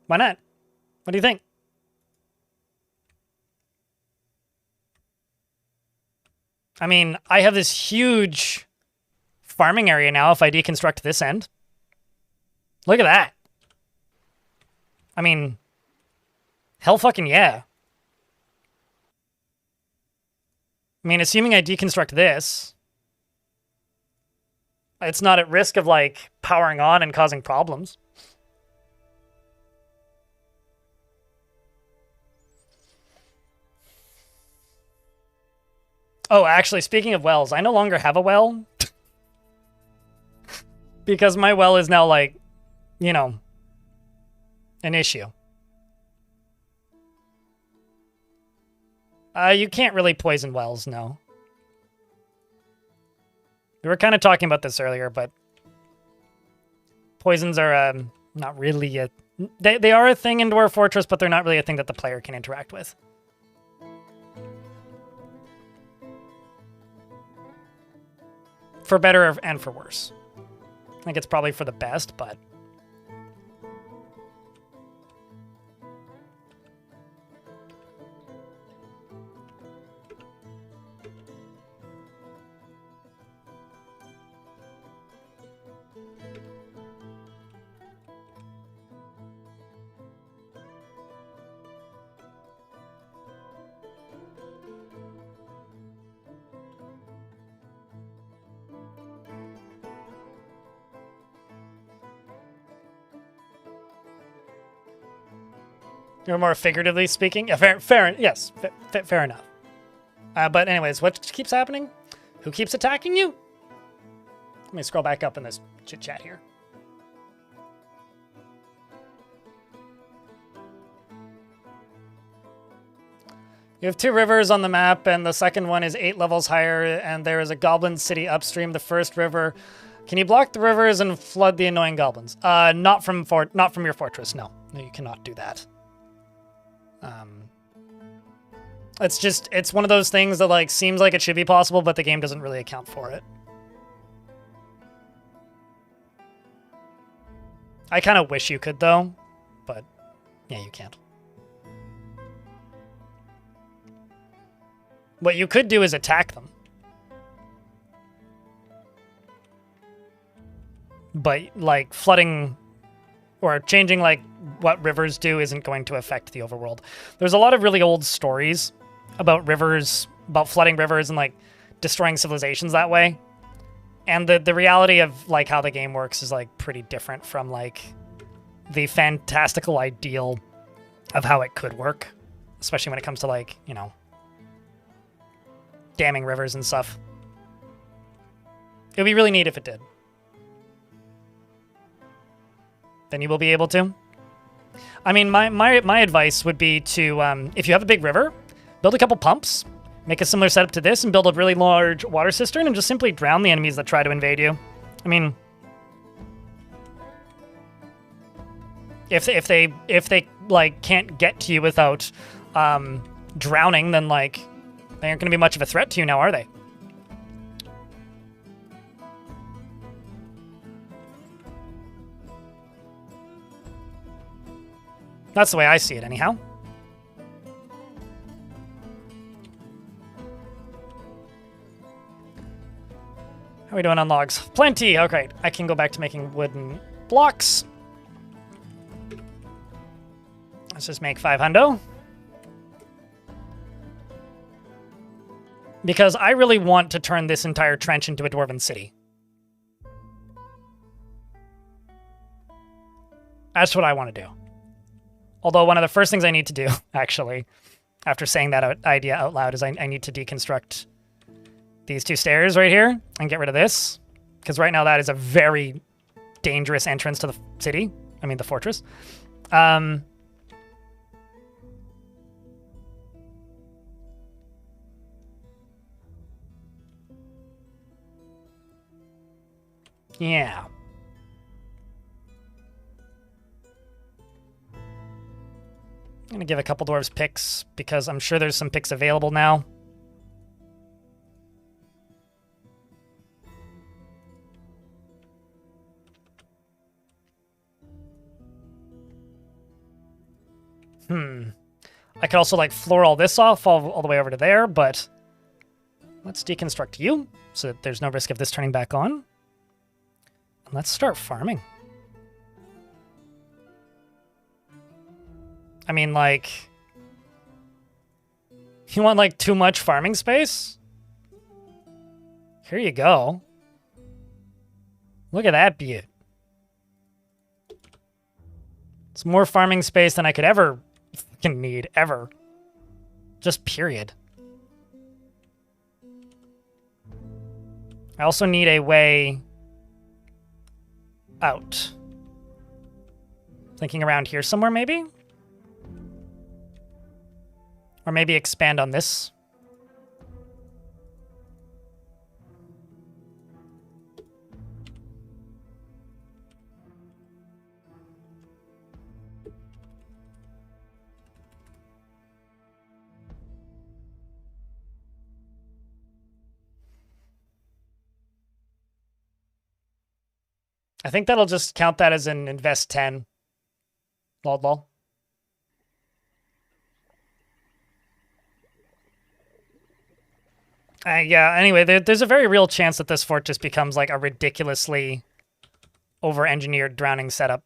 Why not? What do you think? I mean, I have this huge farming area now if I deconstruct this end. Look at that. I mean, hell fucking yeah. I mean, assuming I deconstruct this, it's not at risk of, like, powering on and causing problems. Oh, actually, speaking of wells, I no longer have a well. Because my well is now, like, you know, an issue. You can't really poison wells, no. We were kind of talking about this earlier, but poisons are not really a... They are a thing in Dwarf Fortress, but they're not really a thing that the player can interact with. For better and for worse. I think it's probably for the best, but... You're more figuratively speaking? Yeah, fair enough. But anyways, what keeps happening? Who keeps attacking you? Let me scroll back up in this chit-chat here. You have 2 rivers on the map, and the second one is 8 levels higher, and there is a goblin city upstream the first river. Can you block the rivers and flood the annoying goblins? Not from your fortress, no. No, you cannot do that. It's one of those things that, like, seems like it should be possible, but the game doesn't really account for it. I kind of wish you could, though, but yeah, you can't. What you could do is attack them. But, like, flooding or changing, like, what rivers do isn't going to affect the overworld. There's a lot of really old stories about rivers, about flooding rivers and, like, destroying civilizations that way. And the reality of, like, how the game works is, like, pretty different from, like, the fantastical ideal of how it could work. Especially when it comes to, like, you know, damming rivers and stuff. It would be really neat if it did. Then you will be able to. I mean, my advice would be to, if you have a big river, build a couple pumps, make a similar setup to this, and build a really large water cistern, and just simply drown the enemies that try to invade you. I mean, if they like can't get to you without drowning, then like they aren't going to be much of a threat to you now, are they? That's the way I see it, anyhow. How are we doing on logs? Plenty! Okay, I can go back to making wooden blocks. Let's just make 5 hundo. Because I really want to turn this entire trench into a dwarven city. That's what I want to do. Although one of the first things I need to do, actually, after saying that idea out loud, is I need to deconstruct these 2 stairs right here and get rid of this. Because right now that is a very dangerous entrance to the city. I mean, the fortress. Yeah. I'm gonna give a couple dwarves picks because I'm sure there's some picks available now. I could also like floor all this off all the way over to there, but let's deconstruct you so that there's no risk of this turning back on. And let's start farming. I mean, like, you want like too much farming space? Here you go. Look at that beaut. It's more farming space than I could ever fucking need, ever. Just period. I also need a way out. Thinking around here somewhere, maybe? Or maybe expand on this. I think that'll just count that as an invest 10. Lol. Yeah, anyway, there's a very real chance that this fort just becomes like a ridiculously over-engineered drowning setup.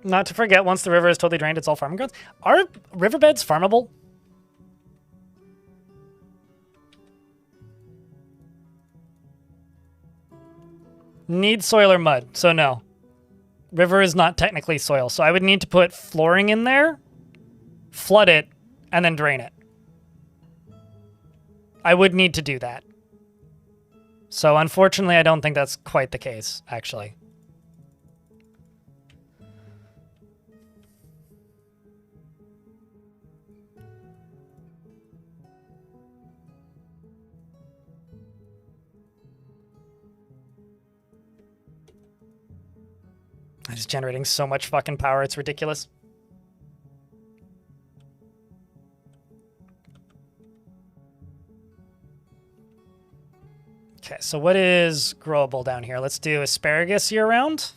Not to forget, once the river is totally drained, it's all farming grounds. Are riverbeds farmable? Need soil or mud, so no. River is not technically soil, so I would need to put flooring in there, flood it, and then drain it. I would need to do that. So unfortunately, I don't think that's quite the case, actually. It's generating so much fucking power, it's ridiculous. Okay, so what is growable down here? Let's do asparagus year-round.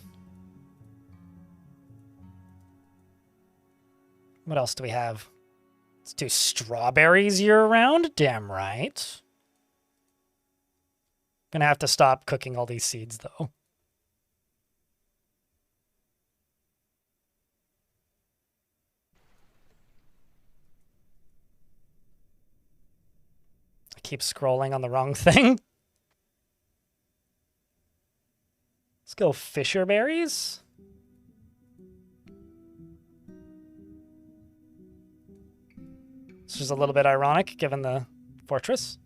What else do we have? Let's do strawberries year-round. Damn right. Gonna have to stop cooking all these seeds, though. Keep scrolling on the wrong thing. Let's go Fisher berries. This is a little bit ironic given the fortress.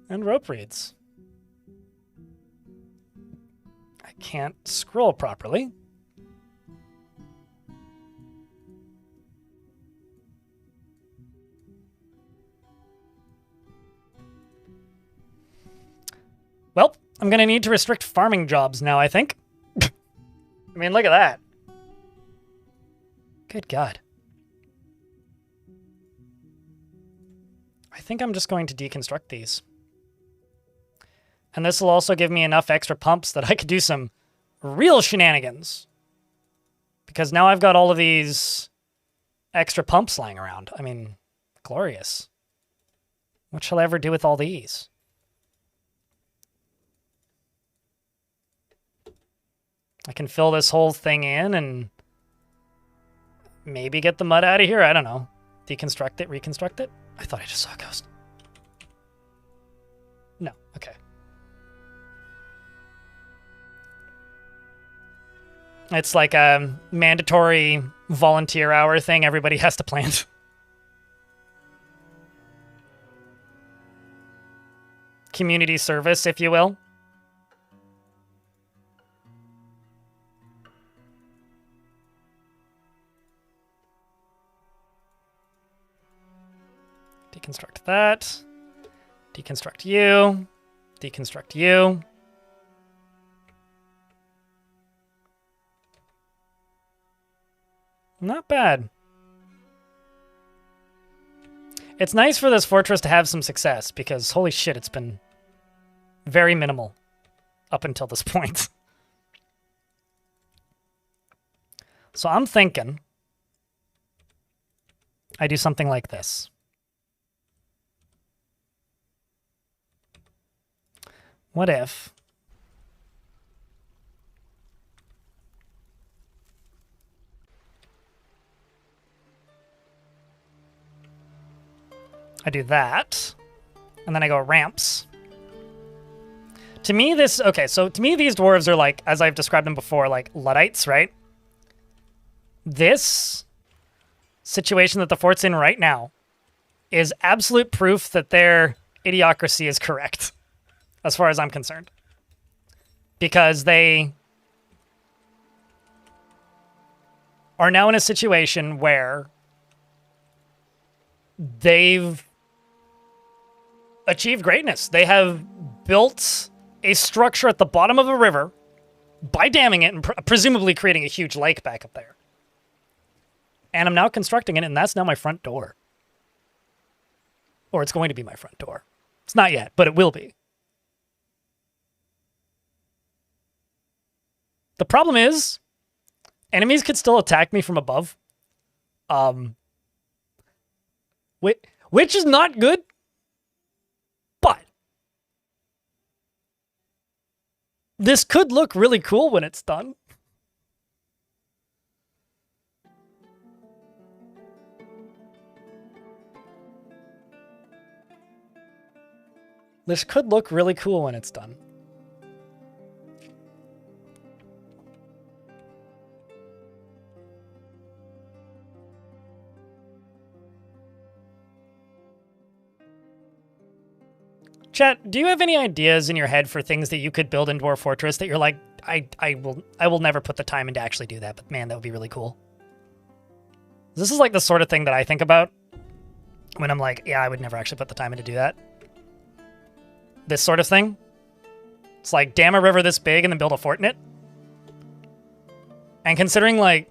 And rope reeds. I can't scroll properly. Well, I'm going to need to restrict farming jobs now, I think. I mean, look at that. Good God. I think I'm just going to deconstruct these. And this will also give me enough extra pumps that I could do some real shenanigans. Because now I've got all of these extra pumps lying around. I mean, glorious. What shall I ever do with all these? I can fill this whole thing in and maybe get the mud out of here. I don't know. Deconstruct it, reconstruct it. I thought I just saw a ghost. No, okay. It's like a mandatory volunteer hour thing everybody has to plant. Community service, if you will. Deconstruct that. Deconstruct you. Deconstruct you. Not bad. It's nice for this fortress to have some success because holy shit, it's been very minimal up until this point. So I'm thinking I do something like this. What if I do that, and then I go ramps. To me, this... Okay, so to me, these dwarves are like, as I've described them before, like Luddites, right? This situation that the fort's in right now is absolute proof that their idiocracy is correct, as far as I'm concerned. Because they are now in a situation where they've achieved greatness. They have built a structure at the bottom of a river by damming it and presumably creating a huge lake back up there. And I'm now constructing it, and that's now my front door. Or it's going to be my front door. It's not yet, but it will be. The problem is, enemies could still attack me from above. Which is not good. But this could look really cool when it's done. This could look really cool when it's done. Chat, do you have any ideas in your head for things that you could build in Dwarf Fortress that you're like, I will never put the time in to actually do that, but man, that would be really cool. This is like the sort of thing that I think about when I'm like, yeah, I would never actually put the time in to do that. This sort of thing. It's like, dam a river this big and then build a fort in it. And considering, like,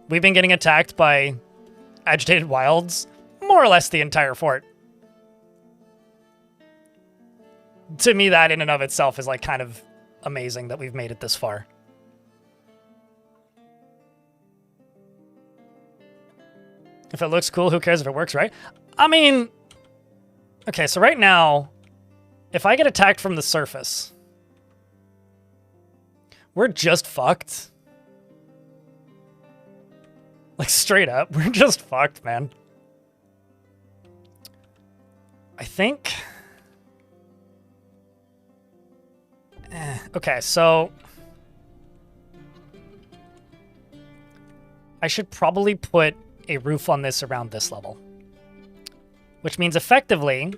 we've been getting attacked by agitated wilds more or less the entire fort. To me, that in and of itself is, like, kind of amazing that we've made it this far. If it looks cool, who cares if it works, right? I mean, okay, so right now, if I get attacked from the surface, we're just fucked. Like, straight up, we're just fucked, man. I think... Okay, so... I should probably put a roof on this around this level. Which means effectively,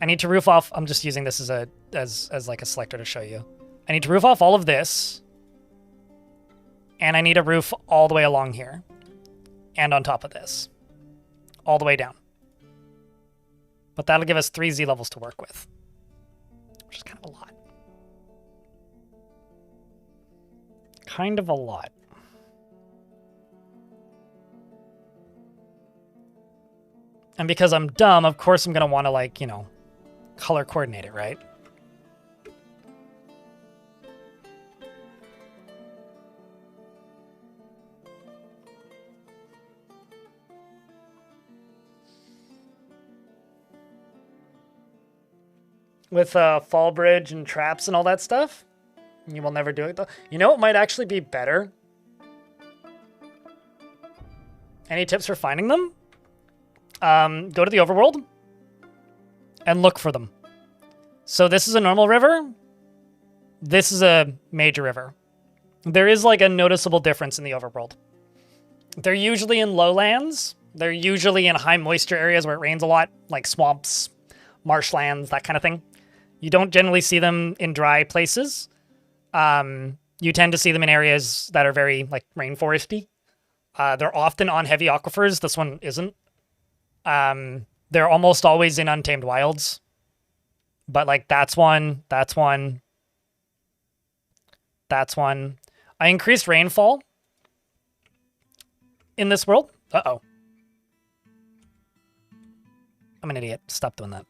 I need to roof off... I'm just using this as like a selector to show you. I need to roof off all of this. And I need a roof all the way along here. And on top of this. All the way down. But that'll give us 3 Z levels to work with. Which is kind of a lot. Kind of a lot. And because I'm dumb, of course I'm going to want to, like, you know, color coordinate it, right? With fall bridge and traps and all that stuff. You will never do it, though. You know what might actually be better? Any tips for finding them? Go to the overworld and look for them. So this is a normal river. This is a major river. There is like a noticeable difference in the overworld. They're usually in lowlands. They're usually in high moisture areas where it rains a lot, like swamps, marshlands, that kind of thing. You don't generally see them in dry places. You tend to see them in areas that are very, like, rainforesty. They're often on heavy aquifers. This one isn't. They're almost always in Untamed Wilds. But, like, that's one. That's one. That's one. I increased rainfall in this world. Uh-oh. I'm an idiot. Stop doing that.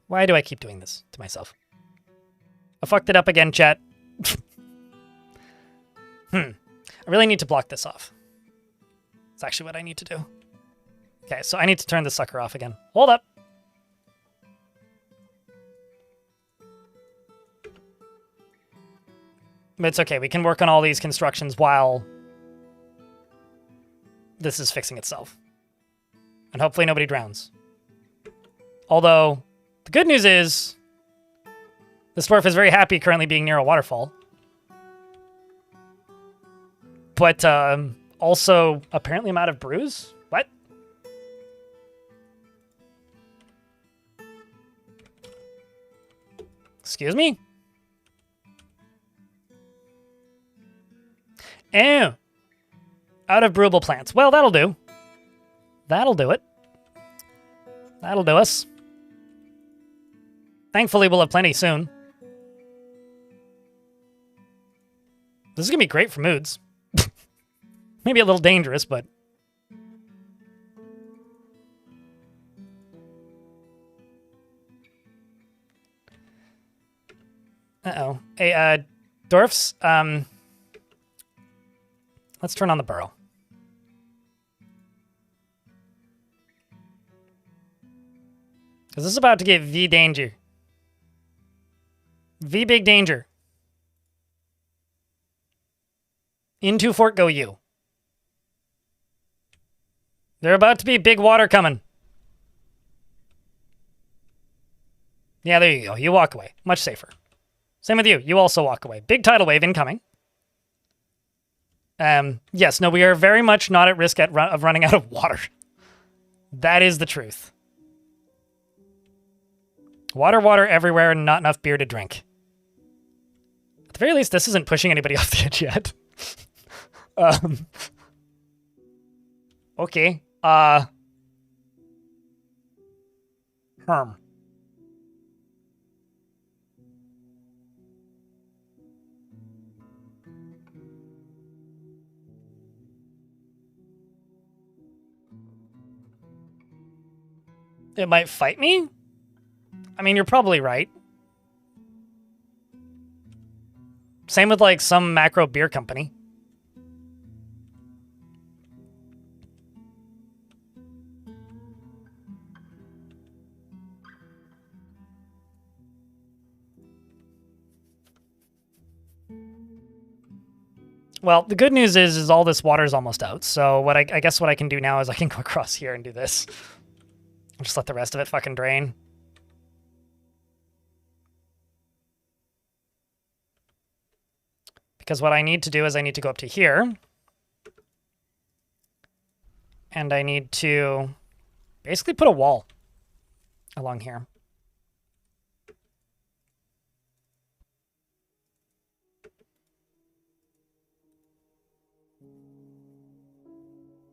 Why do I keep doing this to myself? I fucked it up again, chat. I really need to block this off. It's actually what I need to do. Okay, so I need to turn the sucker off again. Hold up. But it's okay. We can work on all these constructions while this is fixing itself. And hopefully nobody drowns. Although, the good news is this dwarf is very happy currently being near a waterfall. But also, apparently I'm out of brews? What? Excuse me? Ew. Out of brewable plants. Well, that'll do. That'll do it. That'll do us. Thankfully, we'll have plenty soon. This is going to be great for moods. Maybe a little dangerous, but... Uh-oh. Hey, dwarfs, let's turn on the burrow. Because this is about to get V danger. V big danger. Into fort go you. There about to be big water coming. Yeah, there you go. You walk away. Much safer. Same with you. You also walk away. Big tidal wave incoming. Yes, no, we are very much not at risk of running out of water. That is the truth. Water, water everywhere, and not enough beer to drink. At the very least, this isn't pushing anybody off the edge yet. Okay. It might fight me? I mean, you're probably right. Same with, like, some macro beer company. Well, the good news is all this water's almost out. So what I guess what I can do now is I can go across here and do this. Just let the rest of it fucking drain. Because what I need to do is I need to go up to here. And I need to basically put a wall along here.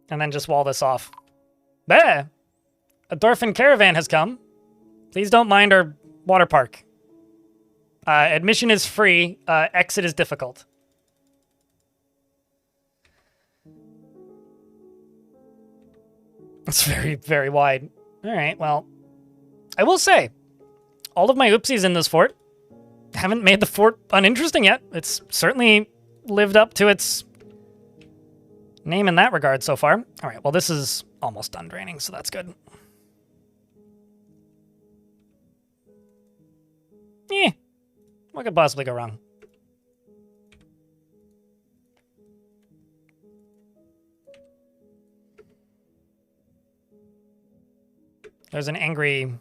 And then just wall this off. There! A Dorfin caravan has come. Please don't mind our water park. Admission is free. Exit is difficult. It's very, very wide. All right, well, I will say, all of my oopsies in this fort haven't made the fort uninteresting yet. It's certainly lived up to its name in that regard so far. All right, well, this is almost done draining, so that's good. What could possibly go wrong? There's an angry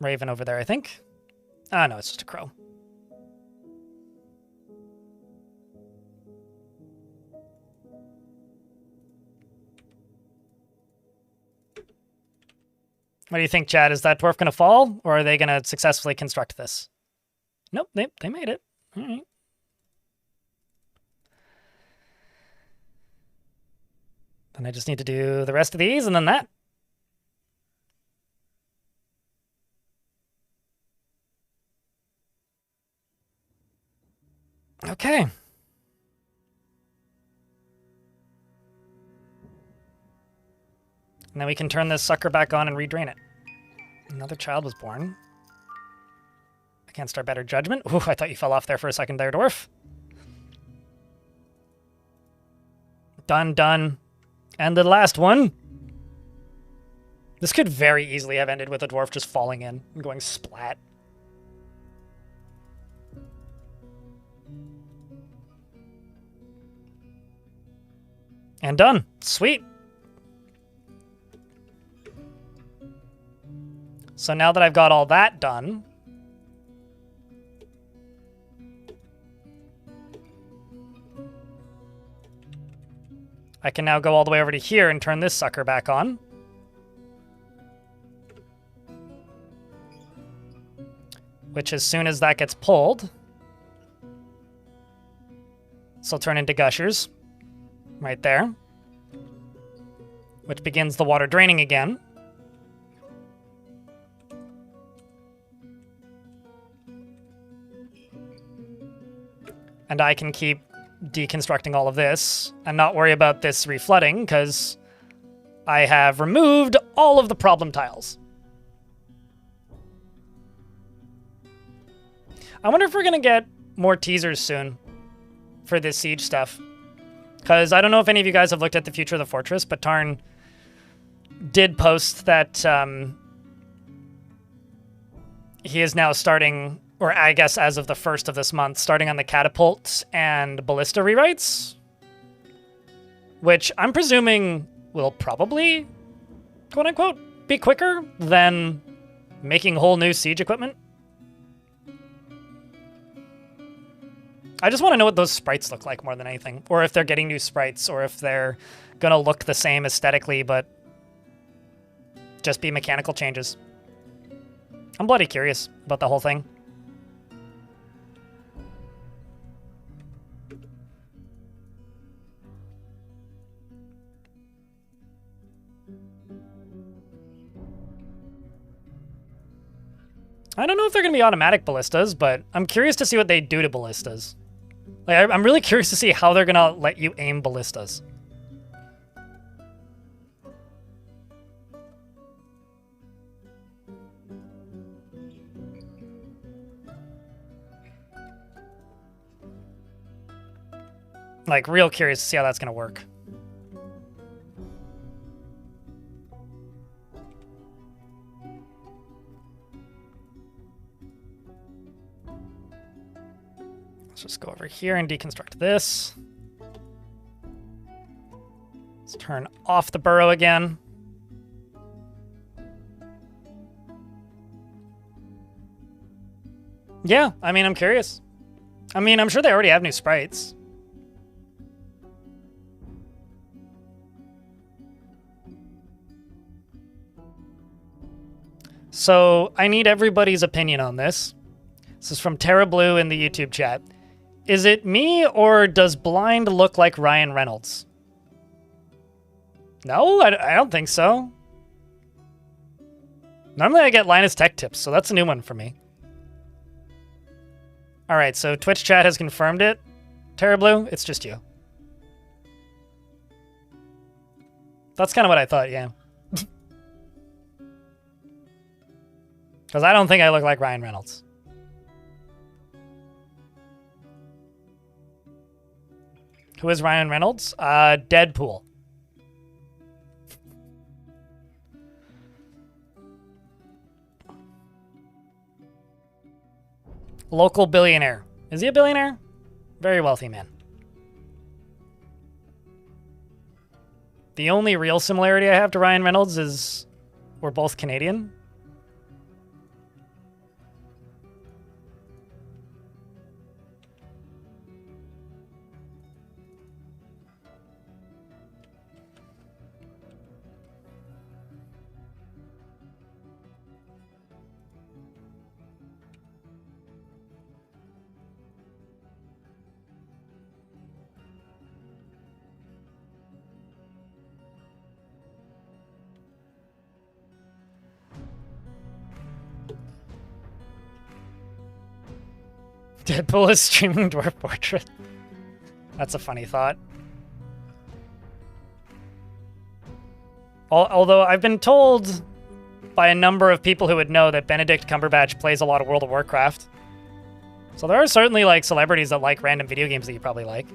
raven over there, I think. Ah, no, it's just a crow. What do you think, Chad? Is that dwarf going to fall, or are they going to successfully construct this? Nope, they made it. All right. Then I just need to do the rest of these and then that. Okay. And then we can turn this sucker back on and redrain it. Another child was born. I can't start better judgment. Ooh, I thought you fell off there for a second there, dwarf. Done, done. And the last one. This could very easily have ended with a dwarf just falling in and going splat. And done. Sweet. So now that I've got all that done, I can now go all the way over to here and turn this sucker back on. Which, as soon as that gets pulled, this will turn into gushers. Right there. Which begins the water draining again. And I can keep deconstructing all of this and not worry about this reflooding because I have removed all of the problem tiles. I wonder if we're going to get more teasers soon for this siege stuff. Because I don't know if any of you guys have looked at the future of the fortress, but Tarn did post that he is now starting, or I guess as of the 1st of this month, starting on the catapult and ballista rewrites. Which I'm presuming will probably, quote unquote, be quicker than making whole new siege equipment. I just want to know what those sprites look like more than anything. Or if they're getting new sprites, or if they're going to look the same aesthetically, but just be mechanical changes. I'm bloody curious about the whole thing. I don't know if they're going to be automatic ballistas, but I'm curious to see what they do to ballistas. Like, I'm really curious to see how they're going to let you aim ballistas. Like, real curious to see how that's going to work. Let's just go over here and deconstruct this. Let's turn off the burrow again. Yeah, I mean, I'm curious. I mean, I'm sure they already have new sprites. So, I need everybody's opinion on this. This is from Terra Blue in the YouTube chat. Is it me, or does Blind look like Ryan Reynolds? No, I don't think so. Normally I get Linus Tech Tips, so that's a new one for me. Alright, so Twitch chat has confirmed it. Terra Blue, it's just you. That's kind of what I thought, yeah. Because I don't think I look like Ryan Reynolds. Who is Ryan Reynolds? Deadpool. Local billionaire. Is he a billionaire? Very wealthy man. The only real similarity I have to Ryan Reynolds is we're both Canadian. Deadpool is streaming Dwarf Fortress. That's a funny thought. Although I've been told by a number of people who would know that Benedict Cumberbatch plays a lot of World of Warcraft. So there are certainly like celebrities that like random video games that you probably like.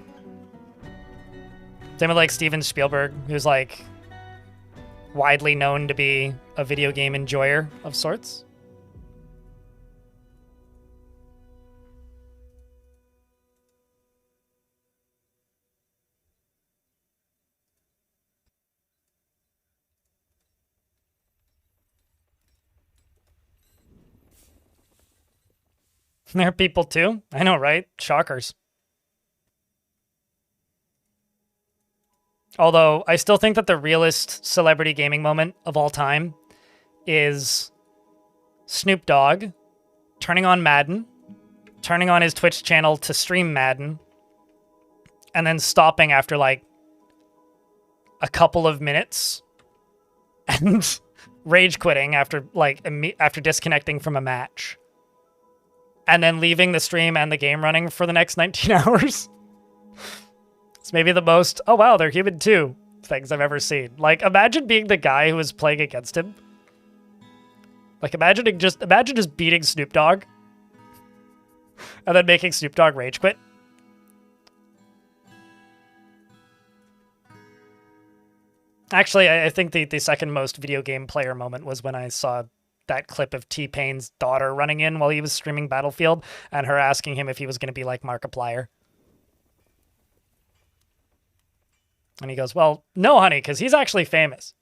Same with like Steven Spielberg, who's like widely known to be a video game enjoyer of sorts. There are people too. I know, right? Shockers. Although, I still think that the realest celebrity gaming moment of all time is Snoop Dogg turning on Madden, turning on his Twitch channel to stream Madden, and then stopping after like a couple of minutes and rage quitting after after disconnecting from a match. And then leaving the stream and the game running for the next 19 hours. It's maybe the most, oh wow, they're human too, things I've ever seen. Like, imagine being the guy who was playing against him. Like, imagine just beating Snoop Dogg. And then making Snoop Dogg rage quit. Actually, I think the second most video game player moment was when I saw that clip of T-Pain's daughter running in while he was streaming Battlefield and her asking him if he was going to be like Markiplier. And he goes, well, no, honey, because he's actually famous.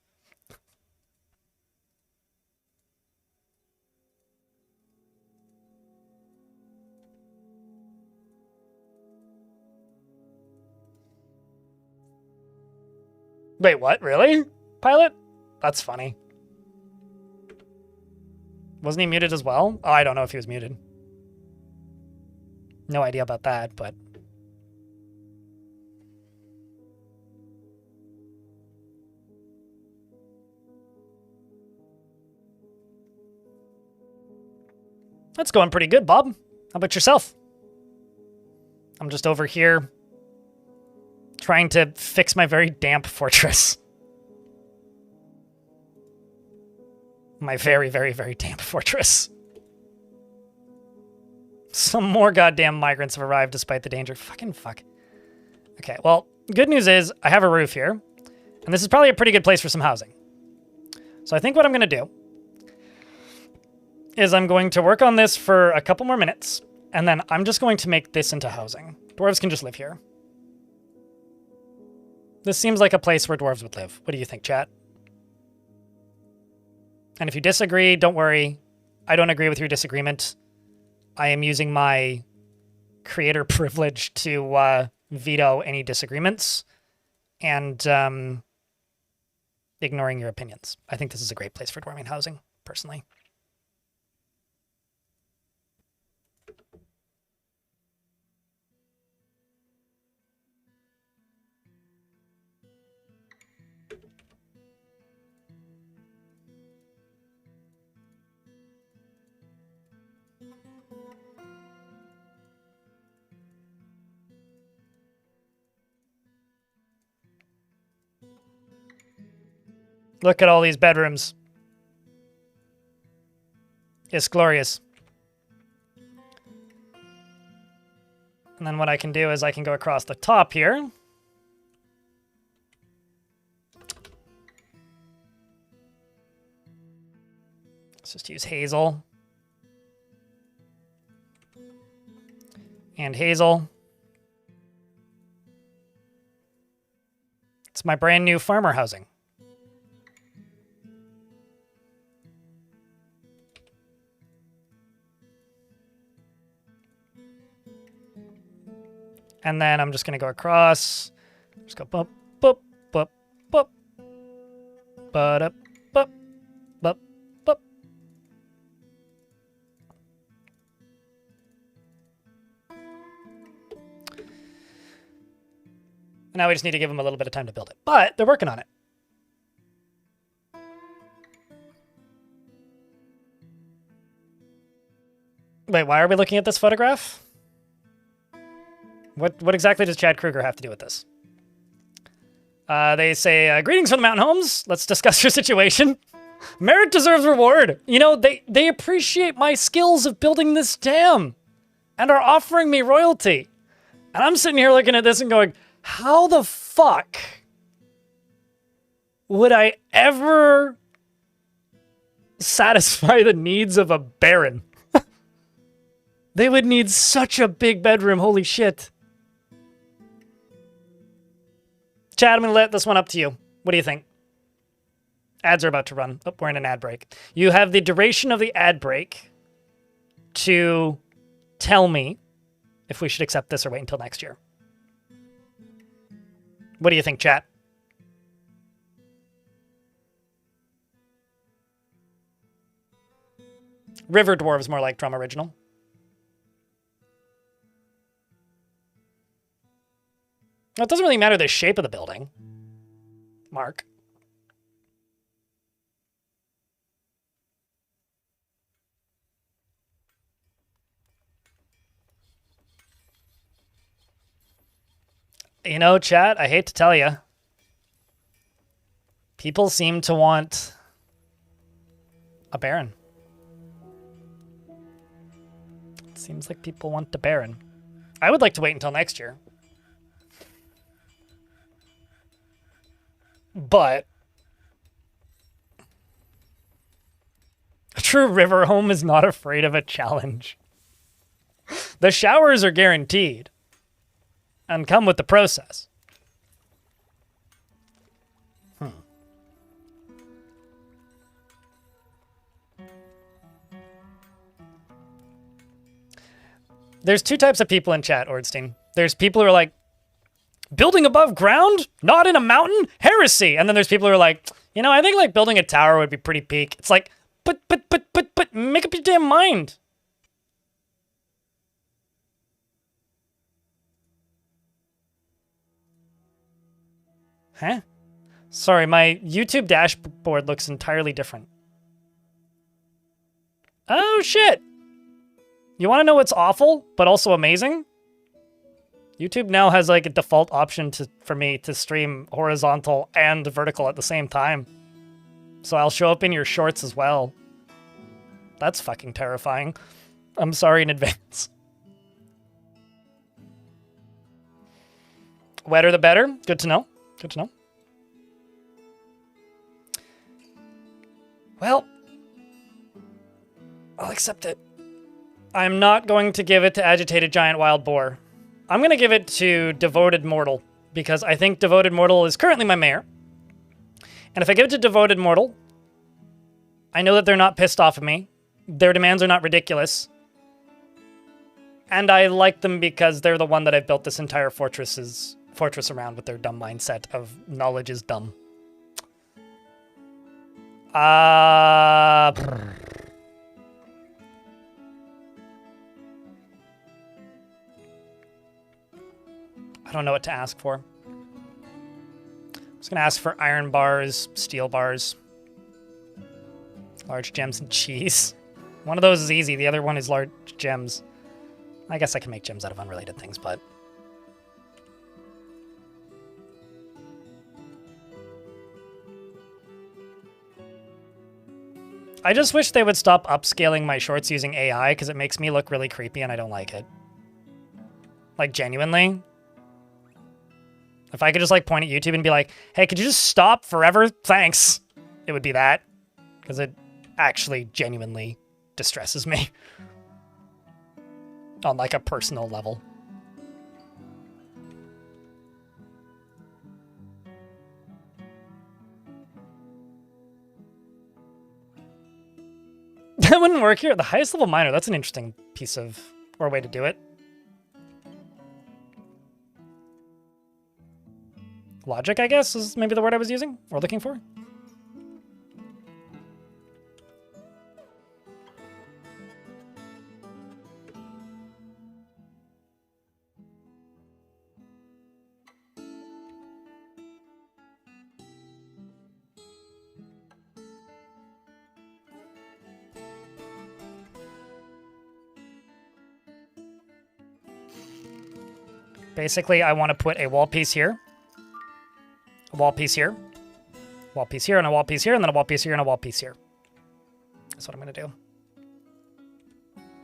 Wait, what? Really? Pilot? That's funny. Wasn't he muted as well? Oh, I don't know if he was muted. No idea about that, but... That's going pretty good, Bob. How about yourself? I'm just over here trying to fix my very damp fortress. My very, very, very damp fortress. Some more goddamn migrants have arrived despite the danger. Fucking fuck. Okay, well, good news is I have a roof here. And this is probably a pretty good place for some housing. So I think what I'm going to do is I'm going to work on this for a couple more minutes. And then I'm just going to make this into housing. Dwarves can just live here. This seems like a place where dwarves would live. What do you think, chat? And if you disagree, don't worry. I don't agree with your disagreement. I am using my creator privilege to veto any disagreements and ignoring your opinions. I think this is a great place for dwarven housing, personally. Look at all these bedrooms. It's glorious. And then what I can do is I can go across the top here. Let's just use hazel. And hazel. It's my brand new farmer housing. And then I'm just going to go across. Just go bump, bump, bump, bump. Ba-da, bump, bump, bump. Now we just need to give them a little bit of time to build it. But they're working on it. Wait, why are we looking at this photograph? What exactly does Chad Kruger have to do with this? They say, greetings from the Mountain Homes. Let's discuss your situation. Merit deserves reward. You know, they appreciate my skills of building this dam and are offering me royalty. And I'm sitting here looking at this and going, how the fuck would I ever satisfy the needs of a baron? They would need such a big bedroom, holy shit. Chad, I'm gonna let this one up to you. What do you think? Ads are about to run. Oh, we're in an ad break. You have the duration of the ad break to tell me if we should accept this or wait until next year. What do you think, chat? River Dwarves more like Drum Original. Well, it doesn't really matter the shape of the building. Mark. You know, chat, I hate to tell you. People seem to want a Baron. It seems like people want a Baron. I would like to wait until next year. But a true river home is not afraid of a challenge. The showers are guaranteed and come with the process. There's two types of people in chat, Ordstein. There's people who are like, building above ground? Not in a mountain? Heresy! And then there's people who are like, you know, I think like building a tower would be pretty peak. It's like, but, make up your damn mind. Huh? Sorry, my YouTube dashboard looks entirely different. Oh, shit! You want to know what's awful, but also amazing? YouTube now has like a default option for me to stream horizontal and vertical at the same time. So I'll show up in your shorts as well. That's fucking terrifying. I'm sorry in advance. Wetter the better. Good to know. Good to know. Well, I'll accept it. I'm not going to give it to Agitated Giant Wild Boar. I'm going to give it to Devoted Mortal, because I think Devoted Mortal is currently my mayor. And if I give it to Devoted Mortal, I know that they're not pissed off at me. Their demands are not ridiculous. And I like them because they're the one that I've built this entire fortress around with their dumb mindset of knowledge is dumb. I don't know what to ask for. I was going to ask for iron bars, steel bars, large gems, and cheese. One of those is easy. The other one is large gems. I guess I can make gems out of unrelated things, but... I just wish they would stop upscaling my shorts using AI, because it makes me look really creepy and I don't like it. Like, genuinely. If I could just, like, point at YouTube and be like, hey, could you just stop forever? Thanks. It would be that. Because it actually genuinely distresses me. On, like, a personal level. That wouldn't work here. The highest level miner, that's an interesting piece of, or way to do it. Logic, I guess, is maybe the word I was using or looking for. Basically, I want to put a wall piece here, a wall piece here, wall piece here, and a wall piece here, and then a wall piece here, and a wall piece here. That's what I'm going to do.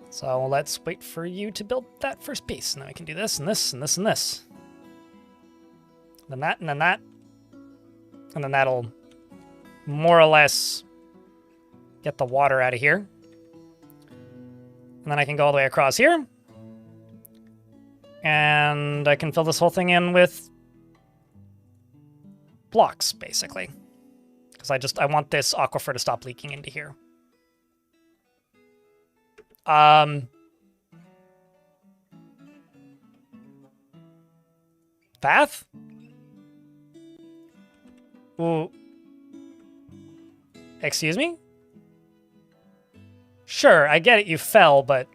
So let's wait for you to build that first piece, and then we can do this, and this, and this, and this. Then that, and then that. And then that'll more or less get the water out of here. And then I can go all the way across here. And I can fill this whole thing in with blocks, basically. Because I want this aquifer to stop leaking into here. Bath? Ooh. Excuse me? Sure, I get it, you fell, but...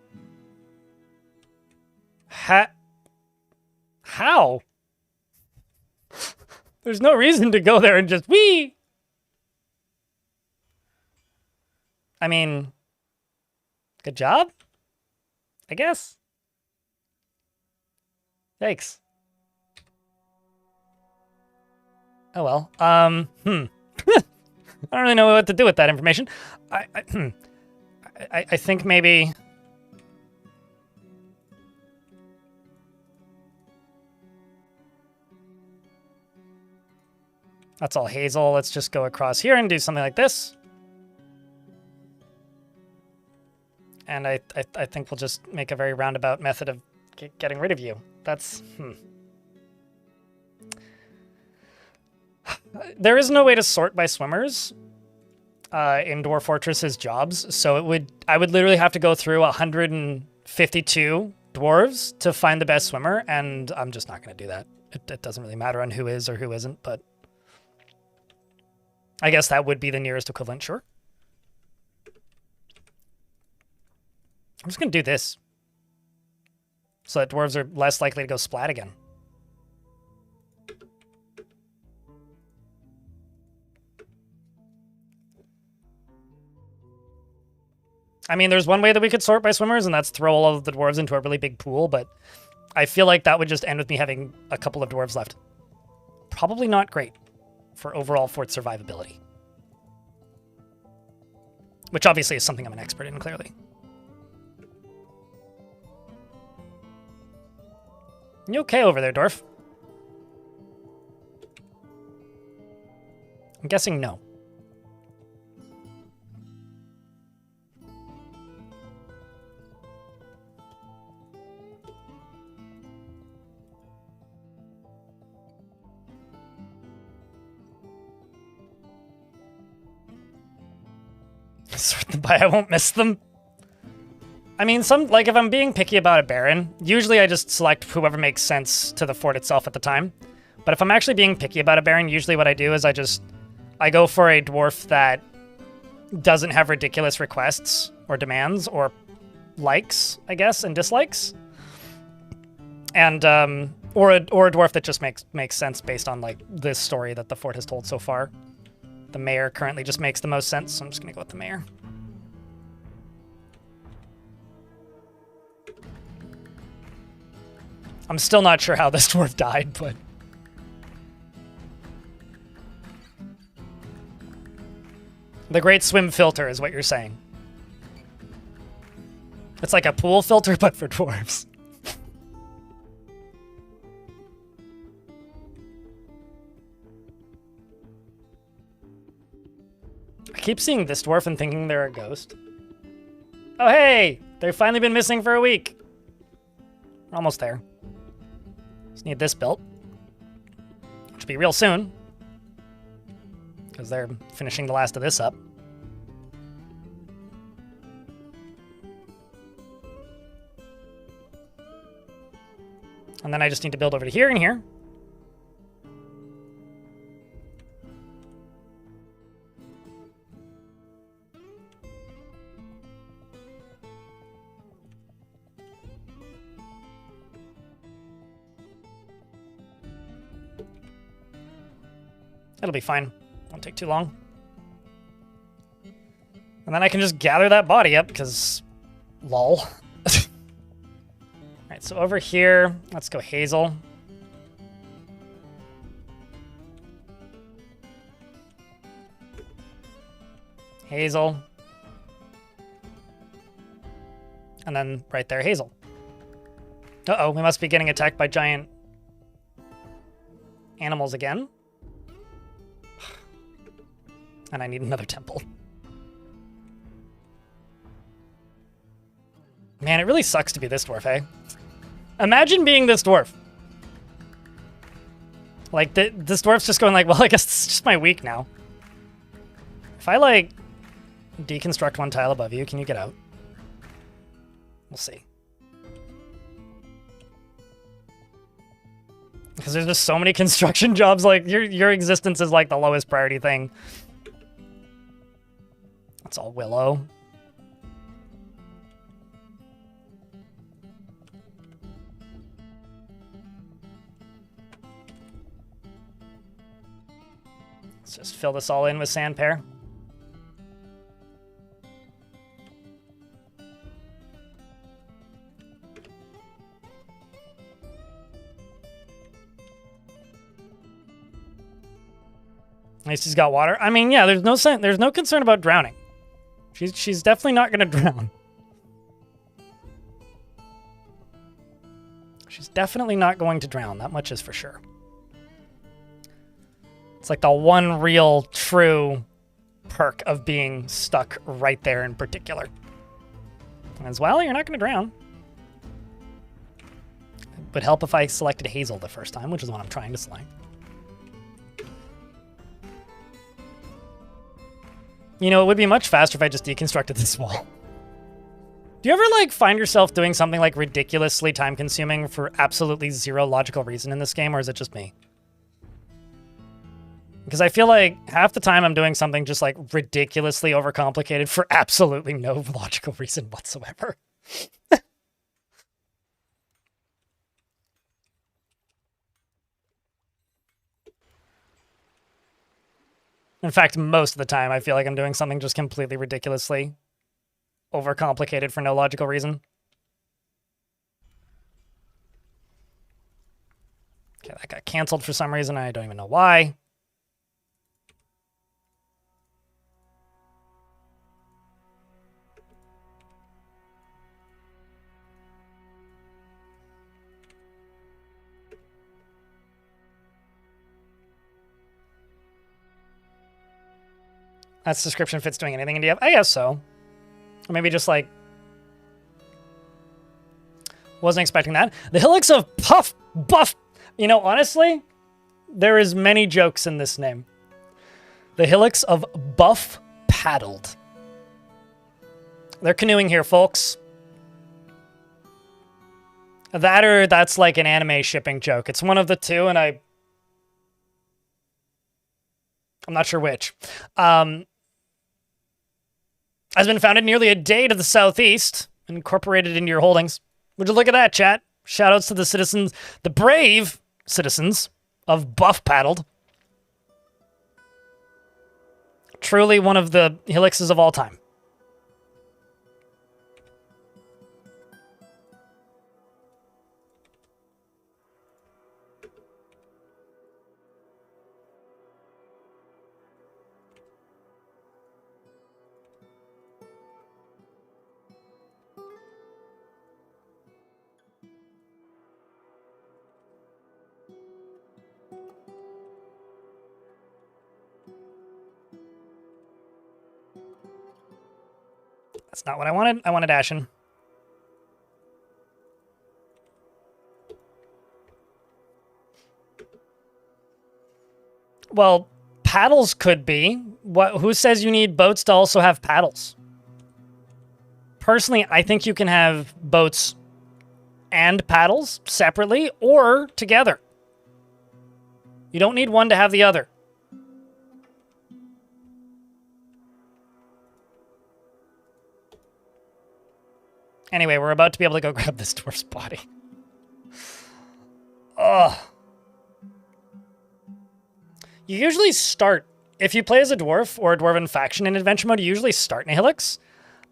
How? There's no reason to go there and just whee! I mean... Good job? I guess. Thanks. Oh well. I don't really know what to do with that information. I think maybe... That's all hazel. Let's just go across here and do something like this. And I think we'll just make a very roundabout method of getting rid of you. That's... There is no way to sort by swimmers in Dwarf Fortress's jobs, so I would literally have to go through 152 dwarves to find the best swimmer, and I'm just not going to do that. It doesn't really matter on who is or who isn't, but I guess that would be the nearest equivalent, sure. I'm just going to do this so that dwarves are less likely to go splat again. I mean, there's one way that we could sort by swimmers, and that's throw all of the dwarves into a really big pool, but I feel like that would just end with me having a couple of dwarves left. Probably not great for overall fort survivability. Which obviously is something I'm an expert in, clearly. You okay over there, dwarf? I'm guessing no. Sort them by I won't miss them. I mean, like, if I'm being picky about a Baron, usually I just select whoever makes sense to the fort itself at the time. But if I'm actually being picky about a Baron, usually what I do is I go for a dwarf that doesn't have ridiculous requests or demands or likes, I guess, and dislikes. And, or a dwarf that just makes sense based on, like, this story that the fort has told so far. The mayor currently just makes the most sense, so I'm just gonna go with the mayor. I'm still not sure how this dwarf died, but... The Great Swim Filter is what you're saying. It's like a pool filter, but for dwarves. I keep seeing this dwarf and thinking they're a ghost. Oh, hey! They've finally been missing for a week. We're almost there. Just need this built. Which will be real soon. Because they're finishing the last of this up. And then I just need to build over to here and here. It'll be fine. Won't take too long. And then I can just gather that body up, because... lol. Alright, right, so over here, let's go Hazel. Hazel. And then right there, Hazel. Uh-oh, we must be getting attacked by giant animals again. And I need another temple. Man, it really sucks to be this dwarf, eh? Imagine being this dwarf. Like, this dwarf's just going like, well, I guess it's just my week now. If I, like, deconstruct one tile above you, can you get out? We'll see. Because there's just so many construction jobs, like, your existence is, like, the lowest priority thing. That's all Willow. Let's just fill this all in with Sandpear. At least he's got water. I mean, yeah, there's no concern about drowning. She's definitely not going to drown. She's definitely not going to drown. That much is for sure. It's like the one real true perk of being stuck right there in particular. As well, you're not going to drown. It would help if I selected Hazel the first time, which is what I'm trying to select. You know, it would be much faster if I just deconstructed this wall. Do you ever, like, find yourself doing something, like, ridiculously time-consuming for absolutely zero logical reason in this game, or is it just me? Because I feel like half the time I'm doing something just, like, ridiculously overcomplicated for absolutely no logical reason whatsoever. In fact, most of the time, I feel like I'm doing something just completely ridiculously overcomplicated for no logical reason. Okay, that got canceled for some reason. I don't even know why. That's description fits doing anything in DF? I guess so. Or maybe just like... Wasn't expecting that. The Hillocks of Buff. You know, honestly, there is many jokes in this name. The Hillocks of Buff Paddled. They're canoeing here, folks. That or that's like an anime shipping joke. It's one of the two, and I'm not sure which. Has been founded nearly a day to the southeast, incorporated into your holdings. Would you look at that, chat? Shoutouts to the citizens, the brave citizens of Buff Paddled. Truly one of the Hillixes of all time. That's not what I wanted. I wanted Ashen. Well, paddles could be. Who says you need boats to also have paddles? Personally, I think you can have boats and paddles separately or together. You don't need one to have the other. Anyway, we're about to be able to go grab this dwarf's body. Ugh. You usually start, if you play as a dwarf or a dwarven faction in adventure mode, you usually start in a Hillix.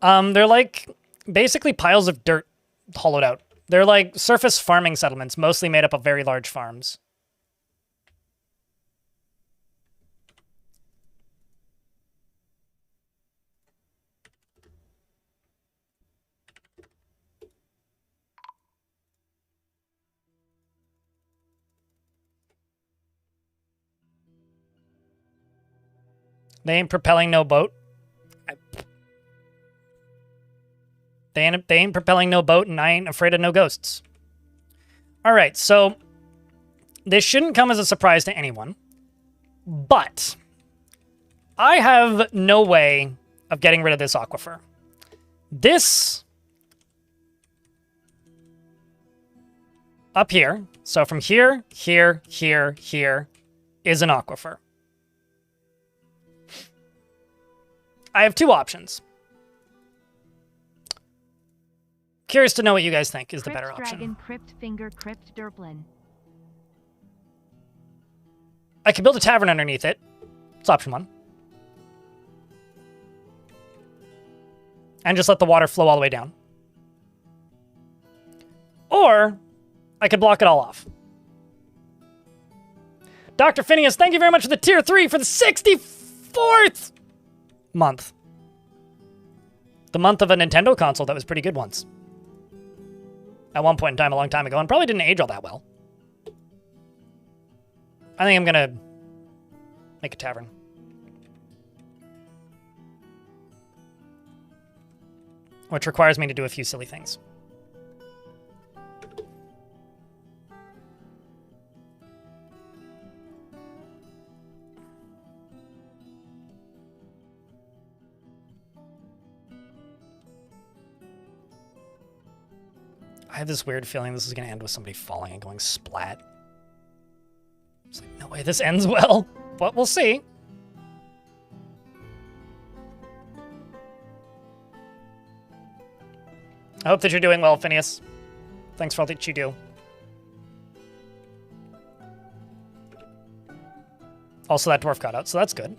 They're like basically piles of dirt hollowed out. They're like surface farming settlements, mostly made up of very large farms. They ain't propelling no boat. They ain't propelling no boat, and I ain't afraid of no ghosts. All right, so this shouldn't come as a surprise to anyone, but I have no way of getting rid of this aquifer. This up here, so from here, here, here, here, is an aquifer. I have two options. Curious to know what you guys think is the better option. Dragon, Crypt Finger, Crypt Derplin. I could build a tavern underneath it. It's option one. And just let the water flow all the way down. Or I could block it all off. Dr. Phineas, thank you very much for the tier 3 for the 64th month. The month of a Nintendo console that was pretty good once. At one point in time, a long time ago, and probably didn't age all that well. I think I'm gonna make a tavern. Which requires me to do a few silly things. I have this weird feeling this is going to end with somebody falling and going splat. It's like, no way this ends well, but we'll see. I hope that you're doing well, Phineas. Thanks for all that you do. Also, that dwarf got out, so that's good.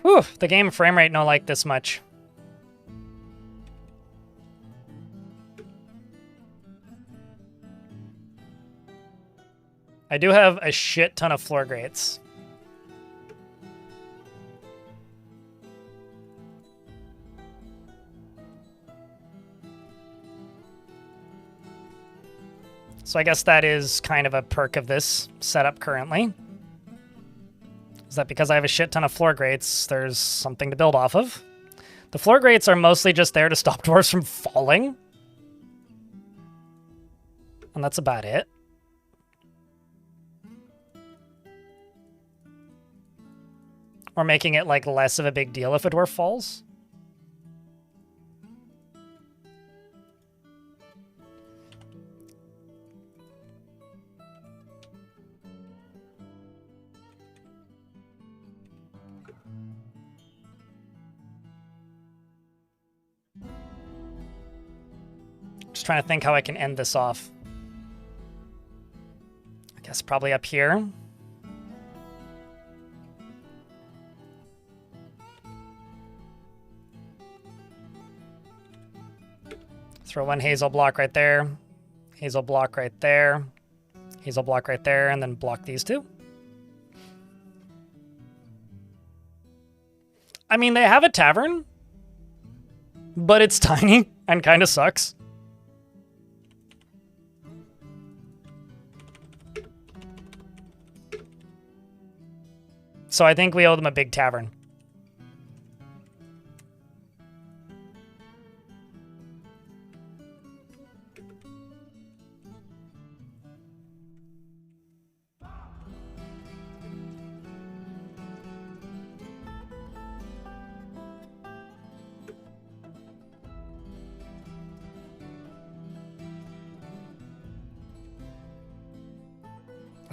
Whew, the game frame rate no like this much. I do have a shit ton of floor grates. So I guess that is kind of a perk of this setup currently. Is that because I have a shit ton of floor grates, there's something to build off of. The floor grates are mostly just there to stop dwarves from falling. And that's about it. Or making it like less of a big deal if a dwarf falls. Just trying to think how I can end this off. I guess probably up here. Throw one hazel block right there, hazel block right there, hazel block right there, and then block these two. I mean, they have a tavern, but it's tiny and kind of sucks. So I think we owe them a big tavern.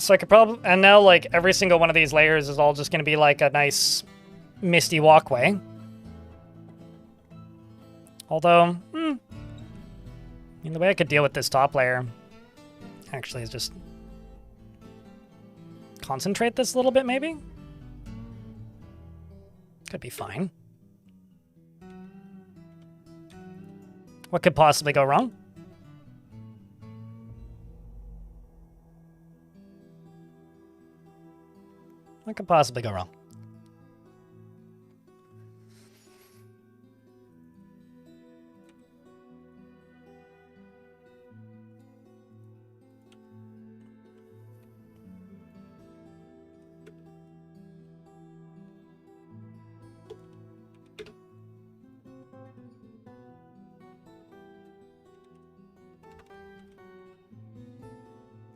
So I could probably, and now like every single one of these layers is all just going to be like a nice misty walkway. Although, I mean, the way I could deal with this top layer Actually, just concentrate this a little bit, maybe? Could be fine. What could possibly go wrong? What could possibly go wrong?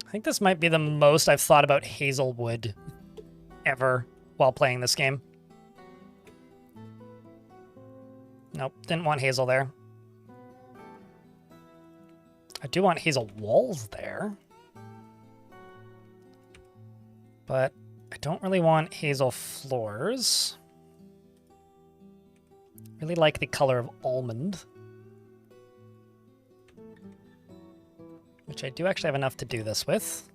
I think this might be the most I've thought about Hazelwood ever while playing this game. Nope, didn't want Hazel there. I do want Hazel walls there. But I don't really want Hazel floors. Really like the color of almond. Which I do actually have enough to do this with.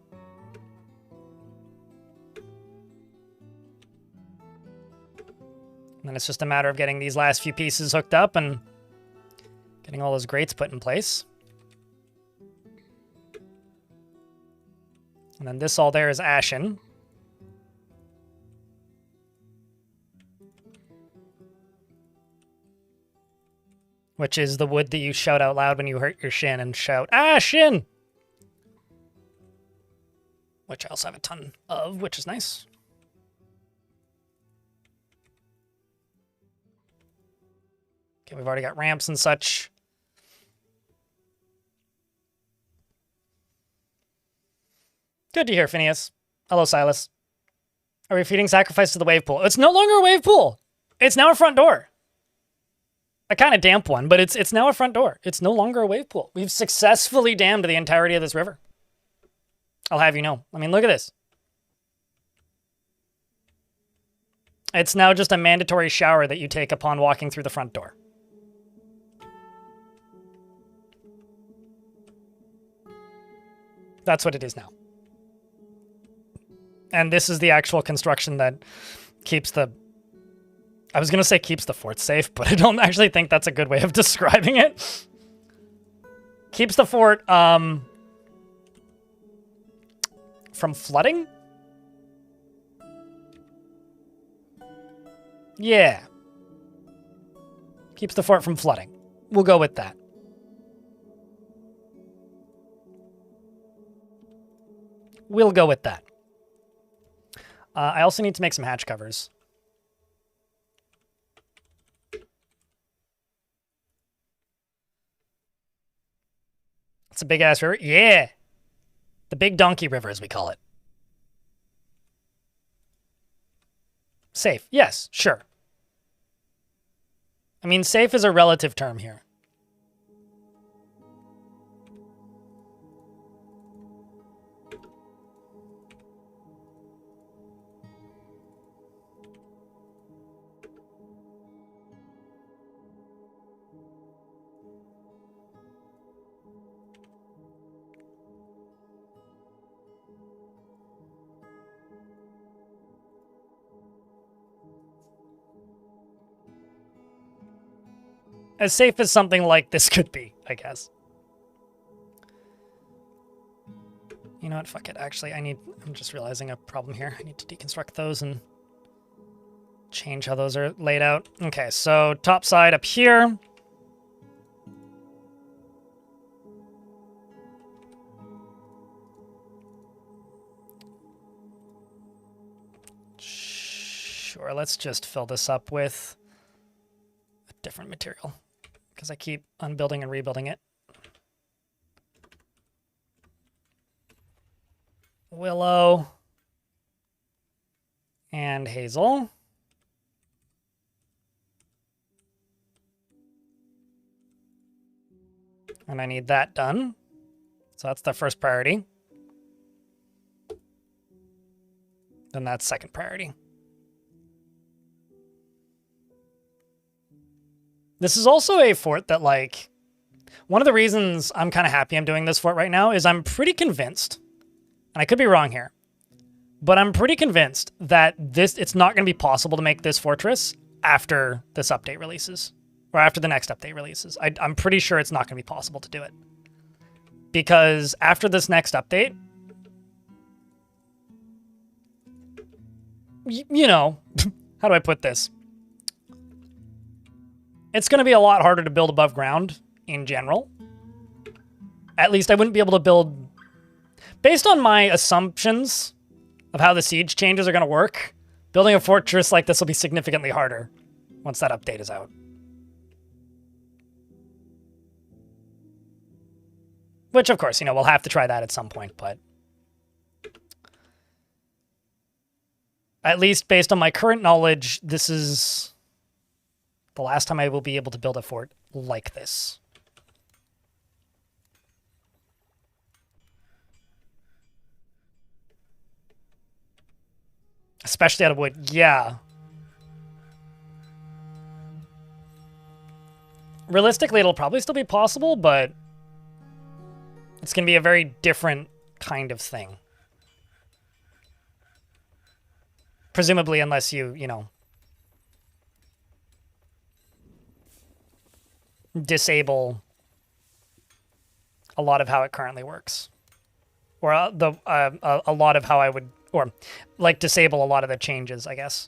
And then it's just a matter of getting these last few pieces hooked up and getting all those grates put in place. And then this all there is ashen. Which is the wood that you shout out loud when you hurt your shin and shout, ashen! Which I also have a ton of, which is nice. Okay, we've already got ramps and such. Good to hear, Phineas. Hello, Silas. Are we feeding sacrifice to the wave pool? It's no longer a wave pool. It's now a front door. A kind of damp one, but it's now a front door. It's no longer a wave pool. We've successfully dammed the entirety of this river. I'll have you know. I mean, look at this. It's now just a mandatory shower that you take upon walking through the front door. That's what it is now. And this is the actual construction that keeps the... I was going to say keeps the fort safe, but I don't actually think that's a good way of describing it. Keeps the fort, from flooding? Yeah. Keeps the fort from flooding. We'll go with that. We'll go with that. I also need to make some hatch covers. It's a big-ass river. Yeah! The Big Donkey River, as we call it. Safe. Yes, sure. I mean, safe is a relative term here. As safe as something like this could be, I guess. You know what? Fuck it. Actually, I'm just realizing a problem here. I need to deconstruct those and change how those are laid out. Okay, so top side up here. Sure, let's just fill this up with a different material, because I keep unbuilding and rebuilding it. Willow and hazel. And I need that done. So that's the first priority. Then that's second priority. This is also a fort that, like, One of the reasons I'm kind of happy I'm doing this fort right now is I'm pretty convinced, and I could be wrong here, but I'm pretty convinced that it's not going to be possible to make this fortress after this update releases, or after the next update releases. I'm pretty sure it's not going to be possible to do it. Because after this next update, you know, how do I put this? It's going to be a lot harder to build above ground in general. At least I wouldn't be able to build... Based on my assumptions of how the siege changes are going to work, building a fortress like this will be significantly harder once that update is out. Which, of course, you know, we'll have to try that at some point, but... At least based on my current knowledge, this is the last time I will be able to build a fort like this. Especially out of wood. Yeah. Realistically, it'll probably still be possible, but it's going to be a very different kind of thing. Presumably, unless you know, disable a lot of how it currently works. Or a lot of how I would, or like disable a lot of the changes, I guess.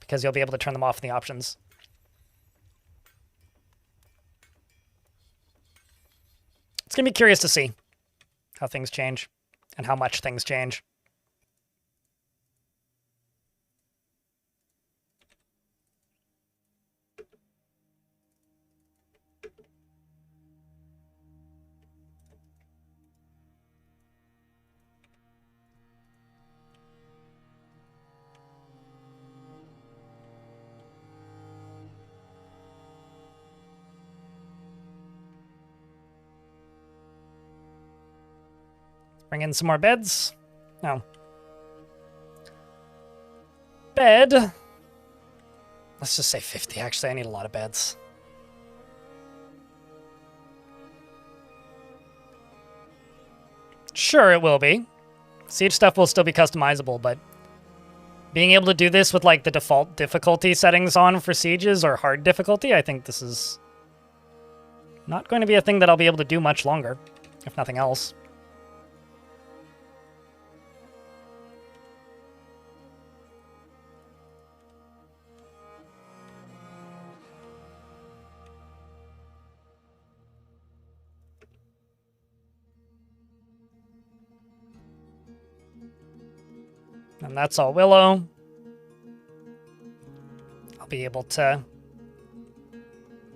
Because you'll be able to turn them off in the options. It's going to be curious to see how things change and how much things change. Bring in some more beds. No. Bed. Let's just say 50. Actually, I need a lot of beds. Sure, it will be. Siege stuff will still be customizable, but being able to do this with like the default difficulty settings on for sieges or hard difficulty, I think this is not going to be a thing that I'll be able to do much longer, if nothing else. And that's all Willow. I'll be able to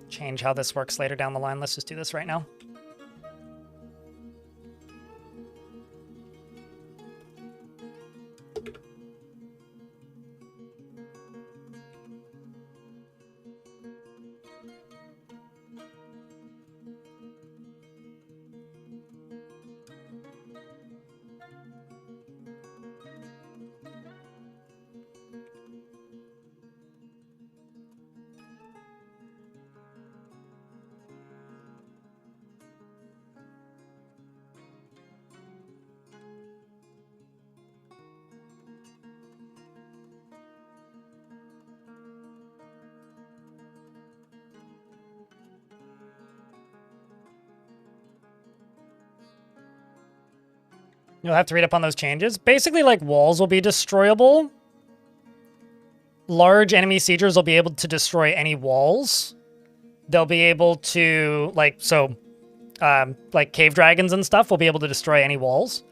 change how this works later down the line. Let's just do this right now. You'll have to read up on those changes. Basically, like, walls will be destroyable. Large enemy siegers will be able to destroy any walls. They'll be able to, like, so, like, cave dragons and stuff will be able to destroy any walls.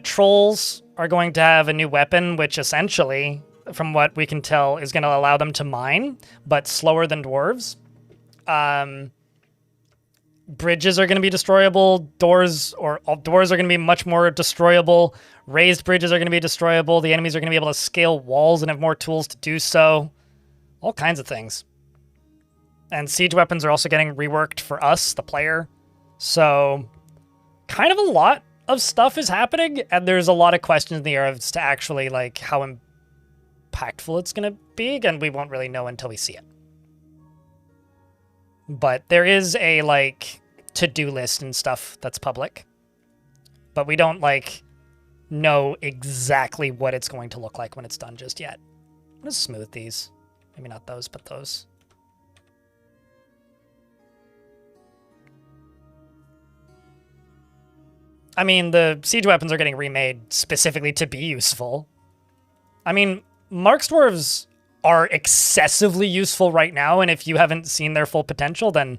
Trolls are going to have a new weapon, which essentially, from what we can tell, is going to allow them to mine, but slower than dwarves. Bridges are going to be destroyable. Doors are going to be much more destroyable. Raised bridges are going to be destroyable. The enemies are going to be able to scale walls and have more tools to do so. All kinds of things. And siege weapons are also getting reworked for us, the player. So, kind of a lot of stuff is happening, and there's a lot of questions in the air as to actually, like, how impactful it's going to be, and we won't really know until we see it. But there is a, like, to-do list and stuff that's public. But we don't, like, know exactly what it's going to look like when it's done just yet. I'm gonna smooth these. Maybe not those, but those. I mean, the siege weapons are getting remade specifically to be useful. I mean, Mark's Dwarves are excessively useful right now, and if you haven't seen their full potential, then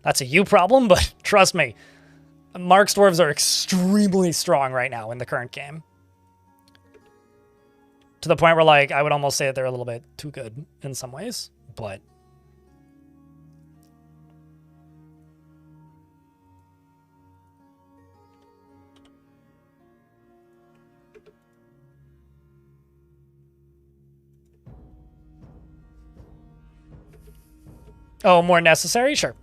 that's a you problem, but trust me, Mark's Dwarves are extremely strong right now in the current game. To the point where, like, I would almost say that they're a little bit too good in some ways, but... Oh, more necessary? Sure.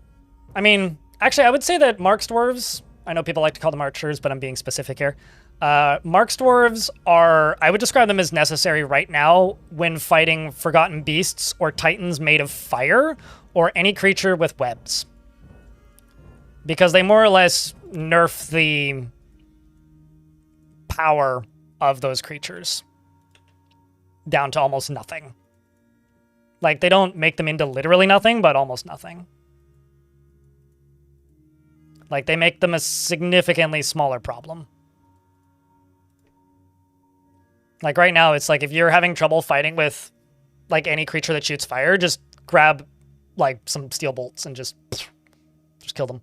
I mean, actually, I would say that Mark's Dwarves, I know people like to call them archers, but I'm being specific here. Mark's Dwarves are, I would describe them as necessary right now when fighting Forgotten Beasts or Titans made of fire or any creature with webs. Because they more or less nerf the power of those creatures down to almost nothing. Like, they don't make them into literally nothing, but almost nothing. Like, they make them a significantly smaller problem. Like, right now, it's like, if you're having trouble fighting with, like, any creature that shoots fire, just grab, like, some steel bolts and just kill them.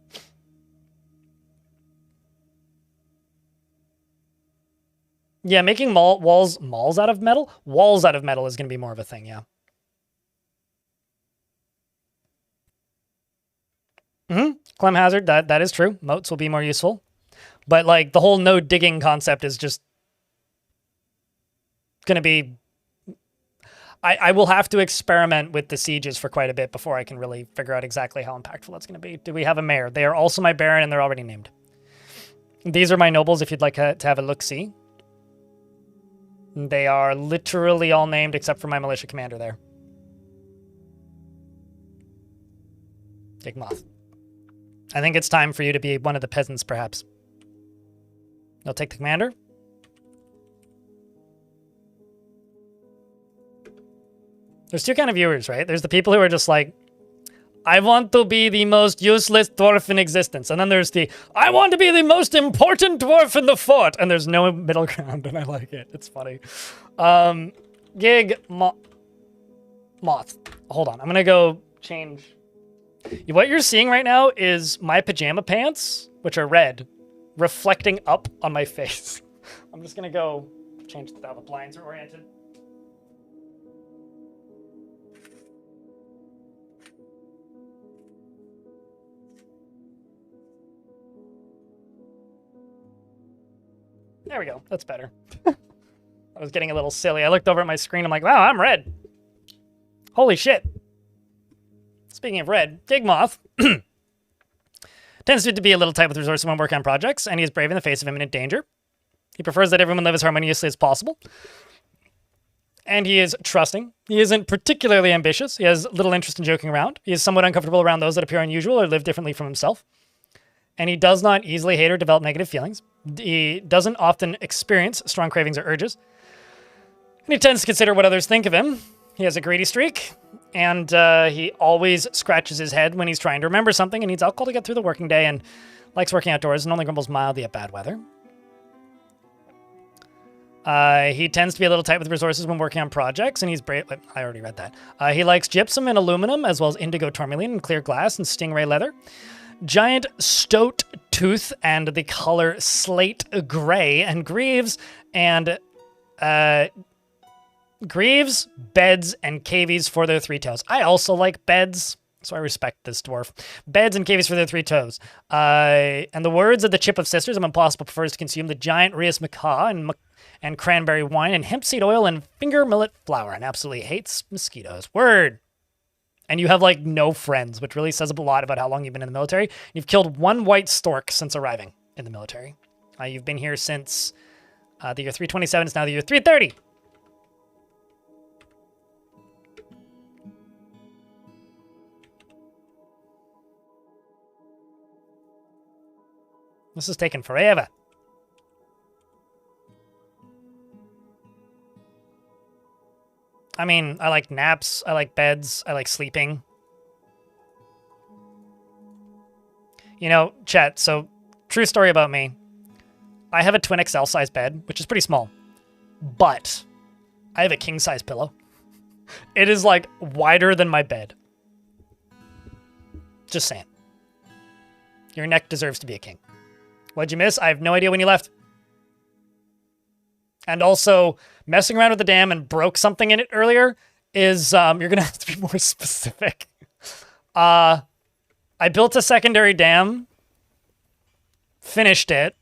Yeah, making walls out of metal? Walls out of metal is going to be more of a thing, yeah. Clem Hazard, that is true. Moats will be more useful. But, like, the whole no digging concept is just going to be... I will have to experiment with the sieges for quite a bit before I can really figure out exactly how impactful that's going to be. Do we have a mayor? They are also my baron, and they're already named. These are my nobles, if you'd like to have a look-see. They are literally all named except for my militia commander there. Digmoth. I think it's time for you to be one of the peasants, perhaps. They'll take the commander. There's two kind of viewers, right? There's the people who are just like, I want to be the most useless dwarf in existence. And then there's the, I want to be the most important dwarf in the fort. And there's no middle ground, and I like it. It's funny. Moth. Hold on. I'm going to go change. What you're seeing right now is my pajama pants, which are red, reflecting up on my face. I'm just going to go change how the blinds are oriented. There we go. That's better. I was getting a little silly. I looked over at my screen. I'm like, wow, I'm red. Holy shit. Speaking of red, Digmoth tends to be a little tight with resources when working on projects, and he is brave in the face of imminent danger. He prefers that everyone live as harmoniously as possible. And he is trusting. He isn't particularly ambitious. He has little interest in joking around. He is somewhat uncomfortable around those that appear unusual or live differently from himself. And he does not easily hate or develop negative feelings. He doesn't often experience strong cravings or urges. And he tends to consider what others think of him. He has a greedy streak, and he always scratches his head when he's trying to remember something and needs alcohol to get through the working day, and likes working outdoors and only grumbles mildly at bad weather. He tends to be a little tight with resources when working on projects, and he's brave. I already read that. He likes gypsum and aluminum, as well as indigo tourmaline and clear glass and stingray leather. Giant stoat tooth and the color slate gray, and greaves and greaves, beds, and cavies for their three toes. I also like beds, so I respect this dwarf. Beds and cavies for their three toes. And the words of the Chip of Sisters, Impossible prefers to consume the giant Rias macaw and cranberry wine and hemp seed oil and finger millet flour, and absolutely hates mosquitoes. Word. And you have, like, no friends, which really says a lot about how long you've been in the military. You've killed one white stork since arriving in the military. You've been here since the year 327. It's now the year 330. This is taking forever. I mean, I like naps, I like beds, I like sleeping. You know, chat, so true story about me. I have a twin XL size bed, which is pretty small, but I have a king size pillow. It is like wider than my bed. Just saying. Your neck deserves to be a king. What'd you miss? I have no idea when you left. And also, messing around with the dam and broke something in it earlier is, you're going to have to be more specific. I built a secondary dam, finished it,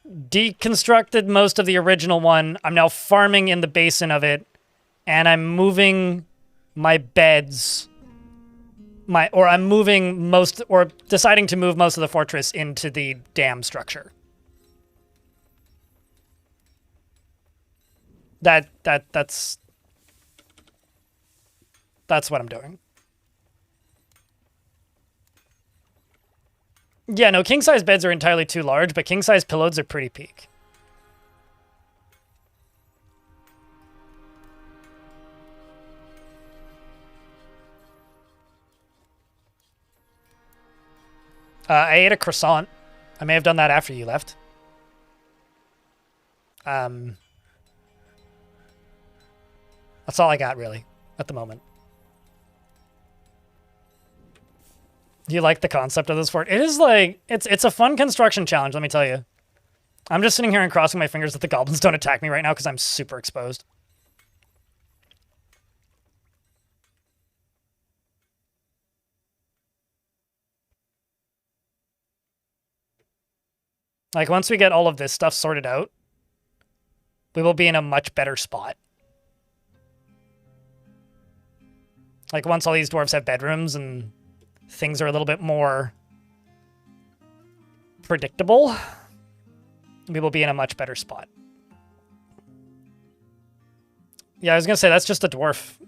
deconstructed most of the original one. I'm now farming in the basin of it, and I'm moving my beds, I'm moving most, or deciding to move most of the fortress into the dam structure. That's what I'm doing. Yeah, no, king-size beds are entirely too large, but king-size pillows are pretty peak. I ate a croissant. I may have done that after you left. That's all I got, really, at the moment. Do you like the concept of this fort? It is like, it's a fun construction challenge, let me tell you. I'm just sitting here and crossing my fingers that the goblins don't attack me right now because I'm super exposed. Like, once we get all of this stuff sorted out, we will be in a much better spot. Like, once all these dwarves have bedrooms and things are a little bit more predictable, we will be in a much better spot. Yeah, I was going to say, that's just a dwarf.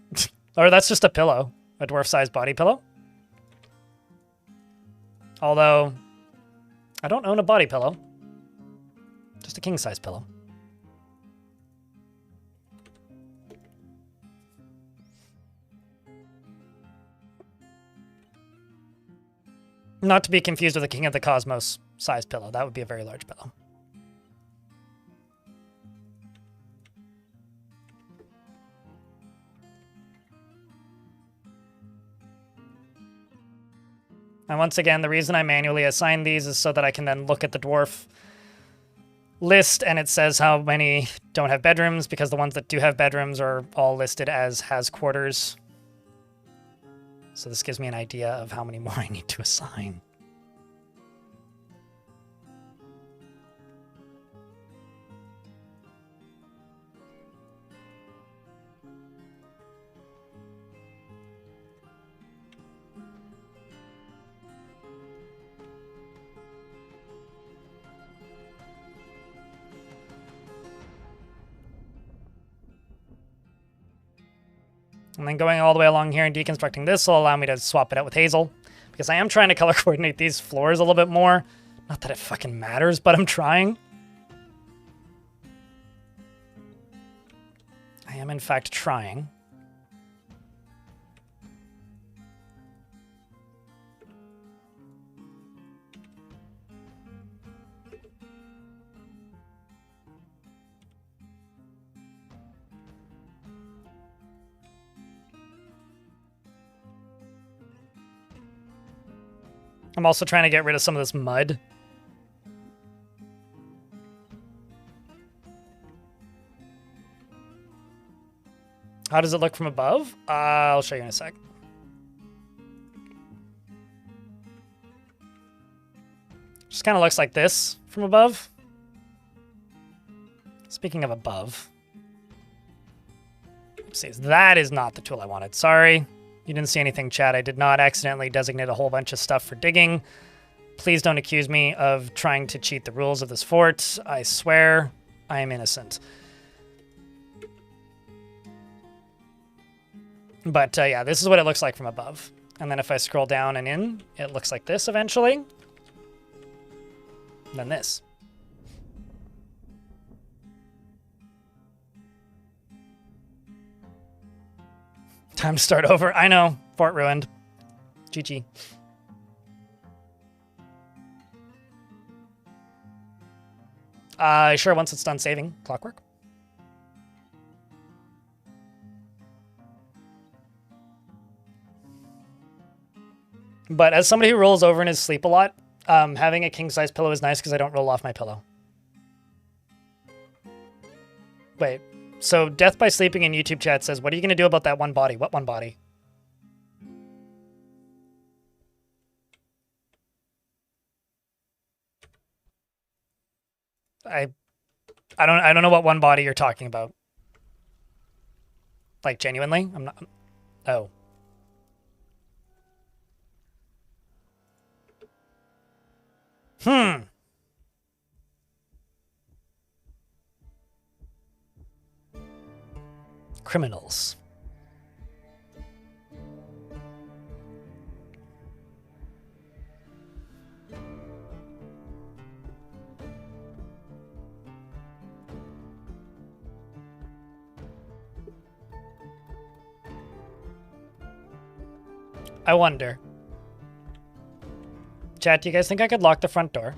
Or that's just a pillow. A dwarf-sized body pillow. Although, I don't own a body pillow. Just a king-size pillow. Not to be confused with a King of the Cosmos size pillow. That would be a very large pillow. And once again, the reason I manually assign these is so that I can then look at the dwarf list and it says how many don't have bedrooms, because the ones that do have bedrooms are all listed as has quarters. So this gives me an idea of how many more I need to assign. And then going all the way along here and deconstructing this will allow me to swap it out with Hazel. Because I am trying to color coordinate these floors a little bit more. Not that it fucking matters, but I'm trying. I am in fact trying. I'm also trying to get rid of some of this mud. How does it look from above? I'll show you in a sec. Just kind of looks like this from above. Speaking of above. Oopsies, that is not the tool I wanted. Sorry. You didn't see anything, chat. I did not accidentally designate a whole bunch of stuff for digging. Please don't accuse me of trying to cheat the rules of this fort. I swear I am innocent. But yeah, this is what it looks like from above. And then if I scroll down and in, it looks like this eventually. than this. Time to start over. I know. Fort ruined. GG. Sure, once it's done saving. Clockwork. But as somebody who rolls over in his sleep a lot, having a king-size pillow is nice because I don't roll off my pillow. Wait, so Death by Sleeping in YouTube chat says, what are you going to do about that one body? What one body? I don't know what one body you're talking about. Like, genuinely? I'm not... Oh. Criminals. I wonder. Chat, do you guys think I could lock the front door?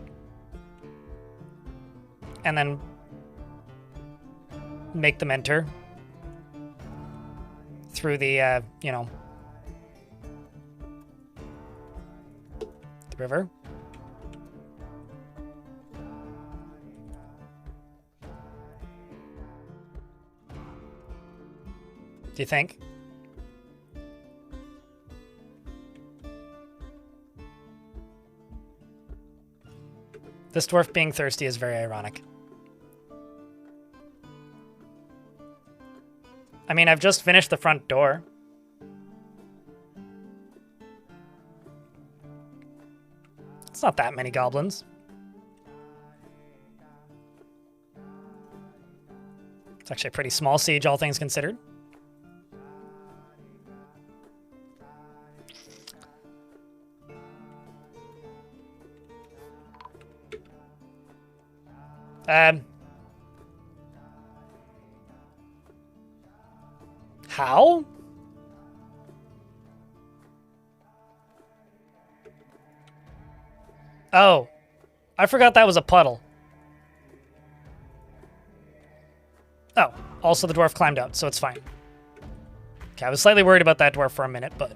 And then make them enter through the, you know, the river? Do you think? This dwarf being thirsty is very ironic. I mean, I've just finished the front door. It's not that many goblins. It's actually a pretty small siege, all things considered. How? Oh, I forgot that was a puddle. Oh, also the dwarf climbed out, so it's fine. Okay, I was slightly worried about that dwarf for a minute, but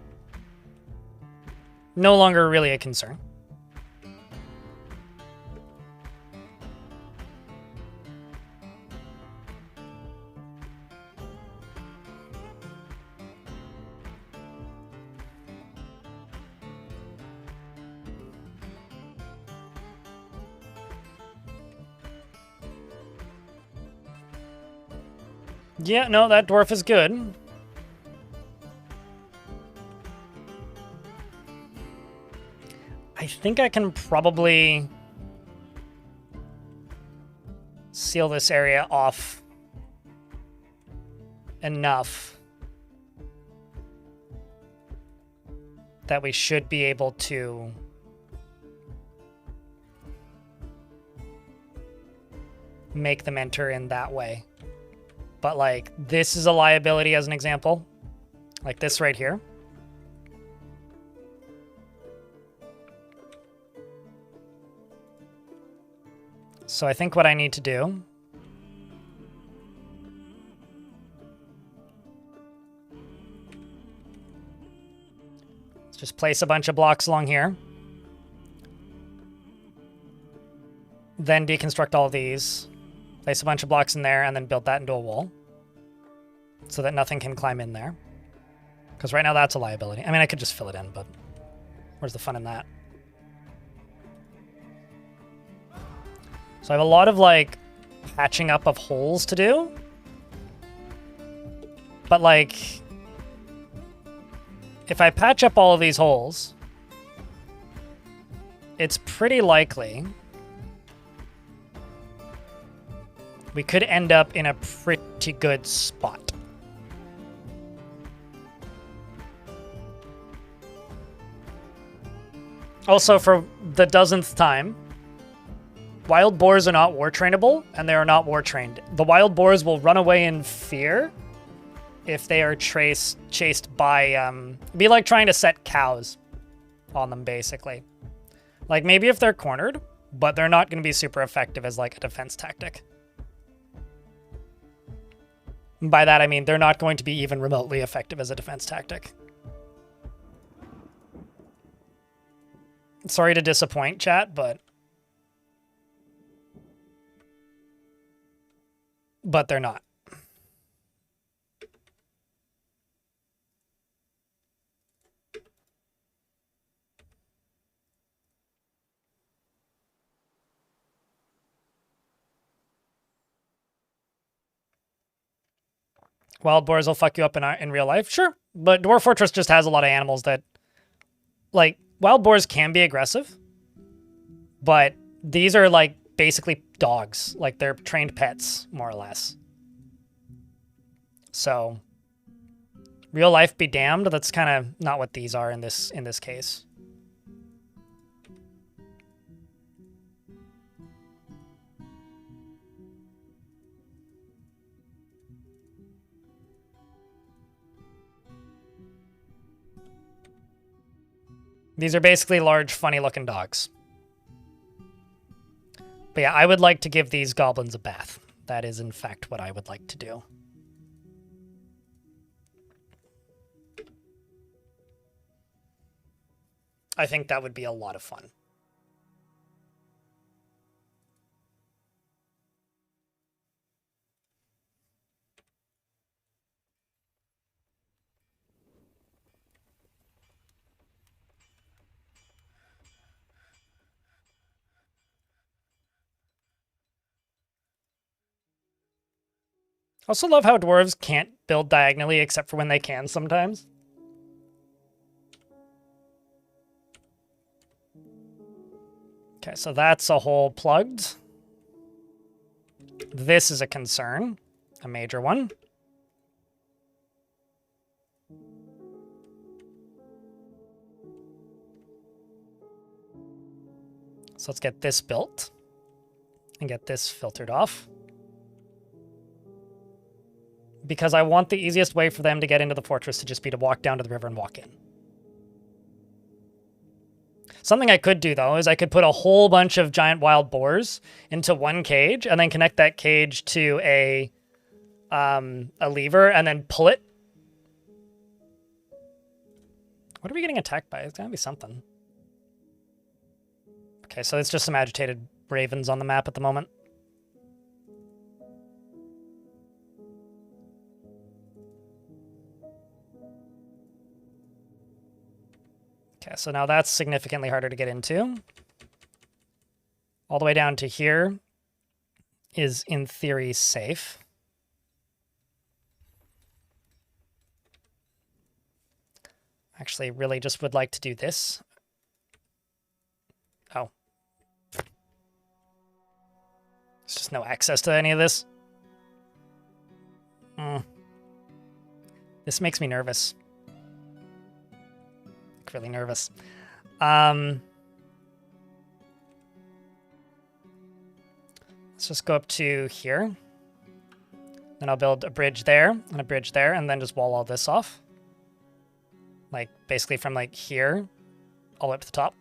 no longer really a concern. Yeah, no, that dwarf is good. I think I can probably seal this area off enough that we should be able to make them enter in that way. But, like, this is a liability as an example. Like this right here. So I think what I need to do is just place a bunch of blocks along here. Then deconstruct all of these. Place a bunch of blocks in there and then build that into a wall so that nothing can climb in there. Because right now that's a liability. I mean, I could just fill it in, but where's the fun in that? So I have a lot of, like, patching up of holes to do. But, like, if I patch up all of these holes, it's pretty likely we could end up in a pretty good spot. Also, for the dozenth time, Wild boars are not war trainable, and they are not war trained. The wild boars will run away in fear if they are chased by, be like trying to set cows on them, basically. Like, maybe if they're cornered, but they're not going to be super effective as, like, a defense tactic. And by that, I mean they're not going to be even remotely effective as a defense tactic. Sorry to disappoint, chat, but they're not. Wild boars will fuck you up in real life, sure, but Dwarf Fortress just has a lot of animals that, like, wild boars can be aggressive, but these are like basically dogs, like they're trained pets, more or less. So, real life be damned, that's kind of not what these are in this case. These are basically large, funny-looking dogs. But yeah, I would like to give these goblins a bath. That is, in fact, what I would like to do. I think that would be a lot of fun. I also love how dwarves can't build diagonally except for when they can sometimes. Okay, so that's a hole plugged. This is a concern, a major one. So let's get this built and get this filtered off. Because I want the easiest way for them to get into the fortress to just be to walk down to the river and walk in. Something I could do, though, is I could put a whole bunch of giant wild boars into one cage and then connect that cage to a lever and then pull it. What are we getting attacked by? It's gotta be something. Okay, so it's just some agitated ravens on the map at the moment. Okay, so now that's significantly harder to get into. All the way down to here is, in theory, safe. Actually, really just would like to do this. Oh. There's just no access to any of this. This makes me nervous. Really nervous. Let's just go up to here. Then I'll build a bridge there and a bridge there and then just wall all this off. Like basically from like here all the way up to the top.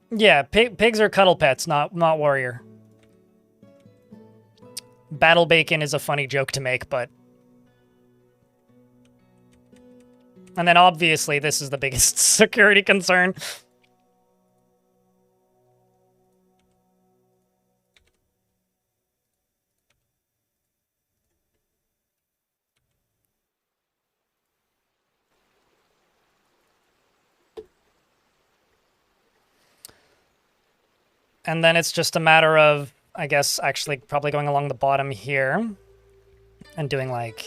Yeah, pigs are cuddle pets, not warrior. Battle bacon is a funny joke to make, but and then obviously this is the biggest security concern. And then it's just a matter of, I guess, actually probably going along the bottom here and doing like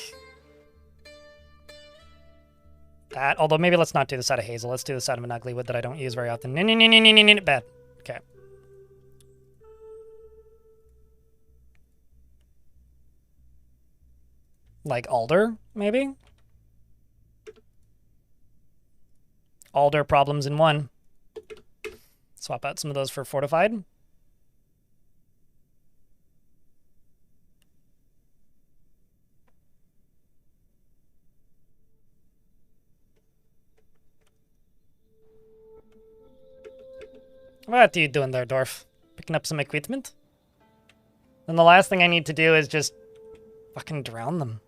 that. Although maybe let's not do this out of hazel. Let's do this out of an ugly wood that I don't use very often. Bad. Okay. Like alder, maybe? Alder problems in one. Swap out some of those for fortified. What are you doing there, Dwarf? Picking up some equipment? Then the last thing I need to do is just fucking drown them.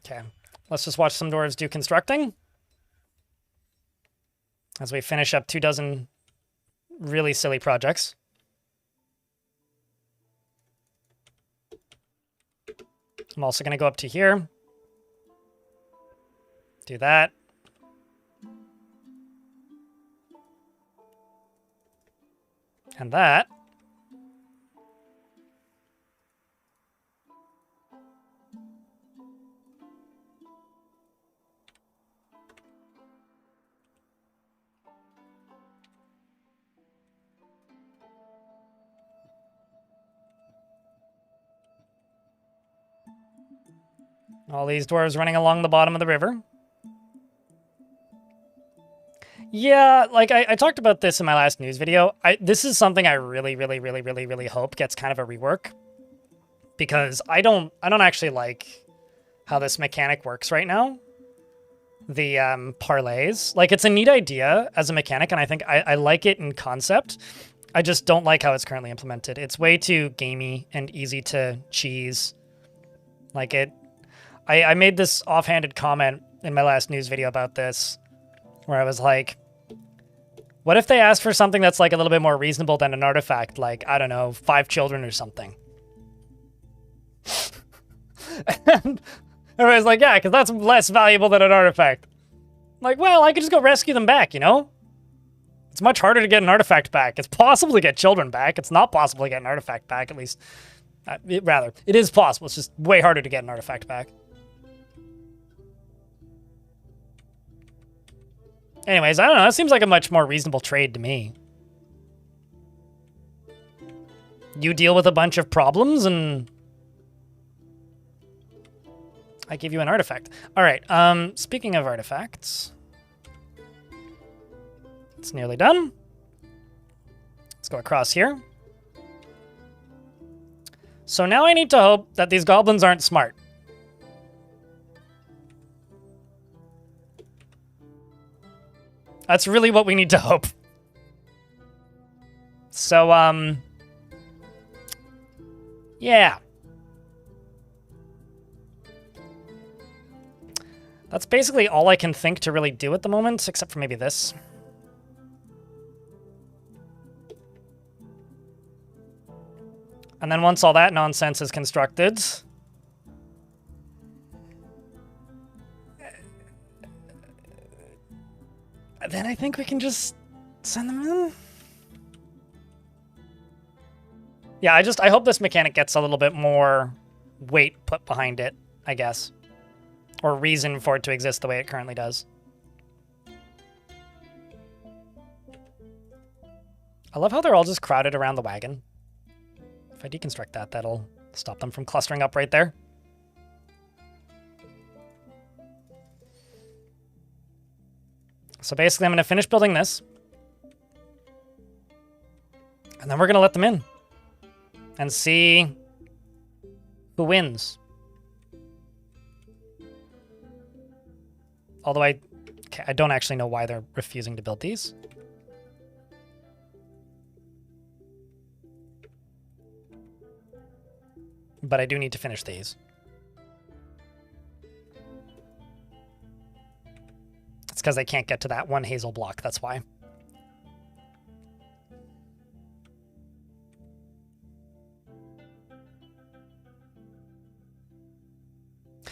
Okay, let's just watch some dwarves do constructing as we finish up 24 really silly projects. I'm also going to go up to here. Do that. And that. All these dwarves running along the bottom of the river. Yeah, like I talked about this in my last news video. This is something I really hope gets kind of a rework, because I don't actually like how this mechanic works right now. The parlays, like, it's a neat idea as a mechanic, and I think I like it in concept. I just don't like how it's currently implemented. It's way too gamey and easy to cheese. Like I made this offhanded comment in my last news video about this, where I was like, what if they asked for something that's like a little bit more reasonable than an artifact, like, I don't know, 5 children or something? And everybody's like, yeah, because that's less valuable than an artifact. I'm like, well, I could just go rescue them back, you know? It's much harder to get an artifact back. It's possible to get children back. It's not possible to get an artifact back, at least. Rather, it is possible. It's just way harder to get an artifact back. Anyways, I don't know. It seems like a much more reasonable trade to me. You deal with a bunch of problems, and I give you an artifact. All right. Speaking of artifacts, it's nearly done. Let's go across here. So now I need to hope that these goblins aren't smart. That's really what we need to hope. So, yeah. That's basically all I can think to really do at the moment, except for maybe this. And then once all that nonsense is constructed, then I think we can just send them in. Yeah, I hope this mechanic gets a little bit more weight put behind it, I guess. Or reason for it to exist the way it currently does. I love how they're all just crowded around the wagon. If I deconstruct that, that'll stop them from clustering up right there. So basically, I'm going to finish building this. And then we're going to let them in. And see who wins. Although I don't actually know why they're refusing to build these. But I do need to finish these. It's because I can't get to that one hazel block, that's why.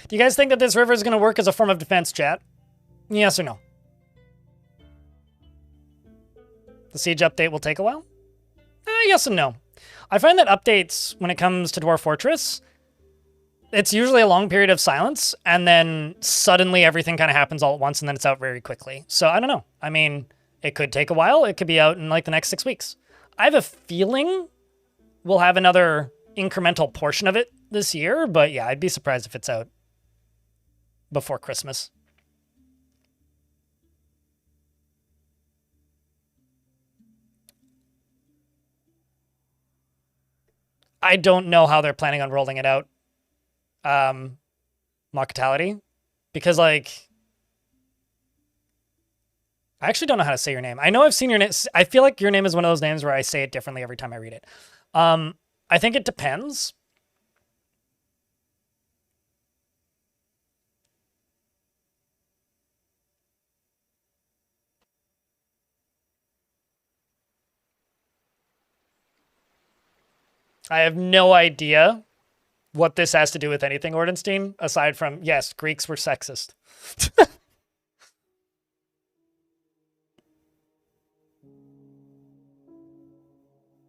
Do you guys think that this river is going to work as a form of defense, chat? Yes or no? The siege update will take a while? Yes and no. I find that updates, when it comes to Dwarf Fortress, it's usually a long period of silence, and then suddenly everything kind of happens all at once, and then it's out very quickly. So I don't know. I mean, it could take a while. It could be out in like the next 6 weeks. I have a feeling we'll have another incremental portion of it this year, but yeah, I'd be surprised if it's out before Christmas. I don't know how they're planning on rolling it out. Mockatality, because like I actually don't know how to say your name. I know I've seen your name. I feel like your name is one of those names where I say it differently every time I read it. I think it depends. I have no idea what this has to do with anything, Ordenstein, aside from, yes, Greeks were sexist.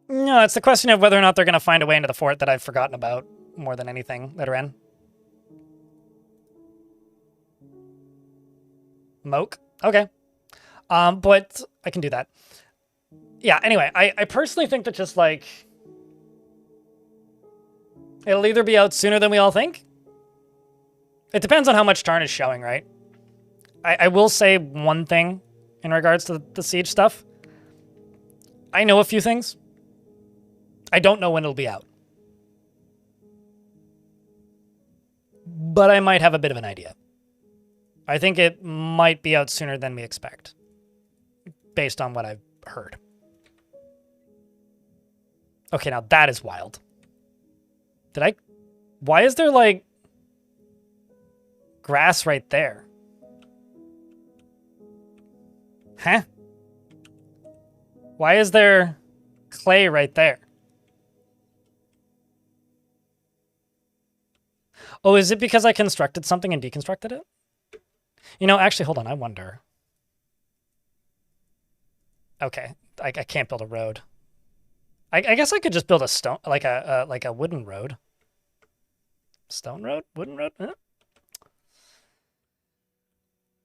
No, it's the question of whether or not they're going to find a way into the fort that I've forgotten about more than anything, Literan. Moke? Okay. But I can do that. Yeah, anyway, I personally think that just, like, it'll either be out sooner than we all think. It depends on how much Tarn is showing, right? I will say one thing in regards to the siege stuff. I know a few things. I don't know when it'll be out. But I might have a bit of an idea. I think it might be out sooner than we expect, based on what I've heard. Okay, now that is wild. Why is there, like, grass right there? Huh? Why is there clay right there? Oh, is it because I constructed something and deconstructed it? You know, actually, hold on, I wonder. Okay, I can't build a road. I guess I could just build a stone, like a wooden road. Stone road? Wooden road? All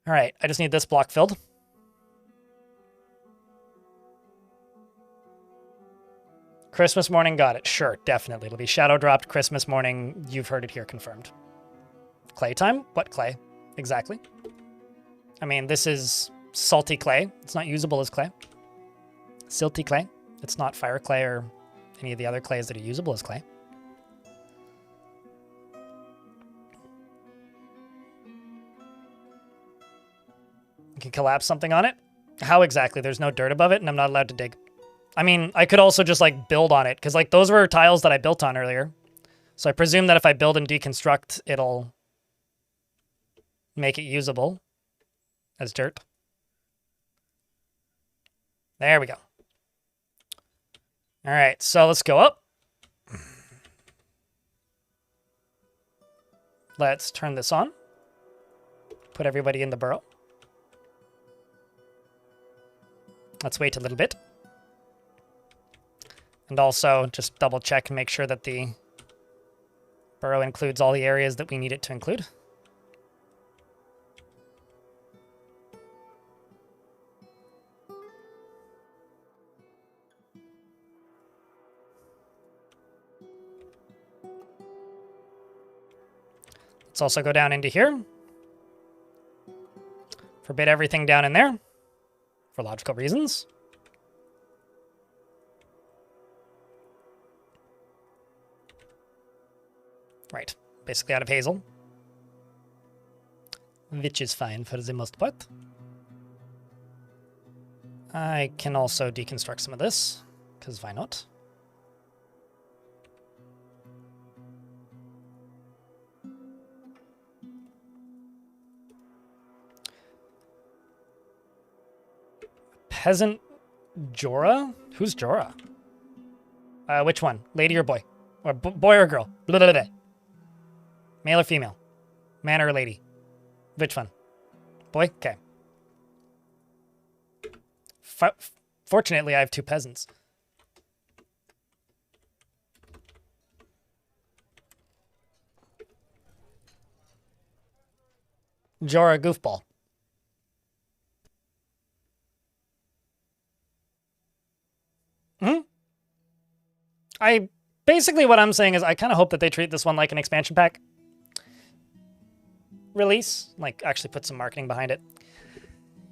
right, I just need this block filled. Christmas morning, got it. Sure, definitely. It'll be shadow dropped Christmas morning. You've heard it here confirmed. Clay time? What clay? Exactly. I mean, this is salty clay. It's not usable as clay. Silty clay. It's not fire clay or any of the other clays that are usable as clay. You can collapse something on it? How exactly? There's no dirt above it and I'm not allowed to dig. I mean, I could also just, like, build on it, because, like, those were tiles that I built on earlier. So I presume that if I build and deconstruct, it'll make it usable as dirt. There we go. All right, so let's go up. Let's turn this on. Put everybody in the burrow. Let's wait a little bit. And also just double check and make sure that the burrow includes all the areas that we need it to include. Let's also go down into here. Forbid everything down in there for logical reasons. Right, basically out of hazel. Which is fine for the most part. I can also deconstruct some of this, because why not? Peasant Jorah? Who's Jorah? Which one? Lady or boy? Or boy or girl? Blah, blah, blah. Male or female? Man or lady? Which one? Boy? Okay. Fortunately, I have two peasants. Jorah goofball. Basically what I'm saying is I kind of hope that they treat this one like an expansion pack. release, like actually put some marketing behind it.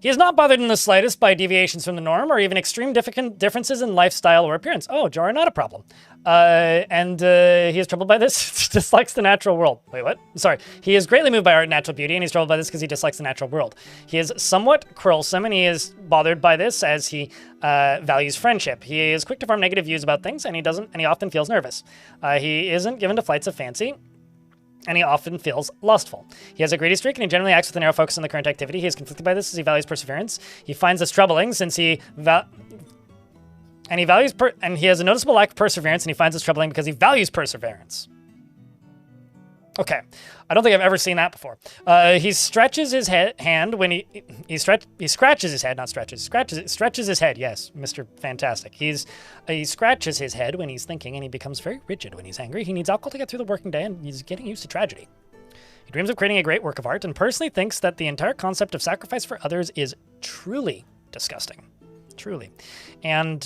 He is not bothered in the slightest by deviations from the norm or even extreme differences in lifestyle or appearance. Oh, Jorah, not a problem. And he is troubled by this, dislikes the natural world. Wait, what? Sorry. He is greatly moved by art and natural beauty, and he's troubled by this because he dislikes the natural world. He is somewhat quarrelsome, and he is bothered by this as he values friendship. He is quick to form negative views about things, and he often feels nervous. He isn't given to flights of fancy, and he often feels lustful. He has a greedy streak, and he generally acts with a narrow focus on the current activity. He is conflicted by this as he values perseverance. He finds this troubling since he has a noticeable lack of perseverance, and he finds this troubling because he values perseverance. Okay, I don't think I've ever seen that before. He stretches his hand when he scratches his head, not stretches. Stretches his head. Yes, Mr. Fantastic. He scratches his head when he's thinking, and he becomes very rigid when he's angry. He needs alcohol to get through the working day, and he's getting used to tragedy. He dreams of creating a great work of art, and personally thinks that the entire concept of sacrifice for others is truly disgusting. Truly, and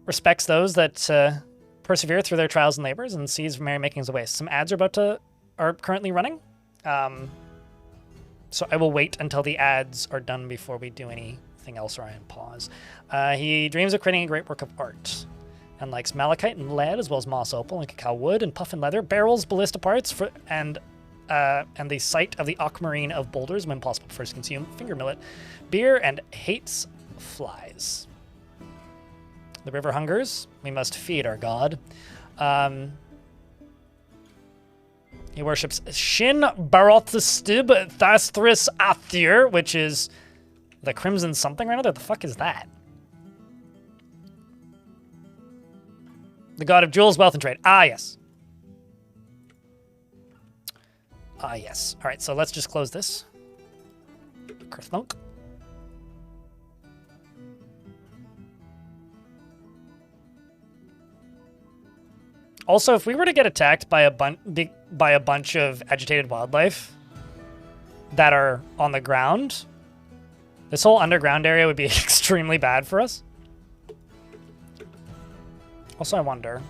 respects those that persevere through their trials and labors, and sees merrymakings of waste. Some ads are currently running, so I will wait until the ads are done before we do anything else, or I pause. He dreams of creating a great work of art, and likes malachite and lead, as well as moss opal and cacao wood and puffin leather, barrels, ballista parts, and the sight of the aquamarine of boulders when possible prefers to consume finger millet, beer, and hates flies. The river hungers. We must feed our god. He worships Shin Barothstib Thastris Athir, which is the Crimson something or another. The fuck is that? The god of jewels, wealth, and trade. Ah, yes. Ah, yes. All right, so let's just close this. Kurthnoke. Also, if we were to get attacked by a bunch of agitated wildlife that are on the ground, this whole underground area would be extremely bad for us. Also, I wonder.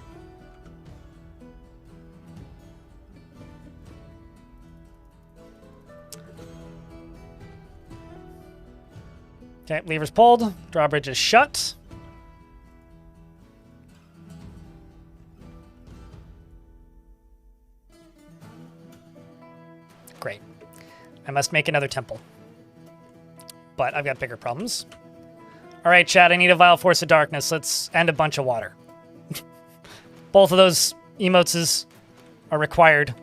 Okay, levers pulled. Drawbridge is shut. Great. I must make another temple. But I've got bigger problems. Alright, chat, I need a vile force of darkness. Let's end a bunch of water. Both of those emotes are required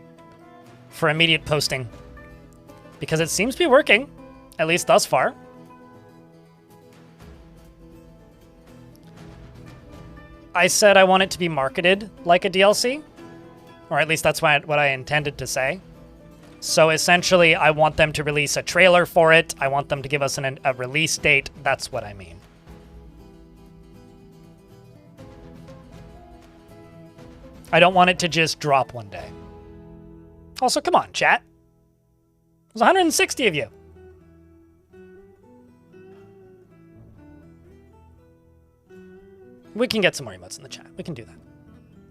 for immediate posting. Because it seems to be working, at least thus far. I said I want it to be marketed like a DLC. Or at least that's what I intended to say. So essentially, I want them to release a trailer for it. I want them to give us a release date. That's what I mean. I don't want it to just drop one day. Also, come on, chat. There's 160 of you. We can get some more emotes in the chat. We can do that.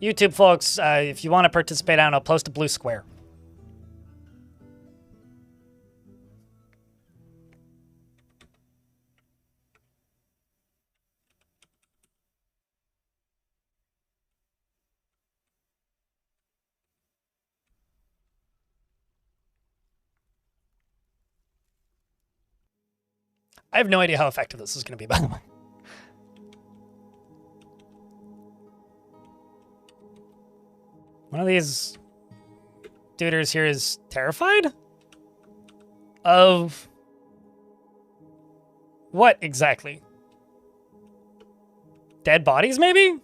YouTube folks, if you want to participate, I don't know, post a blue square. I have no idea how effective this is going to be, by the way. One of these duders here is terrified? Of what exactly? Dead bodies, maybe?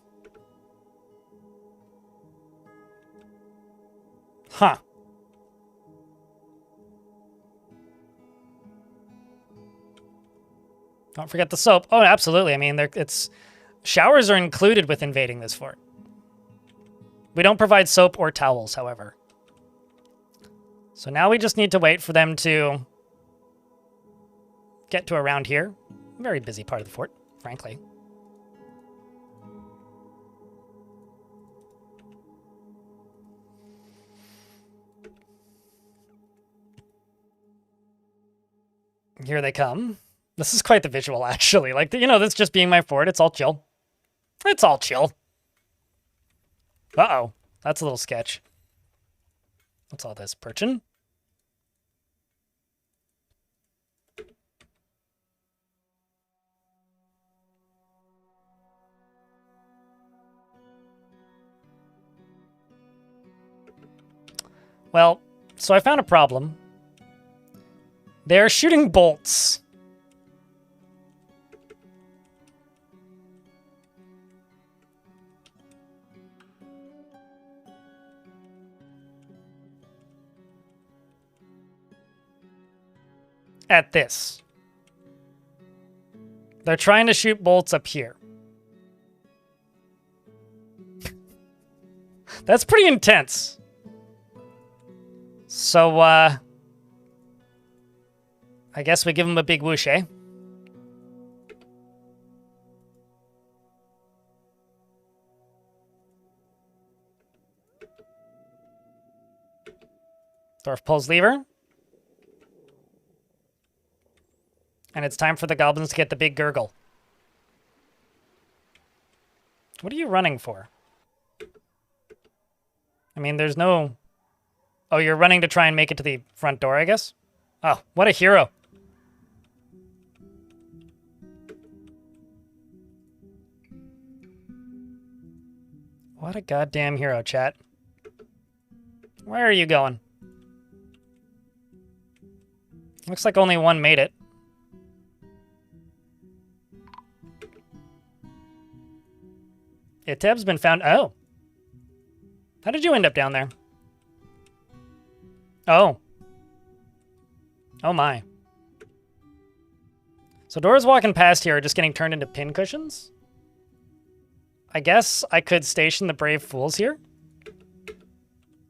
Huh. Don't forget the soap. Oh, absolutely. I mean, showers are included with invading this fort. We don't provide soap or towels, however. So now we just need to wait for them to get to around here. Very busy part of the fort, frankly. Here they come. This is quite the visual, actually. Like, you know, this just being my fort, it's all chill. It's all chill. Uh-oh. That's a little sketch. What's all this? Perchin? Well, so I found a problem. They're shooting bolts. At this. They're trying to shoot bolts up here. That's pretty intense. So, I guess we give him a big whoosh, eh? Dwarf pulls lever. And it's time for the goblins to get the big gurgle. What are you running for? I mean, there's no... Oh, you're running to try and make it to the front door, I guess? Oh, what a hero. What a goddamn hero, chat. Where are you going? Looks like only one made it. Iteb's been found. Oh. How did you end up down there? Oh. Oh my. So doors walking past here are just getting turned into pin cushions? I guess I could station the brave fools here.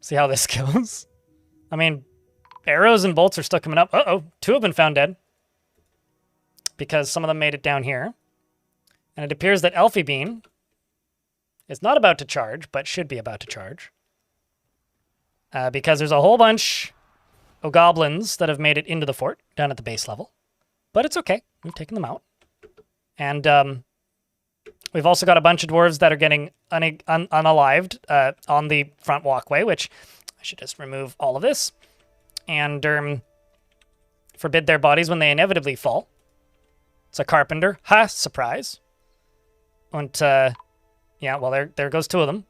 See how this goes. I mean, arrows and bolts are still coming up. Uh-oh. 2 have been found dead. Because some of them made it down here. And it appears that Elfie Bean is not about to charge, but should be about to charge. Because there's a whole bunch of goblins that have made it into the fort down at the base level. But it's okay. We've taken them out. And we've also got a bunch of dwarves that are getting unalived on the front walkway, which I should just remove all of this. And forbid their bodies when they inevitably fall. It's a carpenter. Ha! Surprise. And, yeah, well, there goes 2 of them.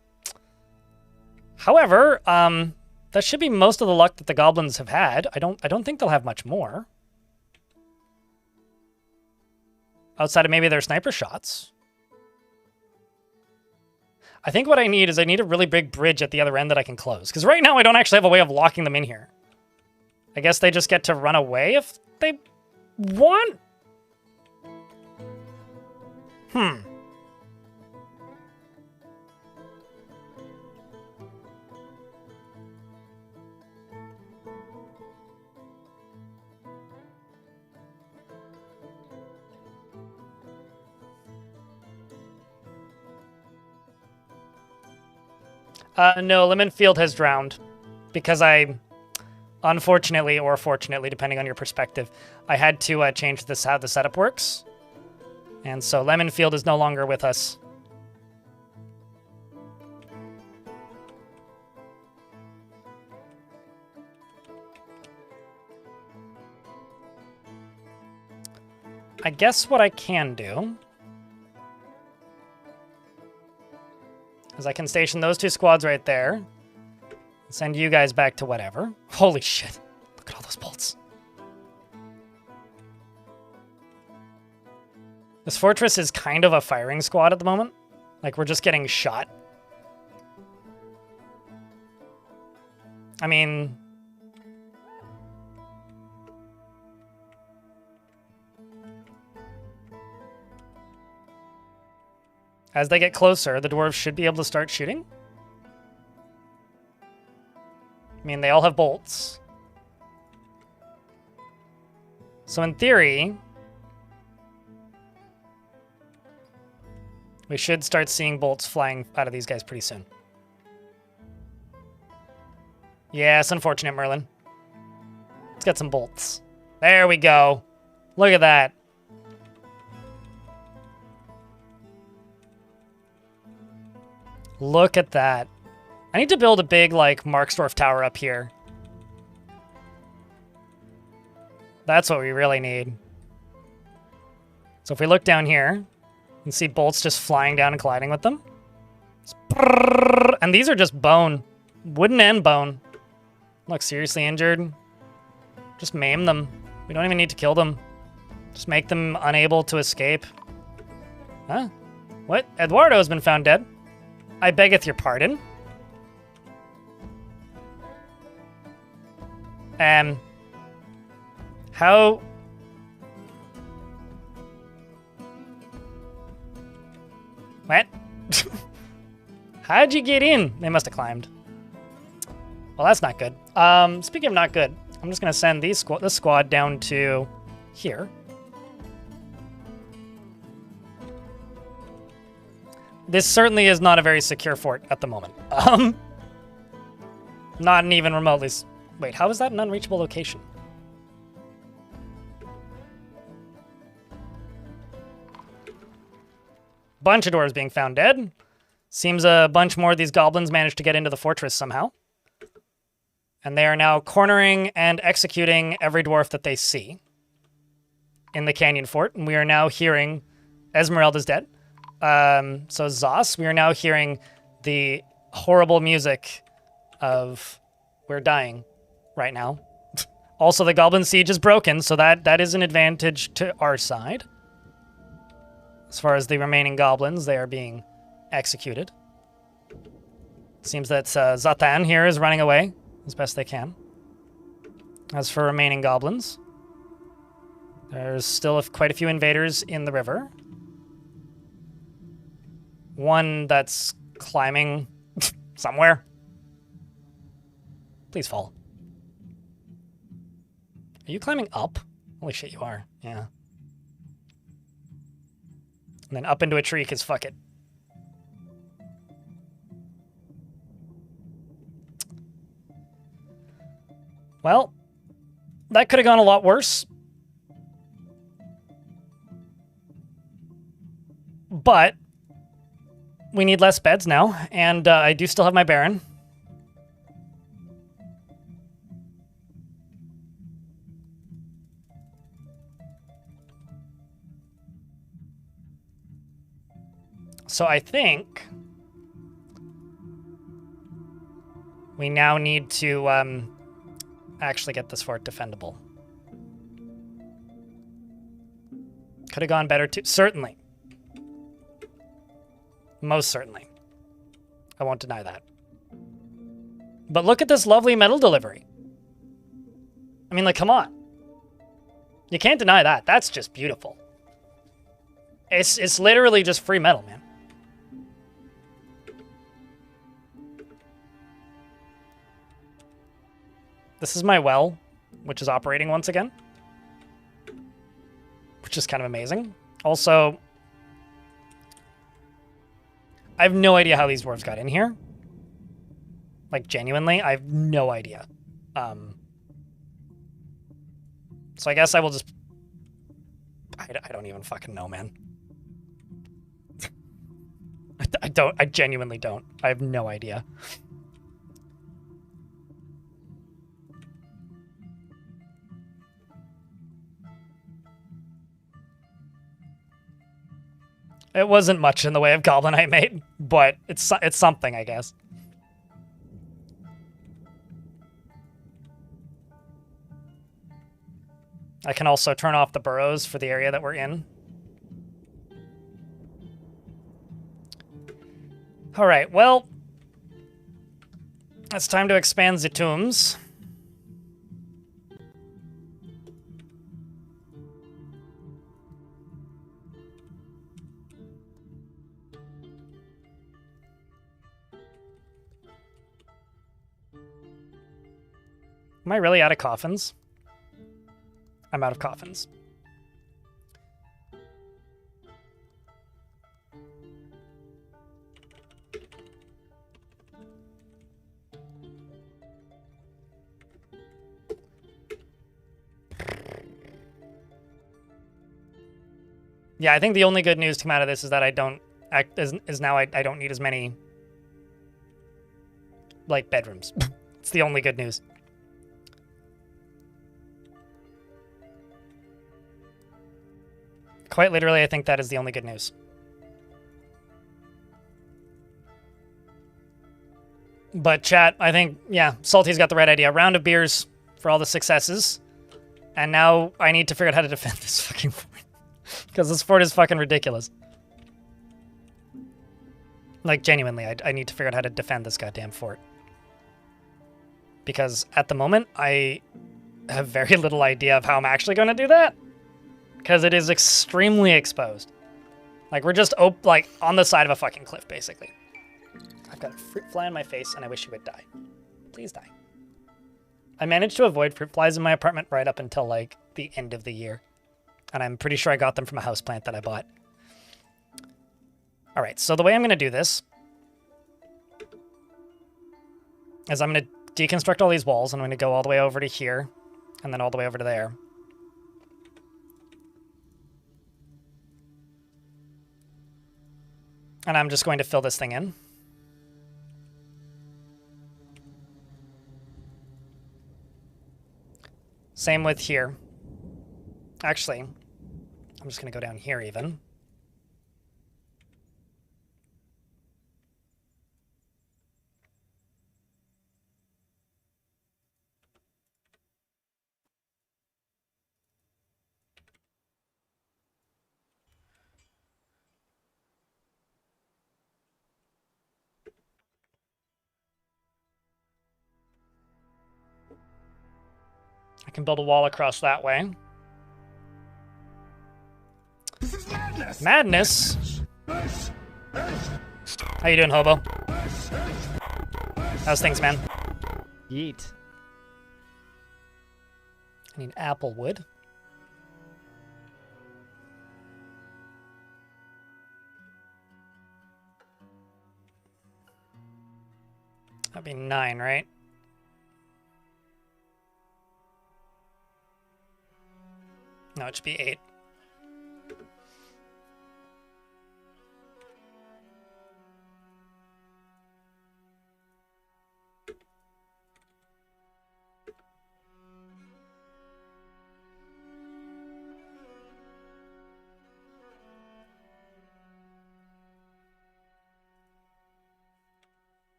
However, that should be most of the luck that the goblins have had. I don't think they'll have much more. Outside of maybe their sniper shots. I think what I need is I need a really big bridge at the other end that I can close. Because right now I don't actually have a way of locking them in here. I guess they just get to run away if they want? No, Lemonfield has drowned. Because I, unfortunately or fortunately, depending on your perspective, I had to change this how the setup works. And so Lemonfield is no longer with us. I guess what I can do is I can station those 2 squads right there. And send you guys back to whatever. Holy shit. Look at all those bolts. This fortress is kind of a firing squad at the moment. Like, we're just getting shot. I mean... as they get closer, the dwarves should be able to start shooting. I mean, they all have bolts. So in theory, we should start seeing bolts flying out of these guys pretty soon. Yeah, it's unfortunate, Merlin. Let's get some bolts. There we go. Look at that. Look at that. I need to build a big, like, Marksdorf tower up here. That's what we really need. So if we look down here, you can see bolts just flying down and colliding with them. And these are just bone. Wooden and bone. Look, seriously injured. Just maim them. We don't even need to kill them. Just make them unable to escape. Huh? What? Eduardo has been found dead. I beggeth your pardon. How... What? How'd you get in? They must have climbed. Well, that's not good. Speaking of not good, I'm just gonna send this squad down to here. This certainly is not a very secure fort at the moment. Not even remotely. Wait, how is that an unreachable location? Bunch of doors being found dead. Seems a bunch more of these goblins managed to get into the fortress somehow. And they are now cornering and executing every dwarf that they see in the canyon fort. And we are now hearing Esmeralda's dead. So Zos, we are now hearing the horrible music of we're dying right now. Also, the goblin siege is broken, so that is an advantage to our side. As far as the remaining goblins, they are being executed. Seems that Zatan here is running away as best they can. As for remaining goblins, there's still quite a few invaders in the river. One that's climbing somewhere. Please fall. Are you climbing up? Holy shit, you are. Yeah. And then up into a tree, because fuck it. Well, that could have gone a lot worse. But we need less beds now, and I do still have my Baron. So I think we now need to actually get this fort defendable. Could have gone better too. Certainly. Most certainly. I won't deny that. But look at this lovely metal delivery. I mean, like, come on. You can't deny that. That's just beautiful. It's literally just free metal, man. This is my well, which is operating once again. Which is kind of amazing. Also, I have no idea how these dwarves got in here. Like, genuinely, I have no idea. So I guess I will just... I don't even fucking know, man. I genuinely don't. I have no idea. It wasn't much in the way of goblin I made, but it's something, I guess. I can also turn off the burrows for the area that we're in. All right, well, it's time to expand the tombs. Am I really out of coffins? I'm out of coffins. Yeah, I think the only good news to come out of this is that I don't is now I don't need as many like bedrooms. It's the only good news. Quite literally, I think that is the only good news. But chat, I think, yeah, Salty's got the right idea. Round of beers for all the successes. And now I need to figure out how to defend this fucking fort. Because this fort is fucking ridiculous. Like, genuinely, I need to figure out how to defend this goddamn fort. Because at the moment, I have very little idea of how I'm actually going to do that. Because it is extremely exposed. Like, we're just like on the side of a fucking cliff, basically. I've got a fruit fly on my face, and I wish you would die. Please die. I managed to avoid fruit flies in my apartment right up until, like, the end of the year. And I'm pretty sure I got them from a houseplant that I bought. All right, so the way I'm going to do this is I'm going to deconstruct all these walls, and I'm going to go all the way over to here, and then all the way over to there. And I'm just going to fill this thing in. Same with here. Actually, I'm just going to go down here even. I can build a wall across that way. This is madness! Madness? How you doing, Hobo? How's things, man? Yeet. I need apple wood. That'd be 9, right? No, it should be 8.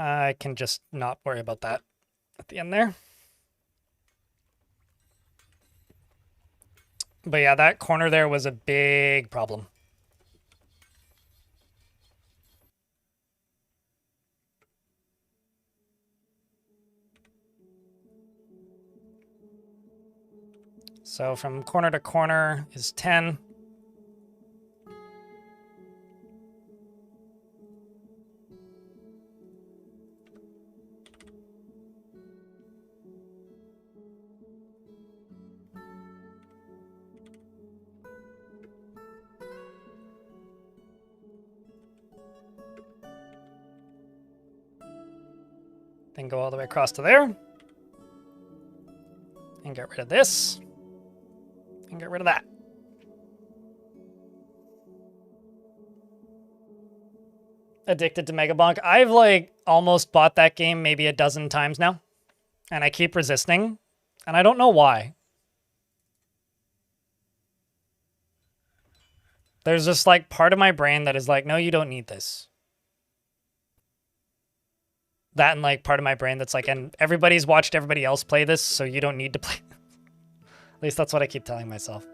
I can just not worry about that at the end there. But yeah, that corner there was a big problem. So from corner to corner is 10. Then go all the way across to there. And get rid of this. And get rid of that. Addicted to Megabonk. I've like almost bought that game maybe a dozen times now. And I keep resisting. And I don't know why. There's just like part of my brain that is like, no, you don't need this. That and like part of my brain that's like, and everybody's watched everybody else play this, so you don't need to play. At least that's what I keep telling myself.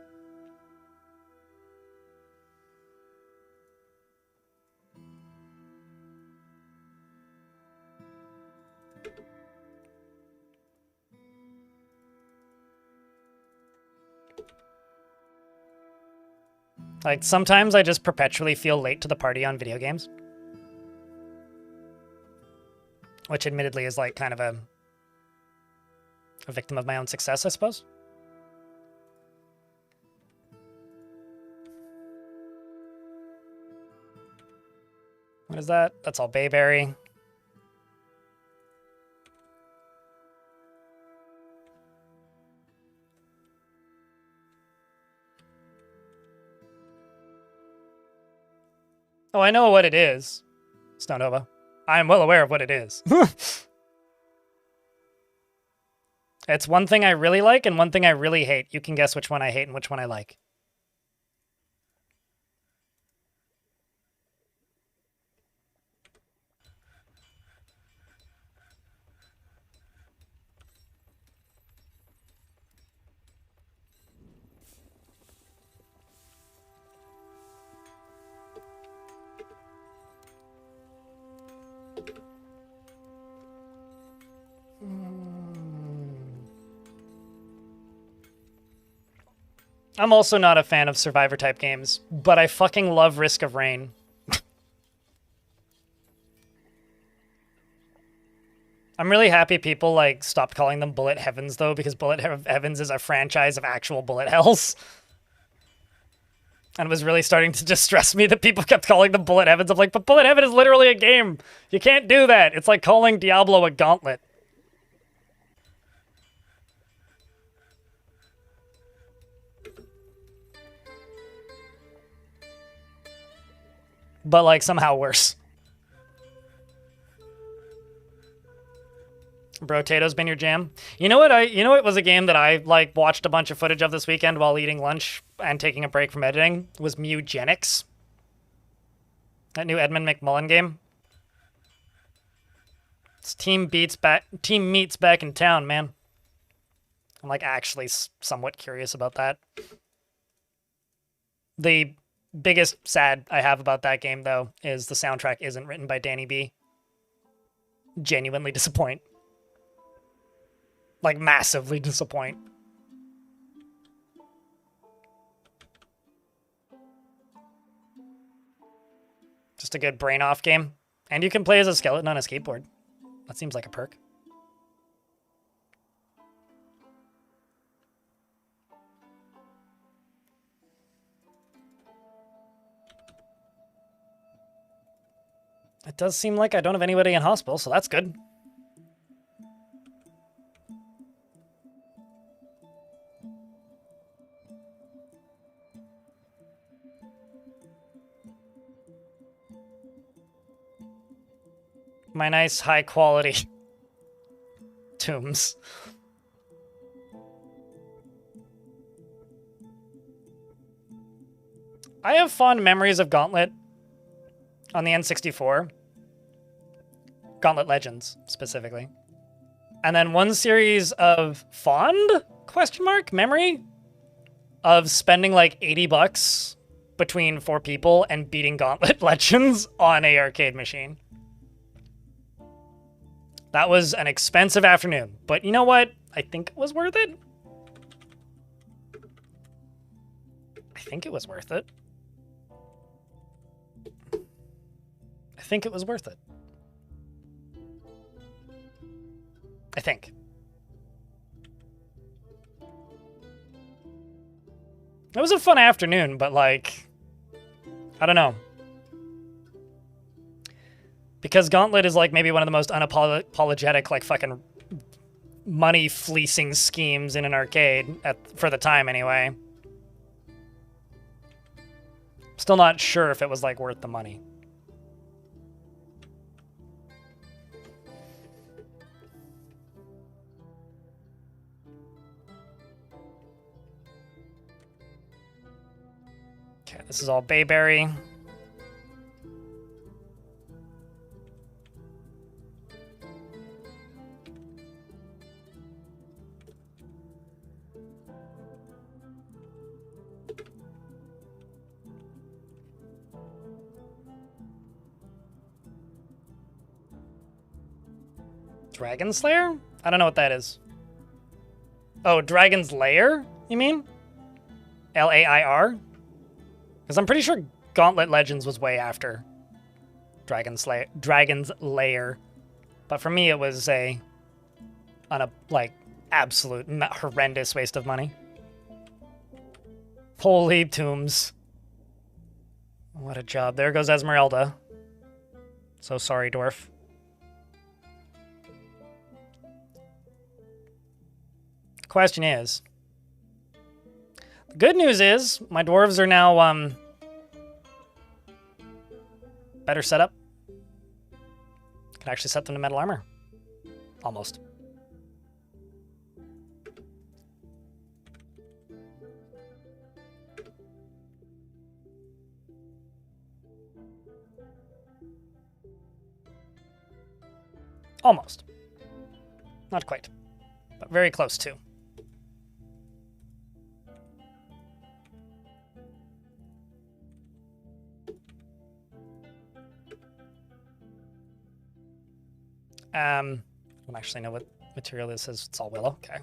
Like, sometimes I just perpetually feel late to the party on video games. Which admittedly is like kind of a victim of my own success, I suppose. What is that? That's all bayberry. Oh, I know what it is, Stonova. I am well aware of what it is. It's one thing I really like and one thing I really hate. You can guess which one I hate and which one I like. I'm also not a fan of Survivor type games, but I fucking love Risk of Rain. I'm really happy people like stopped calling them Bullet Heavens though, because Bullet Heavens is a franchise of actual bullet hells. And it was really starting to distress me that people kept calling them Bullet Heavens. I'm like, but Bullet Heaven is literally a game. You can't do that. It's like calling Diablo a gauntlet. But like somehow worse. Brotato's been your jam. You know what was a game that I like watched a bunch of footage of this weekend while eating lunch and taking a break from editing? Was Mugenics. That new Edmund McMullen game. It's Team Meets back in town, man. I'm like actually somewhat curious about that. The biggest sad I have about that game, though, is the soundtrack isn't written by Danny B. Genuinely disappoint. Like, massively disappoint. Just a good brain-off game. And you can play as a skeleton on a skateboard. That seems like a perk. It does seem like I don't have anybody in hospital, so that's good. My nice high-quality tombs. I have fond memories of Gauntlet on the N64. Gauntlet Legends, specifically. And then one series of fond, memory of spending like $80 between 4 people and beating Gauntlet Legends on a arcade machine. That was an expensive afternoon, but you know what? I think it was worth it. I think it was worth it. I think it was worth it. I think. It was a fun afternoon, but like, I don't know. Because Gauntlet is like maybe one of the most unapologetic, like fucking money fleecing schemes in an arcade, for the time anyway. Still not sure if it was like worth the money. Okay, this is all Bayberry. Dragon Slayer? I don't know what that is. Oh, Dragon's Lair, you mean? L-A-I-R? Because I'm pretty sure Gauntlet Legends was way after Dragon's Lair. But for me, it was like, absolute horrendous waste of money. Holy tombs. What a job. There goes Esmeralda. So sorry, dwarf. Question is, the good news is my dwarves are now better setup. Can actually set them to metal armor. Almost. Almost. Not quite, but very close too. I don't actually know what material this is. It's all willow. Okay.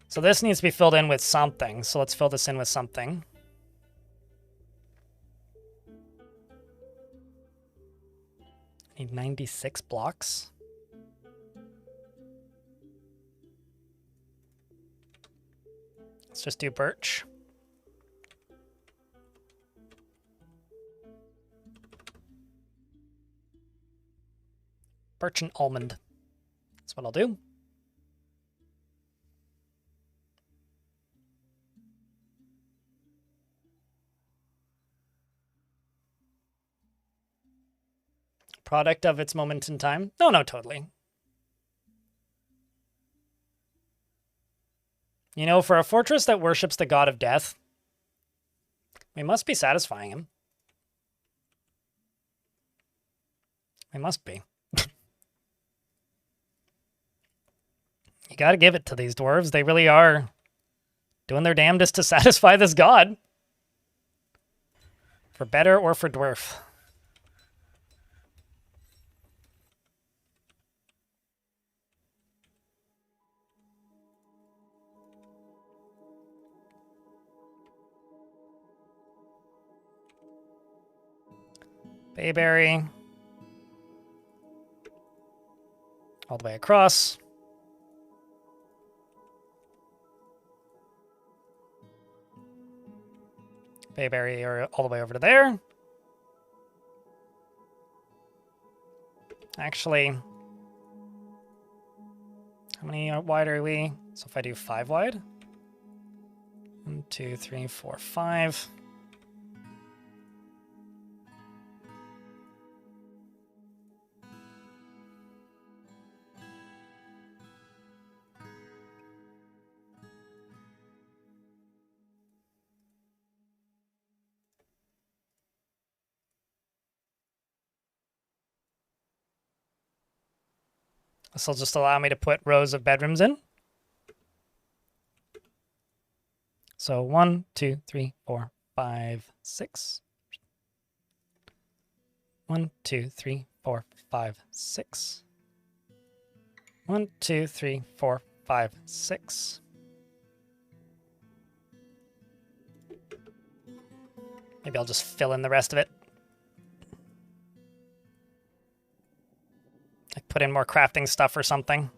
So this needs to be filled in with something. So let's fill this in with something. Need 96 blocks. Let's just do birch. Birch and almond. That's what I'll do. Product of its moment in time? No, totally. You know, for a fortress that worships the god of death, we must be satisfying him. We must be. You gotta give it to these dwarves. They really are doing their damnedest to satisfy this god. For better or for dwarf. Bayberry. All the way across. Bayberry or all the way over to there. Actually, how many wide are we? So if I do 5 wide. 1, 2, 3, 4, 5. This will just allow me to put rows of bedrooms in. So 1, 2, 3, 4, 5, 6. 1, 2, 3, 4, 5, 6. 1, 2, 3, 4, 5, 6. Maybe I'll just fill in the rest of it. Like put in more crafting stuff or something.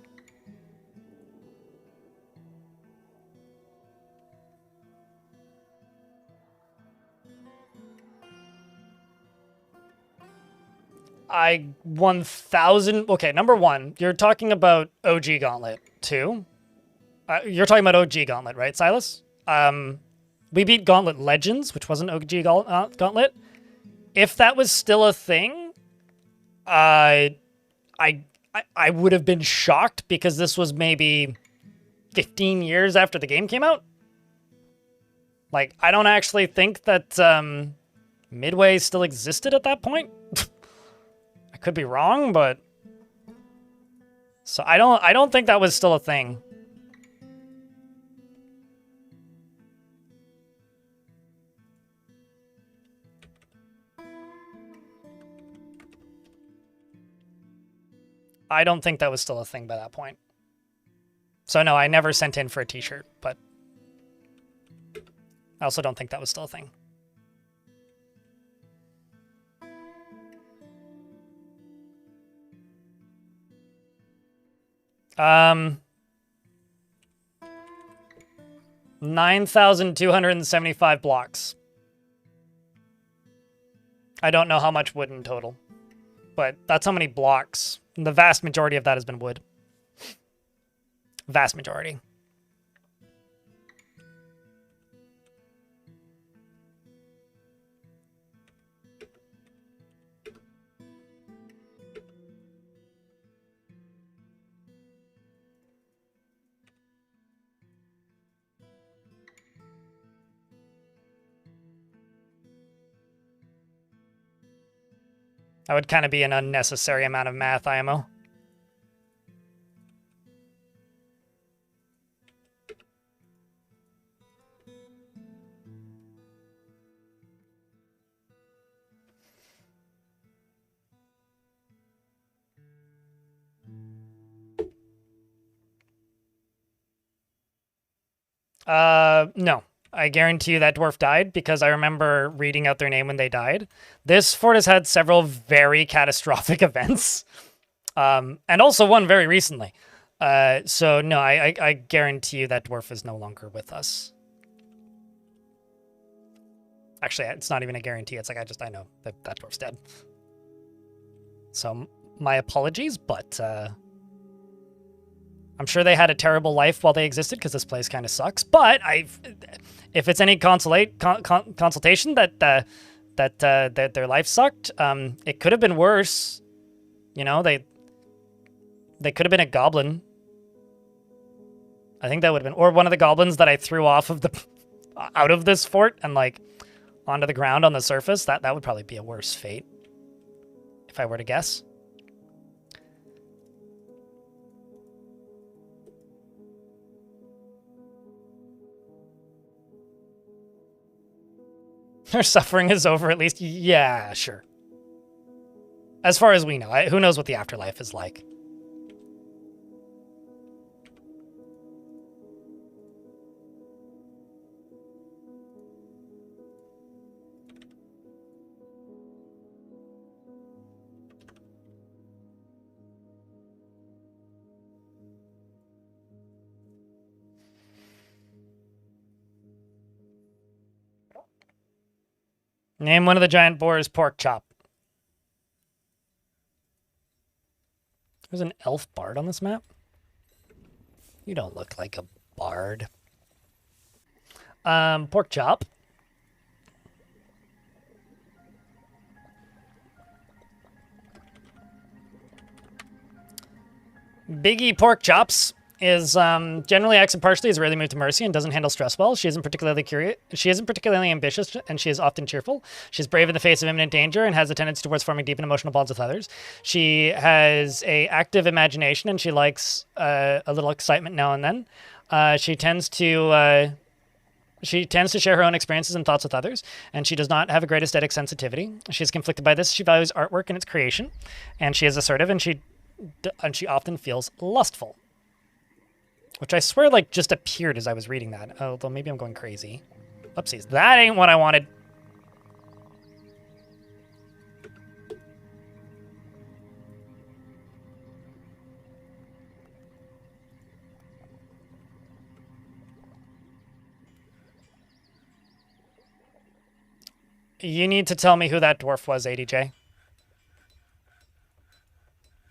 I 1,000. Okay, number 1, you're talking about OG Gauntlet 2. You're talking about OG Gauntlet, right, Silas? We beat Gauntlet Legends, which wasn't OG Gauntlet. If that was still a thing, I would have been shocked because this was maybe 15 years after the game came out. Like, I don't actually think that Midway still existed at that point. I could be wrong, but so I don't think that was still a thing. I don't think that was still a thing by that point. So no, I never sent in for a t-shirt, but I also don't think that was still a thing. Um, 9,275 blocks. I don't know how much wood in total, but that's how many blocks. The vast majority of that has been wood. Vast majority. That would kind of be an unnecessary amount of math, IMO. No. I guarantee you that dwarf died because I remember reading out their name when they died. This fort has had several very catastrophic events. And also one very recently. So no, I guarantee you that dwarf is no longer with us. Actually, it's not even a guarantee. It's like, I know that that dwarf's dead. So my apologies, but I'm sure they had a terrible life while they existed because this place kind of sucks. But if it's any consultation that their life sucked, it could have been worse. You know, they could have been a goblin. I think that would have been, or one of the goblins that I threw off of out of this fort and like onto the ground on the surface. That would probably be a worse fate, if I were to guess. Their suffering is over, at least. Yeah, sure. As far as we know. Who knows what the afterlife is like? Name one of the giant boars pork chop. There's an elf bard on this map. You don't look like a bard. Pork chop. Biggie pork chops is generally acts impartially, is rarely moved to mercy, and doesn't handle stress well. She isn't particularly ambitious, and she is often cheerful. She's brave in the face of imminent danger and has a tendency towards forming deep and emotional bonds with others. She has a active imagination, and she likes a little excitement now and then. She tends to share her own experiences and thoughts with others, and she does not have a great aesthetic sensitivity. She is conflicted by this. She values artwork and its creation, and she is assertive, and she often feels lustful. Which I swear, like, just appeared as I was reading that. Although maybe I'm going crazy. Oopsies. That ain't what I wanted. You need to tell me who that dwarf was, ADJ.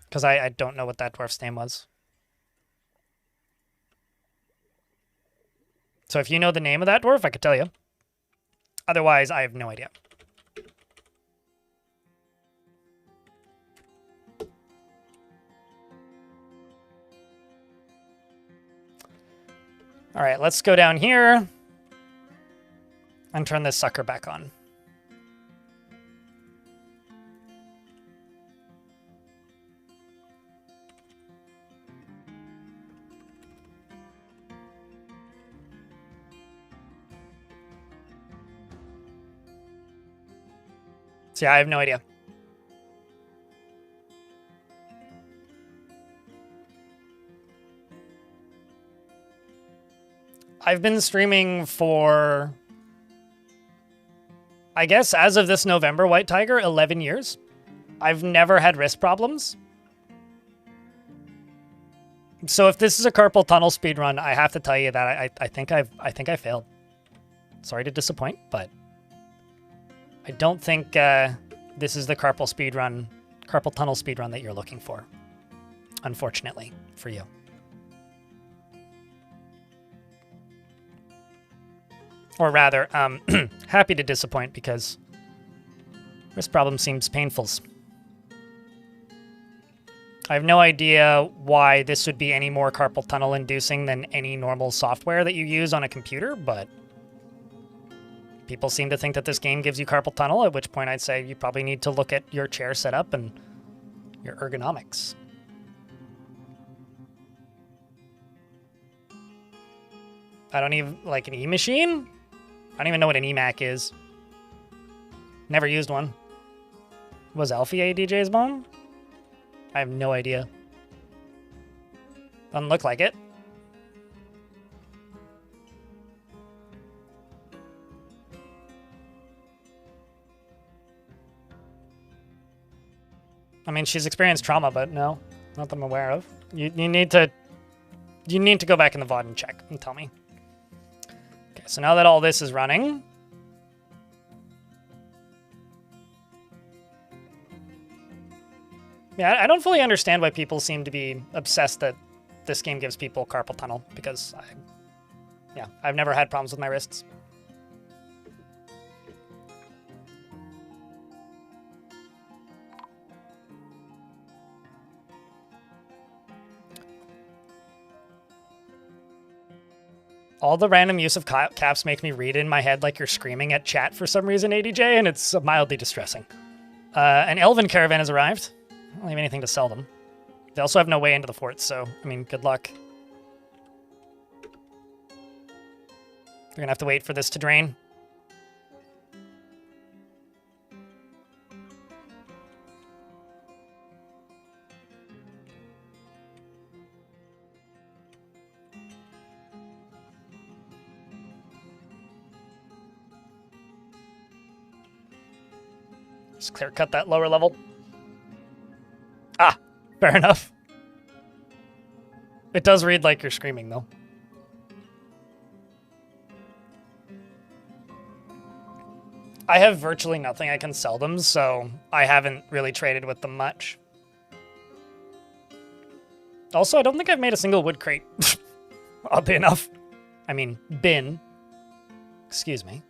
Because I don't know what that dwarf's name was. So if you know the name of that dwarf, I could tell you. Otherwise, I have no idea. All right, let's go down here and turn this sucker back on. So yeah, I have no idea. I've been streaming for, I guess, as of this November, White Tiger, 11 years. I've never had wrist problems. So if this is a carpal tunnel speedrun, I have to tell you that I think I failed. Sorry to disappoint, but I don't think this is the carpal tunnel speedrun that you're looking for. Unfortunately for you. Or rather, happy to disappoint because this problem seems painful. I have no idea why this would be any more carpal tunnel inducing than any normal software that you use on a computer, but People seem to think that this game gives you carpal tunnel, at which point I'd say you probably need to look at your chair setup and your ergonomics. I don't even like an E-machine? I don't even know what an eMac is. Never used one. Was Alfie a DJ's mom? I have no idea. Doesn't look like it. I mean, she's experienced trauma, but no, not that I'm aware of. You need to go back in the VOD and check and tell me. Okay, so now that all this is running, yeah, I don't fully understand why people seem to be obsessed that this game gives people carpal tunnel, because I've never had problems with my wrists. All the random use of caps makes me read in my head like you're screaming at chat for some reason, ADJ, and it's mildly distressing. An elven caravan has arrived. I don't have anything to sell them. They also have no way into the fort, so, I mean, good luck. They're gonna have to wait for this to drain. Just clear cut that lower level. Ah, fair enough. It does read like you're screaming, though. I have virtually nothing I can sell them, so I haven't really traded with them much. Also, I don't think I've made a single wood crate. Oddly enough. I mean, bin. Excuse me.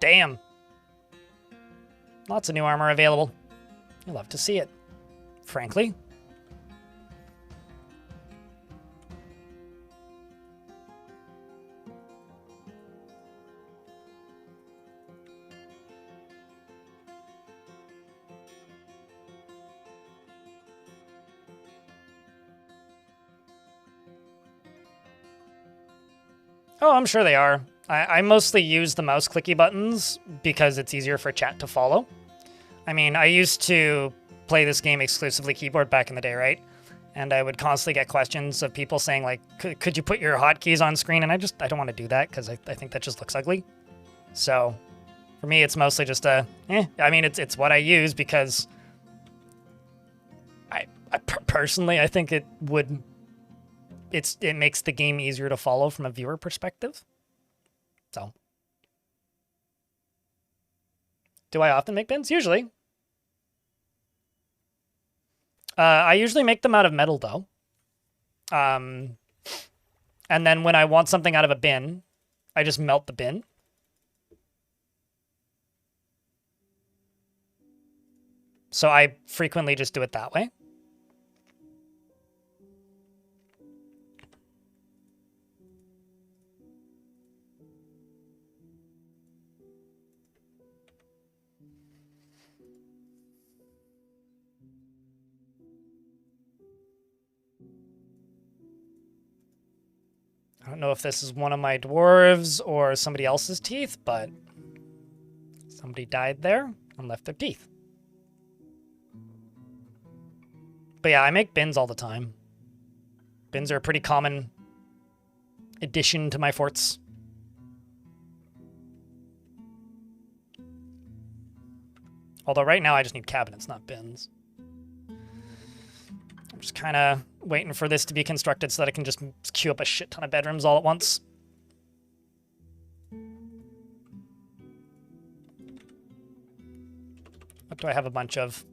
Damn. Lots of new armor available. You'll love to see it, frankly. Oh, I'm sure they are. I mostly use the mouse clicky buttons because it's easier for chat to follow. I mean, I used to play this game exclusively keyboard back in the day, right? And I would constantly get questions of people saying, like, could you put your hotkeys on screen? And I don't want to do that because I think that just looks ugly. So for me, it's mostly just I mean, it's what I use because I personally, I think it makes the game easier to follow from a viewer perspective. So, do I often make bins? Usually. I usually make them out of metal, though. And then when I want something out of a bin, I just melt the bin. So I frequently just do it that way. I don't know if this is one of my dwarves or somebody else's teeth, but somebody died there and left their teeth. But yeah, I make bins all the time. Bins are a pretty common addition to my forts. Although right now I just need cabinets, not bins. I'm just kind of waiting for this to be constructed so that I can just queue up a shit ton of bedrooms all at once. What do I have a bunch of?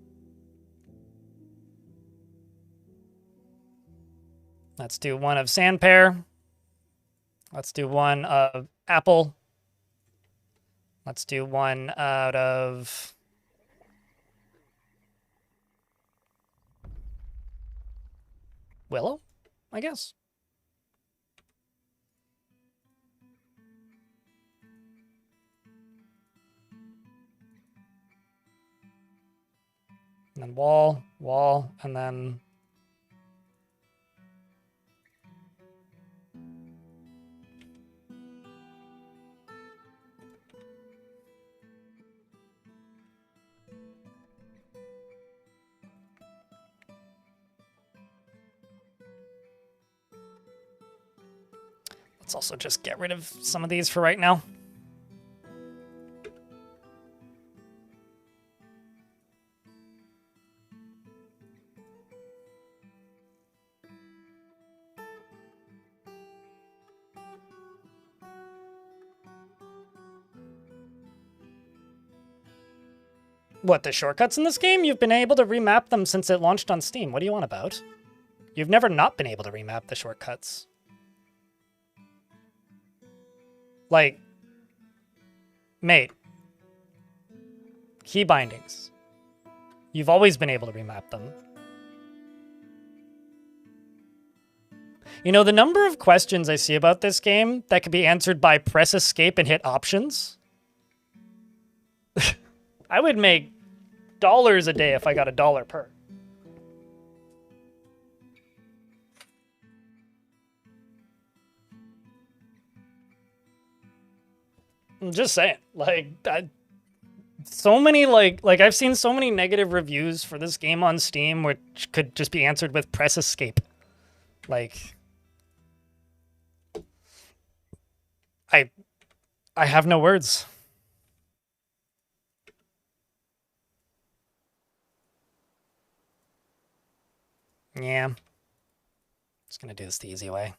Let's do one of Sandpear. Let's do one of Apple. Let's do one out of... Willow, I guess. And then wall, and then... Let's also just get rid of some of these for right now. What, the shortcuts in this game? You've been able to remap them since it launched on Steam. What do you want about? You've never not been able to remap the shortcuts. Like, mate, key bindings. You've always been able to remap them. You know, the number of questions I see about this game that can be answered by press escape and hit options. I would make dollars a day if I got $1 per. I'm just saying, like, so many, like I've seen so many negative reviews for this game on Steam, which could just be answered with press escape. Like, I have no words. Yeah. Just gonna do this the easy way.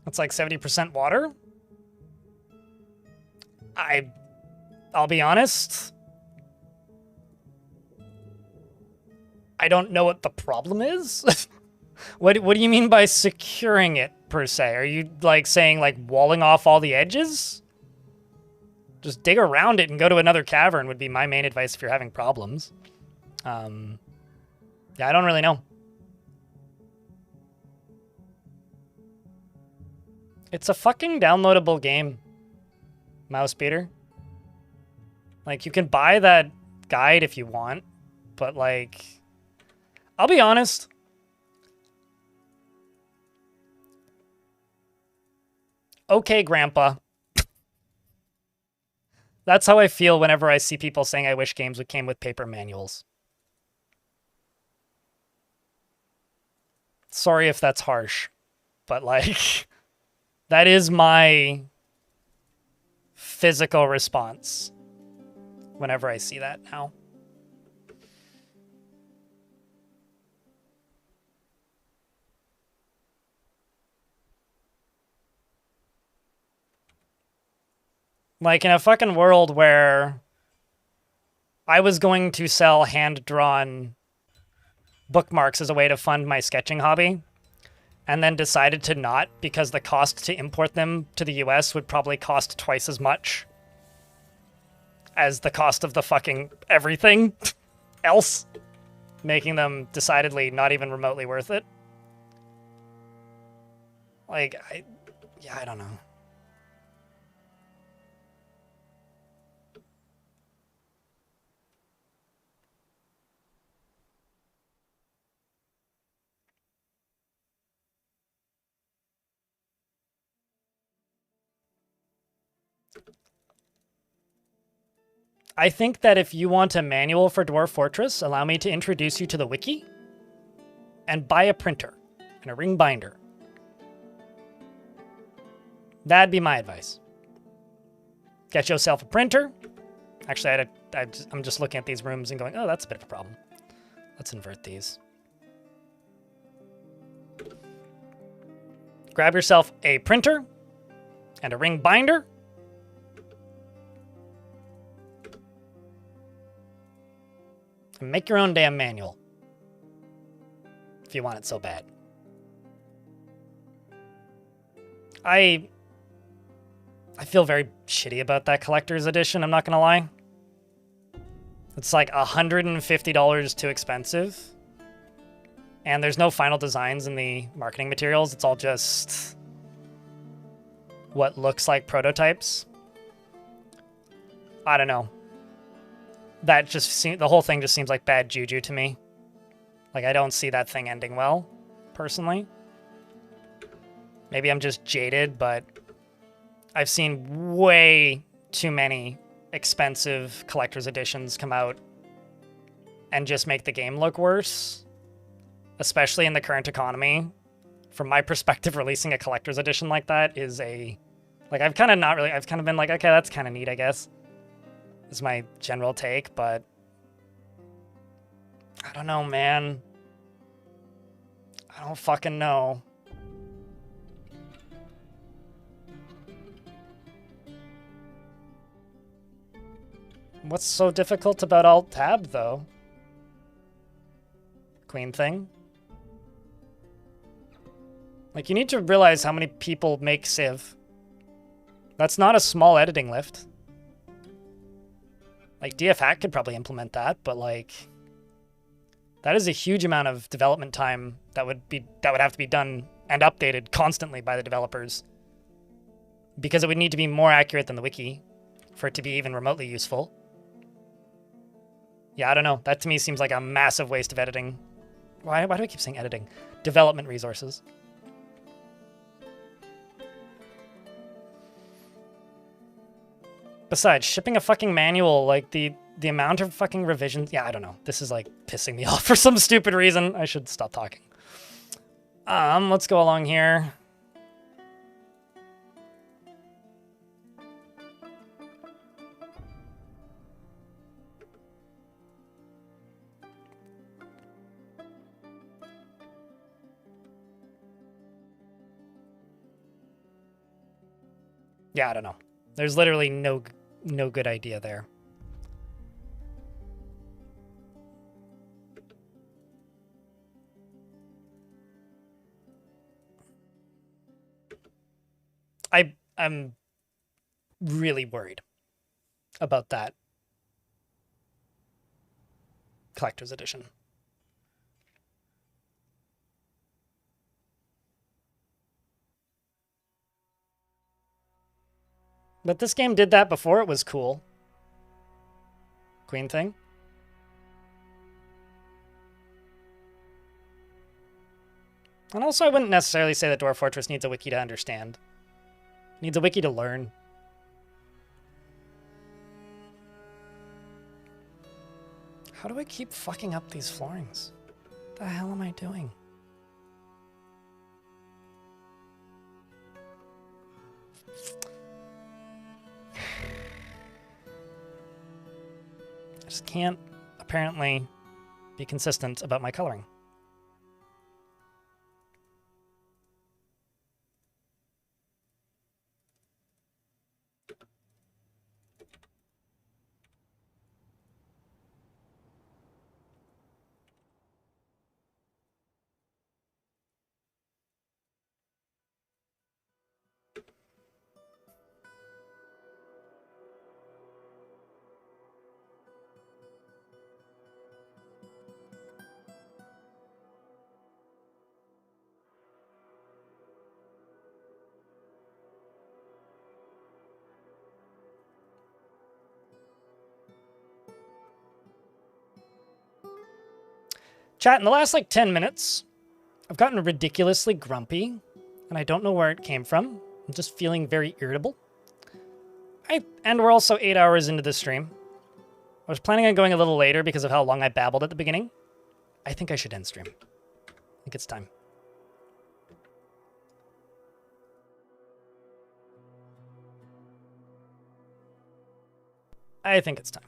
It's like 70% water. I'll be honest. I don't know what the problem is. What do you mean by securing it, per se? Are you, like, saying, like, walling off all the edges? Just dig around it and go to another cavern would be my main advice if you're having problems. Yeah, I don't really know. It's a fucking downloadable game, Mousebeater. Like, you can buy that guide if you want, but, like, I'll be honest. Okay, Grandpa. That's how I feel whenever I see people saying I wish games came with paper manuals. Sorry if that's harsh, but, like, that is my physical response whenever I see that now. Like, in a fucking world where I was going to sell hand-drawn bookmarks as a way to fund my sketching hobby, and then decided to not because the cost to import them to the US would probably cost twice as much as the cost of the fucking everything else, making them decidedly not even remotely worth it. Like, I don't know. I think that if you want a manual for Dwarf Fortress, allow me to introduce you to the wiki and buy a printer and a ring binder. That'd be my advice. Get yourself a printer. Actually, I'm just looking at these rooms and going, oh, that's a bit of a problem. Let's invert these. Grab yourself a printer and a ring binder. And make your own damn manual. If you want it so bad. I feel very shitty about that collector's edition, I'm not gonna lie. It's like $150 too expensive. And there's no final designs in the marketing materials. It's all just what looks like prototypes. I don't know. That just the whole thing just seems like bad juju to me. Like, I don't see that thing ending well, personally. Maybe I'm just jaded, but I've seen way too many expensive collector's editions come out and just make the game look worse, especially in the current economy. From my perspective, releasing a collector's edition like that is I've kind of been like, okay, that's kind of neat, I guess, is my general take, but I don't know, man. I don't fucking know. What's so difficult about Alt-Tab, though? Queen thing? Like, you need to realize how many people make Civ. That's not a small editing lift. Like, DFHack could probably implement that, but, like, that is a huge amount of development time that would have to be done and updated constantly by the developers. Because it would need to be more accurate than the wiki for it to be even remotely useful. Yeah, I don't know. That to me seems like a massive waste of editing. Why do I keep saying editing? Development resources. Besides, shipping a fucking manual, like the amount of fucking revisions. Yeah, I don't know. This is like pissing me off for some stupid reason. I should stop talking. Let's go along here. Yeah, I don't know. There's literally no good idea there. I'm really worried about that collector's edition. But this game did that before it was cool. Queen thing. And also, I wouldn't necessarily say that Dwarf Fortress needs a wiki to understand. It needs a wiki to learn. How do I keep fucking up these floorings? What the hell am I doing? I just can't, apparently, be consistent about my coloring. Chat, in the last, 10 minutes, I've gotten ridiculously grumpy, and I don't know where it came from. I'm just feeling very irritable. And we're also 8 hours into the stream. I was planning on going a little later because of how long I babbled at the beginning. I think I should end stream. I think it's time. I think it's time.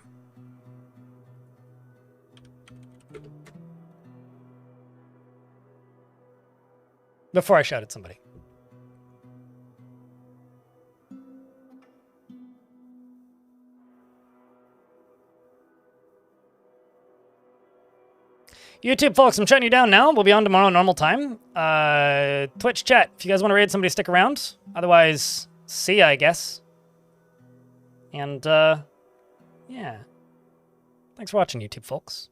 Before I shout at somebody. YouTube folks, I'm shutting you down now. We'll be on tomorrow normal time. Twitch chat, if you guys want to raid somebody, stick around. Otherwise, see ya, I guess. And, yeah. Thanks for watching, YouTube folks.